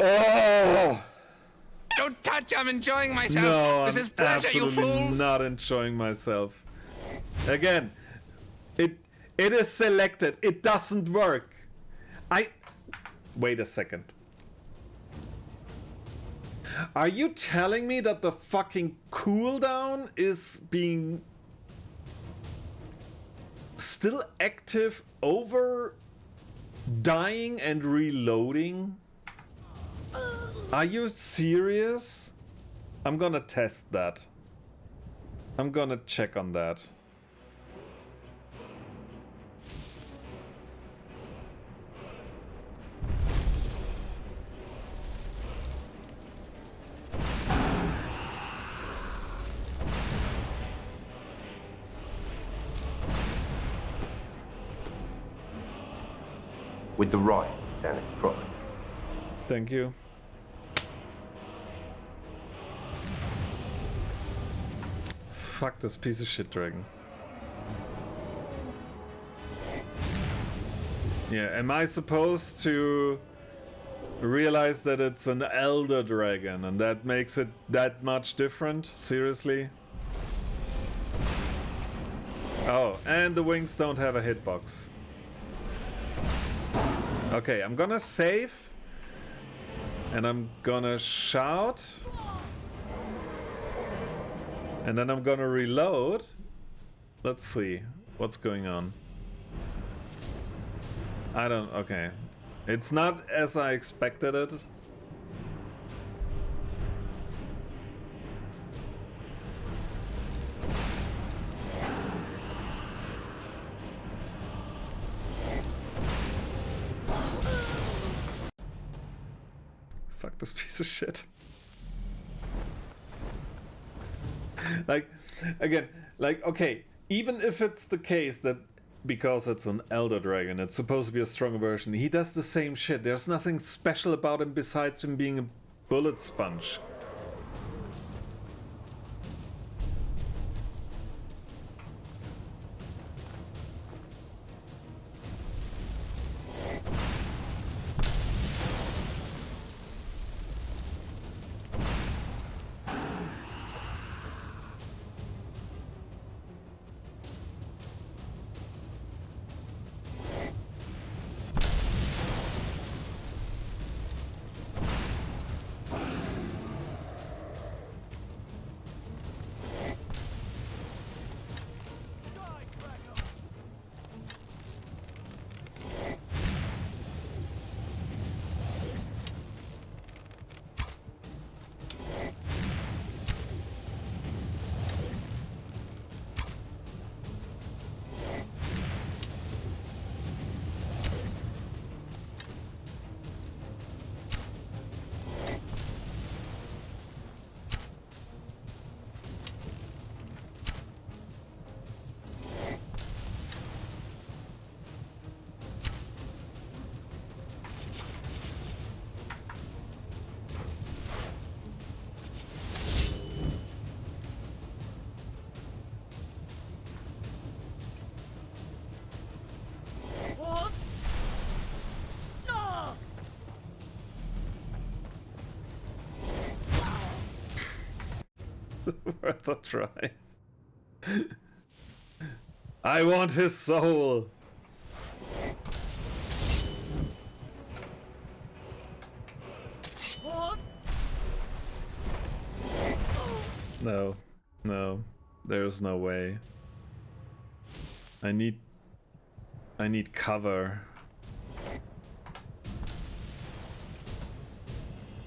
[SPEAKER 1] Oh!
[SPEAKER 16] Don't touch, I'm enjoying myself.
[SPEAKER 1] No,
[SPEAKER 16] this
[SPEAKER 1] I'm
[SPEAKER 16] is pleasure, you
[SPEAKER 1] absolutely
[SPEAKER 16] fools.
[SPEAKER 1] not enjoying myself. Again, it is selected. It doesn't work. Wait a second. Are you telling me that the fucking cooldown is being still active over dying and reloading? Are you serious? I'm gonna test that. I'm gonna check on that.
[SPEAKER 17] With the right, Danny, properly.
[SPEAKER 1] Thank you. Fuck this piece of shit dragon. Yeah, am I supposed to realize that it's an elder dragon and that makes it that much different? Seriously? Oh, and the wings don't have a hitbox. Okay, I'm gonna save. And I'm gonna shout. And then I'm gonna reload. Let's see what's going on. Okay. It's not as I expected it. Fuck this piece of shit. Like, again, like, okay, even if it's the case that because it's an elder dragon, it's supposed to be a stronger version, he does the same shit. There's nothing special about him besides him being a bullet sponge. Worth a try. I want his soul.
[SPEAKER 14] What?
[SPEAKER 1] No, no, there's no way. I need cover.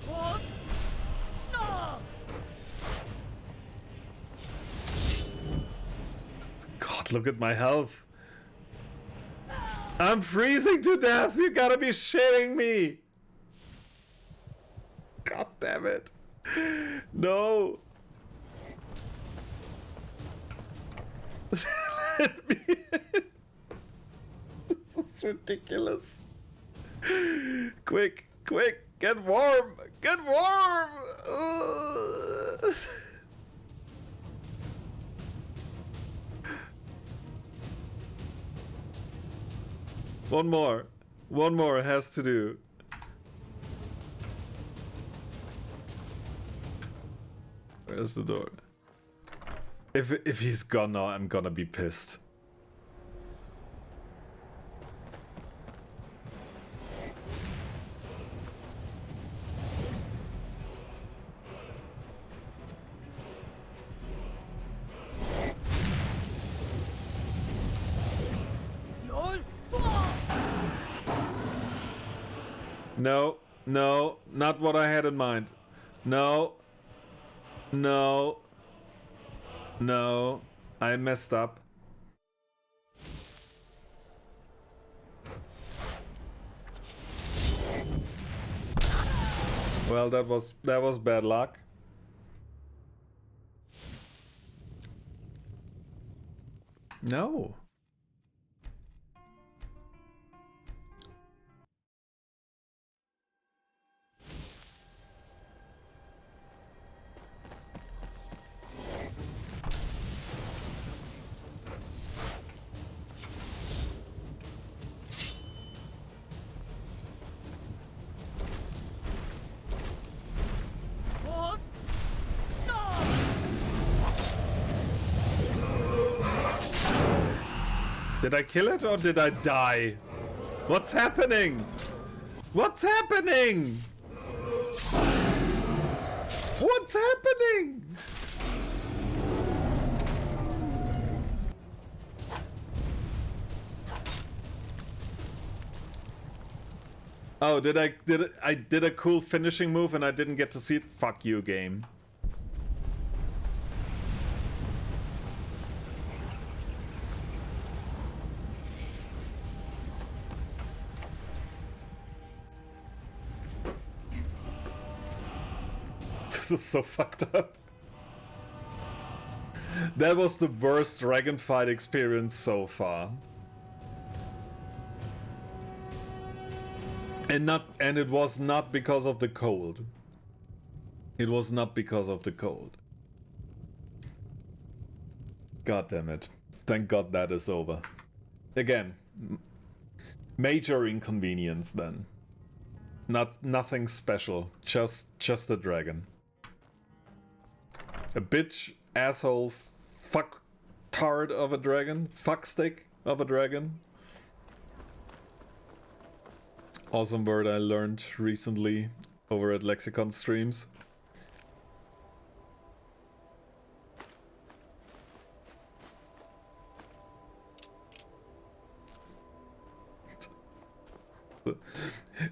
[SPEAKER 14] What? No!
[SPEAKER 1] God, look at my health. I'm freezing to death. You gotta be shitting me. God damn it. No. Let me in. This is ridiculous. Quick, quick, get warm. Get warm. Ugh. One more has to do. Where's the door? If he's gone now, I'm gonna be pissed. No, no, not what I had in mind. No. No. No. I messed up. Well, that was bad luck. No.
[SPEAKER 14] What? No!
[SPEAKER 1] Did I kill it or did I die? What's happening? What's happening? What's happening? Oh, did I did a cool finishing move and I didn't get to see it? Fuck you, game. This is so fucked up. That was the worst dragon fight experience so far. And it was not because of the cold. It was not because of the cold. God damn it. Thank God that is over. Again, major inconvenience then. Nothing special, just a dragon. A bitch, asshole, fuck tard of a dragon, fuckstick of a dragon. Awesome word I learned recently over at Lexicon streams.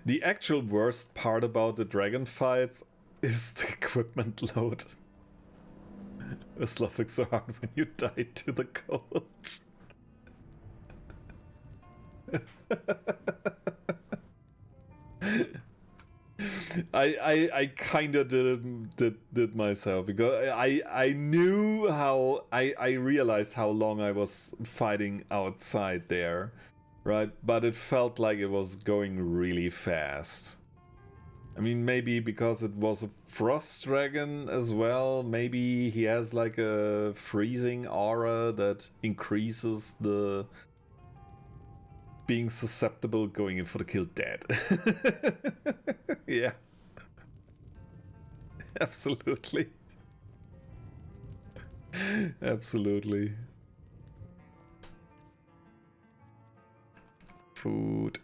[SPEAKER 1] The actual worst part about the dragon fights is the equipment load. It was laughing so hard when you died to the cold. I kinda did myself because I knew how I realized how long I was fighting outside there, right? But it felt like it was going really fast. I mean, maybe because it was a frost dragon as well. Maybe he has like a freezing aura that increases the being susceptible going in for the kill dead. Yeah. Absolutely. Absolutely. Food.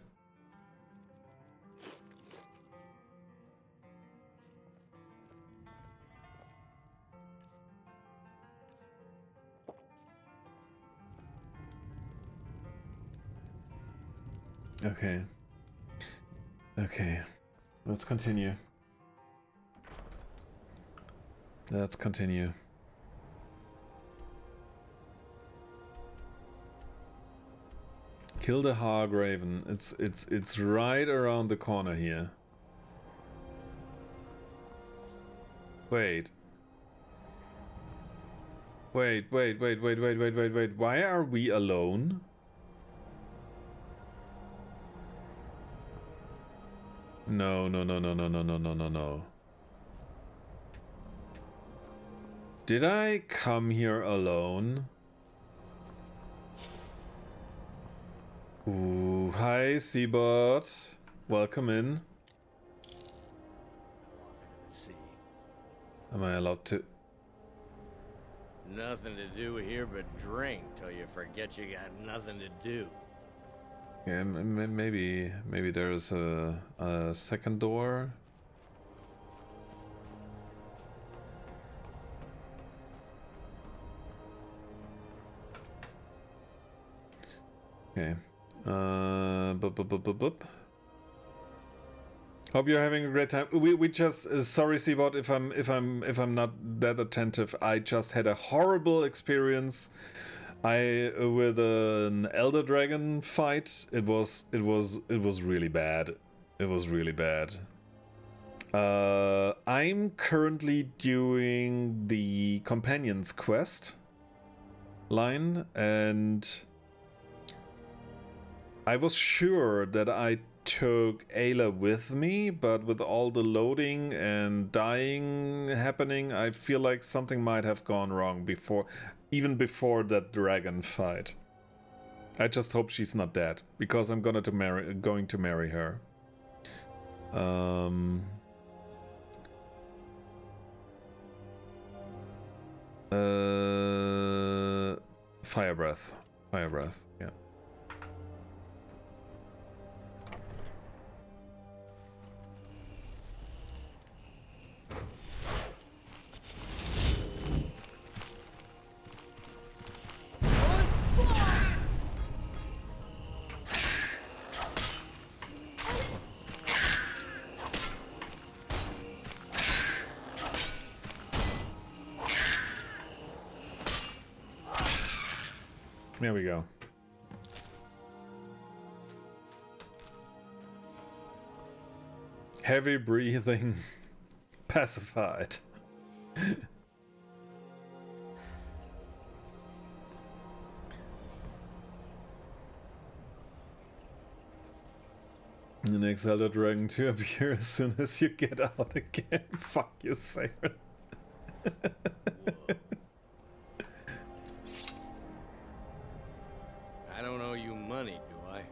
[SPEAKER 1] Okay. Okay. Let's continue. Let's continue. Kill the Hargraven. It's right around the corner here. Wait. Wait. Why are we alone? No. Did I come here alone? Ooh, hi, Seabot. Welcome in. Am I allowed to?
[SPEAKER 18] Nothing to do here but drink till you forget you got nothing to do.
[SPEAKER 1] Yeah, maybe there's a second door. Okay. Hope you're having a great time. We just sorry, Seabot, if I'm not that attentive. I just had a horrible experience. With an Elder Dragon fight. It was really bad. It was really bad. I'm currently doing the Companions quest line, and I was sure that I took Ayla with me, but with all the loading and dying happening, I feel like something might have gone wrong even before that dragon fight. I just hope she's not dead, because I'm going to marry her. Fire breath, yeah. There we go. Heavy breathing, pacified. The next Elder Dragon to appear as soon as you get out again. Fuck you, Sarah.
[SPEAKER 18] I don't owe you money, do I?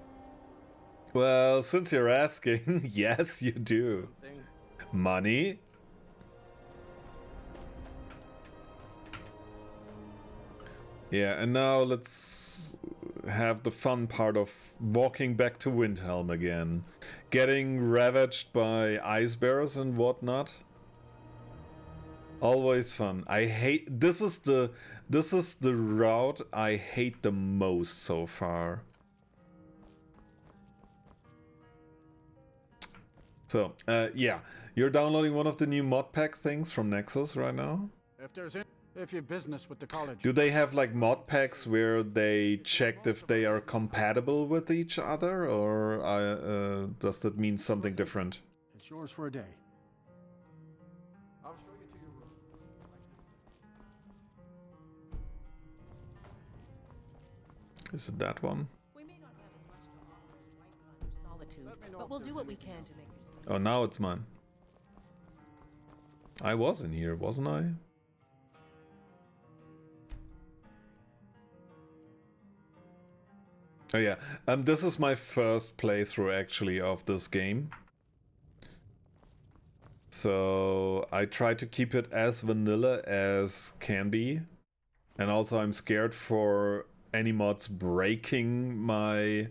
[SPEAKER 1] Well, since you're asking, yes, you do.
[SPEAKER 18] Something?
[SPEAKER 1] Money? Yeah, and now let's have the fun part of walking back to Windhelm again. Getting ravaged by ice bears and whatnot. Always fun. I hate this is the route I hate the most so far. So, yeah, you're downloading one of the new mod pack things from Nexus right now?
[SPEAKER 3] If you're business with the college.
[SPEAKER 1] Do they have like mod packs where they checked if they are compatible with each other, or does that mean something different?
[SPEAKER 3] It's yours for a day.
[SPEAKER 12] I'll show you to your room.
[SPEAKER 1] Is it that one?
[SPEAKER 8] We may not have as much to offer in Whiterun or Solitude, but we'll do what we can to make your stay.
[SPEAKER 1] Oh, now it's mine. I was in here, wasn't I? Oh yeah, this is my first playthrough actually of this game. So I try to keep it as vanilla as can be. And also I'm scared for any mods breaking my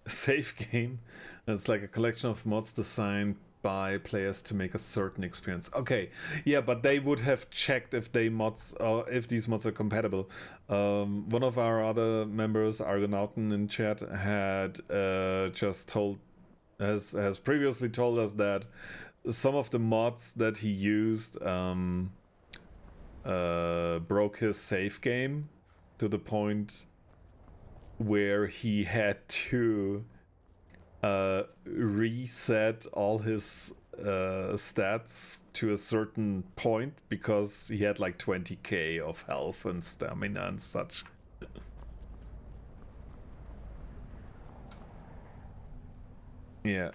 [SPEAKER 1] save game. It's like a collection of mods designed by players to make a certain experience. Okay, yeah, but they would have checked if they mods or if these mods are compatible. One of our other members, Argonauten in chat, had just told has previously told us that some of the mods that he used broke his save game to the point where he had to reset all his stats to a certain point because he had like 20k of health and stamina and such. Yeah.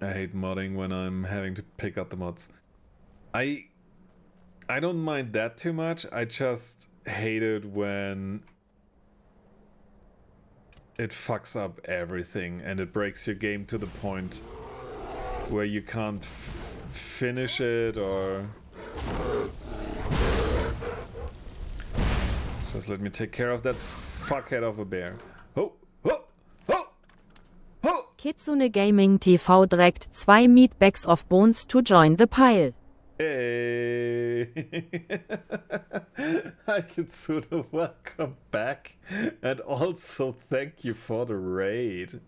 [SPEAKER 1] I hate modding when I'm having to pick out the mods. I don't mind that too much. I just hate it when it fucks up everything and it breaks your game to the point where you can't finish it or... Just let me take care of that fuckhead of a bear. Oh!
[SPEAKER 5] Kitsune Gaming TV dragged 2 meatbags of bones to join the pile.
[SPEAKER 1] Hey! Hi Kitsune, welcome back. And also thank you for the raid.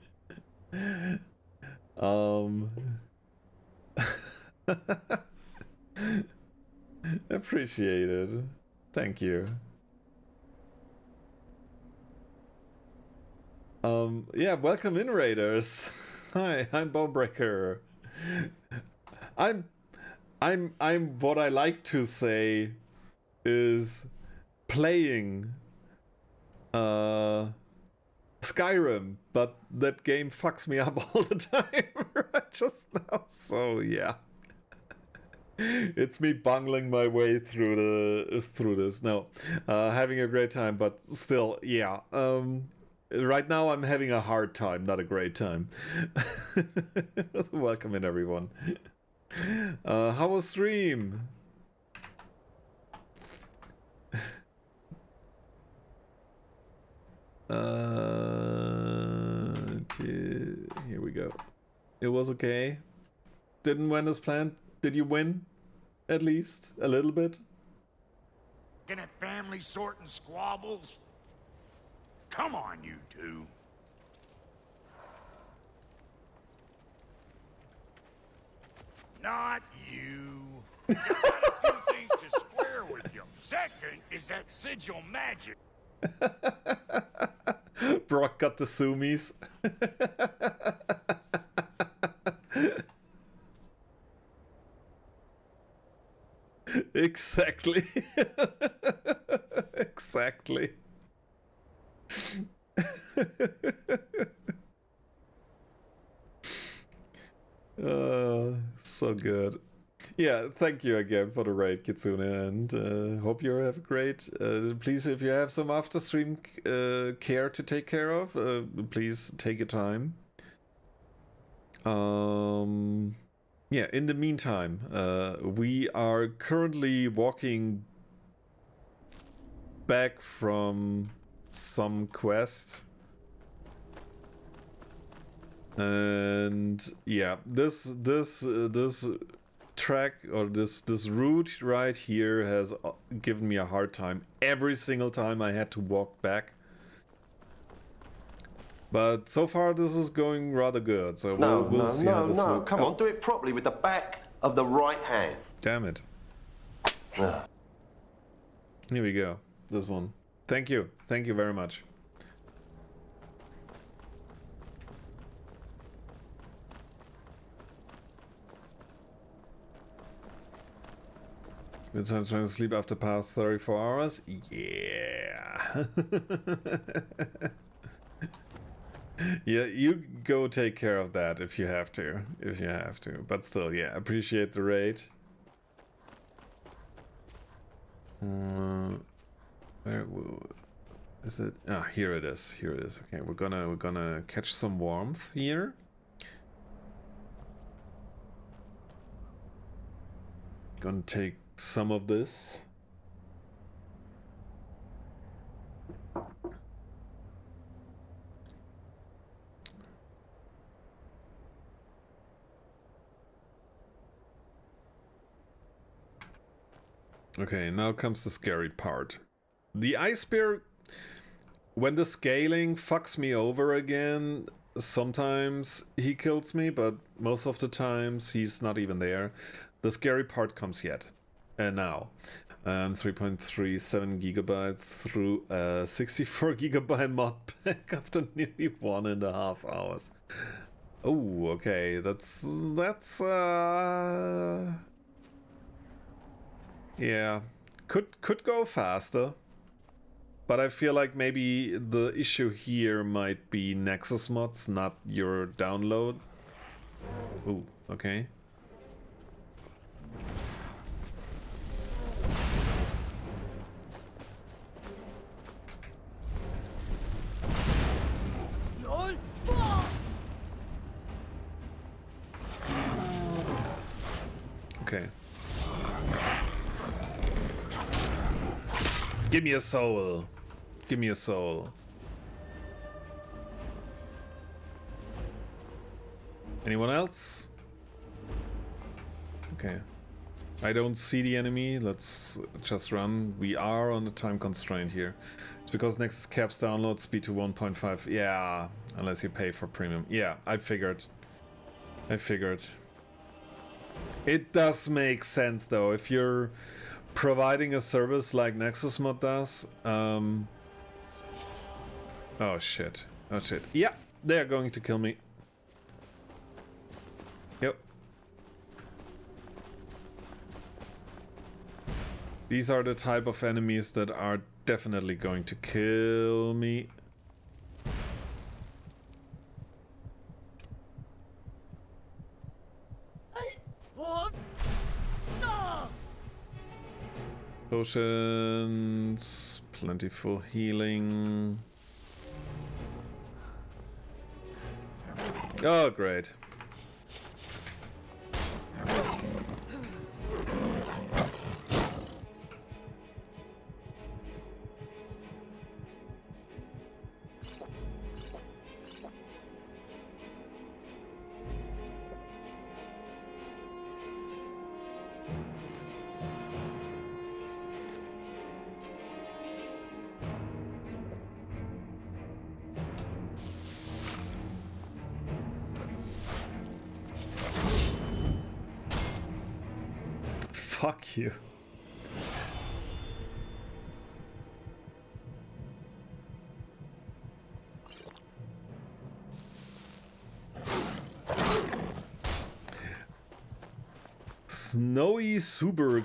[SPEAKER 1] Appreciate it. Thank you. Yeah, welcome in, raiders. Hi, I'm Bonebreaker. I'm what I like to say is playing Skyrim, but that game fucks me up all the time right just now. So yeah. It's me bungling my way through this. No. Having a great time, but still, yeah. Right now I'm having a hard time, not a great time. Welcome in, everyone. How was stream? Here we go. It was okay. Didn't win as planned. Did you win? At least a little bit.
[SPEAKER 19] Looking at family sorting squabbles? Come on, you two. Not you. You gotta do things to square with you. Second is that sigil magic.
[SPEAKER 1] Brock got the zoomies. Exactly. Exactly. So good. Yeah, thank you again for the raid, Kitsune, and hope you have a great. Please, if you have some after stream care to take care of, please take your time. Yeah, in the meantime, we are currently walking back from some quest. And yeah, this track or this route right here has given me a hard time every single time I had to walk back. But so far this is going rather good, so we'll see how this will...
[SPEAKER 17] Come on, do it properly with the back of the right hand.
[SPEAKER 1] Damn it. Here we go. This one. Thank you very much. Been trying to sleep after past 34 hours? Yeah. Yeah, you go take care of that if you have to. But still, yeah, appreciate the raid. Where is it? Ah, here it is. Okay, we're gonna catch some warmth here. Gonna take some of this. Okay, now comes the scary part. The ice bear, when the scaling fucks me over again, sometimes he kills me, but most of the times he's not even there. The scary part comes yet. And now. 3.37 gigabytes through a 64 gigabyte mod pack after nearly 1.5 hours. Oh, okay, that's yeah, could go faster, but I feel like maybe the issue here might be Nexus mods, not your download. Ooh, okay. Okay. Give me a soul. Give me a soul. Anyone else? Okay. I don't see the enemy. Let's just run. We are on the time constraint here. It's because Nexus caps download speed to 1.5. Yeah, unless you pay for premium. Yeah, I figured. It does make sense though, if you're providing a service like Nexus Mod does. Oh shit. Oh shit. Yeah, they're going to kill me. Yep. These are the type of enemies that are definitely going to kill me. Potions, plentiful healing. Oh, great. Fuck you. Snowy Super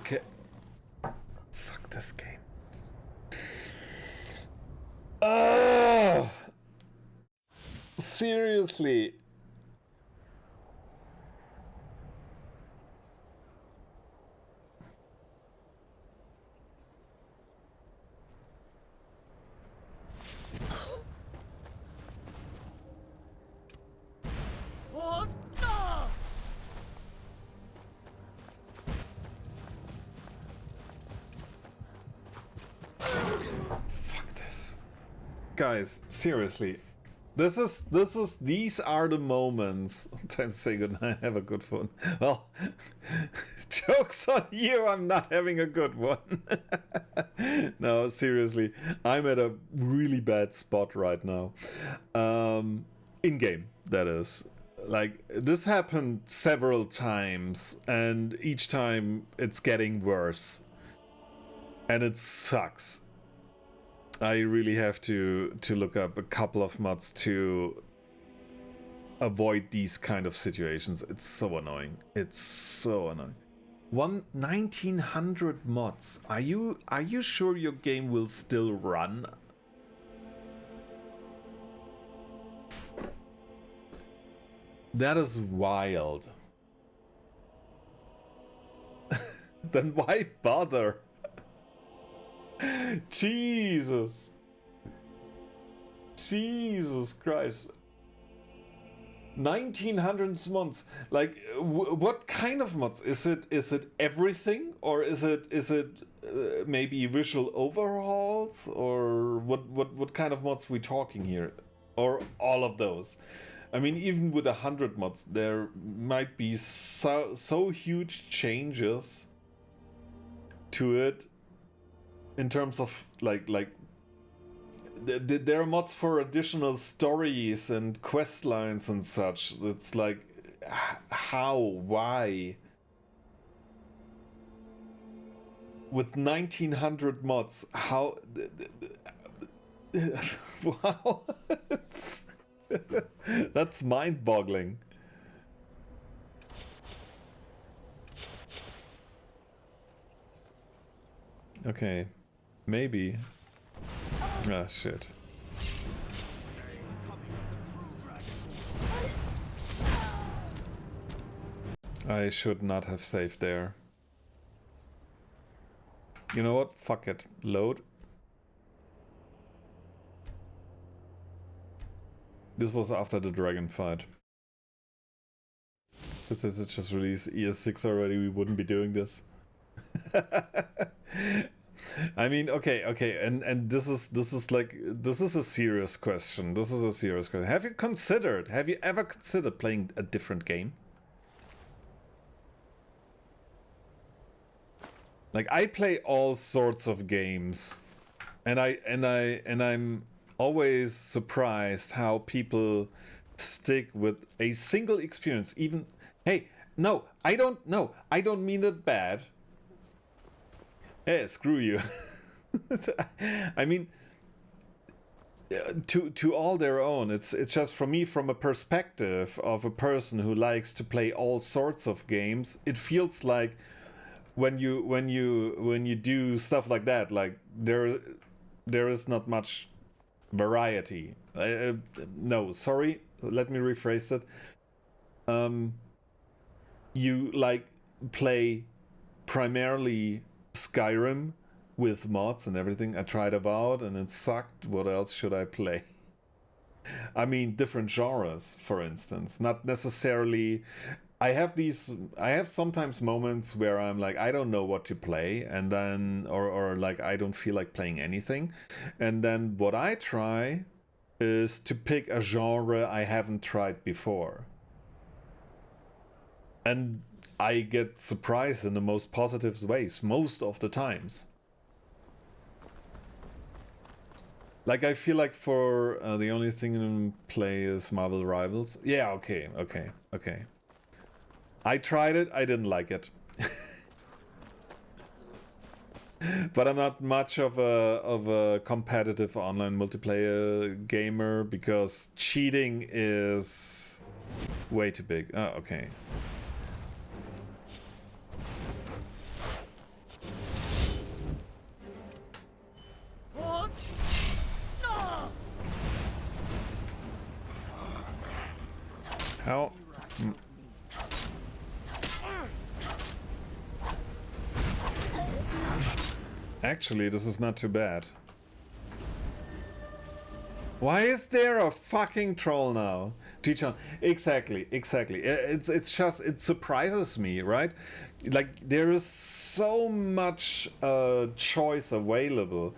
[SPEAKER 1] Fuck this game. Oh! Seriously. Guys, seriously, these are the moments. Time to say goodnight. Have a good one. Well, joke's on you. I'm not having a good one. No, seriously, I'm at a really bad spot right now. In game, that is. Like, this happened several times, and each time it's getting worse, and it sucks. I really have to look up a couple of mods to avoid these kind of situations. It's so annoying. It's so annoying. 1900 mods. Are you sure your game will still run? That is wild. Then why bother? Jesus Christ. 1900 mods. Like, what kind of mods? Is it everything, or is it maybe visual overhauls, or what kind of mods we talking here? Or all of those? I mean, even with 100 mods, there might be so huge changes to it in terms of like there are mods for additional stories and quest lines and such. It's like, how, why? With 1900 mods, how? Wow, that's mind-boggling. Okay, maybe. Ah, shit. I should not have saved there. You know what? Fuck it. Load. This was after the dragon fight. If it just released ES6 already, we wouldn't be doing this. I mean, okay, and this is a serious question. This is a serious question. Have you ever considered playing a different game? Like, I play all sorts of games, and I'm always surprised how people stick with a single experience. Even, hey, no, I don't mean it bad. Hey, screw you. I mean, to all their own. It's just, for me, from a perspective of a person who likes to play all sorts of games, it feels like when you do stuff like that, like there is not much variety. No, sorry, let me rephrase it. You like play primarily Skyrim with mods and everything. I tried it out and it sucked. What else should I play? I mean, different genres, for instance. Not necessarily. I have sometimes moments where I'm like, I don't know what to play, and then or like I don't feel like playing anything, and then what I try is to pick a genre I haven't tried before, and I get surprised in the most positive ways most of the times. Like, I feel like for the only thing in play is Marvel Rivals. Yeah, okay. I tried it, I didn't like it. But I'm not much of a competitive online multiplayer gamer because cheating is way too big. Oh, okay. How? Actually, this is not too bad. Why is there a fucking troll now? Teach-on. Exactly. It's just, it surprises me, right? Like, there is so much choice available.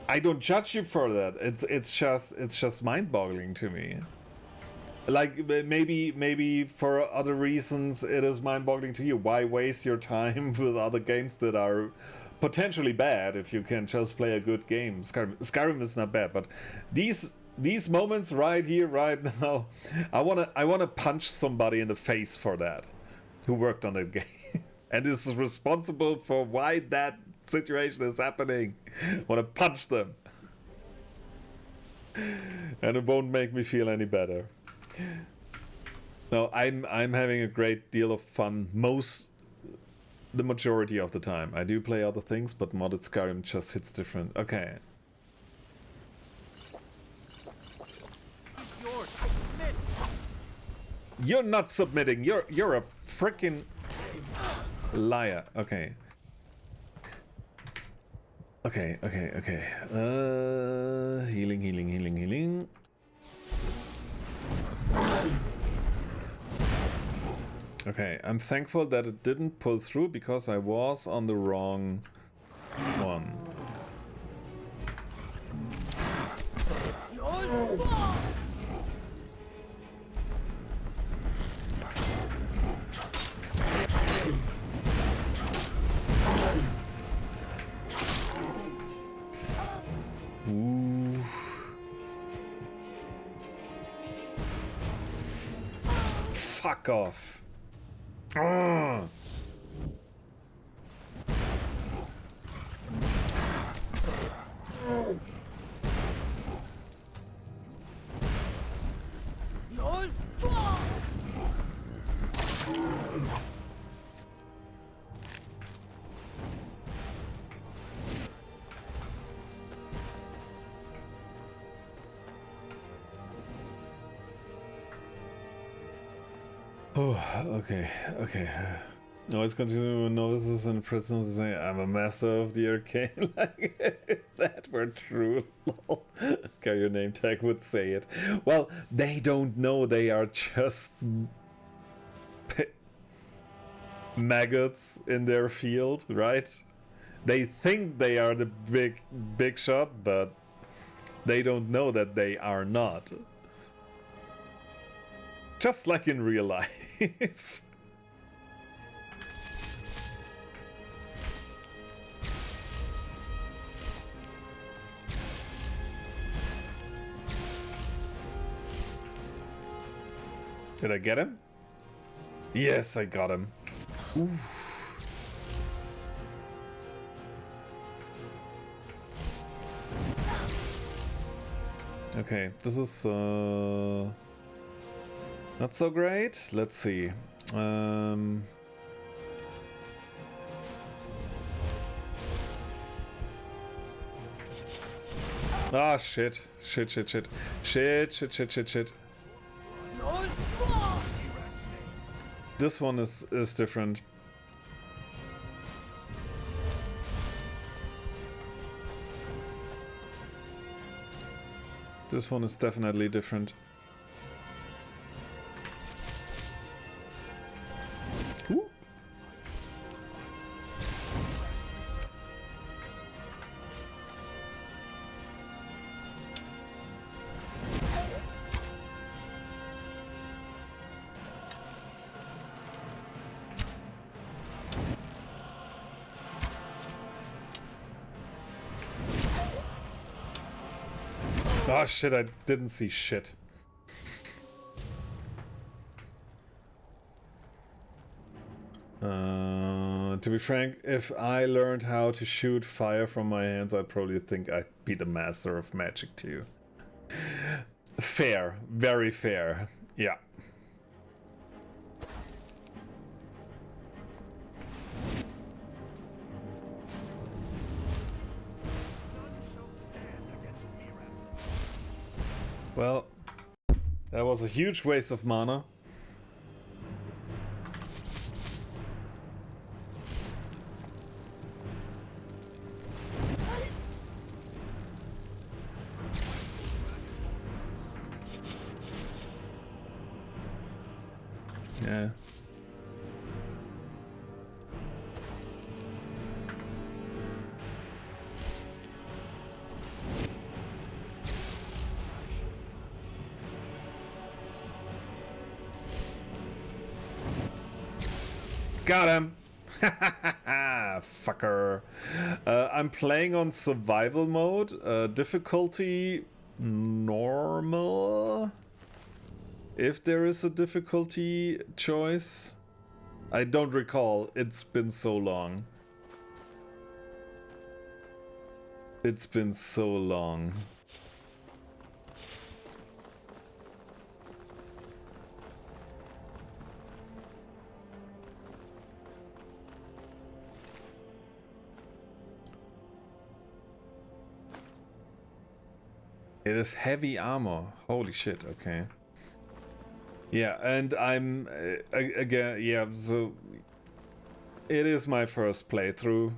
[SPEAKER 1] I don't judge you for that. It's just mind-boggling to me. Like, maybe for other reasons it is mind-boggling to you. Why waste your time with other games that are potentially bad if you can just play a good game? Skyrim is not bad, but these moments right here, right now, I wanna punch somebody in the face for that, who worked on that game and is responsible for why that situation is happening. I wanna punch them, and it won't make me feel any better. No, I'm having a great deal of fun the majority of the time. I do play other things, but modded Skyrim just hits different. Okay. You're not submitting. You're a freaking liar. Okay. Okay. Healing. Okay, I'm thankful that it didn't pull through because I was on the wrong one. fuck off. Ugh. Oh, okay. Always continue with novices and prisoners saying, I'm a master of the arcane. Like, if that were true, lol. Okay, your name tag would say it. Well, they don't know, they are just maggots in their field, right? They think they are the big shot, but they don't know that they are not. Just like in real life. Did I get him? Yes, I got him. Oof. Okay, this is not so great. Let's see. Ah, shit. Shit. This one is different. This one is definitely different. Ooh. Oh shit, I didn't see shit. To be frank, if I learned how to shoot fire from my hands, I'd probably think I'd be the master of magic too. Fair, very fair, yeah. Well, that was a huge waste of mana. Yeah. Got him! Fucker. I'm playing on survival mode. Difficulty normal. If there is a difficulty choice. I don't recall. It's been so long. It's been so long. It is heavy armor. Holy shit, okay. Yeah, and I'm again, yeah, so it is my first playthrough.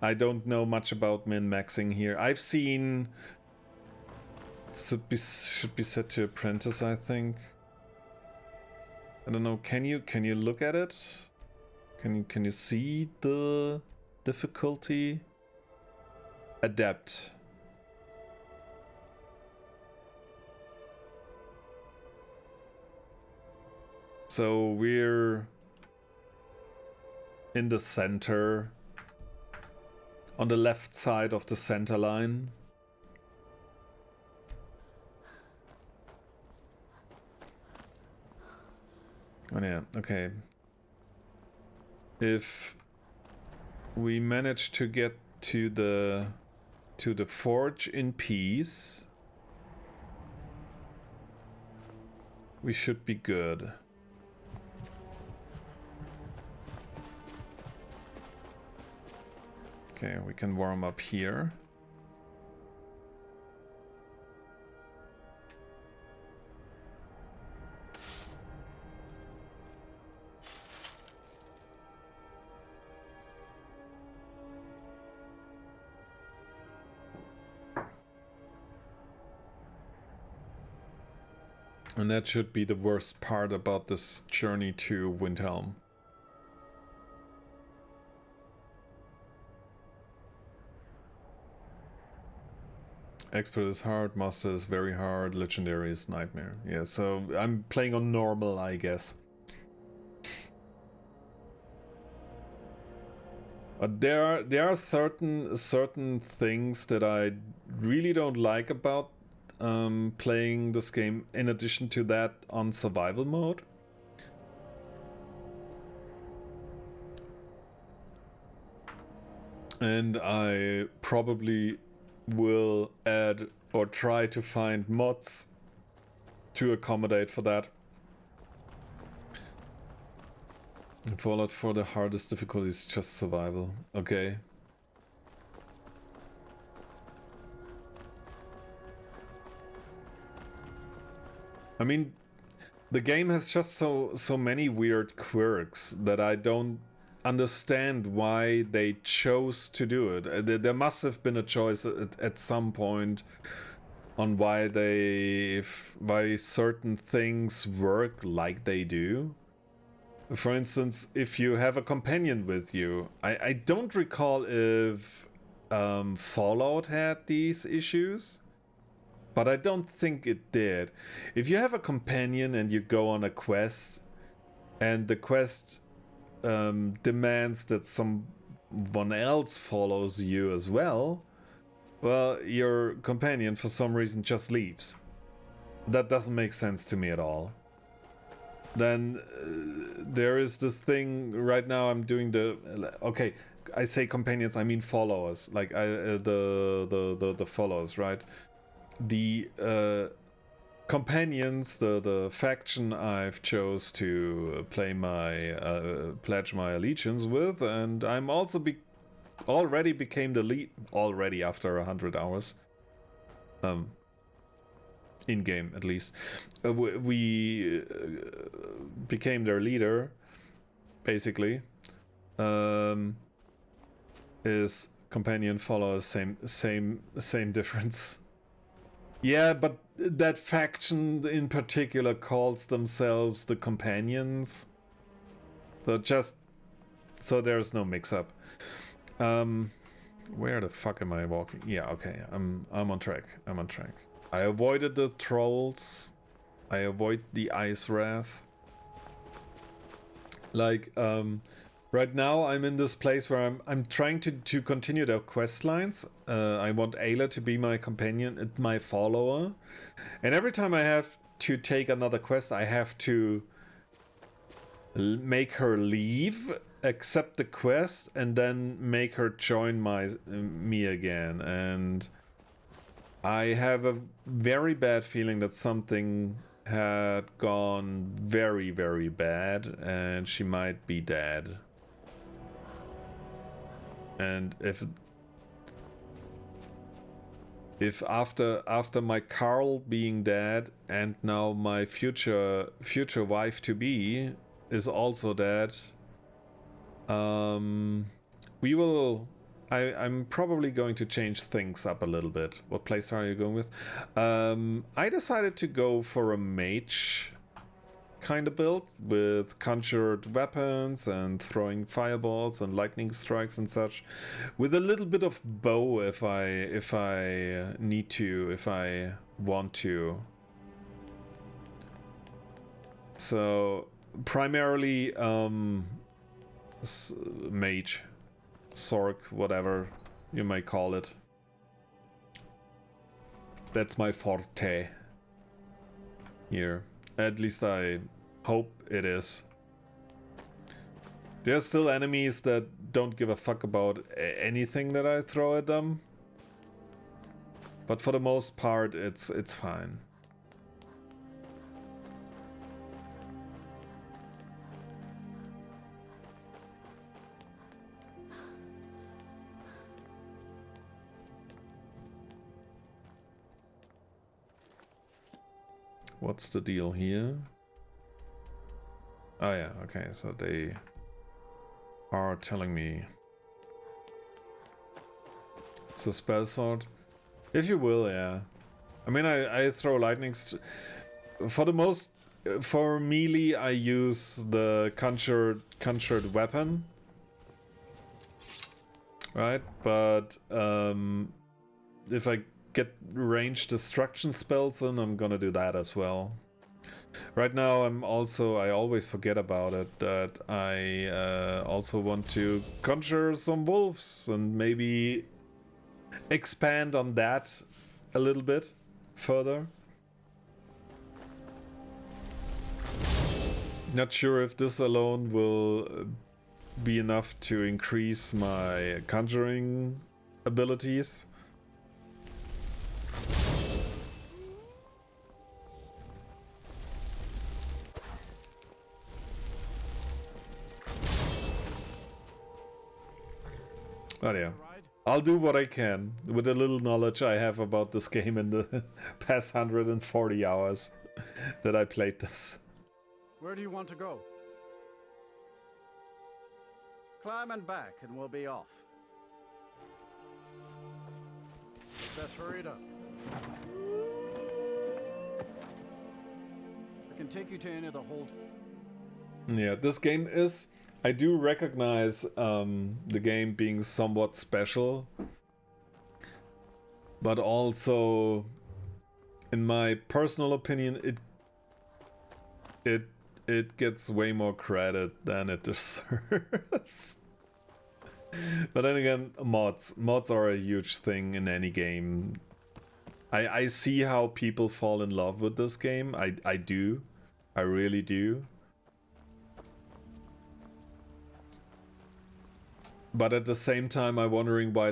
[SPEAKER 1] I don't know much about min-maxing here. I've seen should be set to apprentice, I think. I don't know, can you look at it? Can you see the difficulty? Adept. So we're in the center, on the left side of the center line. Oh yeah, okay. If we manage to get to the forge in peace, we should be good. Okay, we can warm up here. And that should be the worst part about this journey to Windhelm. Expert is hard, Master is very hard, Legendary is nightmare. Yeah, so I'm playing on normal, I guess. But there are certain things that I really don't like about playing this game, in addition to that on survival mode. And I probably will add or try to find mods to accommodate for that. Fallout 4, the hardest difficulty is just survival. Okay. I mean, the game has just so many weird quirks that I don't understand why they chose to do it. There must have been a choice at some point on why certain things work like they do. For instance, if you have a companion with you, I don't recall if Fallout had these issues, but I don't think it did. If you have a companion and you go on a quest, and the quest demands that someone else follows you as well, well, your companion for some reason just leaves. That doesn't make sense to me at all. Then there is this thing right now. I'm doing the okay. I say companions, I mean followers. Like the followers, right? The companions, the faction I've chose to play my pledge my allegiance with, and I'm also already became the lead already after 100 hours. In game at least, we became their leader. Basically, is companion followers same difference. Yeah, but that faction in particular calls themselves the companions. So just so there's no mix-up. Where the fuck am I walking? Yeah, okay, I'm on track. I'm on track. I avoided the trolls. I avoid the ice wrath. Like, right now I'm in this place where I'm trying to continue the quest lines. I want Ayla to be my companion and my follower. And every time I have to take another quest, I have to make her leave, accept the quest, and then make her join me again. And I have a very bad feeling that something had gone very, very bad, and she might be dead. And if after my Carl being dead, and now my future wife to be is also dead, we will. I'm probably going to change things up a little bit. What place are you going with? I decided to go for a mage kind of build with conjured weapons and throwing fireballs and lightning strikes and such, with a little bit of bow if I need to, if I want to. So primarily mage. Sork, whatever you may call it. That's my forte here. At least I Hope it is. There's still enemies that don't give a fuck about anything that I throw at them. But for the most part, it's fine. What's the deal here? Oh yeah, okay, so they are telling me it's a spell sword. If you will, yeah. I mean, I throw lightning for the most. For melee, I use the conjured weapon, right? But if I get ranged destruction spells, then I'm gonna do that as well. Right now, I always forget about it, that I also want to conjure some wolves and maybe expand on that a little bit further. Not sure if this alone will be enough to increase my conjuring abilities. Oh yeah. I'll do what I can with the little knowledge I have about this game in the past 140 hours that I played this.
[SPEAKER 3] Where do you want to go? Climb and back and we'll be off. Let's hurry it up. I can take you to any of the hold.
[SPEAKER 1] Yeah, this game is... I do recognize the game being somewhat special, but also, in my personal opinion, it gets way more credit than it deserves. But then again, mods are a huge thing in any game. I see how people fall in love with this game. I do, I really do. But at the same time, I'm wondering why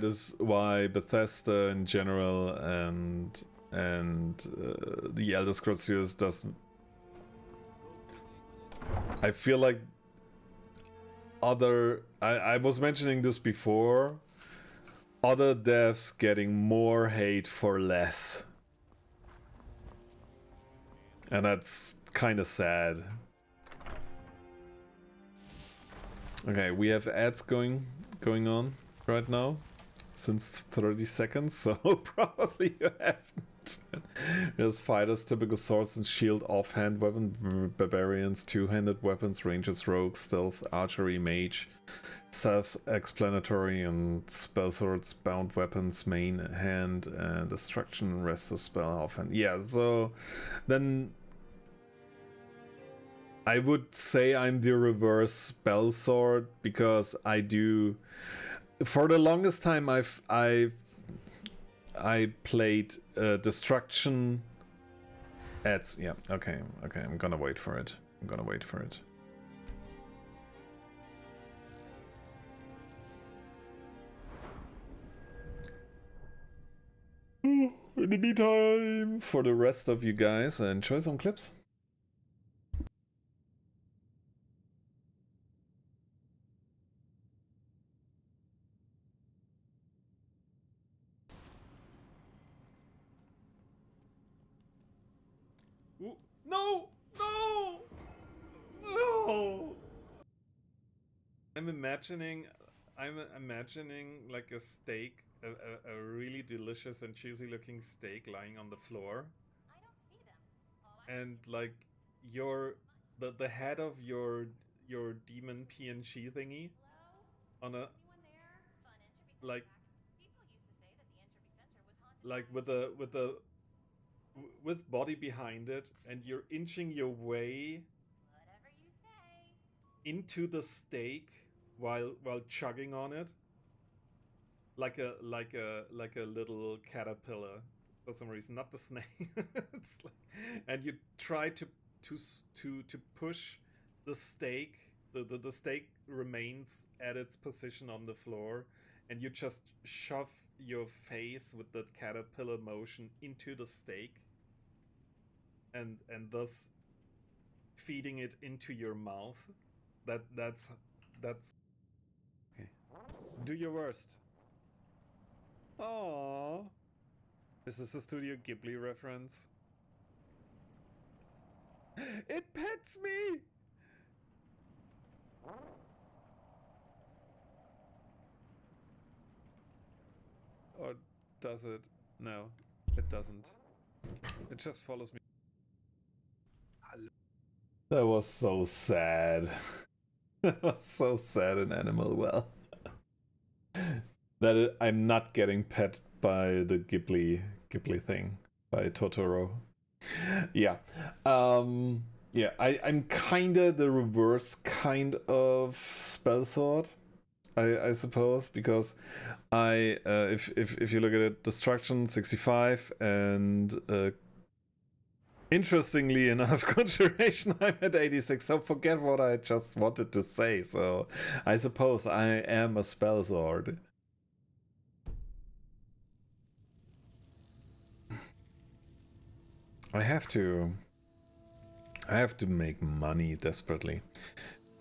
[SPEAKER 1] Bethesda in general and the Elder Scrolls series doesn't. I feel like I was mentioning this before. Other devs getting more hate for less, and that's kind of sad. Okay, we have ads going on right now since 30 seconds, so probably you haven't. There's fighters, typical swords and shield, offhand weapon, barbarians, two-handed weapons, rangers, rogues, stealth, archery, mage, self-explanatory, and spell swords, bound weapons, main hand, and destruction, rest of spell, offhand. Yeah, so then I would say I'm the reverse spell sword, because I do. For the longest time, I played destruction ads. Yeah, okay. I'm gonna wait for it. In the meantime, for the rest of you guys, enjoy some clips. No! I'm imagining like a steak, a really delicious and juicy looking steak lying on the floor. I don't see them. And like the head of your demon PNG thingy on a like with body behind it, and you're inching your way into the steak while chugging on it like a little caterpillar for some reason, not the snake. It's like, and you try to to push the stake. The stake remains at its position on the floor, and you just shove your face with the caterpillar motion into the stake, and thus feeding it into your mouth. That's okay. Do your worst. Aww. Is this a Studio Ghibli reference? It pets me! Or does it? No, it doesn't. It just follows me. That was so sad. That was so sad in Animal Well. I'm not getting pet by the Ghibli thing, by Totoro. Yeah. Yeah, I'm kinda the reverse kind of spell sword, I suppose, because if you look at it, Destruction 65 and interestingly enough, Conjuration I'm at 86, so forget what I just wanted to say. So I suppose I am a spell sword. I have to make money desperately.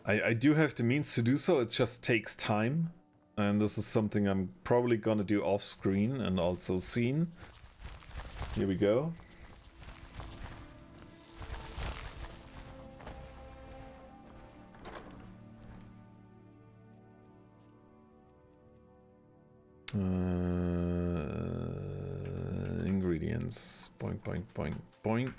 [SPEAKER 1] I do have the means to do so, it just takes time. And this is something I'm probably gonna do off screen and also scene. Here we go. Ingredients. Boink, boink, boink, boink.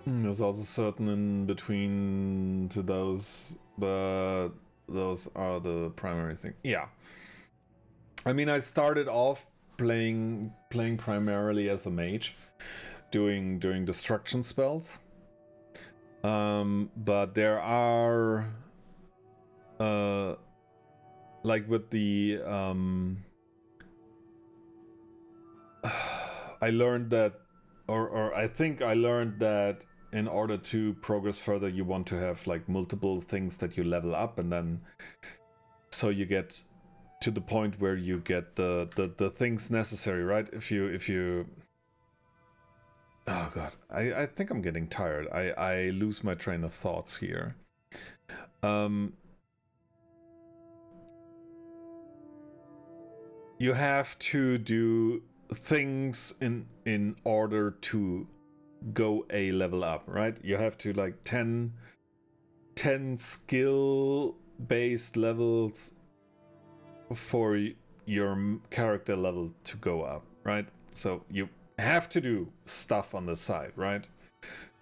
[SPEAKER 1] There's also certain in between to those, but those are the primary thing. Yeah. I mean, I started off playing primarily as a mage, doing destruction spells. But there are like with the I learned that, or I think I learned that in order to progress further, you want to have like multiple things that you level up, and then so you get to the point where you get the things necessary, right? If you oh god, I think I'm getting tired. I lose my train of thoughts here. You have to do things in order to go a level up, right? You have to like 10 skill based levels for your character level to go up, right? So you have to do stuff on the side, right?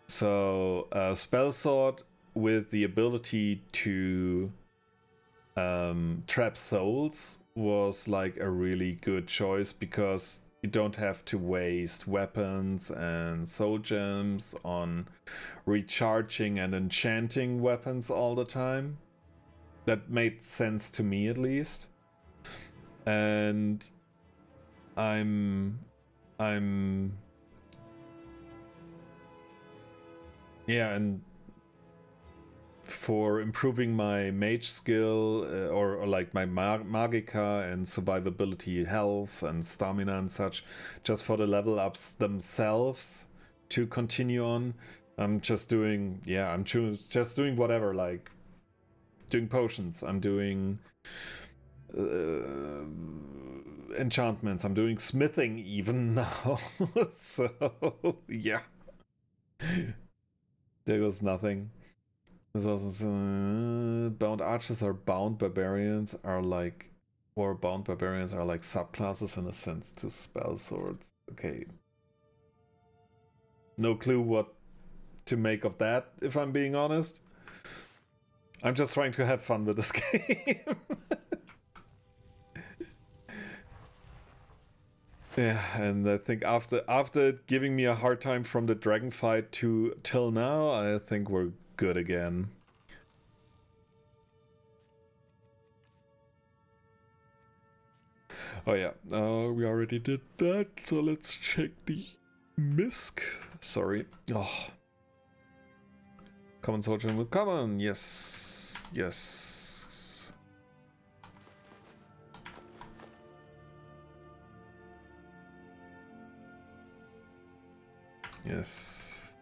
[SPEAKER 1] So spell sword with the ability to trap souls was like a really good choice, because you don't have to waste weapons and soul gems on recharging and enchanting weapons all the time. That made sense to me, at least. And I'm yeah, and for improving my mage skill, or like my magica and survivability, health and stamina and such, just for the level ups themselves to continue on, I'm just doing, yeah, I'm just doing whatever, like doing potions, I'm doing enchantments, I'm doing smithing even now. So yeah, there goes nothing. There's also bound archers or bound barbarians are like, or bound barbarians are like subclasses in a sense to spell swords. Okay, no clue what to make of that, if I'm being honest. I'm just trying to have fun with this game. Yeah, and I think after giving me a hard time from the dragon fight till now, I think we're good again. Oh yeah, we already did that, so let's check the misc. Sorry. Oh. Common soldier will come on. Yes. Yes. Yes.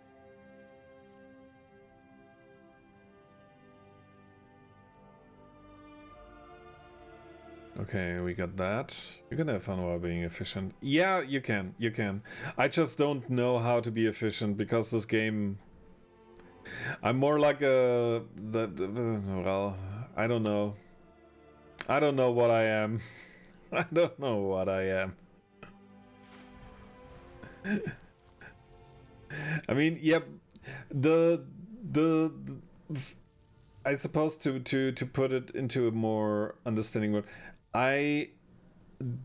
[SPEAKER 1] Okay, we got that. You can have fun while being efficient. Yeah, you can. You can. I just don't know how to be efficient because this game... I'm more like a... well, I don't know. I don't know what I am. I don't know what I am. I mean, yep. I suppose to put it into a more understanding word,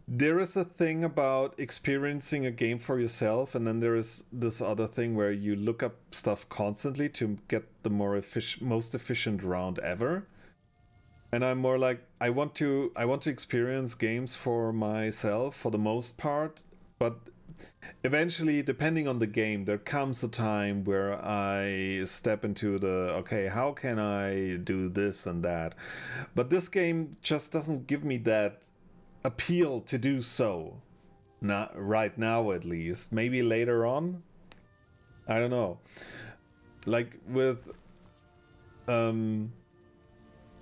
[SPEAKER 1] there is a thing about experiencing a game for yourself, and then there is this other thing where you look up stuff constantly to get the most efficient round ever. And I'm more like, I want to experience games for myself for the most part, but eventually, depending on the game, there comes a time where I step into okay, how can I do this and that? But this game just doesn't give me that appeal to do so. Not right now, at least. Maybe later on? I don't know. Like with...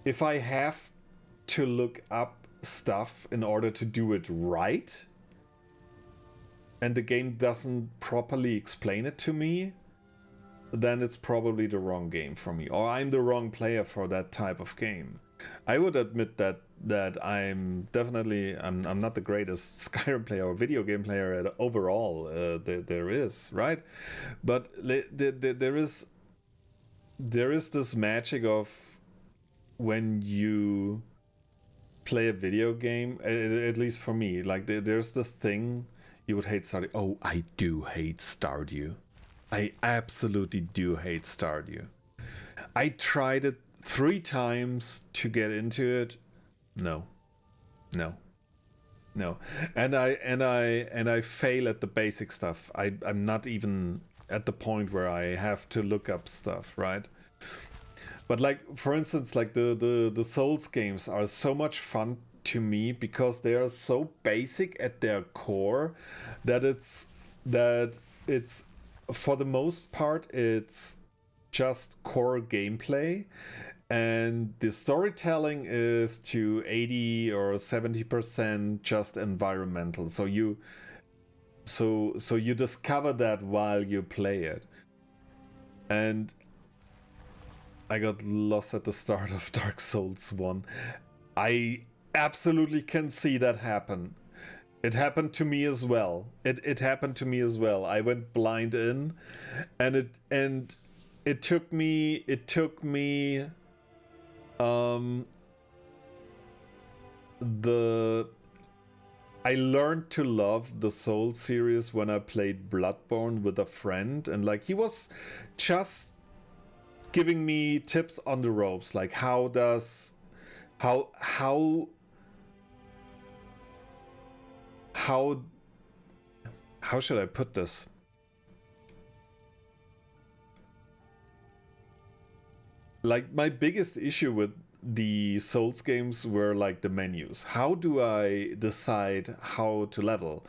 [SPEAKER 1] if I have to look up stuff in order to do it right, and the game doesn't properly explain it to me, then it's probably the wrong game for me, or I'm the wrong player for that type of game. I would admit that I'm definitely I'm not the greatest Skyrim player or video game player overall. There is, right, but there is this magic of when you play a video game, at least for me, like there's the thing. You would hate Stardew. Oh, I do hate Stardew. I absolutely do hate Stardew. I tried it 3 times to get into it. No. And I fail at the basic stuff. I'm not even at the point where I have to look up stuff, right? But like, for instance, like the Souls games are so much fun to me because they are so basic at their core that it's for the most part it's just core gameplay, and the storytelling is to 80 or 70% just environmental, so you discover that while you play it. And I got lost at the start of Dark Souls 1. I absolutely can see that happen. It happened to me as well. It happened to me as well. I went blind in, and it took me I learned to love the Soul series when I played Bloodborne with a friend, and like he was just giving me tips on the ropes, like how should I put this? Like, my biggest issue with the Souls games were like the menus. How do I decide how to level?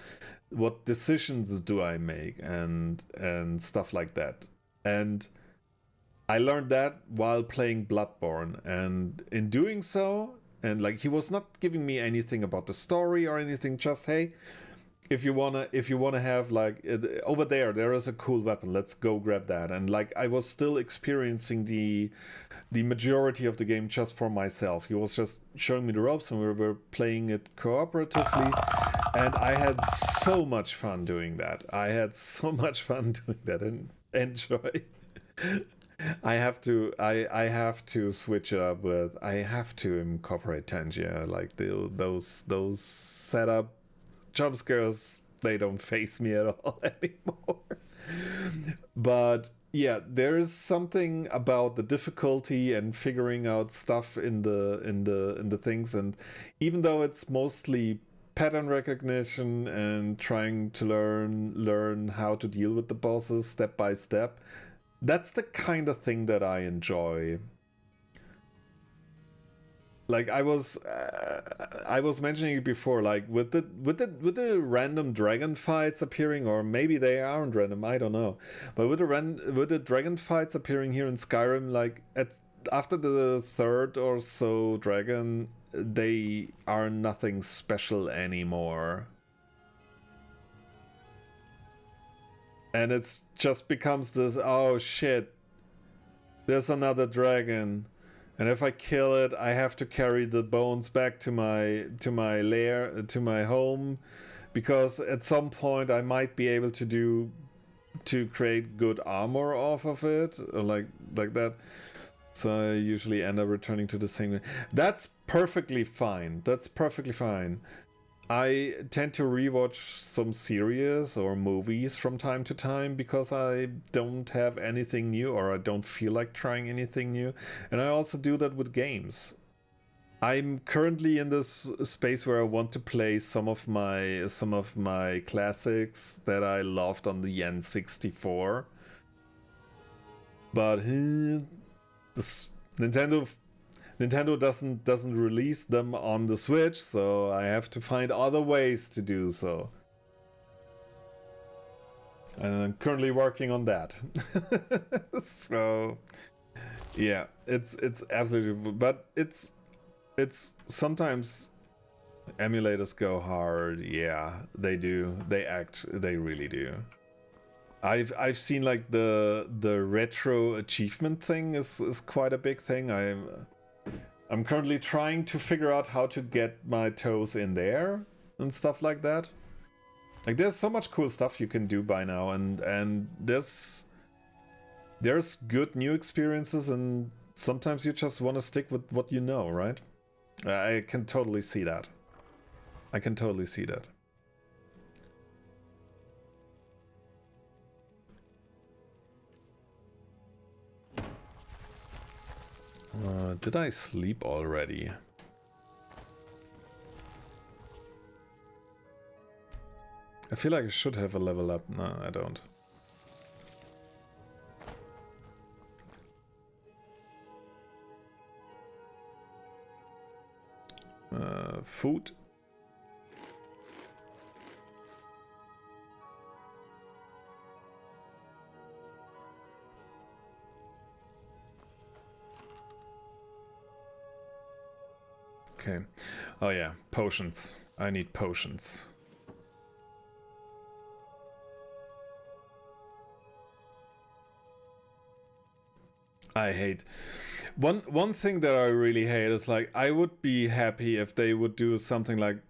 [SPEAKER 1] What decisions do I make? And stuff like that. And I learned that while playing Bloodborne, and in doing so, and like he was not giving me anything about the story or anything, just hey, if you wanna have like over there is a cool weapon, let's go grab that. And like I was still experiencing the majority of the game just for myself. He was just showing me the ropes, and we were playing it cooperatively, and I had so much fun doing that. And enjoy. I have to switch it up with. I have to incorporate Tangia, like those setup jump scares they don't face me at all anymore. But yeah, there is something about the difficulty and figuring out stuff in the things, and even though it's mostly pattern recognition and trying to learn how to deal with the bosses step by step, that's the kind of thing that I enjoy. Like I was mentioning it before, like with the random dragon fights appearing, or maybe they aren't random, I don't know. But with the dragon fights appearing here in Skyrim, like after the third or so dragon, they are nothing special anymore. And it's just becomes this, oh shit, there's another dragon. And if I kill it, I have to carry the bones back to my lair, to my home, because at some point I might be able to create good armor off of it, or like that. So I usually end up returning to the same. That's perfectly fine. That's perfectly fine. I tend to rewatch some series or movies from time to time because I don't have anything new, or I don't feel like trying anything new. And I also do that with games. I'm currently in this space where I want to play some of my classics that I loved on the N64. But this Nintendo doesn't release them on the Switch, so I have to find other ways to do so. And I'm currently working on that. So yeah, it's absolutely, but it's sometimes emulators go hard. Yeah, they do. They really do. I've seen like the retro achievement thing is quite a big thing. I'm currently trying to figure out how to get my toes in there and stuff like that. Like there's so much cool stuff you can do by now, and there's good new experiences, and sometimes you just want to stick with what you know, right? I can totally see that. I can totally see that. Did I sleep already? I feel like I should have a level up. No, I don't. Food. Okay. Oh yeah, potions. I need potions. I hate one thing that I really hate is, like, I would be happy if they would do something like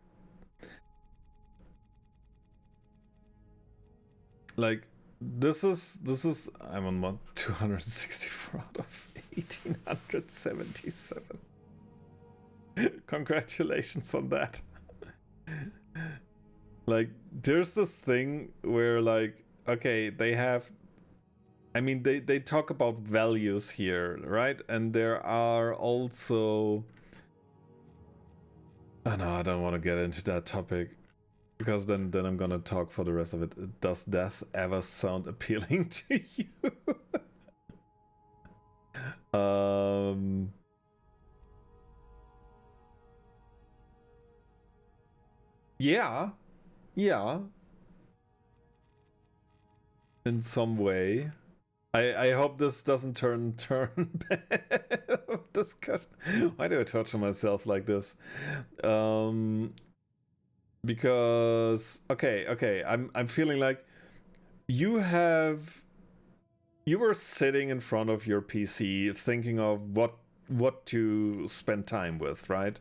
[SPEAKER 1] this is I'm on 264 out of 1877. Congratulations on that. Like, there's this thing where, like, okay, they have, I mean, they talk about values here, right? And there are also, oh no, I don't want to get into that topic, because then I'm gonna talk for the rest of it. Does death ever sound appealing to you? Yeah. In some way. I hope this doesn't turn bad discussion. Why do I torture myself like this? Because okay, I'm feeling like you were sitting in front of your PC thinking of what to spend time with, right?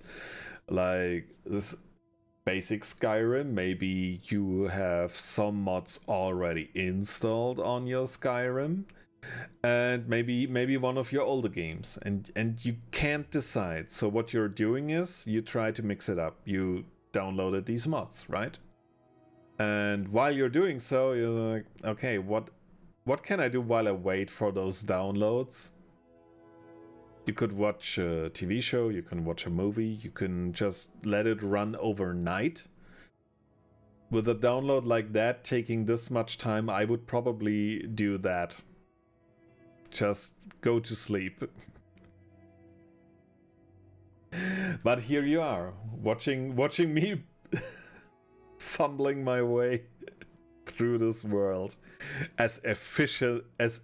[SPEAKER 1] Like this basic Skyrim, maybe you have some mods already installed on your Skyrim, and maybe one of your older games, and you can't decide. So what you're doing is you try to mix it up. You downloaded these mods, right? And while you're doing so, you're like, okay, what can I do while I wait for those downloads? You could watch a TV show, you can watch a movie, you can just let it run overnight. With a download like that taking this much time, I would probably do that. Just go to sleep. But here you are, watching me fumbling my way through this world as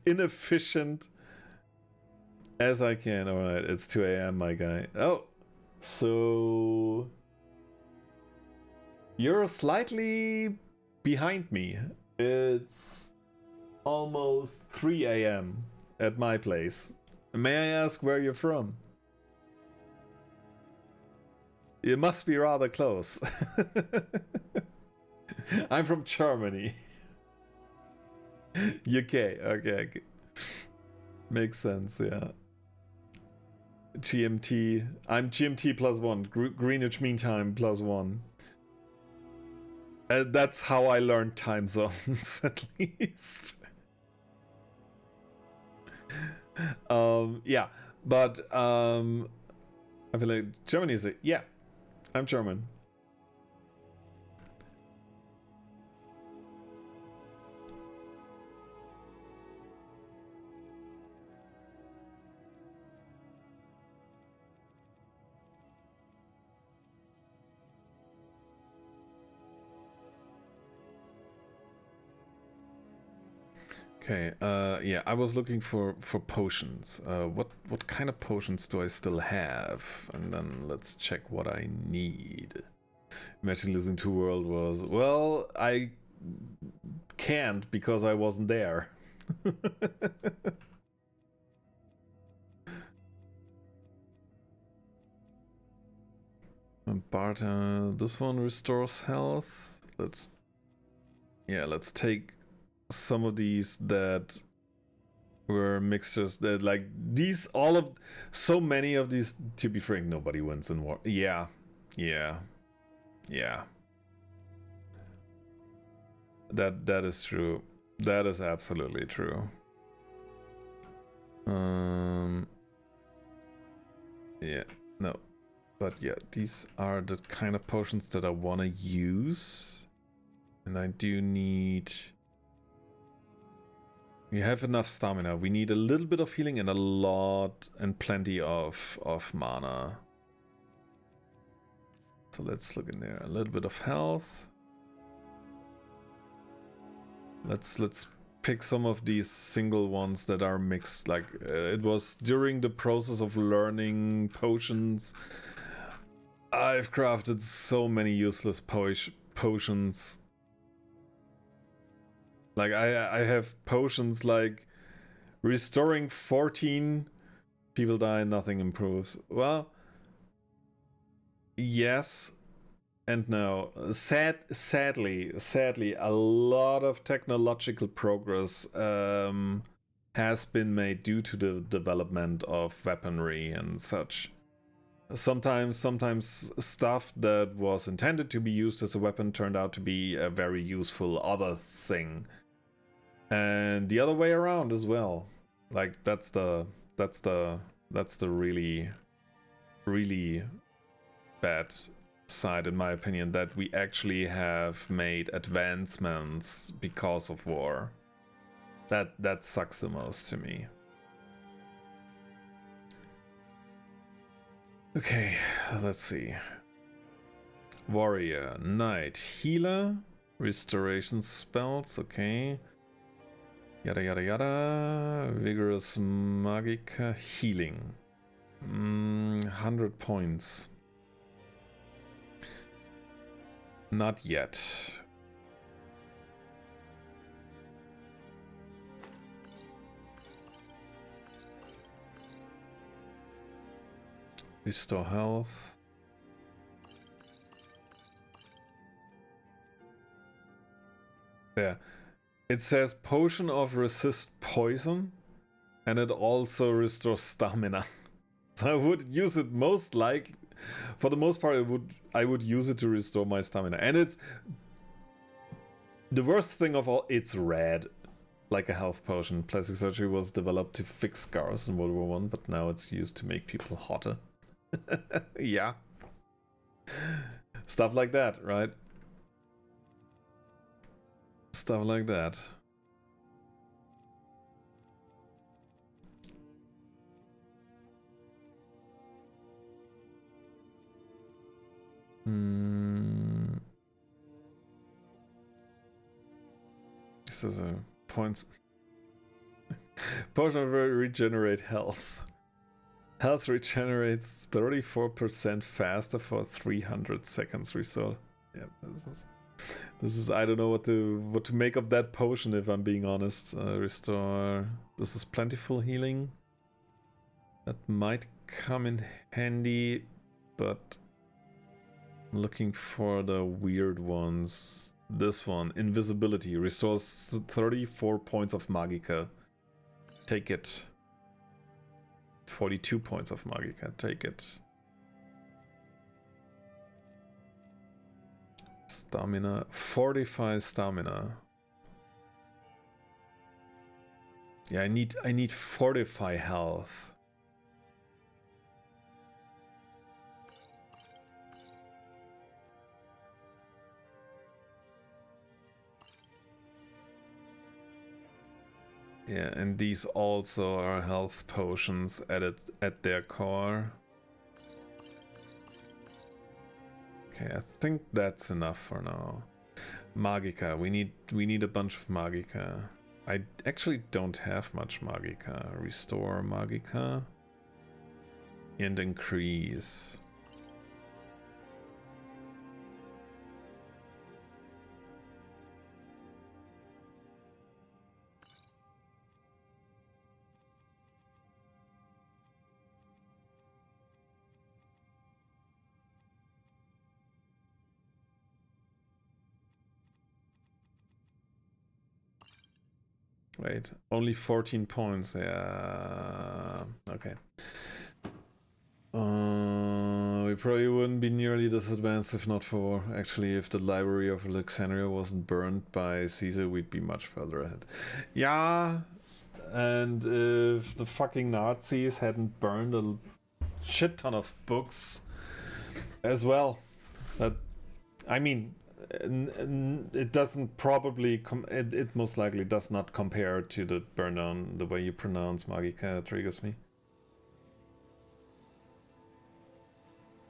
[SPEAKER 1] inefficient as I can. Alright, it's 2 a.m. my guy. Oh, so you're slightly behind me. It's almost 3 a.m. at my place. May I ask where you're from? You must be rather close. I'm from Germany. UK, okay. Makes sense, yeah. GMT. I'm GMT +1. Greenwich Mean Time +1. That's how I learned time zones, at least. Yeah, but I feel like Germany is yeah, I'm German. Okay, yeah, I was looking for potions. What kind of potions do I still have? And then let's check what I need. Imagine listening to World Wars. Well, I can't because I wasn't there. Barta, this one restores health. Let's take some of these that were mixtures that like these, so many of these. To be frank, nobody wins in war. Yeah. That is true. That is absolutely true. Yeah, no. But yeah, these are the kind of potions that I want to use. And I do need... We have enough stamina. We need a little bit of healing and a lot and plenty of mana. So let's look in there. A little bit of health. Let's pick some of these single ones that are mixed. Like it was during the process of learning potions. I've crafted so many useless potions. Like I have potions like restoring 14 people die, nothing improves. Well, yes and no. Sadly, a lot of technological progress has been made due to the development of weaponry and such. Sometimes stuff that was intended to be used as a weapon turned out to be a very useful other thing. And the other way around as well. Like that's the really bad side, in my opinion, that we actually have made advancements because of war. That sucks the most to me. Okay, let's see. Warrior, Knight, Healer, Restoration spells, okay. Yada yada yada. Vigorous Magica, Healing. 100 points. Not yet. Restore health. Yeah. It says potion of resist poison, and it also restores stamina. So I would use it most likely, for the most part, I would use it to restore my stamina. And it's The worst thing of all, it's red. Like a health potion. Plastic surgery was developed to fix scars in World War I, but now it's used to make people hotter. Yeah. Stuff like that, right? Stuff like that. This is a points. Potion of regenerate health. Health regenerates 34% faster for 300 seconds restore. Yeah, this is I don't know what to make of that potion, if I'm being honest. Restore. This is plentiful healing. That might come in handy, but I'm looking for the weird ones. This one, invisibility, restores 34 points of Magicka. Take it. 42 points of Magicka, take it. Stamina, 45 stamina. Yeah, I need 45 health. Yeah, and these also are health potions at their core. Okay, I think that's enough for now. Magicka, we need a bunch of Magicka. I actually don't have much Magicka. Restore Magicka and increase. Wait, only 14 points. Yeah, okay. We probably wouldn't be nearly this advanced if not for, actually, if the library of Alexandria wasn't burned by Caesar, we'd be much further ahead. Yeah, and if the fucking Nazis hadn't burned a shit ton of books as well, that, I mean, it doesn't probably it most likely does not compare to the burn down. The way you pronounce Magicka triggers me.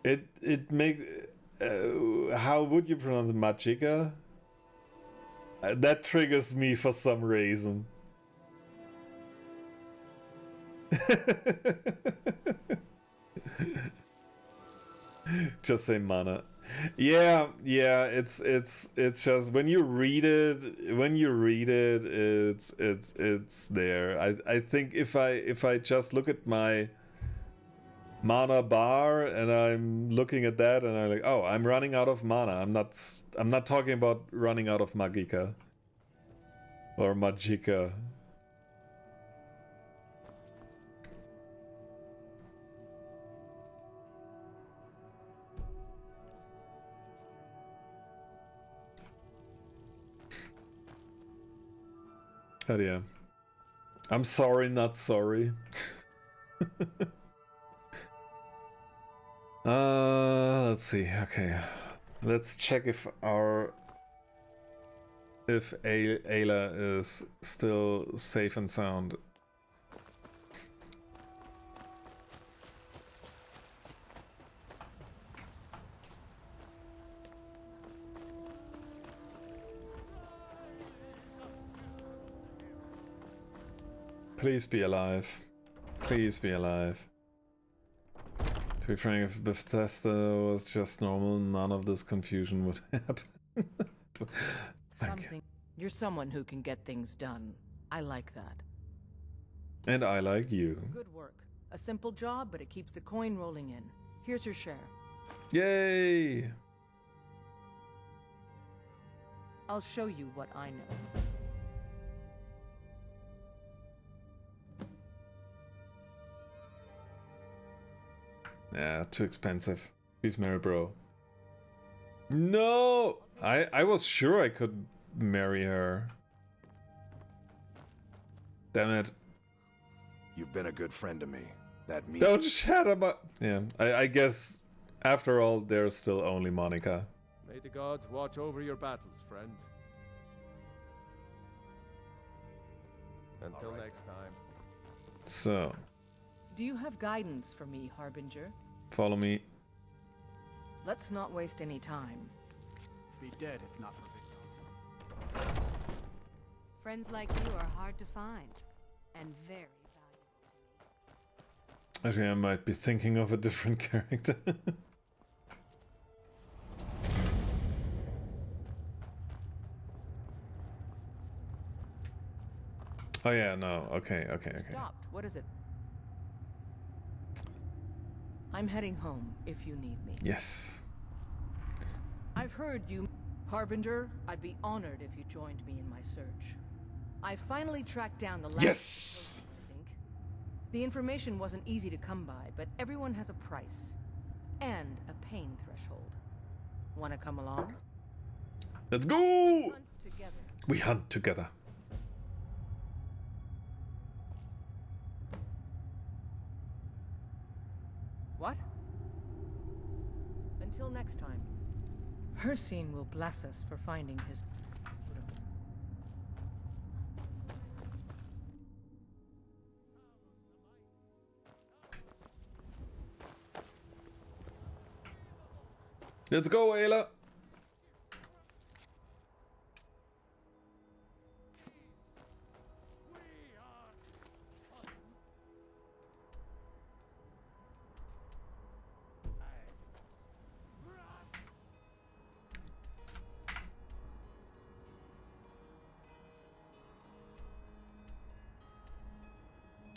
[SPEAKER 1] It make how would you pronounce Magicka? That triggers me for some reason. Just say mana. Yeah, it's just when you read it, it's there. I think if I just look at my mana bar and I'm looking at that and I'm like, oh, I'm running out of mana. I'm not talking about running out of Magicka or Magicka. Oh yeah. I'm sorry, not sorry. Let's see. Okay. Let's check if Ayla is still safe and sound. Please be alive. Please be alive. To be frank, if Bethesda was just normal, none of this confusion would happen.
[SPEAKER 8] Something. You're someone who can get things done. I like that.
[SPEAKER 1] And I like you.
[SPEAKER 8] Good work. A simple job, but it keeps the coin rolling in. Here's your share.
[SPEAKER 1] Yay!
[SPEAKER 8] I'll show you what I know.
[SPEAKER 1] Yeah, too expensive. Please marry, bro. No! I was sure I could marry her. Damn it.
[SPEAKER 4] You've been a good friend to me. That means...
[SPEAKER 1] Don't shut up. Yeah, I guess after all, there's still only Monica.
[SPEAKER 9] May the gods watch over your battles, friend. Until next time.
[SPEAKER 1] So,
[SPEAKER 8] Do you have guidance for me, Harbinger?
[SPEAKER 1] follow me.
[SPEAKER 8] Let's not waste any time.
[SPEAKER 3] Be dead if not for Victor.
[SPEAKER 14] Friends like you are hard to find, and very valuable.
[SPEAKER 1] Actually, I might be thinking of a different character. Oh yeah, no. Okay.
[SPEAKER 8] Stopped. What is it? I'm heading home if you need me.
[SPEAKER 1] Yes.
[SPEAKER 8] I've heard you, Harbinger. I'd be honored if you joined me in my search. I finally tracked down the last.
[SPEAKER 1] Yes.
[SPEAKER 8] I think. The information wasn't easy to come by, but everyone has a price and a pain threshold. Want to come along?
[SPEAKER 1] Let's go.
[SPEAKER 8] Hunt together.
[SPEAKER 1] We hunt together.
[SPEAKER 8] What? Until next time. Hercene will bless us for finding his...
[SPEAKER 1] Let's go, Ayla.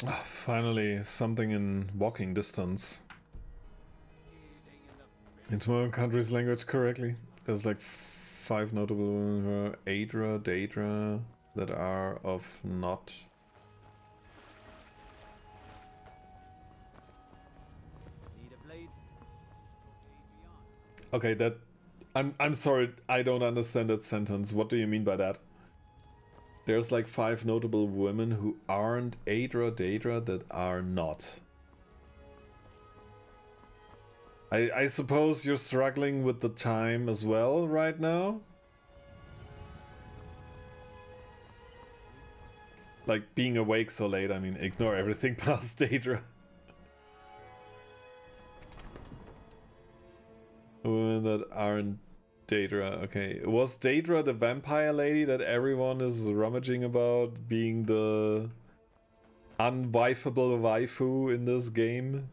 [SPEAKER 1] Ah, finally, something in walking distance. It's my own country's language correctly. There's like 5 notable Adra, Daedra that are of not. Okay, that I'm sorry, I don't understand that sentence. What do you mean by that? There's like 5 notable women who aren't Adra, Daedra that are not. I suppose you're struggling with the time as well right now? Like being awake so late, I mean, ignore everything past Daedra. Women that aren't Daedra, okay. Was Daedra the vampire lady that everyone is rummaging about being the unwifeable waifu in this game?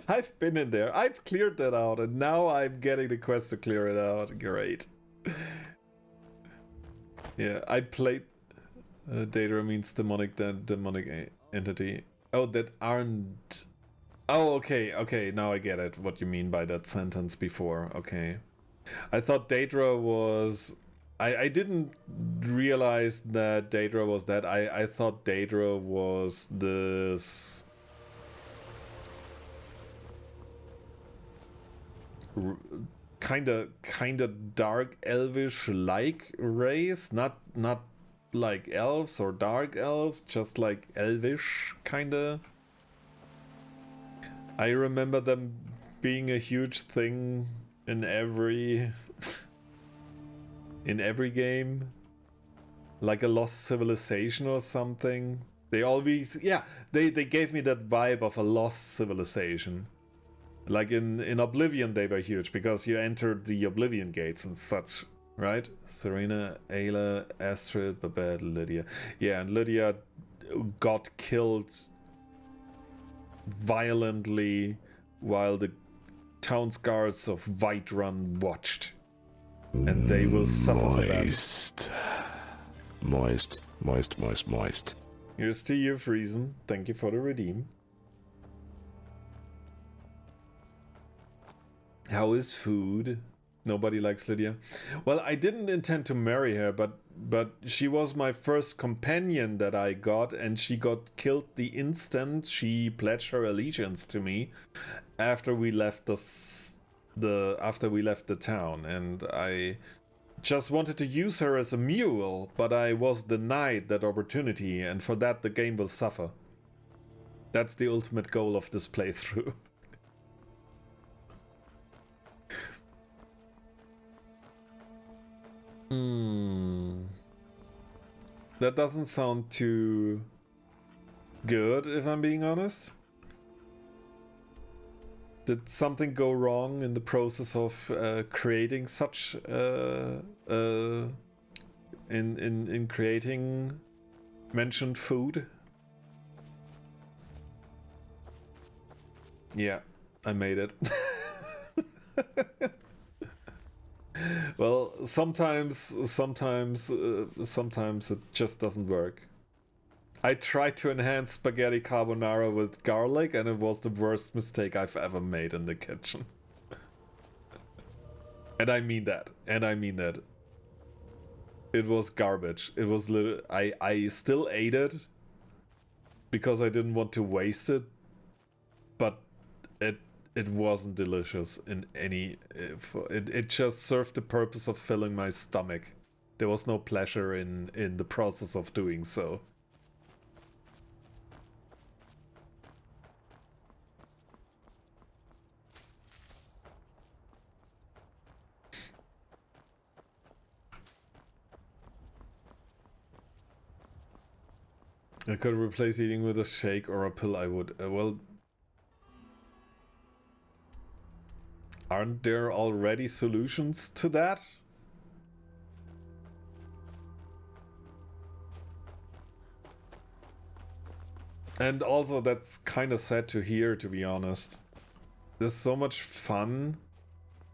[SPEAKER 1] I've been in there. I've cleared that out, and now I'm getting the quest to clear it out. Great. Yeah, I played... Daedra means demonic entity. Oh, that aren't... Oh, okay, now I get it, what you mean by that sentence before. Okay. I thought Daedra was... I didn't realize that Daedra was that. I thought Daedra was this... kinda dark elvish like race, not like elves or dark elves, just like elvish kinda. I remember them being a huge thing in every in every game, like a lost civilization or something. They always, yeah, they gave me that vibe of a lost civilization. Like in Oblivion they were huge, because you entered the Oblivion gates and such, right? Serena, Ayla, Astrid, Babette, Lydia. Yeah, and Lydia got killed violently while the town's guards of Whiterun watched. And they will suffer for that.
[SPEAKER 20] Moist.
[SPEAKER 1] Here's to you, Friesen. Thank you for the redeem. How is food? Nobody likes Lydia. Well, I didn't intend to marry her, but she was my first companion that I got, and she got killed the instant she pledged her allegiance to me after we left the town, and I just wanted to use her as a mule, but I was denied that opportunity, and for that the game will suffer. That's the ultimate goal of this playthrough. That doesn't sound too good, if I'm being honest. Did something go wrong in the process of creating such in creating mentioned food? Yeah, I made it. Well, sometimes it just doesn't work. I tried to enhance spaghetti carbonara with garlic, and it was the worst mistake I've ever made in the kitchen. And I mean that. It was garbage. It was literally... I still ate it because I didn't want to waste it, but it wasn't delicious in any... It just served the purpose of filling my stomach. There was no pleasure in the process of doing so. I could replace eating with a shake or a pill, I would. Well... Aren't there already solutions to that? And also, that's kind of sad to hear, to be honest. There's so much fun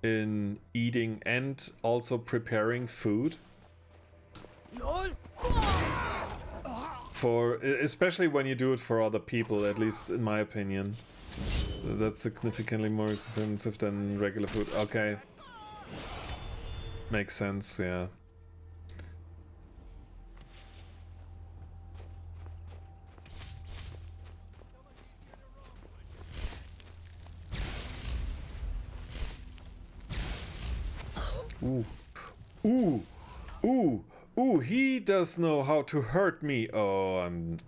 [SPEAKER 1] in eating and also preparing food. Especially when you do it for other people, at least in my opinion. That's significantly more expensive than regular food. Okay. Makes sense, yeah. Ooh. Ooh. Ooh. Ooh, he does know how to hurt me. Oh, I'm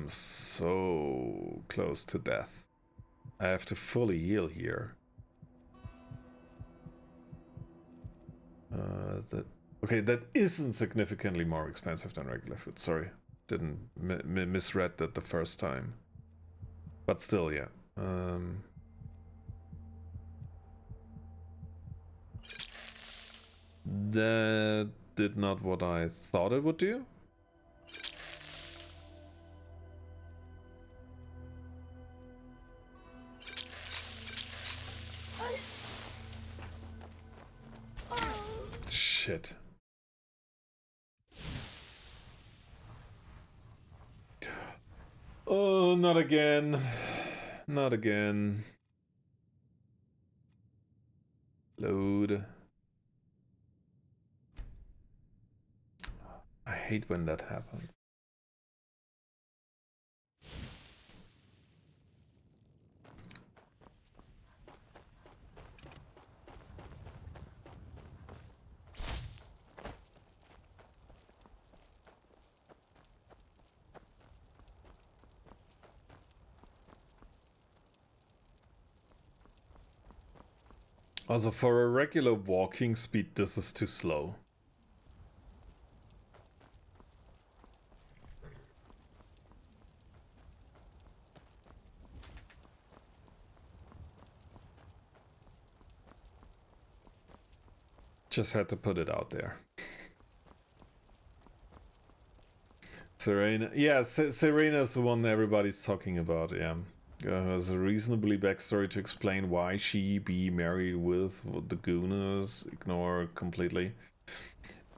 [SPEAKER 1] so close to death. I have to fully heal here. Okay, that isn't significantly more expensive than regular food. Sorry, didn't misread that the first time. But still, yeah. That did not what I thought it would do. Shit. Oh, not again. Not again. Load. I hate when that happens. Also, for a regular walking speed, this is too slow. Just had to put it out there. Serena, yeah, Serena's the one everybody's talking about, yeah. Has a reasonably backstory to explain why she be married with what the Gooners ignore completely.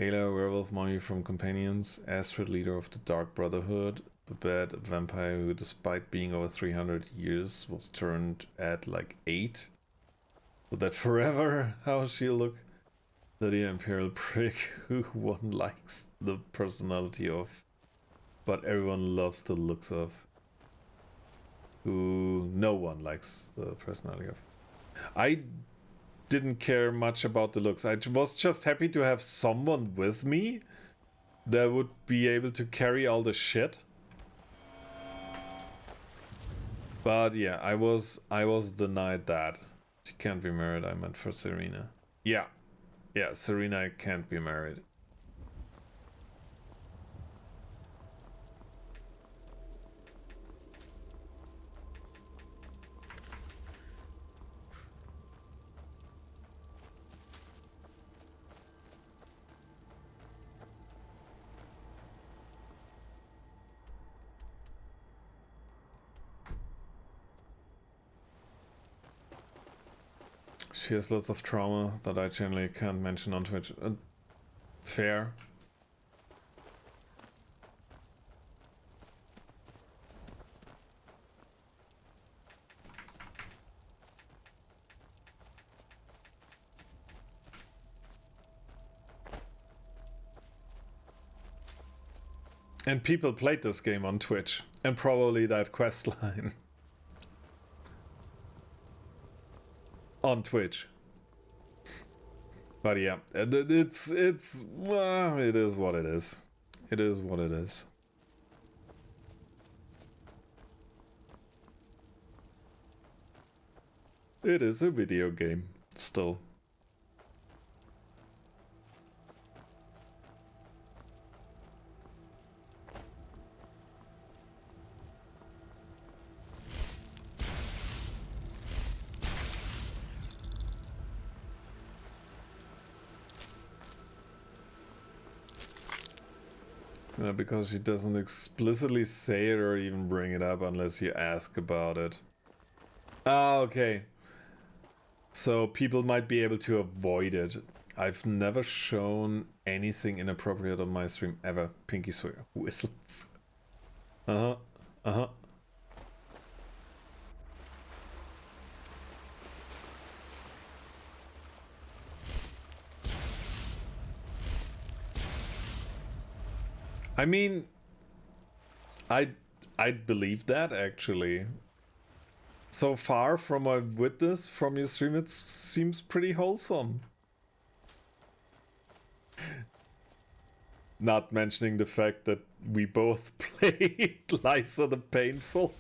[SPEAKER 1] Ayla, werewolf mommy from Companions, Astrid, leader of the Dark Brotherhood, Babette, a vampire who, despite being over 300 years, was turned at like 8. Would that forever how she'll look? The Imperial prick who one likes the personality of, but everyone loves the looks of. Who no one likes the personality of. I didn't care much about the looks. I was just happy to have someone with me that would be able to carry all the shit. But yeah, I was denied that. She can't be married, I meant for Serena. Yeah. Yeah, Serena can't be married. She has lots of trauma that I generally can't mention on Twitch. Fair. And people played this game on Twitch, and probably that quest line. On Twitch. But yeah, it's well, it is what it is. It is what it is. It is a video game, still. Because she doesn't explicitly say it or even bring it up unless you ask about it. Ah, okay. So people might be able to avoid it. I've never shown anything inappropriate on my stream ever. Pinky Sawyer whistles. Uh-huh. Uh-huh. I mean, I'd believe that actually. So far from my witness from your stream, it seems pretty wholesome. Not mentioning the fact that we both played Lysa the Painful.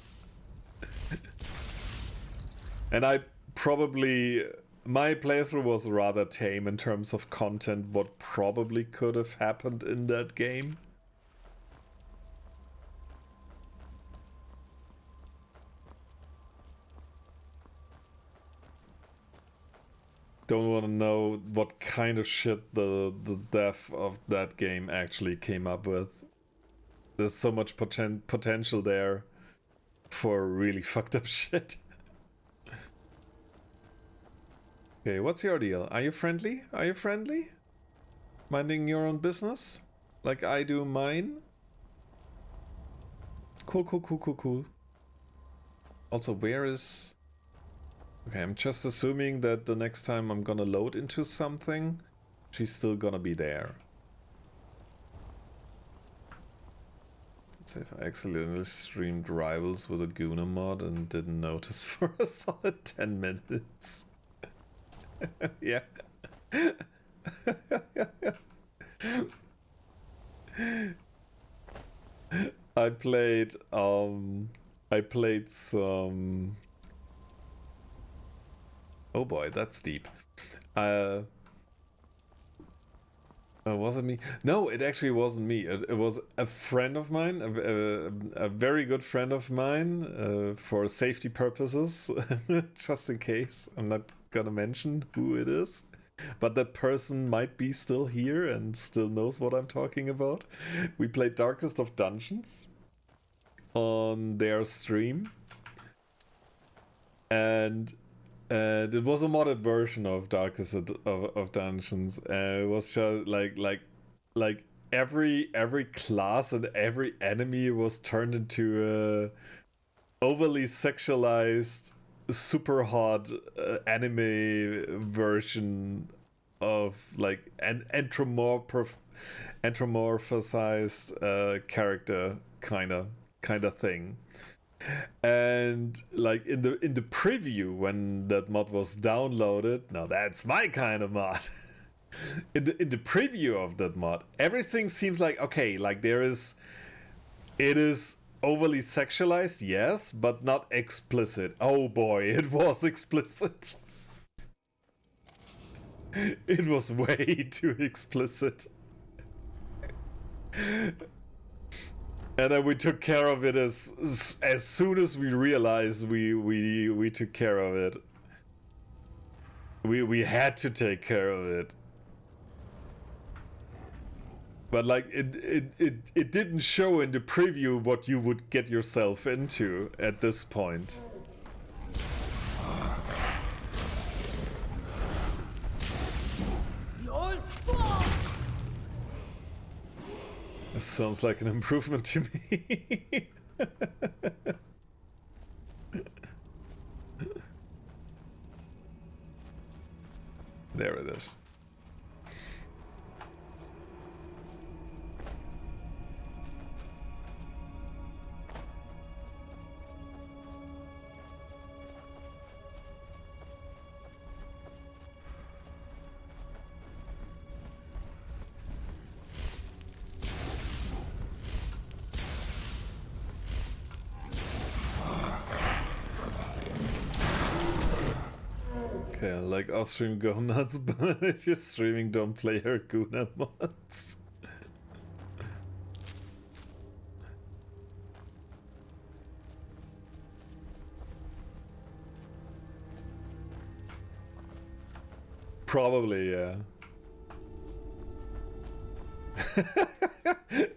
[SPEAKER 1] And I probably... My playthrough was rather tame in terms of content, what probably could have happened in that game. Don't want to know what kind of shit the dev of that game actually came up with. There's so much potential there for really fucked up shit. Okay, what's your deal? Are you friendly? Are you friendly? Minding your own business? Like I do mine? Cool, cool, cool, cool, cool. Also, where is... Okay, I'm just assuming that the next time I'm gonna load into something, she's still gonna be there. Let's say if I accidentally streamed Rivals with a Guna mod and didn't notice for a solid 10 minutes. Yeah. I played some... Oh boy, that's deep. Was it me? No, it actually wasn't me. It was a friend of mine, a very good friend of mine, for safety purposes, just in case. I'm not gonna mention who it is, but that person might be still here and still knows what I'm talking about. We played Darkest of Dungeons on their stream, and it was a modded version of Darkest of Dungeons. It was just like every class and every enemy was turned into a overly sexualized super hot anime version of like an anthropomorphized character kind of thing. And like in the preview when that mod was downloaded, now that's my kind of mod. in the preview of that mod, everything seems like okay, like it is overly sexualized, yes, but not explicit. Oh boy, it was explicit. It was way too explicit. And then we took care of it as soon as we realized we took care of it. We had to take care of it. But like it didn't show in the preview what you would get yourself into at this point. This sounds like an improvement to me. There it is. Okay, like off stream go nuts, but if you're streaming, don't play her Guna mods. Probably, yeah.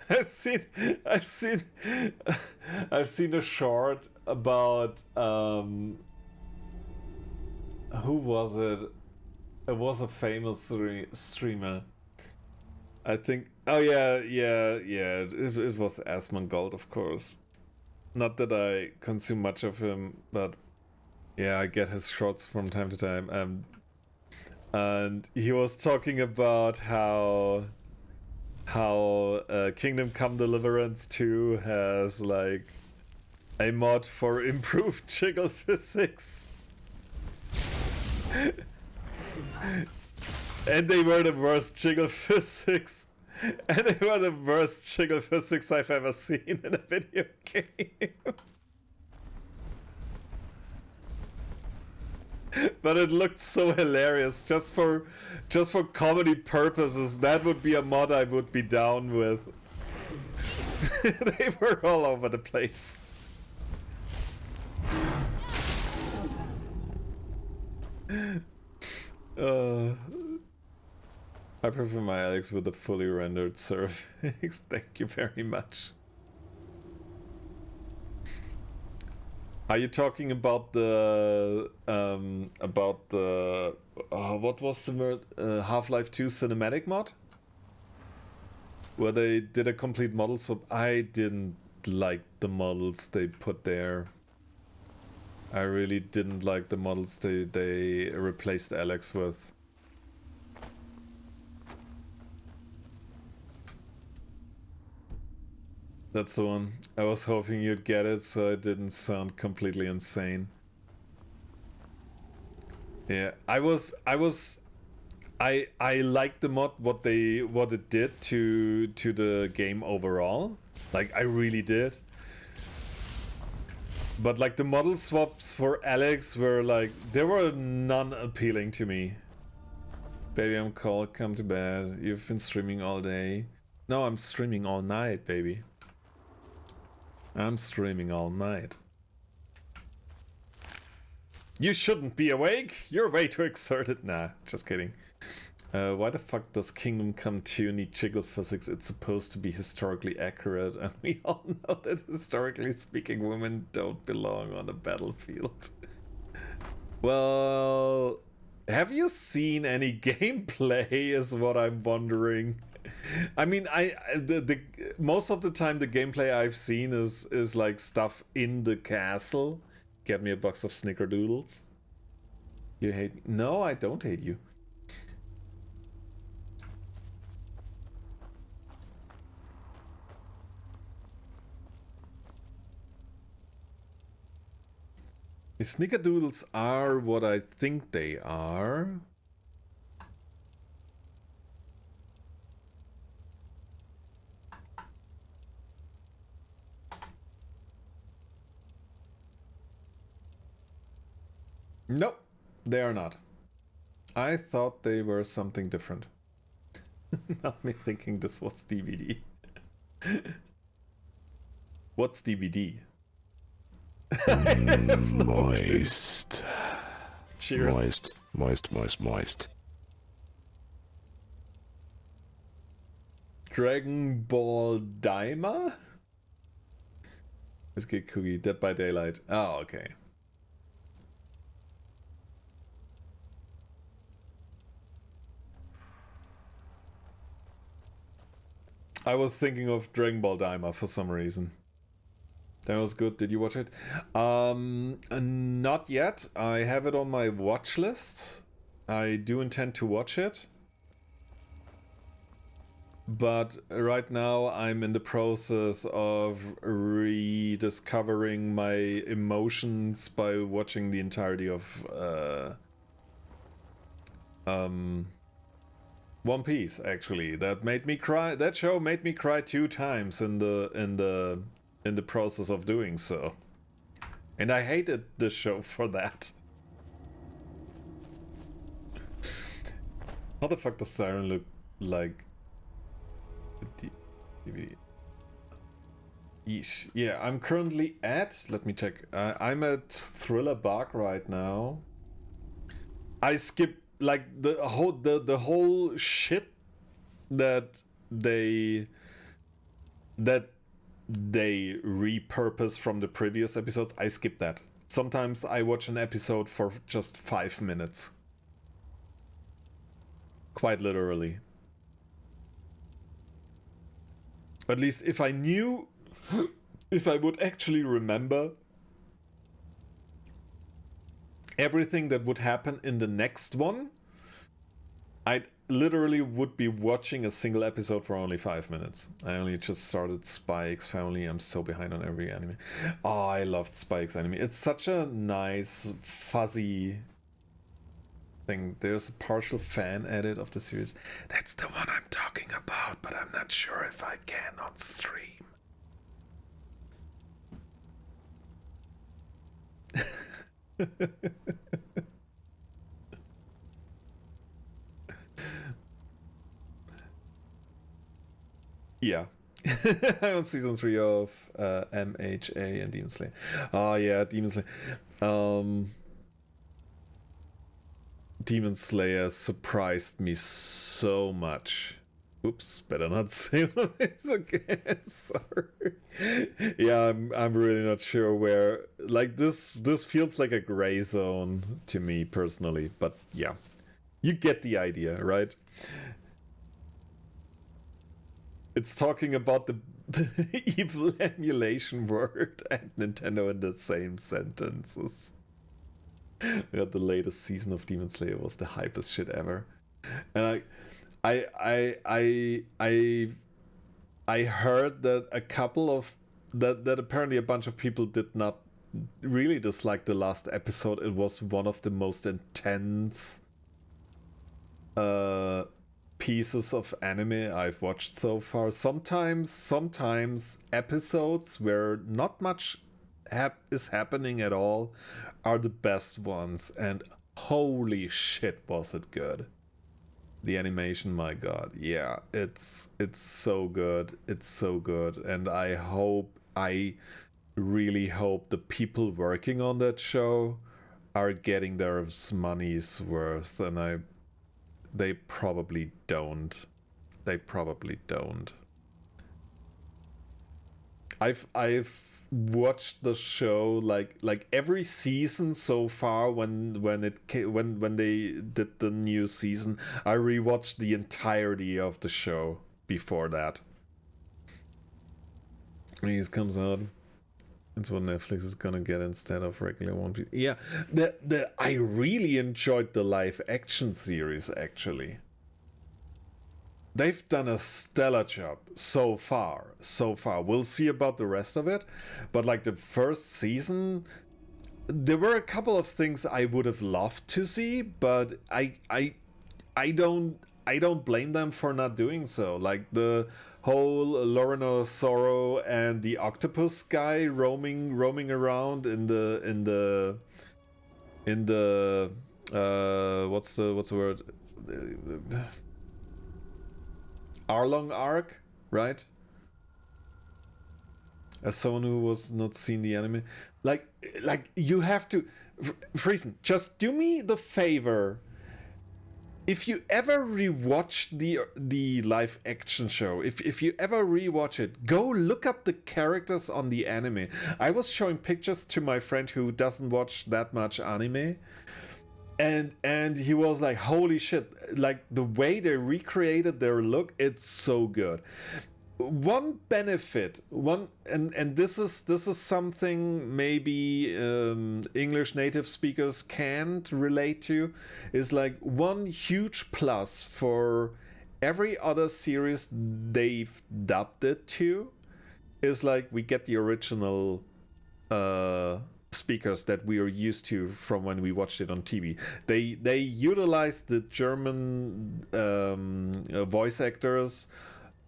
[SPEAKER 1] I've seen a short about who was it? It was a famous streamer. I think. Oh yeah. It was Asmongold, of course. Not that I consume much of him, but yeah, I get his shorts from time to time. And he was talking about how Kingdom Come Deliverance 2 has like a mod for improved jiggle physics. And they were the worst jiggle physics. And they were the worst jiggle physics I've ever seen in a video game. But it looked so hilarious. Just for comedy purposes, that would be a mod I would be down with. They were all over the place. I prefer my Alex with a fully rendered cervix. Thank you very much. Are you talking about the what was the word? Half-Life 2 cinematic mod? Where they did a complete model swap. I didn't like the models they put there. I really didn't like the models they replaced Alex with. That's the one. I was hoping you'd get it so it didn't sound completely insane. Yeah, I liked the mod, what it did to the game overall. Like I really did. But like the model swaps for Alex were like, they were none appealing to me. Baby, I'm cold, come to bed. You've been streaming all day. No, I'm streaming all night, baby. I'm streaming all night. You shouldn't be awake. You're way too exerted. Nah, just kidding. Why the fuck does Kingdom Come 2 need jiggle physics? It's supposed to be historically accurate, and we all know that historically speaking, women don't belong on a battlefield. Well, have you seen any gameplay is what I'm wondering. I mean, the most of the time the gameplay I've seen is like stuff in the castle get me a box of snickerdoodles. You hate me? No, I don't hate you. The snickerdoodles are what I think they are. Nope, they are not. I thought they were something different. Not me thinking this was DVD. What's DVD?
[SPEAKER 20] Moist.
[SPEAKER 1] Cheers.
[SPEAKER 20] Moist.
[SPEAKER 1] Dragon Ball Daima? Biscuit Cookie, Dead by Daylight. Oh, okay. I was thinking of Dragon Ball Daima for some reason. That was good. Did you watch it? Not yet. I have it on my watch list. I do intend to watch it. But right now I'm in the process of rediscovering my emotions by watching the entirety of One Piece, actually. That made me cry. That show made me cry 2 times in the process of doing so. And I hated the show for that. How the fuck does Siren look like? DVD. Yeesh. Yeah, I'm currently at, let me check. I'm at Thriller Bark right now. I skipped like the whole shit that they repurpose from the previous episodes. I skip that. Sometimes I watch an episode for just 5 minutes. Quite literally. At least if I knew, if I would actually remember everything that would happen in the next one, I literally would be watching a single episode for only 5 minutes. I only just started Spy X Family. I'm so behind on every anime. Oh, I loved Spy X anime. It's such a nice, fuzzy thing. There's a partial fan edit of the series. That's the one I'm talking about, but I'm not sure if I can on stream. Yeah. I'm on season 3 of MHA and Demon Slayer. Oh yeah, Demon Slayer. Demon Slayer surprised me so much. Oops, better not say this again. Sorry. Yeah, I'm really not sure where. Like this feels like a gray zone to me personally, but yeah, you get the idea, right? It's talking about the evil emulation word and Nintendo in the same sentences. We got the latest season of Demon Slayer was the hypest shit ever, and I heard that a couple of that apparently a bunch of people did not really dislike the last episode. It was one of the most intense pieces of anime I've watched so far. Sometimes episodes where not much is happening at all are the best ones, and holy shit was it good. The animation, my god, yeah, it's so good. It's so good, and I really hope the people working on that show are getting their money's worth, and they probably don't. They probably don't. I've watched the show like every season so far. When they did the new season, I rewatched the entirety of the show before that. When it comes out, That's what Netflix is gonna get instead of regular One Piece. Yeah, I really enjoyed the live action series, actually. They've done a stellar job so far. We'll see about the rest of it, but like the first season, there were a couple of things I would have loved to see, but I don't blame them for not doing so. Like the whole Lorena Sorrow and the octopus guy roaming around in the what's the word? Arlong arc, right? As someone who was not seen the anime, like you have to, Friesen, just do me the favor. If you ever rewatch the live action show, if you ever rewatch it, go look up the characters on the anime. I was showing pictures to my friend who doesn't watch that much anime, and he was like, holy shit, like the way they recreated their look, it's so good. One benefit, and this is something maybe English native speakers can't relate to, is like one huge plus for every other series they've dubbed it to is like we get the original speakers that we are used to from when we watched it on TV. They utilize the German voice actors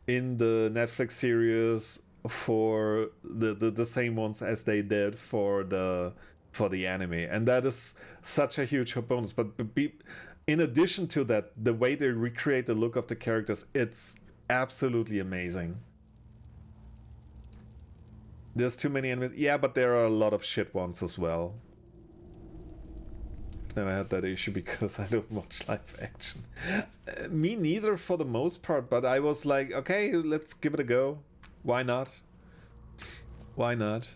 [SPEAKER 1] in the Netflix series for the same ones as they did for the anime, and that is such a huge bonus. But in addition to that, the way they recreate the look of the characters, it's absolutely amazing. There's too many enemies. Yeah, but there are a lot of shit ones as well. I've never had that issue because I don't watch live action. Me neither for the most part, but I was like, okay, let's give it a go. Why not? Why not?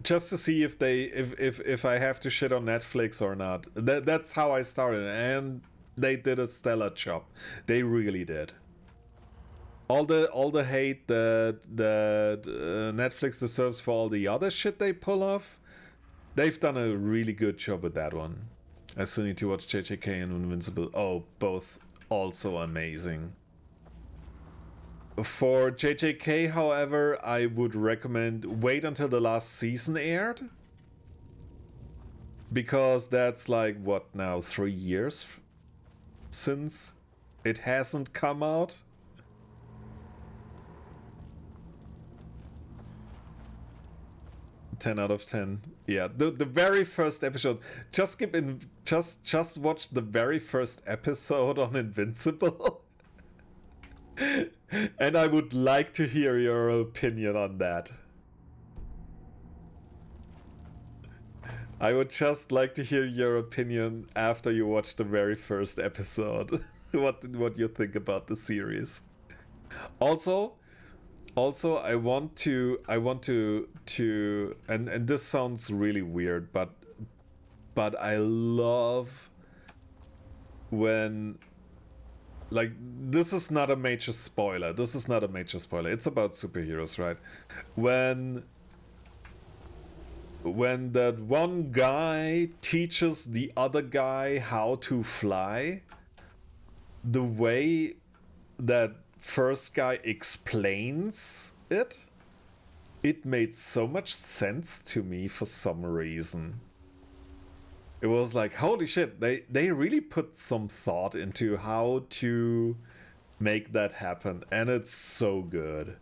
[SPEAKER 1] Just to see if they if I have to shit on Netflix or not. That's how I started, and they did a stellar job. They really did. All the hate that Netflix deserves for all the other shit they pull off, they've done a really good job with that one. I still need to watch JJK and Invincible. Oh, both also amazing. For JJK, however, I would recommend wait until the last season aired, because that's like what now, 3 years since it hasn't come out. 10 out of 10. Yeah, the very first episode. Just watch the very first episode on Invincible. And I would like to hear your opinion on that. I would just like to hear your opinion after you watch the very first episode. what you think about the series. Also, I want to and this sounds really weird, but I love when, like, this is not a major spoiler. It's about superheroes, right? When that one guy teaches the other guy how to fly, the way that first guy explains it made so much sense to me for some reason. It was like, holy shit, they really put some thought into how to make that happen, and it's so good.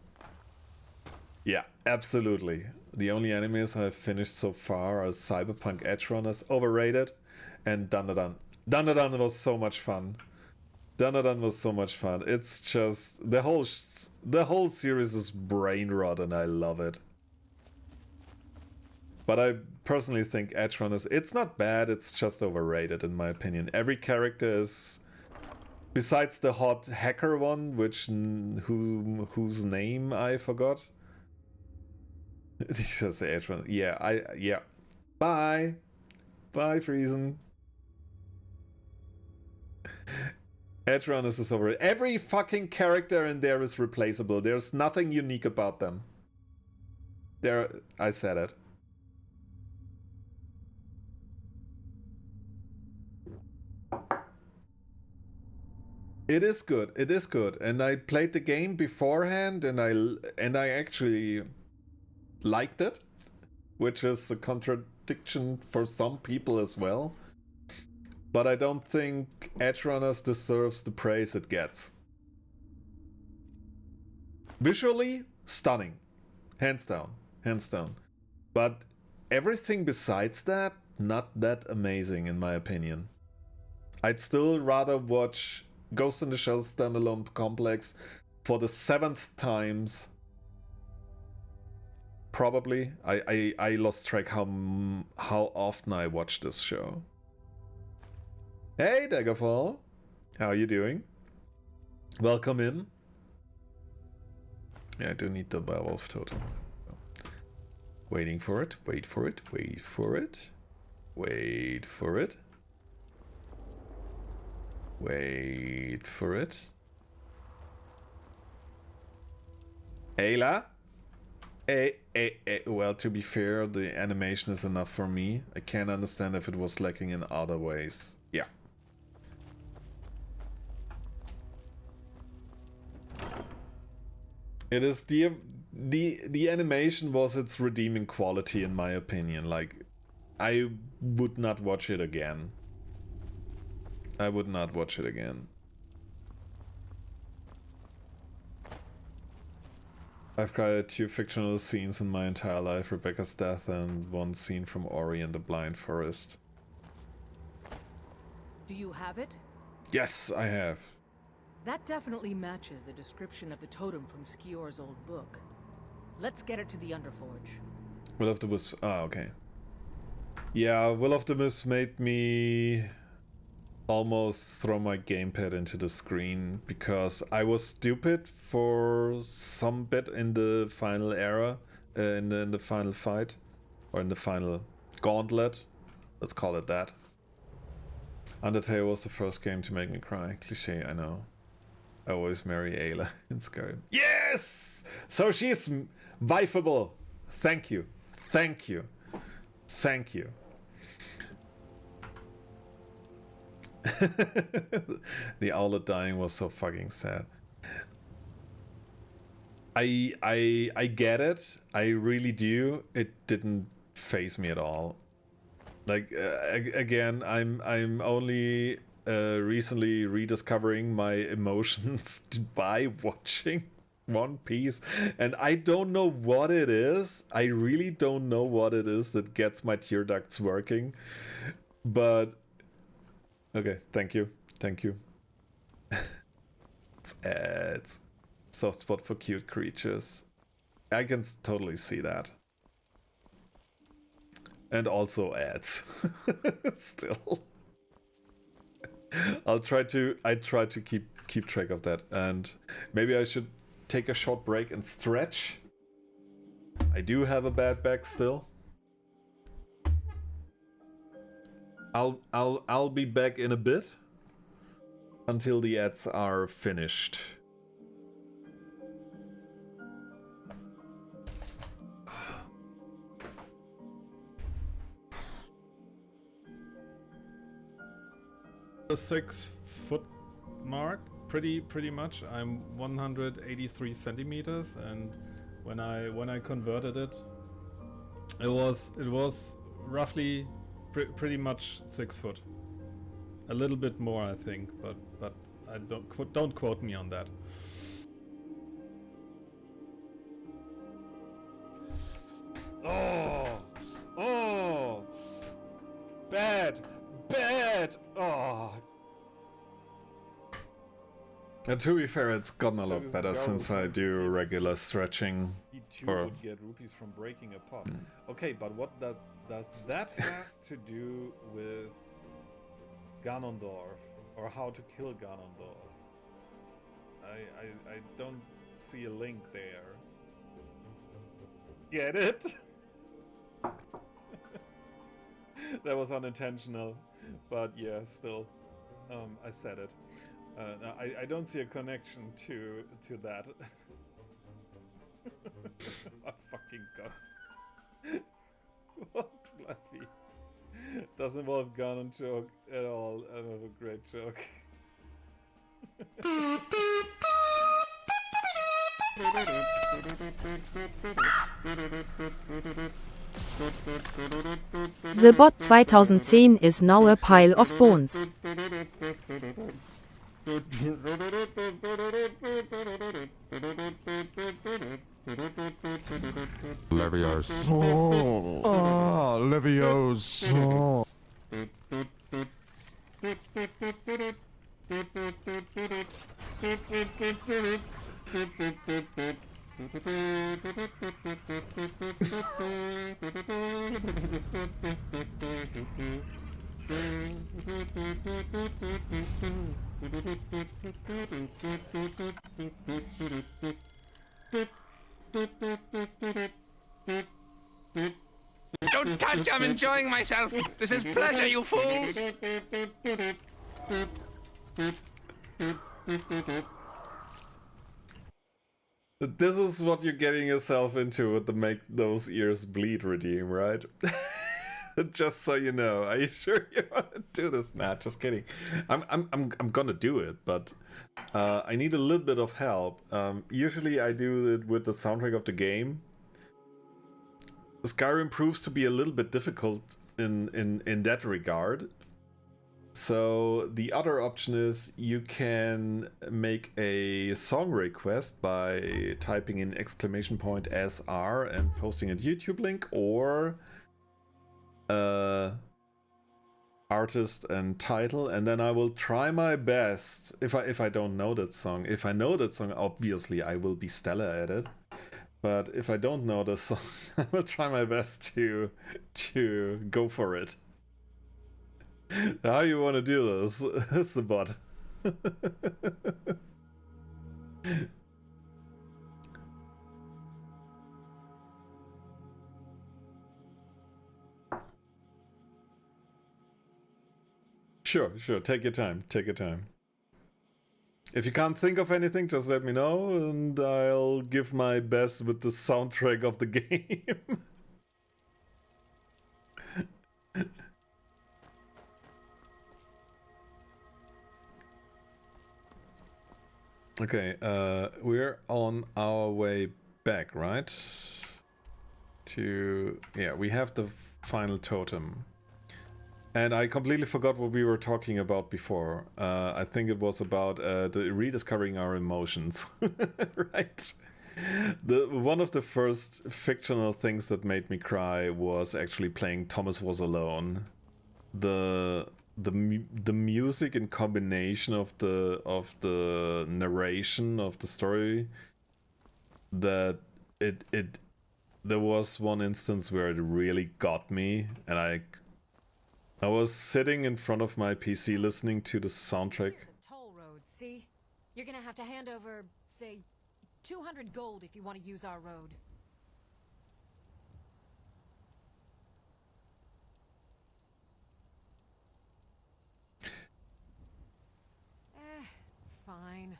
[SPEAKER 1] Yeah, absolutely. The only animes I've finished so far are Cyberpunk Edgerunners, overrated, and Dandadan. Dandadan was so much fun. Dandadan was so much fun. It's just the whole series is brain rot, and I love it. But I personally think Edgerunners, it's not bad, it's just overrated in my opinion. Every character is, besides the hot hacker one, whose name I forgot. Did you just say Edgerunner? Yeah. Bye, Friesen. Edgerunners is over. Every fucking character in there is replaceable. There's nothing unique about them. I said it. It is good. It is good. And I played the game beforehand, and I actually liked it, which is a contradiction for some people as well. But I don't think Edgerunners deserves the praise it gets. Visually, stunning. Hands down. Hands down. But everything besides that, not that amazing in my opinion. I'd still rather watch Ghost in the Shell standalone complex for the 7th times. Probably. I lost track how often I watch this show. Hey Daggerfall, how are you doing? Welcome in. Yeah, I do need the werewolf totem. Waiting for it, wait for it, wait for it. Wait for it. Wait for it. Ayla? Well, to be fair, the animation is enough for me. I can't understand if it was lacking in other ways. Yeah. It is the animation was its redeeming quality in my opinion. Like, I would not watch it again. I would not watch it again. I've cried 2 fictional scenes in my entire life, Rebecca's death and 1 scene from Ori and the Blind Forest.
[SPEAKER 8] Do you have it?
[SPEAKER 1] Yes, I have.
[SPEAKER 8] That definitely matches the description of the totem from Skior's old book. Let's get it to the Underforge.
[SPEAKER 1] Will of the Wisp. Ah, okay. Yeah, Will of the Wisp made me almost throw my gamepad into the screen because I was stupid for some bit in the final era, in the final fight, or in the final gauntlet. Let's call it that. Undertale was the first game to make me cry. Cliché, I know. I always marry Ayla in Skyrim. Yes! So she's wifeable. Thank you. Thank you. Thank you. The owlet dying was so fucking sad. I get it. I really do. It didn't faze me at all. Like again, I'm only recently rediscovering my emotions by watching One Piece, and I don't know what it is. I really don't know what it is that gets my tear ducts working. But okay, thank you. It's soft spot for cute creatures. I can totally see that. And also ads. Still. I try to keep track of that, and maybe I should take a short break and stretch. I do have a bad back still. I'll be back in a bit until the ads are finished. The 6-foot mark, pretty much. I'm 183 centimeters, and when I converted it, it was roughly pretty much 6 foot. A little bit more, I think, but I don't quote me on that. Oh, bad. Oh. And to be fair, it's gotten a lot better since I do regular stretching. He too would get rupees from breaking a pot. Okay, but what does that has to do with Ganondorf, or how to kill Ganondorf? I don't see a link there. Get it? That was unintentional, but yeah, still, I said it. No, I don't see a connection to that. Oh, fucking god. What, Fluffy? Doesn't involve gun and joke at all. I have a great joke.
[SPEAKER 5] The bot 2010 is now a pile of bones.
[SPEAKER 9] Leviosa. Ah, Leviosa.
[SPEAKER 16] Don't touch, I'm enjoying myself. This is pleasure, you fools.
[SPEAKER 1] This is what you're getting yourself into with the make those ears bleed redeem, right? Just so you know. Are you sure you want to do this? Nah, just kidding. I'm gonna do it, but I need a little bit of help. Usually I do it with the soundtrack of the game. Skyrim proves to be a little bit difficult in that regard. So the other option is you can make a song request by typing in !SR and posting a YouTube link, or artist and title, and then I will try my best. If I don't know that song, if I know that song, obviously I will be stellar at it. But if I don't know the song, I will try my best to go for it. How you want to do this? It's the bot. Sure. Take your time. Take your time. If you can't think of anything, just let me know, and I'll give my best with the soundtrack of the game. Okay, we're on our way back, right? Yeah, we have the final totem. And I completely forgot what we were talking about before. I think it was about the rediscovering our emotions, right? One of the first fictional things that made me cry was actually playing Thomas Was Alone. The music in combination of the narration of the story, that there was one instance where it really got me, and I was sitting in front of my PC listening to the soundtrack.
[SPEAKER 14] Here's a toll road, see? You're gonna have to hand over, say, 200 gold if you want to use our road. Fine.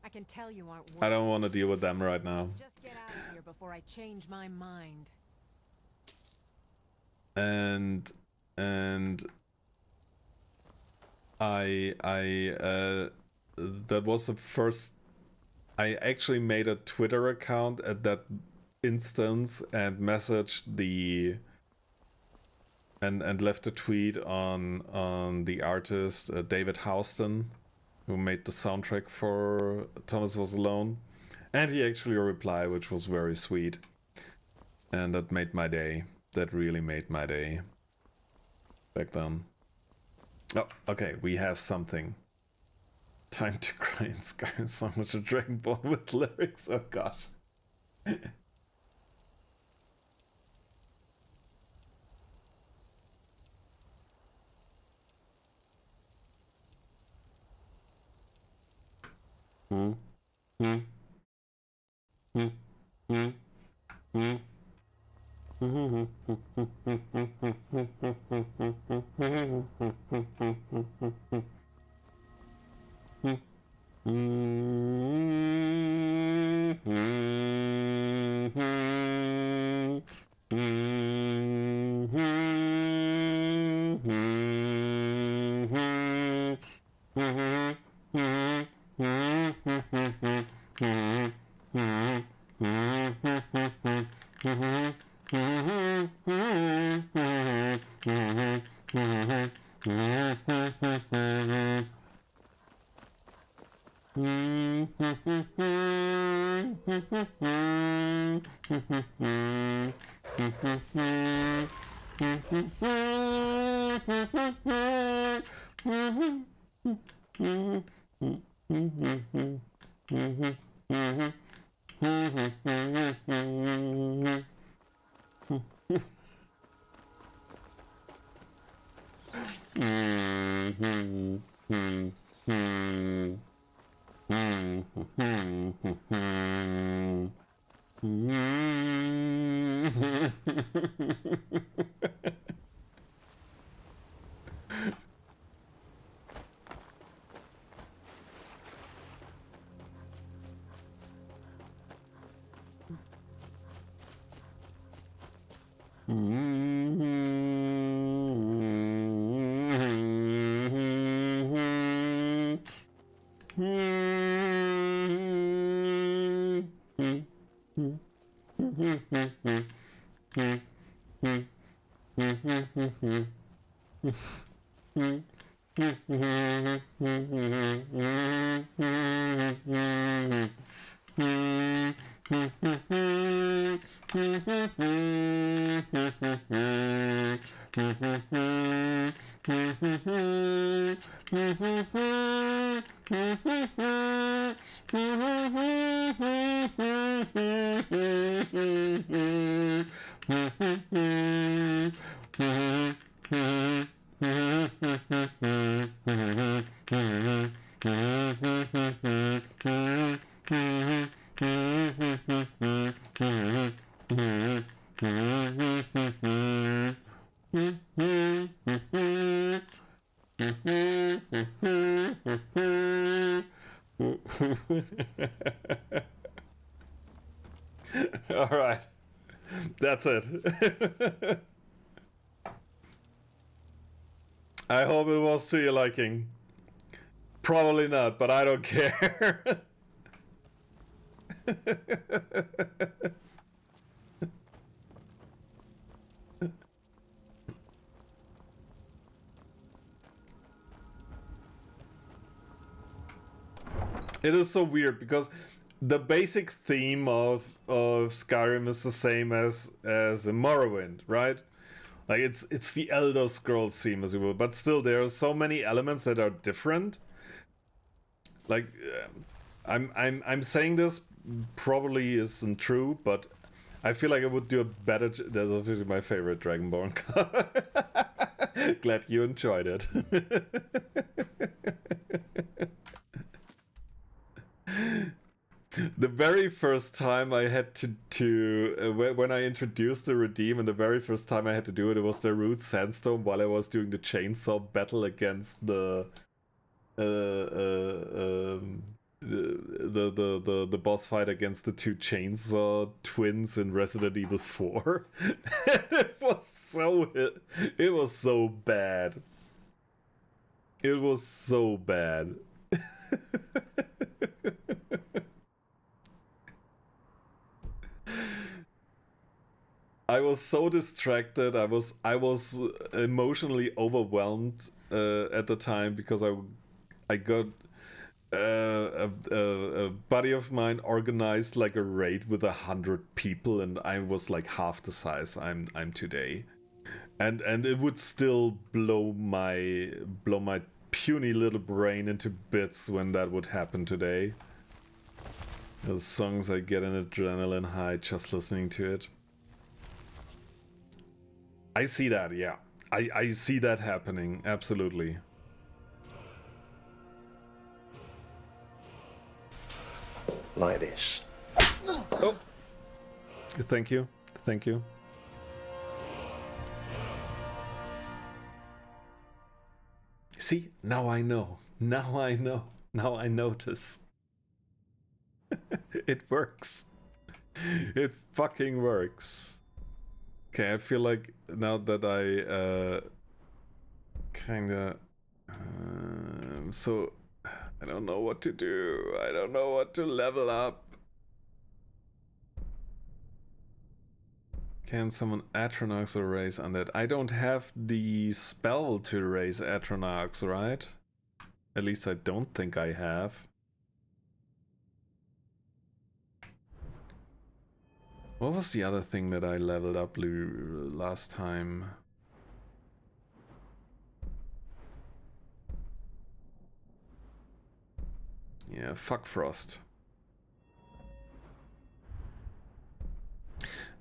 [SPEAKER 14] I can tell you aren't worth
[SPEAKER 1] I don't want to deal with them right now.
[SPEAKER 14] Just get out of here before I change my mind.
[SPEAKER 1] And I that was the first. I actually made a Twitter account at that instance and messaged and left a tweet on the artist David Houston, who made the soundtrack for Thomas Was Alone, and he actually replied, which was very sweet, and that made my day. That really made my day back then. Oh, okay, we have something. Time to cry in Skyrim, so much a Dragon Ball with lyrics, oh gosh. Alright. That's it. I hope it was to your liking. Probably not, but I don't care. It is so weird because the basic theme of Skyrim is the same as in Morrowind, right? Like it's the Elder Scrolls theme, as you will, but still there are so many elements that are different. Like I'm saying this probably isn't true, but I feel like I would do a better. That's obviously my favorite Dragonborn card. Glad you enjoyed it. The very first time I had to when I introduced the redeem, and the very first time I had to do it, it was the Root Sandstorm while I was doing the chainsaw battle against the boss fight against the two chainsaw twins in Resident Evil 4. It was so bad. It was so bad. I was so distracted. I was emotionally overwhelmed at the time because I got a buddy of mine organized like a raid with 100 people, and I was like half the size I'm today, and it would still blow my puny little brain into bits when that would happen today. The songs, I get an adrenaline high just listening to it. I see that, yeah. I see that happening, absolutely.
[SPEAKER 17] Like this.
[SPEAKER 1] Oh! Thank you. Thank you. See? Now I know. Now I know. Now I notice. It works. It fucking works. Okay, I feel like now that I kinda so I don't know what to do. I don't know what to level up. Can summon Atronachs or raise undead? I don't have the spell to raise Atronachs, right? At least I don't think I have. What was the other thing that I leveled up last time? Yeah, fuck Frost.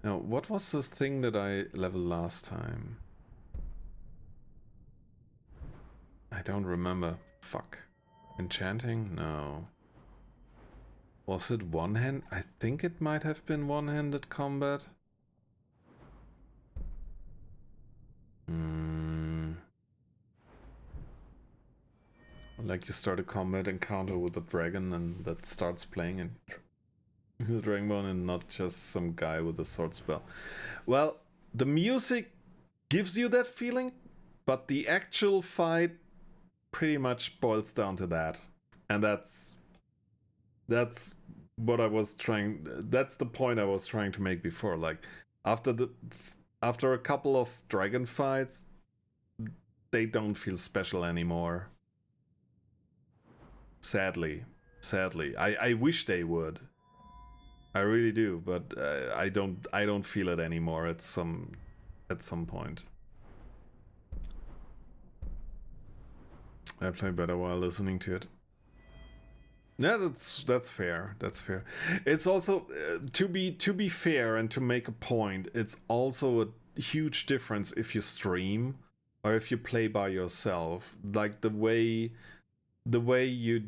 [SPEAKER 1] Now, what was this thing that I leveled last time? I don't remember. Fuck. Enchanting? No. Was it one-hand? I think it might have been one-handed combat. Like you start a combat encounter with a dragon and that starts playing and the Dragonborn and not just some guy with a sword spell. Well, the music gives you that feeling, but the actual fight pretty much boils down to that. And that's what I was trying, that's the point I was trying to make before. Like after a couple of dragon fights, they don't feel special anymore. Sadly. I wish they would. I really do, but I don't feel it anymore at some point. I play better while listening to it. Yeah, that's fair. That's fair. It's also to be fair and to make a point. It's also a huge difference if you stream or if you play by yourself. Like the way you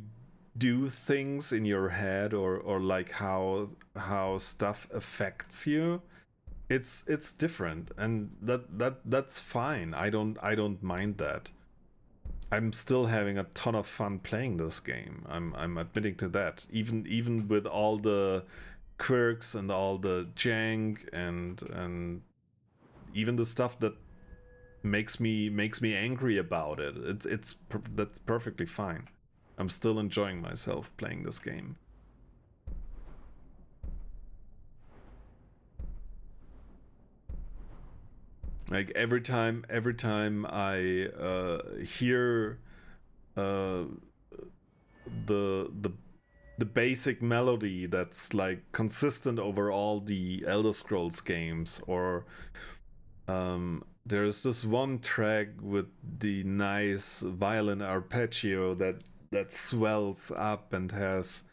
[SPEAKER 1] do things in your head or like how stuff affects you, it's different, and that's fine. I don't mind that. I'm still having a ton of fun playing this game. I'm admitting to that. Even with all the quirks and all the jank and even the stuff that makes me angry about it. That's perfectly fine. I'm still enjoying myself playing this game. Like every time I hear the basic melody that's like consistent over all the Elder Scrolls games, or there's this one track with the nice violin arpeggio that swells up and has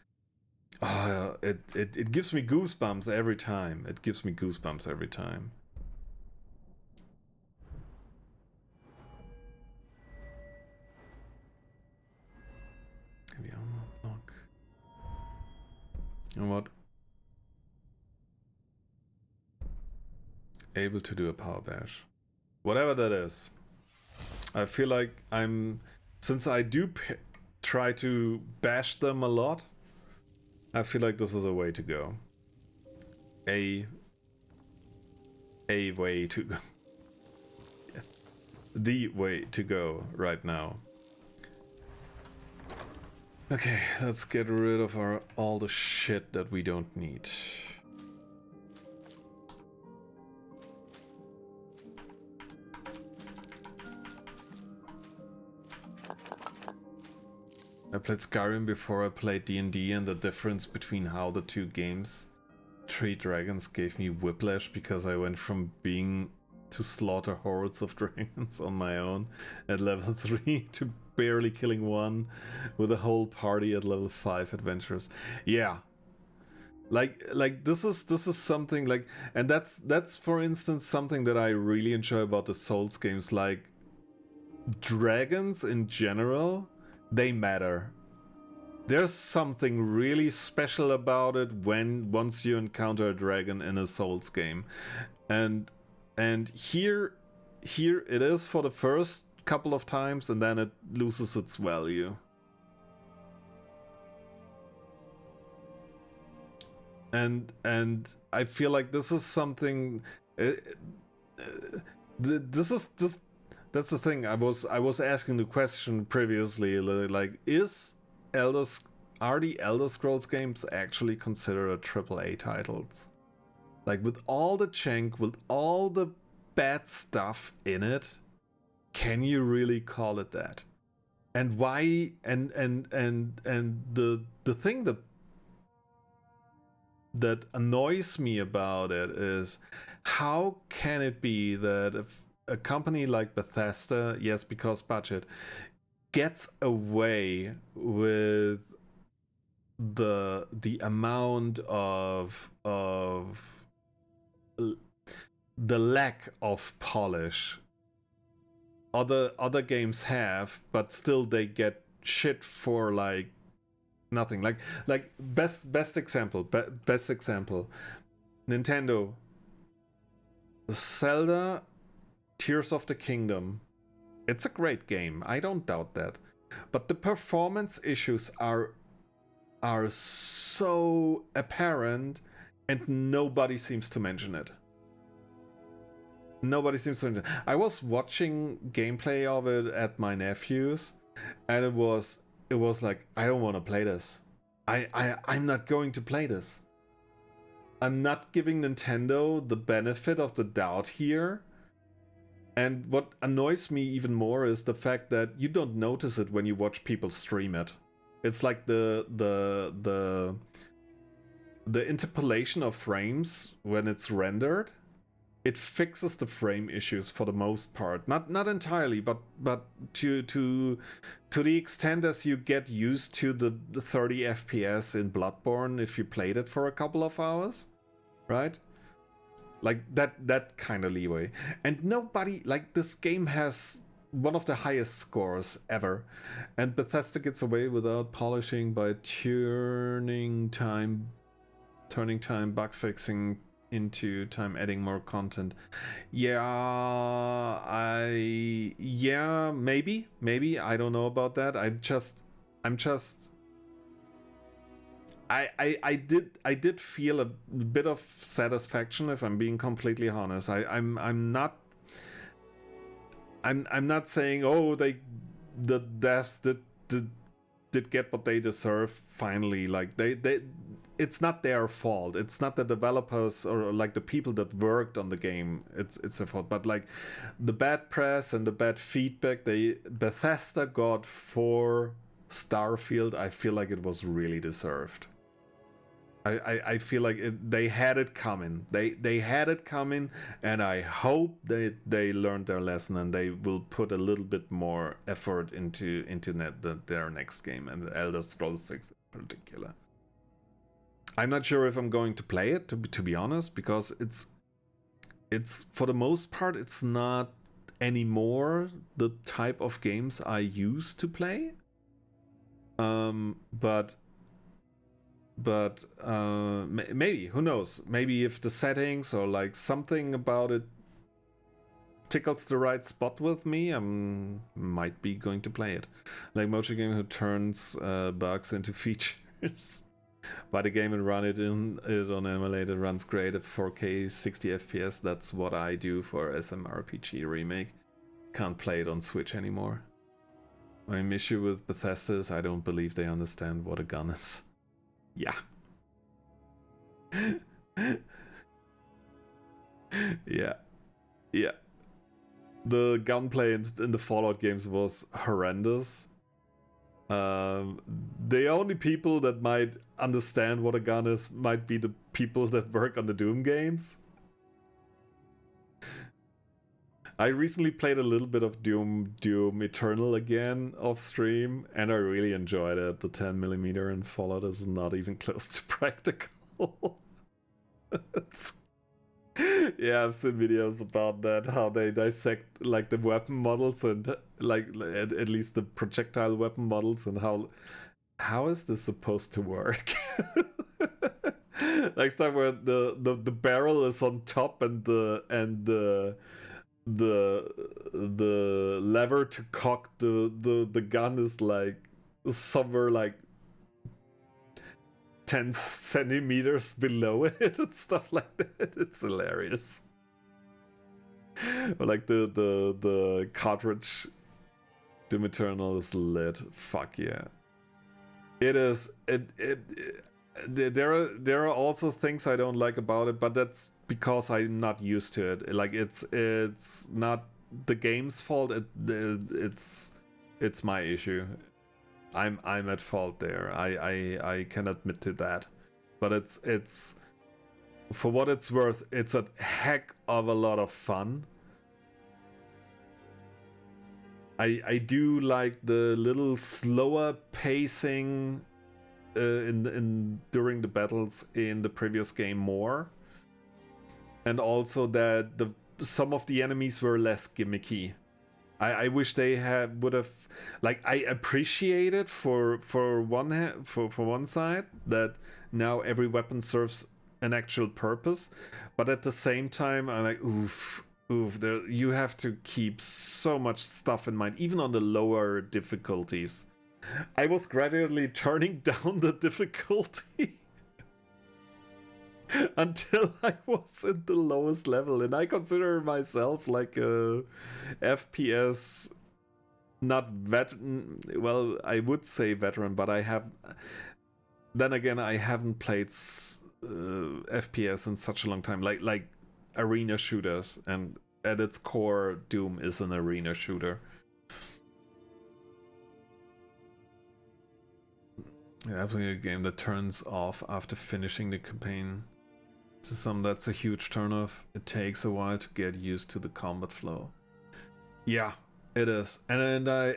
[SPEAKER 1] it gives me goosebumps every time. It gives me goosebumps every time. And what? Able to do a power bash. Whatever that is. I feel like since I do try to bash them a lot, I feel like this is a way to go. A way to go. Yeah. The way to go right now. Okay, let's get rid of all the shit that we don't need. I played Skyrim before I played D&D, and the difference between how the two games treat dragons gave me whiplash, because I went from being to slaughter hordes of dragons on my own at level 3 to barely killing one with a whole party at level 5 adventurers. Yeah. Like this is something like, and that's for instance something that I really enjoy about the Souls games. Like dragons in general, they matter. There's something really special about it once you encounter a dragon in a Souls game. And here it is for the first couple of times, and then it loses its value. and I feel like this is something. That's the thing. I was asking the question previously. Like, are the Elder Scrolls games actually considered AAA titles? Like, with all the jank, with all the bad stuff in it, can you really call it that? And why? And the thing that annoys me about it is, how can it be that if a company like Bethesda, yes, because budget, gets away with the amount of the lack of polish other games have, but still they get shit for like nothing. Like best example, Nintendo, Zelda Tears of the Kingdom. It's a great game, I don't doubt that, but the performance issues are so apparent and nobody seems to mention it. Nobody seems to mention it. I was watching gameplay of it at my nephew's, and it was like, I don't want to play this. I'm not going to play this. I'm not giving Nintendo the benefit of the doubt here. And what annoys me even more is the fact that you don't notice it when you watch people stream it. It's like the interpolation of frames when it's rendered. It fixes the frame issues for the most part, not entirely, but to the extent as you get used to the 30 FPS in Bloodborne if you played it for a couple of hours, right? Like that kind of leeway. And nobody, like, this game has one of the highest scores ever, and Bethesda gets away without polishing by turning time bug fixing into time adding more content. Yeah, maybe I don't know about that. I did feel a bit of satisfaction, if I'm being completely honest. I'm not saying, oh, the devs did get what they deserve finally. Like they it's not their fault. It's not the developers or like the people that worked on the game. It's their fault. But like the bad press and the bad feedback Bethesda got for Starfield, I feel like it was really deserved. I feel like they had it coming. They had it coming, and I hope they learned their lesson and they will put a little bit more effort into their next game, and Elder Scrolls 6 in particular. I'm not sure if I'm going to play it, to be honest, because it's for the most part it's not anymore the type of games I used to play. But maybe, who knows? Maybe if the settings or like something about it tickles the right spot with me, I might be going to play it. Like Mochi Game, who turns bugs into features. Buy the game and run it on emulator, runs great at 4K 60 FPS. That's what I do for SMRPG remake. Can't play it on Switch anymore. My issue with Bethesda is I don't believe they understand what a gun is. Yeah. Yeah. The gunplay in the Fallout games was horrendous. The only people that might understand what a gun is might be the people that work on the Doom games. I recently played a little bit of Doom Eternal again off stream, and I really enjoyed it. The 10mm in Fallout is not even close to practical. Yeah, I've seen videos about that, how they dissect like the weapon models and like at least the projectile weapon models, and how is this supposed to work? Like stuff where the barrel is on top and the lever to cock the gun is like somewhere like 10 centimeters below it and stuff like that. It's hilarious. Or like the cartridge Doom Eternal is lit. Fuck yeah. It is. There are also things I don't like about it, but that's because I'm not used to it. Like it's not the game's fault. It's my issue. I'm at fault there. I can admit to that. But it's for what it's worth, it's a heck of a lot of fun. I do like the little slower pacing during the battles in the previous game more, and also that some of the enemies were less gimmicky. I wish they would have, like, I appreciate it for one side that now every weapon serves an actual purpose, but at the same time I'm like, oof, you have to keep so much stuff in mind, even on the lower difficulties. I was gradually turning down the difficulty until I was in the lowest level, and I consider myself like a FPS, not veteran. Well, I would say veteran, but then again, I haven't played FPS in such a long time, like arena shooters, and at its core, Doom is an arena shooter. Having a game that turns off after finishing the campaign. That's a huge turnoff. It takes a while to get used to the combat flow. Yeah, it is, and I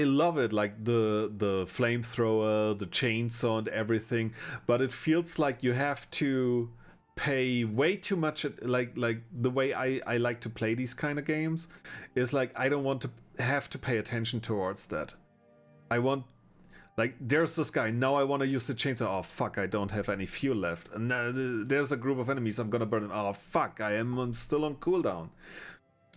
[SPEAKER 1] love it, like the flamethrower, the chainsaw, and everything. But it feels like you have to pay way too much. Like the way I like to play these kind of games is like I don't want to have to pay attention towards that. I want, like, there's this guy, now I want to use the chainsaw. Oh fuck, I don't have any fuel left. And there's a group of enemies, I'm gonna burn them. Oh fuck, I am still on cooldown.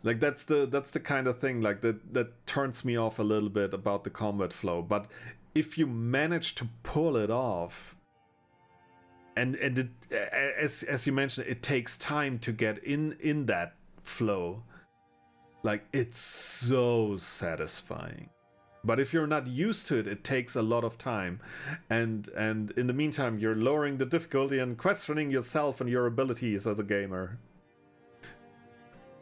[SPEAKER 1] Like that's the kind of thing like that turns me off a little bit about the combat flow. But if you manage to pull it off, and it, as you mentioned, it takes time to get in that flow. Like, it's so satisfying. But if you're not used to it, it takes a lot of time. And in the meantime, you're lowering the difficulty and questioning yourself and your abilities as a gamer.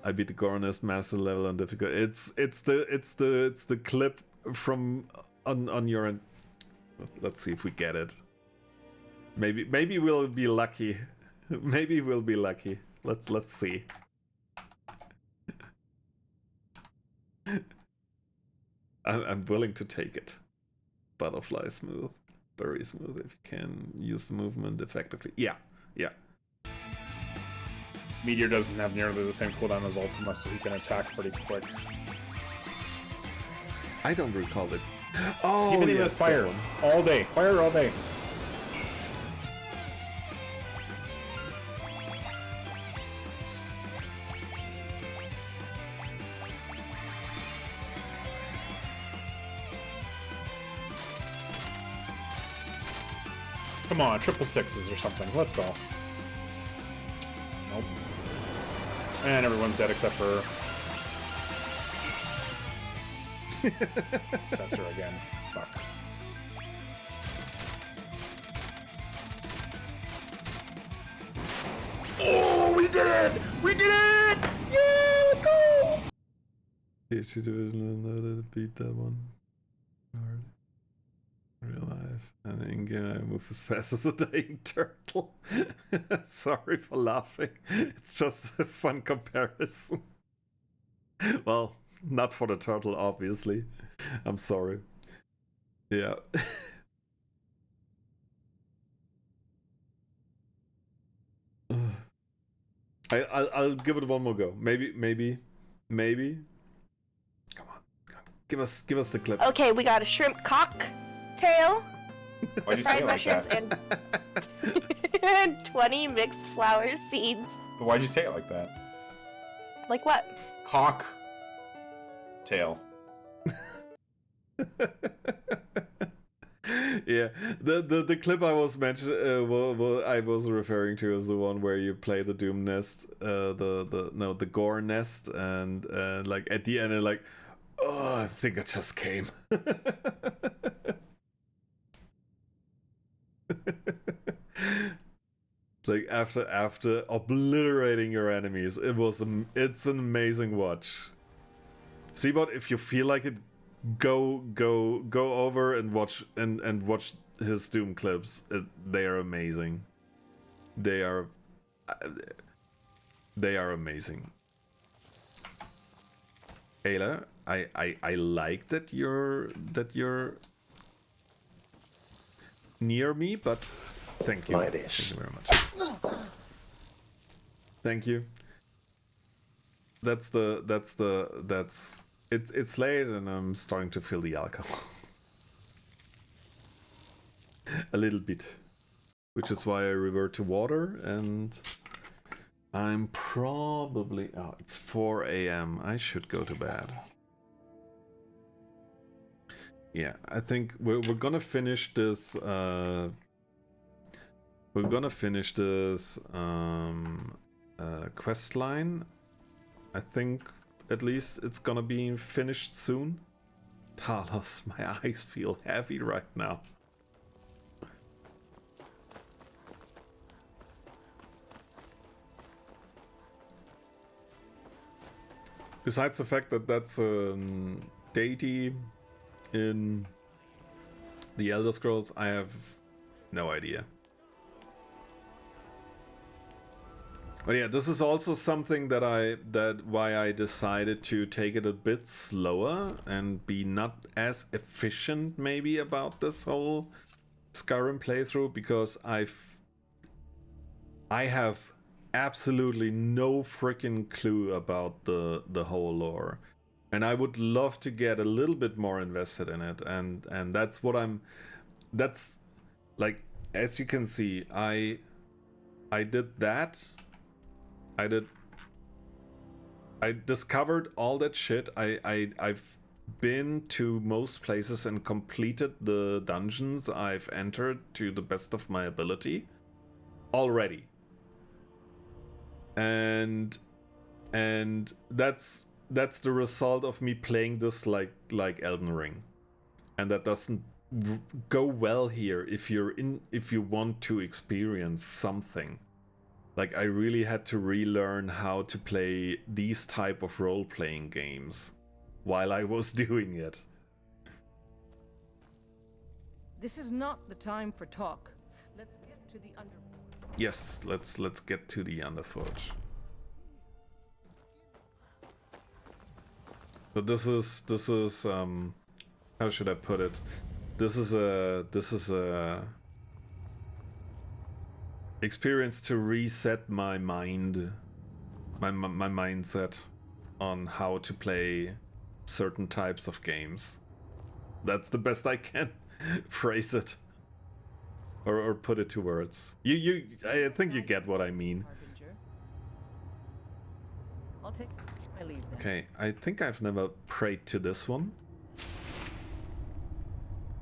[SPEAKER 1] I beat the Gornist master level on difficult. It's the clip from on your end. Let's see if we get it. Maybe we'll be lucky. Maybe we'll be lucky. Let's see. I'm willing to take it. Butterfly smooth, very smooth. If you can use the movement effectively. Yeah.
[SPEAKER 11] Meteor doesn't have nearly the same cooldown as Ultima, so he can attack pretty quick.
[SPEAKER 1] I don't recall it. Oh,
[SPEAKER 11] keep hitting with fire all day. Fire all day. Come on, 666s or something. Let's go. Nope. And everyone's dead except for... Sensor again. Fuck. Oh, we did it! We did it! Yeah, let's go!
[SPEAKER 1] PhD division beat that one. Hard. Real life. And in game I move as fast as a dying turtle. Sorry for laughing. It's just a fun comparison. Well, not for the turtle, obviously. I'm sorry. Yeah. I'll give it one more go. Maybe. Come on. Give us the clip.
[SPEAKER 21] Okay, we got a shrimp cocktail.
[SPEAKER 11] Why'd you say
[SPEAKER 21] fried
[SPEAKER 11] it like
[SPEAKER 21] mushrooms
[SPEAKER 11] that?
[SPEAKER 21] and 20 mixed flower seeds.
[SPEAKER 11] But why'd you say it like that?
[SPEAKER 21] Like what?
[SPEAKER 11] Cock. Tail.
[SPEAKER 1] Yeah, the clip I was I was referring to is the one where you play the Doom nest, the Gore nest, and like at the end, and like, oh, I think I just came. Like after obliterating your enemies, it's an amazing watch. Seabot, if you feel like it, go over and watch his Doom clips. They are amazing. They are amazing. Ayla, I like that you're near me, but thank you.
[SPEAKER 17] Like this.
[SPEAKER 1] Thank you very much. Thank you. It's late and I'm starting to feel the alcohol. A little bit. Which is why I revert to water, and I'm probably... Oh, it's 4 a.m. I should go to bed. Yeah, I think we're gonna finish this... we're gonna finish this quest line. I think at least it's gonna be finished soon. Talos, my eyes feel heavy right now. Besides the fact that that's a deity in the Elder Scrolls, I have no idea. But yeah, this is also something that why I decided to take it a bit slower and be not as efficient maybe about this whole Skyrim playthrough, because I have absolutely no freaking clue about the whole lore, and I would love to get a little bit more invested in it, and that's what that's like, as you can see, I did that. I discovered all that shit. I've been to most places and completed the dungeons I've entered to the best of my ability already. And that's the result of me playing this like Elden Ring. And that doesn't go well here if you want to experience something. Like, I really had to relearn how to play these type of role-playing games while I was doing it.
[SPEAKER 8] This is not the time for talk. Let's get to the Underforge.
[SPEAKER 1] Yes, let's get to the Underforge. So this is how should I put it? This is a experience to reset my mind, my mindset on how to play certain types of games. That's the best I can phrase it or put it to words. I think you get what I mean.
[SPEAKER 8] I'll take my leave then.
[SPEAKER 1] Okay, I think I've never prayed to this one.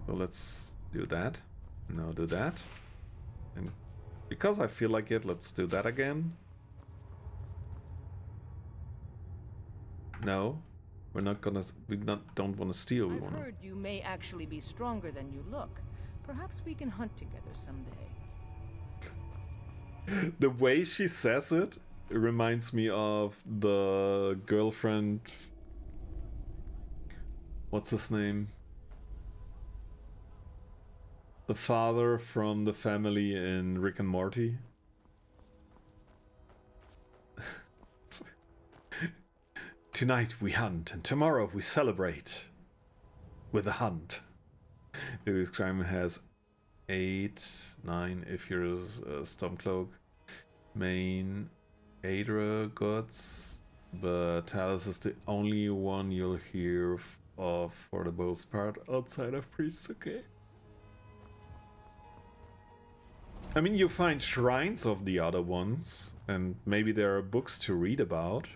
[SPEAKER 1] So let's do that. Now do that. And because I feel like it, let's do that again. No, we're not gonna. Don't want to steal. We want to.
[SPEAKER 8] I've heard you may actually be stronger than you look. Perhaps we can hunt together someday.
[SPEAKER 1] The way she says it reminds me of the girlfriend. What's his name? The father from the family in Rick and Morty. Tonight we hunt, and tomorrow we celebrate with a hunt. This crime has 8, 9 if you're a Stormcloak. Main Adra gods, but Talos is the only one you'll hear of for the most part outside of priests. Okay. I mean, you find shrines of the other ones, and maybe there are books to read about.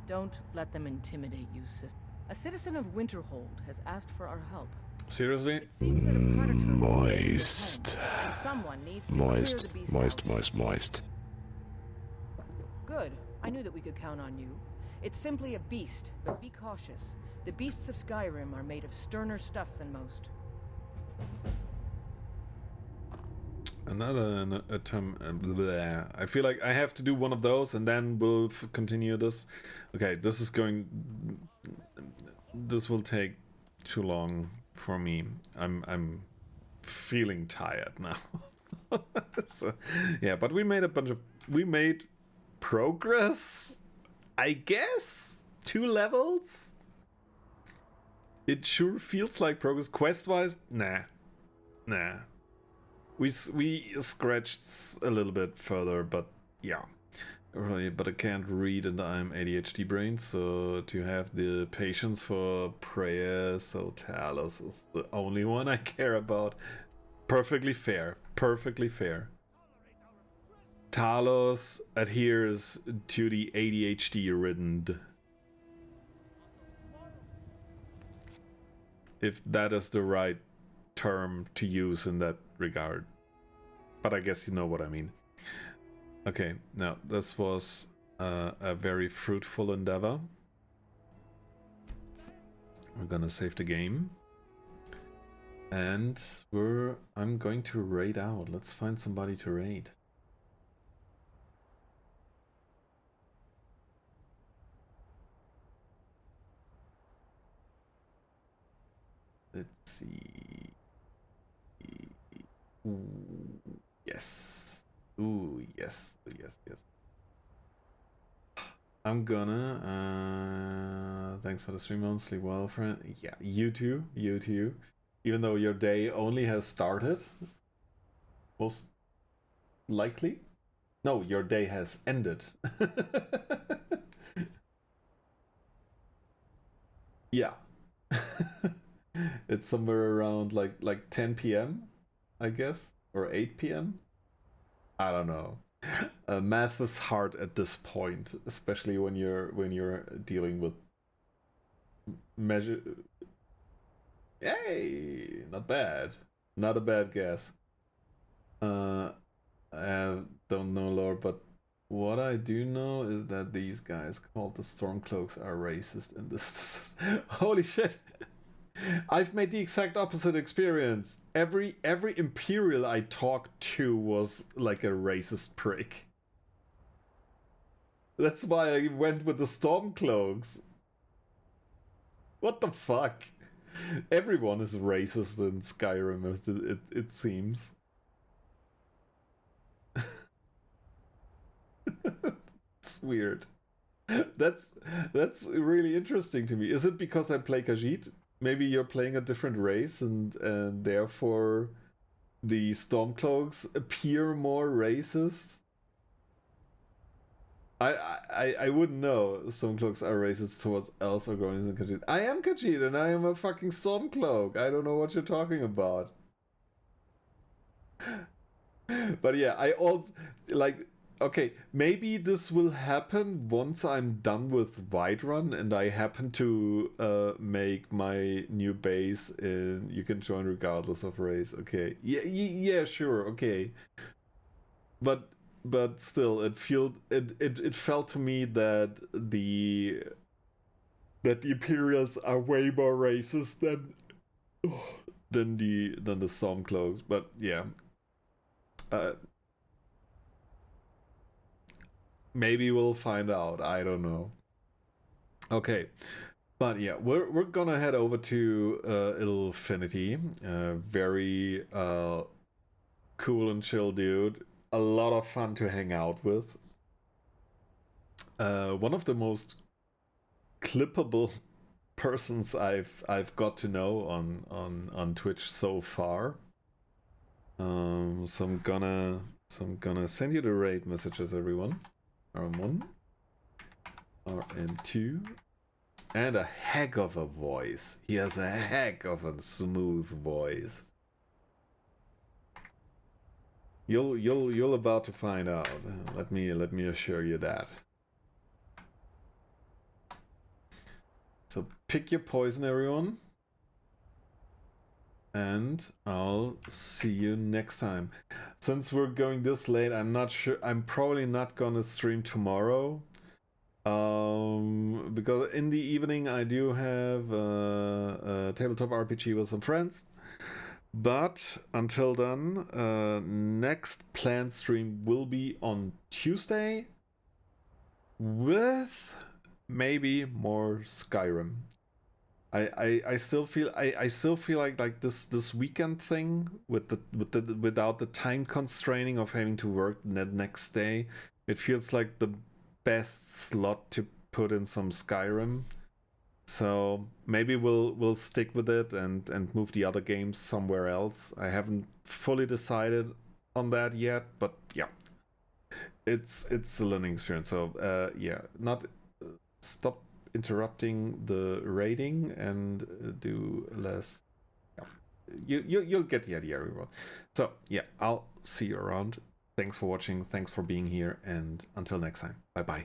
[SPEAKER 8] Don't let them intimidate you, sis. A citizen of Winterhold has asked for our help.
[SPEAKER 1] Seriously?
[SPEAKER 20] Moist.
[SPEAKER 8] And someone needs to
[SPEAKER 20] Moist,
[SPEAKER 8] clear the beast
[SPEAKER 20] moist,
[SPEAKER 8] out.
[SPEAKER 20] moist, moist.
[SPEAKER 8] Good. I knew that we could count on you. It's simply a beast, but be cautious. The beasts of Skyrim are made of sterner stuff than most.
[SPEAKER 1] Another attempt. I feel like I have to do one of those, and then we'll continue this. Okay, this is going. This will take too long for me. I'm feeling tired now. So, yeah, but we made a bunch of. We made progress, I guess. 2 levels. It sure feels like progress. Quest-wise, nah. We scratched a little bit further, but yeah. Right, but I can't read and I'm ADHD brain, so to have the patience for prayer, so Talos is the only one I care about. Perfectly fair. Perfectly fair. Talos adheres to the ADHD-ridden. If that is the right term to use in that regard. But I guess you know what I mean. Okay, now this was a very fruitful endeavor. We're gonna save the game. And I'm going to raid out. Let's find somebody to raid. Let's see. Ooh, yes. Ooh, yes. Yes. I'm gonna. Thanks for the stream on. Sleep well, friend. Yeah, you too. You too. Even though your day only has started. Most likely. No, your day has ended. Yeah. It's somewhere around like 10 p.m. I guess, or 8 p.m. I don't know. Math is hard at this point, especially when you're dealing with measure. Hey, not bad. Not a bad guess. I don't know lore, but what I do know is that these guys called the Stormcloaks are racist in this. Holy shit! I've made the exact opposite experience. Every Imperial I talked to was like a racist prick. That's why I went with the Stormcloaks. What the fuck? Everyone is racist in Skyrim, it seems. It's weird. That's really interesting to me. Is it because I play Khajiit? Maybe you're playing a different race and therefore the Stormcloaks appear more racist? I wouldn't know Stormcloaks are racist towards elves or Grownies and Khajiit. I am Khajiit and I am a fucking Stormcloak. I don't know what you're talking about. But yeah, I also like. Okay, maybe this will happen once I'm done with Whiterun and I happen to make my new base in you can join regardless of race. Okay. Yeah, sure. Okay. But still it felt to me that the Imperials are way more racist than the Stormcloaks, but yeah. Maybe we'll find out. I don't know. Okay, but yeah, we're gonna head over to Ilfinity. Very cool and chill dude. A lot of fun to hang out with. One of the most clippable persons I've got to know on Twitch so far. So I'm gonna send you the raid messages, everyone. RM1, RM2, and a heck of a voice. He has a heck of a smooth voice. You'll about to find out. Let me assure you that. So pick your poison, everyone. and I'll see you next time. Since we're going this late, I'm not sure. I'm probably not gonna stream tomorrow. Because in the evening I do have a tabletop RPG with some friends. But until then, next planned stream will be on Tuesday with maybe more Skyrim. I still feel like this weekend thing without the time constraining of having to work the next day, it feels like the best slot to put in some Skyrim. So maybe we'll stick with it and move the other games somewhere else. I haven't fully decided on that yet, but yeah, it's a learning experience. So yeah, not stop interrupting the raiding and do less. Yeah. You'll get the idea, everyone. So yeah, I'll see you around. Thanks for watching. Thanks for being here, and until next time. Bye bye.